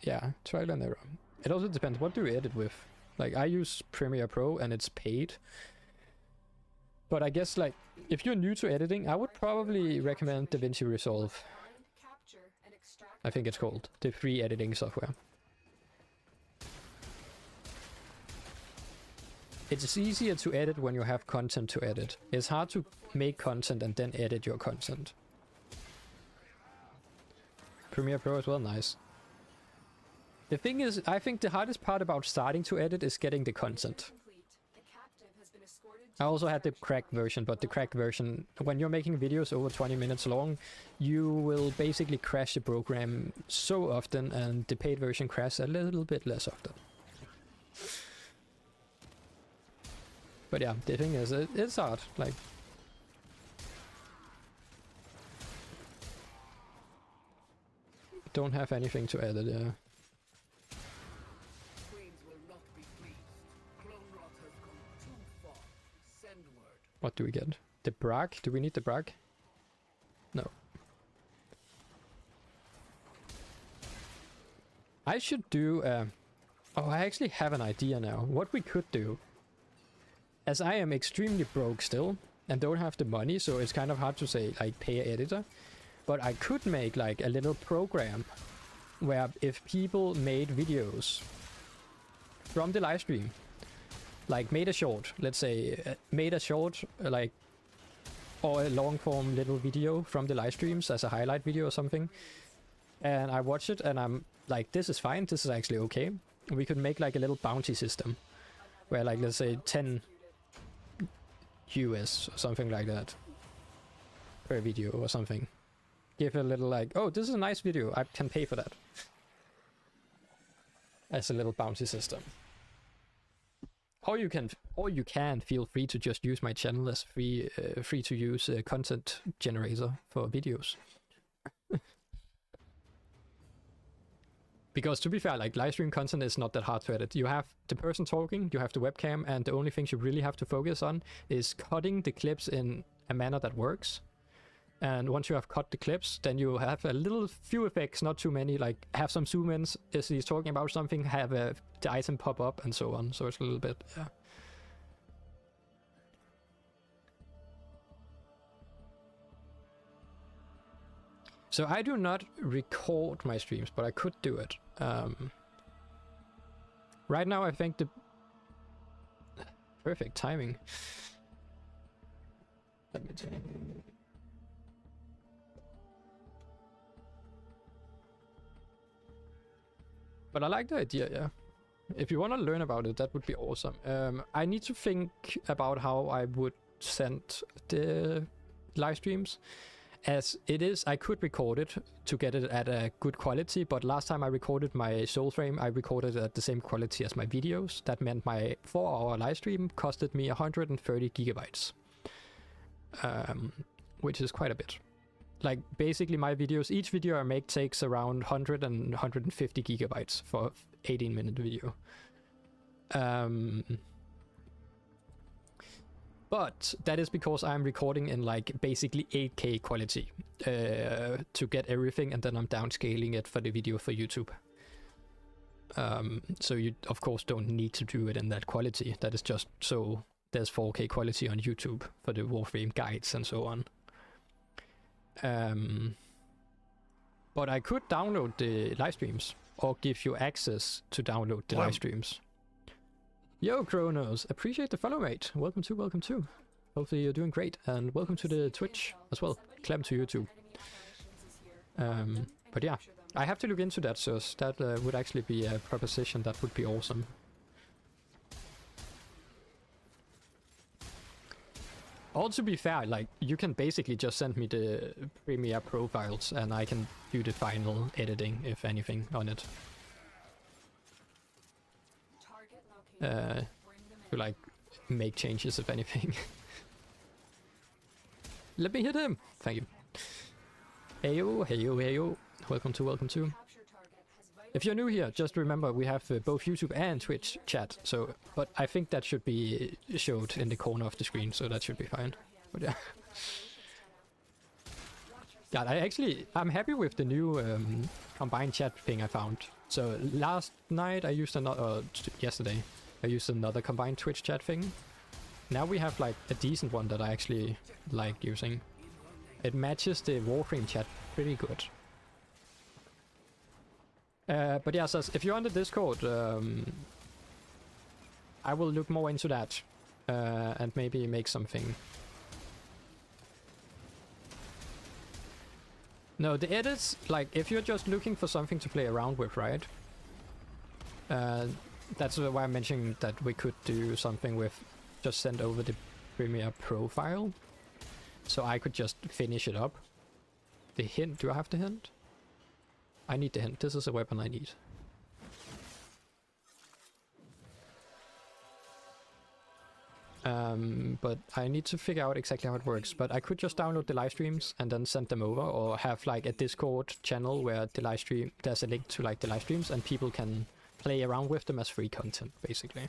Yeah, trial and error. It also depends. What do you edit with? Like, I use Premiere Pro, and it's paid. But I guess, like, if you're new to editing, I would probably recommend DaVinci Resolve. I think it's called. The free editing software. It's easier to edit when you have content to edit. It's hard to make content and then edit your content. Premiere Pro as well, nice. The thing is, I think the hardest part about starting to edit is getting the content. I also had the cracked version, but the cracked version, when you're making videos over 20 minutes long, you will basically crash the program so often, and the paid version crashes a little bit less often. But yeah, the thing is, it's hard, like... Don't have anything to edit, yeah. What do we get? The brag? Do we need the brag? No. I should do... Oh, I actually have an idea now. What we could do... As I am extremely broke still, and don't have the money, so it's kind of hard to say, like, pay an editor. But I could make, like, a little program where if people made videos from the live stream, like made a short, let's say, made a short, like, or a long form little video from the live streams as a highlight video or something, and I watch it and I'm like, this is fine, this is actually okay. We could make like a little bounty system where, like, let's say 10 US or something like that per video or something. Give a little like, oh, this is a nice video, I can pay for that. As a little bounty system. Or you can feel free to just use my channel as free to use content generator for videos. Because to be fair, like, live stream content is not that hard to edit. You have the person talking, you have the webcam, and the only things you really have to focus on is cutting the clips in a manner that works. And once you have cut the clips, then you have a little few effects, not too many, like have some zoom ins as he's talking about something, have the item pop up and so on. So it's a little bit, yeah. So I do not record my streams, but I could do it. Right now I think the perfect timing. Let me tell you. But I like the idea, yeah. If you want to learn about it, that would be awesome. I need to think about how I would send the live streams. as it is, I could record it to get it at a good quality, but last time I recorded my Warframe, I recorded it at the same quality as my videos. That meant my 4-hour live stream costed me 130 gigabytes, which is quite a bit. Like, basically my videos, each video I make takes around 100 and 150 gigabytes for 18-minute video. But that is because I'm recording in like basically 8K quality to get everything, and then I'm downscaling it for the video for YouTube. So you of course don't need to do it in that quality. That is just so there's 4K quality on YouTube for the Warframe guides and so on. But I could download the live streams or give you access to download the live streams. Yo, Kronos, appreciate the follow, mate. Welcome to. Hopefully you're doing great, and welcome to the Twitch as well. Clam to YouTube. But yeah, I have to look into that, so that would actually be a proposition that would be awesome. Or to be fair, like, you can basically just send me the Premiere profiles, and I can do the final editing, if anything, on it. To like make changes if anything. Let me hit him. Thank you. Heyo. Welcome to. If you're new here, just remember we have both YouTube and Twitch chat. So, but I think that should be showed in the corner of the screen, so that should be fine. But yeah. God, I'm happy with the new combined chat thing I found. So last night I used yesterday I used another combined Twitch chat thing. Now we have like a decent one that I actually like using. It matches the Warframe chat pretty good. But yeah, so if you're on the Discord, I will look more into that and maybe make something. No, the edits, like if you're just looking for something to play around with, right? That's why I'm mentioning that we could do something with just send over the Premiere profile, so I could just finish it up. The hint, do I have the hint? I need the hint. This is a weapon I need. But I need to figure out exactly how it works. But I could just download the live streams and then send them over, or have like a Discord channel where the live stream, there's a link to like the live streams, and people can play around with them as free content, basically.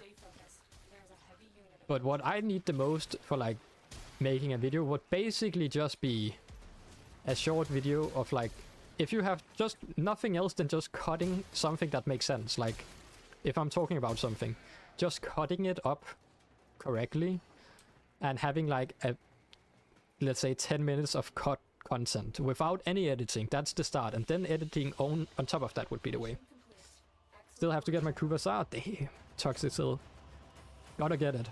But what I need the most for like making a video would basically just be a short video of like, if you have just nothing else than just cutting something that makes sense. Like if I'm talking about something, just cutting it up correctly and having like a, let's say 10 minutes of cut content without any editing. That's the start, and then editing on top of that would be the way. Still have to get my Kuva. Damn, toxic still. Gotta get it.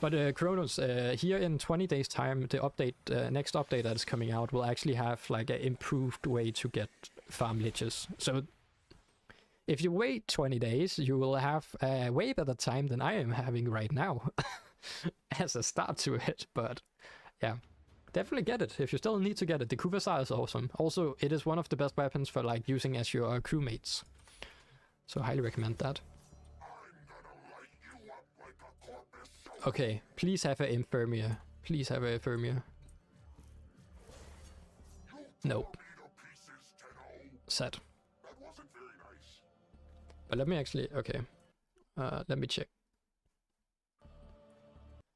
But Kronos, here in 20 days time, the update, next update that is coming out will actually have like an improved way to get farm liches. So if you wait 20 days, you will have a way better time than I am having right now as a start to it. But yeah, definitely get it if you still need to get it. The Kuva is awesome. Also, it is one of the best weapons for like using as your crewmates. So I highly recommend that. Okay, please have an infirmia. Please have an infirmia. Nope. Sad. But let me actually, okay. Let me check.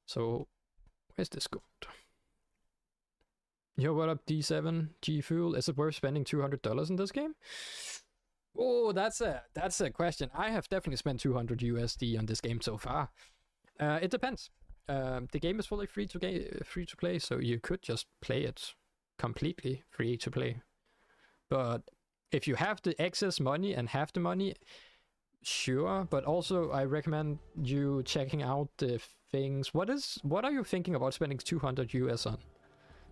So, where's this gold? Yo, what up, D7? G Fuel? Is it worth spending $200 in this game? Oh, that's a question. I have definitely spent 200 USD on this game so far. It depends. The game is fully free to play, so you could just play it completely free to play. But if you have the excess money and have the money, sure. But also, I recommend you checking out the things. What are you thinking about spending 200 US on?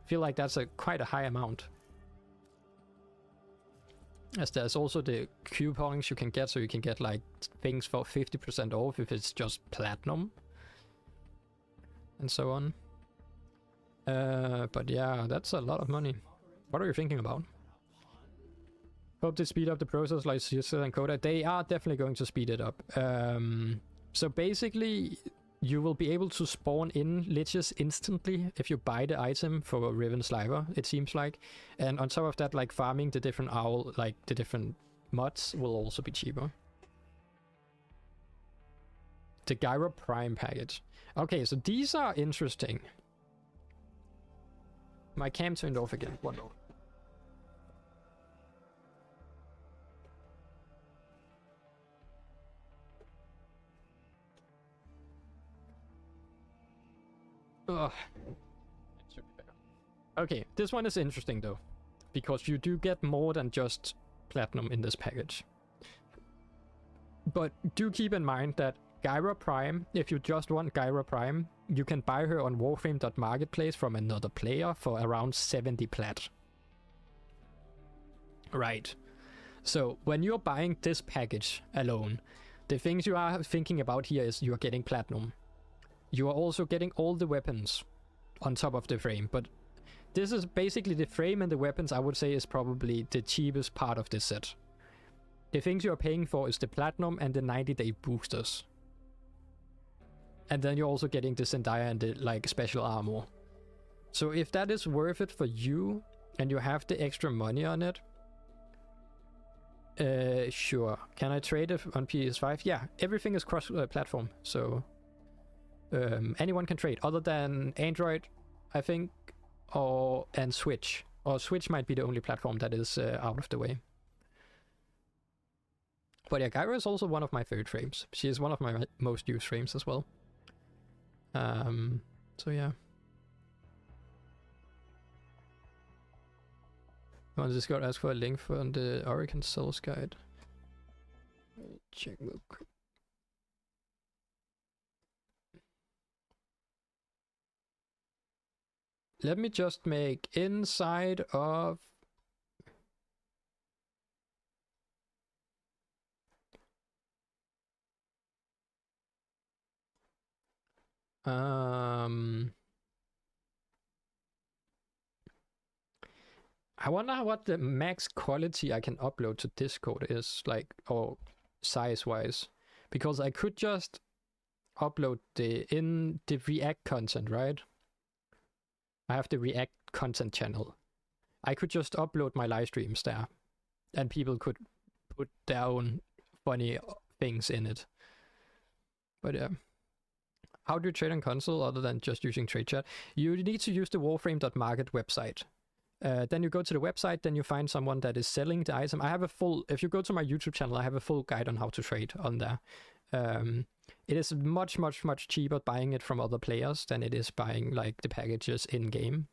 I feel like that's quite a high amount. As there's also the coupons you can get, so you can get like things for 50% off if it's just platinum. And so on. But yeah, that's a lot of money. What are you thinking about? Hope they speed up the process like CSS and Coda. They are definitely going to speed it up. So basically, you will be able to spawn in liches instantly if you buy the item for Riven Sliver, it seems like. And on top of that, like farming the different owl, like the different mods will also be cheaper. The Gyro Prime package. Okay, so these are interesting. My cam turned off again. One more. Ugh. It should be better. Okay, this one is interesting though, because you do get more than just platinum in this package. But do keep in mind that Gyra Prime, if you just want Gyra Prime, you can buy her on Warframe.marketplace from another player for around 70 plat. Right. So when you're buying this package alone, the things you are thinking about here is you are getting platinum. You are also getting all the weapons on top of the frame, but this is basically the frame and the weapons I would say is probably the cheapest part of this set. The things you are paying for is the platinum and the 90-day boosters. And then you're also getting the Zendaya and the like special armor. So if that is worth it for you and you have the extra money on it, sure. Can I trade it on PS5? Yeah, everything is cross-platform, so anyone can trade, other than Android, I think, and Switch. Or Switch might be the only platform that is out of the way. But yeah, Gyra is also one of my favorite frames. She is one of my most used frames as well. So yeah. On Discord, ask for a link for the Oricon Souls guide. Check real quick. Let me just make inside of I wonder what the max quality I can upload to Discord is, like, or size-wise. Because I could just upload the React content, right? I have the React content channel. I could just upload my live streams there. And people could put their own funny things in it. But yeah. How do you trade on console other than just using trade chat? You need to use the Warframe.market website. Then you go to the website, then you find someone that is selling the item. I have a full, if you go to my YouTube channel, I have a full guide on how to trade on there. It is much, much, much cheaper buying it from other players than it is buying like the packages in game.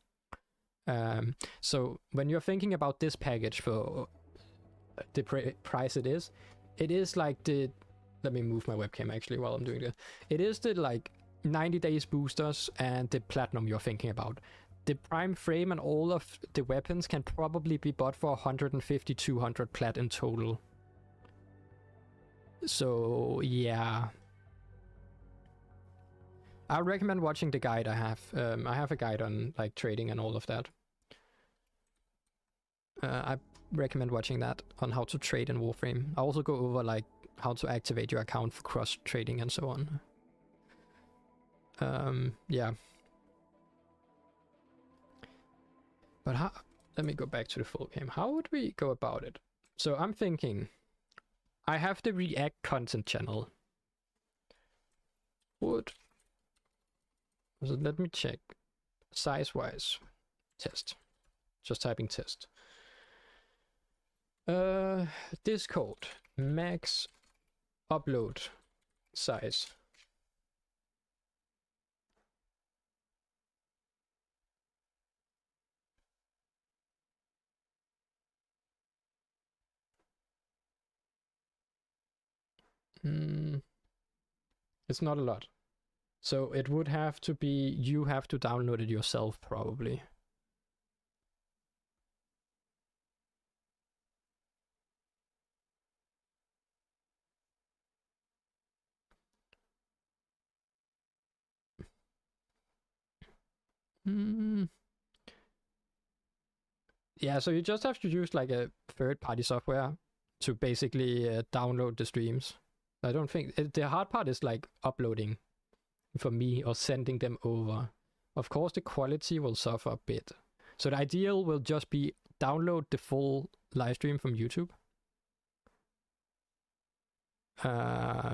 So when you're thinking about this package for the price it is like the, let me move my webcam actually while I'm doing this. It is the like 90 days boosters and the platinum you're thinking about. The prime frame and all of the weapons can probably be bought for 150-200 plat in total. So yeah, I recommend watching the guide I have. I have a guide on like trading and all of that. I recommend watching that on how to trade in Warframe. I also go over like how to activate your account for cross trading and so on. Yeah. But how, let me go back to the full game. How would we go about it? So I'm thinking, I have the React content channel. So let me check. Size-wise. Test. Just typing test. Discord. Max upload size. It's not a lot. So it would have to be, you have to download it yourself probably. Yeah, so you just have to use like a third-party software to basically download the streams. I don't think the hard part is like uploading for me or sending them over. Of course, the quality will suffer a bit. So the ideal will just be download the full live stream from YouTube.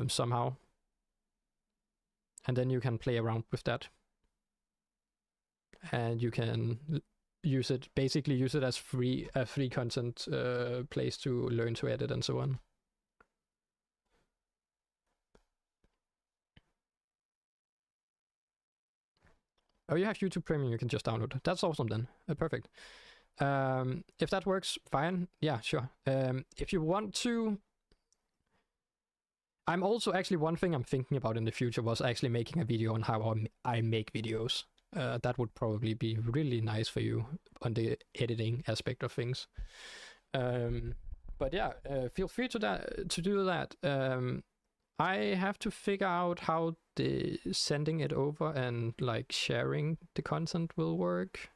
Somehow. And then you can play around with that. And you can use it as a free content place to learn to edit and so on. Oh, you have YouTube Premium, you can just download. That's awesome then. Perfect. If that works, fine. Yeah, sure. If you want to... I'm also actually, one thing I'm thinking about in the future was actually making a video on how I make videos. That would probably be really nice for you on the editing aspect of things. But yeah, feel free to do that. I have to figure out how the sending it over and like sharing the content will work.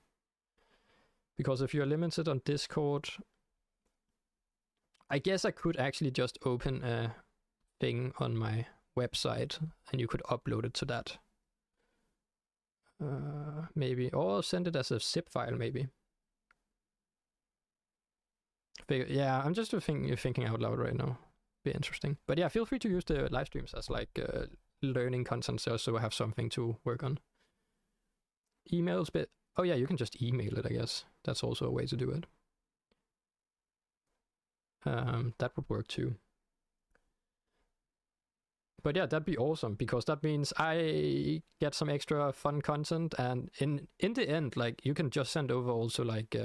Because if you're limited on Discord, I guess I could actually just open a thing on my website and you could upload it to that. Maybe, or send it as a zip file maybe. Yeah, I'm just thinking out loud right now. Be interesting. But yeah, feel free to use the live streams as like learning content so I have something to work on. Emails, but oh yeah, you can just email it, I guess. That's also a way to do it. That would work too. But yeah, that'd be awesome because that means I get some extra fun content, and in the end, like you can just send over also like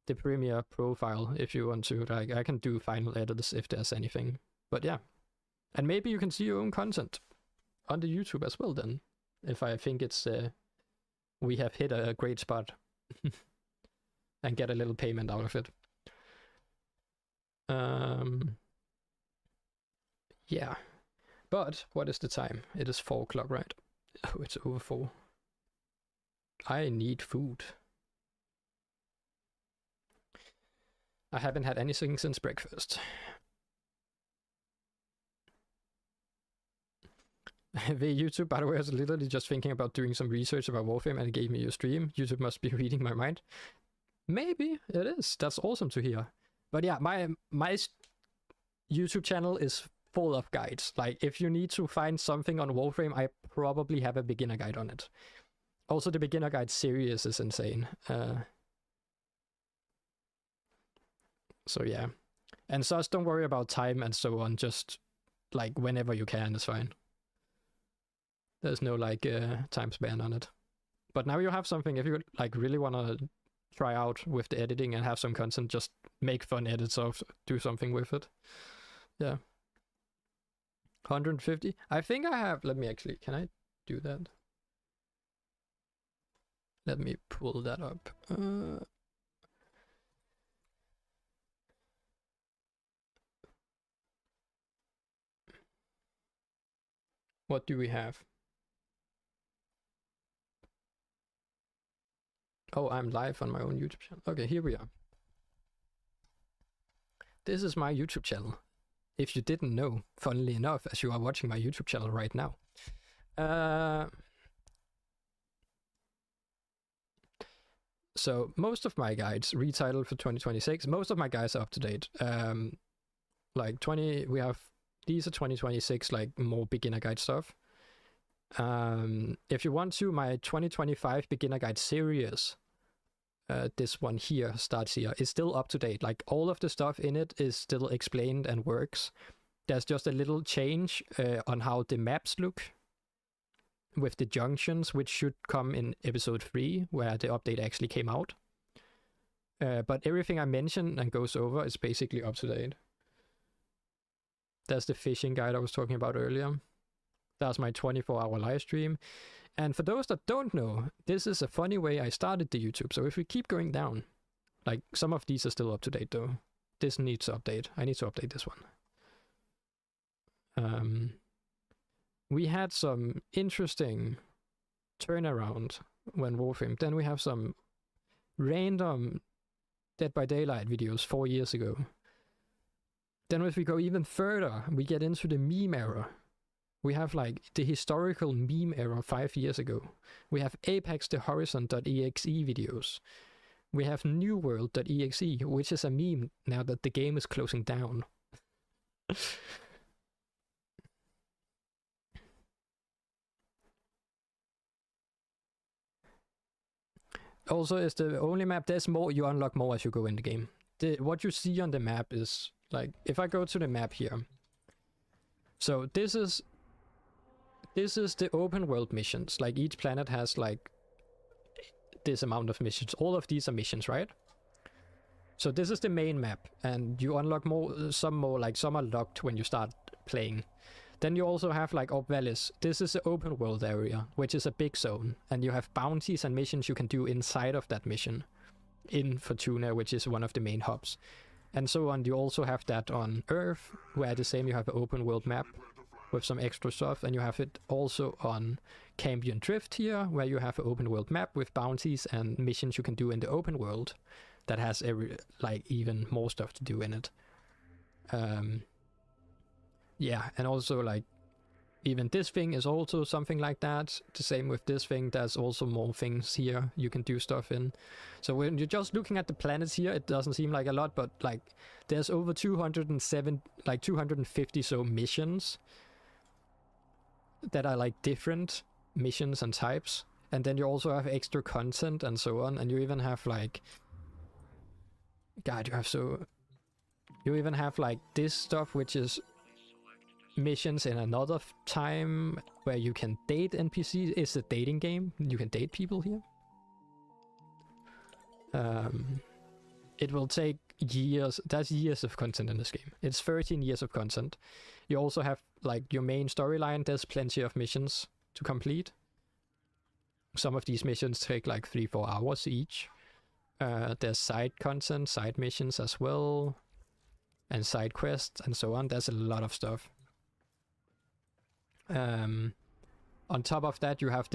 the Premiere profile if you want to. Like I can do final edits if there's anything. But yeah, and maybe you can see your own content on the YouTube as well then, if I think it's we have hit a great spot and get a little payment out of it. Yeah, but what is the time? It is 4 o'clock, right? Oh, it's over 4. I need food. I haven't had anything since breakfast. The YouTube, by the way, I was literally just thinking about doing some research about Warframe and it gave me your stream. YouTube must be reading my mind. Maybe it is. That's awesome to hear. But yeah, my YouTube channel is full of guides. Like if you need to find something on Warframe, I probably have a beginner guide on it. Also, the beginner guide series is insane. So yeah, and so don't worry about time and so on. Just like whenever you can is fine. There's no like time span on it. But now you have something. If you like really want to try out with the editing and have some content, just make fun edits or do something with it. Yeah. 150. I think I have. Let me actually. Can I do that? Let me pull that up. What do we have? Oh, I'm live on my own YouTube channel. Okay, here we are. This is my YouTube channel. If you didn't know, funnily enough, as you are watching my YouTube channel right now. So most of my guides, retitled for 2026, most of my guides are up to date. Like 20, we have, these are 2026, like more beginner guide stuff. If you want to, my 2025 beginner guide series, this one here starts here, is still up to date. Like all of the stuff in it is still explained and works. There's just a little change on how the maps look with the junctions, which should come in episode 3, where the update actually came out. But everything I mention and goes over is basically up to date. That's the fishing guide I was talking about earlier. That's my 24-hour live stream. And for those that don't know, this is a funny way I started the YouTube. So if we keep going down, like some of these are still up to date though. This needs to update. I need to update this one. We had some interesting turnaround when Warframe. Then we have some random Dead by Daylight videos 4 years ago. Then if we go even further, we get into the meme era. We have like the historical meme era 5 years ago. We have Apex the Horizon.exe videos. We have New World.exe, which is a meme now that the game is closing down. Also, is the only map. There's more. You unlock more as you go in the game. What you see on the map is like, if I go to the map here. So this is the open world missions. Like each planet has like this amount of missions. All of these are missions, right? So this is the main map, and you unlock some more, like some are locked when you start playing. Then you also have like Obvelis. This is the open world area, which is a big zone, and you have bounties and missions you can do inside of that mission in Fortuna, which is one of the main hubs. And so on. You also have that on Earth, where the same, you have an open world map with some extra stuff, and you have it also on Cambion Drift here, where you have an open world map with bounties and missions you can do in the open world that has even more stuff to do in it. Yeah, and also like even this thing is also something like that. The same with this thing, there's also more things here you can do stuff in. So when you're just looking at the planets here, it doesn't seem like a lot, but like there's over 250 so missions that are like different missions and types. And then you also have extra content and so on, and you even have like, God, you even have like this stuff, which is missions in another time where you can date NPCs. It's a dating game. You can date people here. It will take years. That's years of content in this game. It's 13 years of content. You also have like your main storyline. There's plenty of missions to complete. Some of these missions take like 3-4 hours each. There's side content, side missions as well, and side quests and so on. There's a lot of stuff. On top of that, you have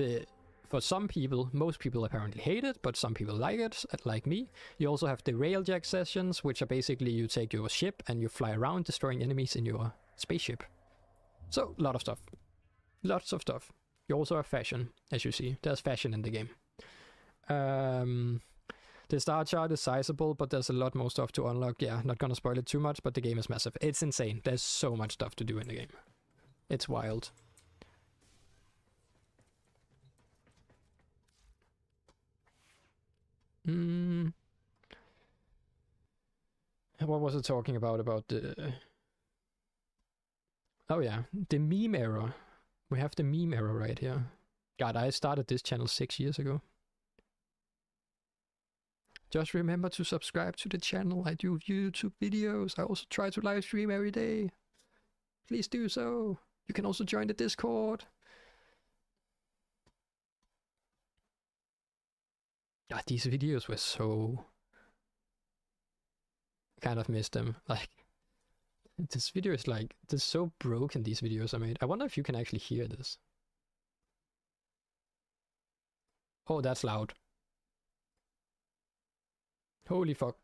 for some people, most people apparently hate it, but some people like it, like me. You also have the railjack sessions, which are basically you take your ship and you fly around destroying enemies in your spaceship. So, a lot of stuff. Lots of stuff. You also have fashion, as you see. There's fashion in the game. The star chart is sizable, but there's a lot more stuff to unlock. Yeah, not gonna spoil it too much, but the game is massive. It's insane. There's so much stuff to do in the game. It's wild. What was it talking about the... Oh yeah, the meme era. We have the meme era right here. God, I started this channel 6 years ago. Just remember to subscribe to the channel. I do YouTube videos. I also try to live stream every day. Please do so. You can also join the Discord. God, these videos were so... kind of missed them. Like, this video is like, they're so broken, these videos I made. I wonder if you can actually hear this. Oh, that's loud. Holy fuck.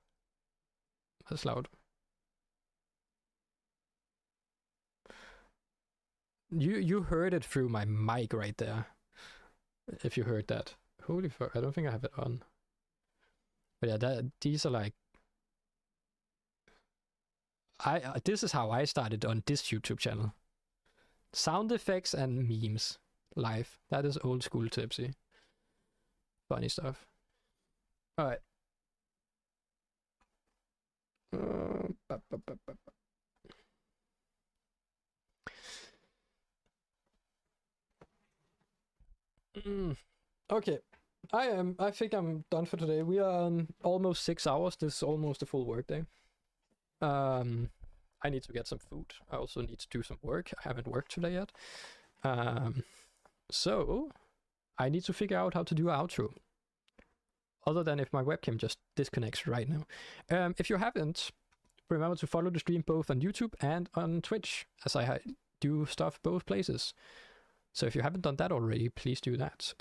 That's loud. You heard it through my mic right there. If you heard that. Holy fuck, I don't think I have it on. But yeah, these are like... this is how I started on this YouTube channel. Sound effects and memes. Live. That is old school Tipsy. Funny stuff. Alright. Okay. I think I'm done for today. We are on almost 6 hours. This is almost a full work day. I need to get some food. I also need to do some work. I haven't worked today yet. So I need to figure out how to do an outro. Other than if my webcam just disconnects right now. If you haven't, remember to follow the stream both on YouTube and on Twitch, as I do stuff both places. So if you haven't done that already, please do that.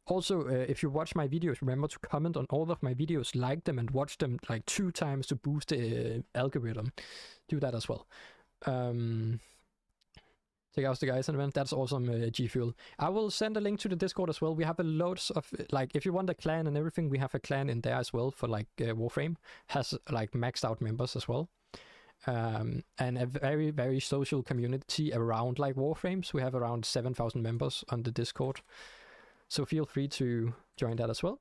Also, if you watch my videos, remember to comment on all of my videos, like them, and watch them like 2 times to boost the algorithm. Do that as well. Check out the guys and event. That's awesome, G Fuel. I will send a link to the Discord as well. We have a loads of, like, if you want a clan and everything, we have a clan in there as well for like Warframe. Has like maxed out members as well. And a very, very social community around like Warframes. We have around 7,000 members on the Discord. So feel free to join that as well.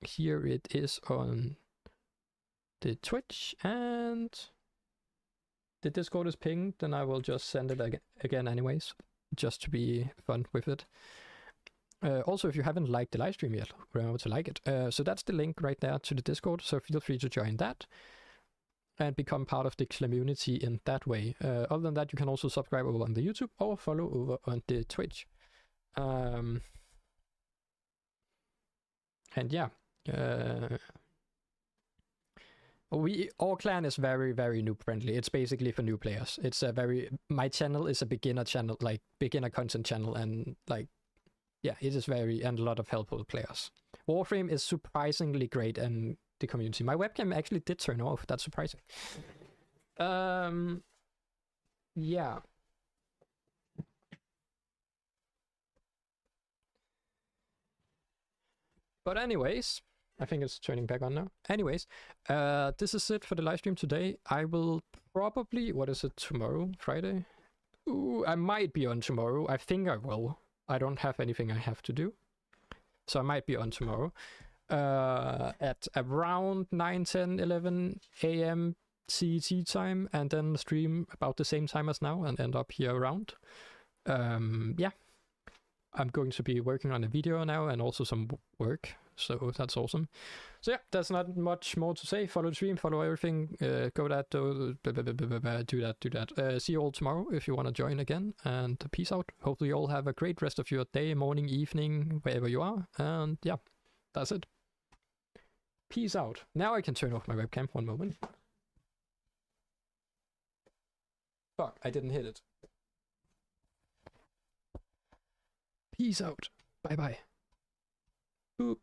Here it is on the Twitch, and the Discord is pinged, then I will just send it again anyways, just to be fun with it. Also, if you haven't liked the live stream yet, remember to like it. So that's the link right there to the Discord, so feel free to join that and become part of the community in that way. Other than that, you can also subscribe over on the YouTube or follow over on the Twitch. And yeah, our clan is very, very noob friendly. It's basically for new players. It's a my channel is a beginner channel, like beginner content channel, and like, yeah, it is and a lot of helpful players. Warframe is surprisingly great in the community. My webcam actually did turn off. That's surprising. Yeah. But anyways, I think it's turning back on now. Anyways, this is it for the live stream today. I will probably, what is it, tomorrow? Friday? Ooh, I might be on tomorrow. I think I will. I don't have anything I have to do. So I might be on tomorrow. At around 9, 10, 11 a.m. CET time, and then stream about the same time as now and end up here around. Yeah. I'm going to be working on a video now and also some work, so that's awesome. So yeah, there's not much more to say. Follow the stream, follow everything, go that, do that. See you all tomorrow if you want to join again, and peace out. Hopefully you all have a great rest of your day, morning, evening, wherever you are, and yeah, that's it. Peace out. Now I can turn off my webcam. One moment. Fuck, I didn't hit it. Peace out. Bye bye.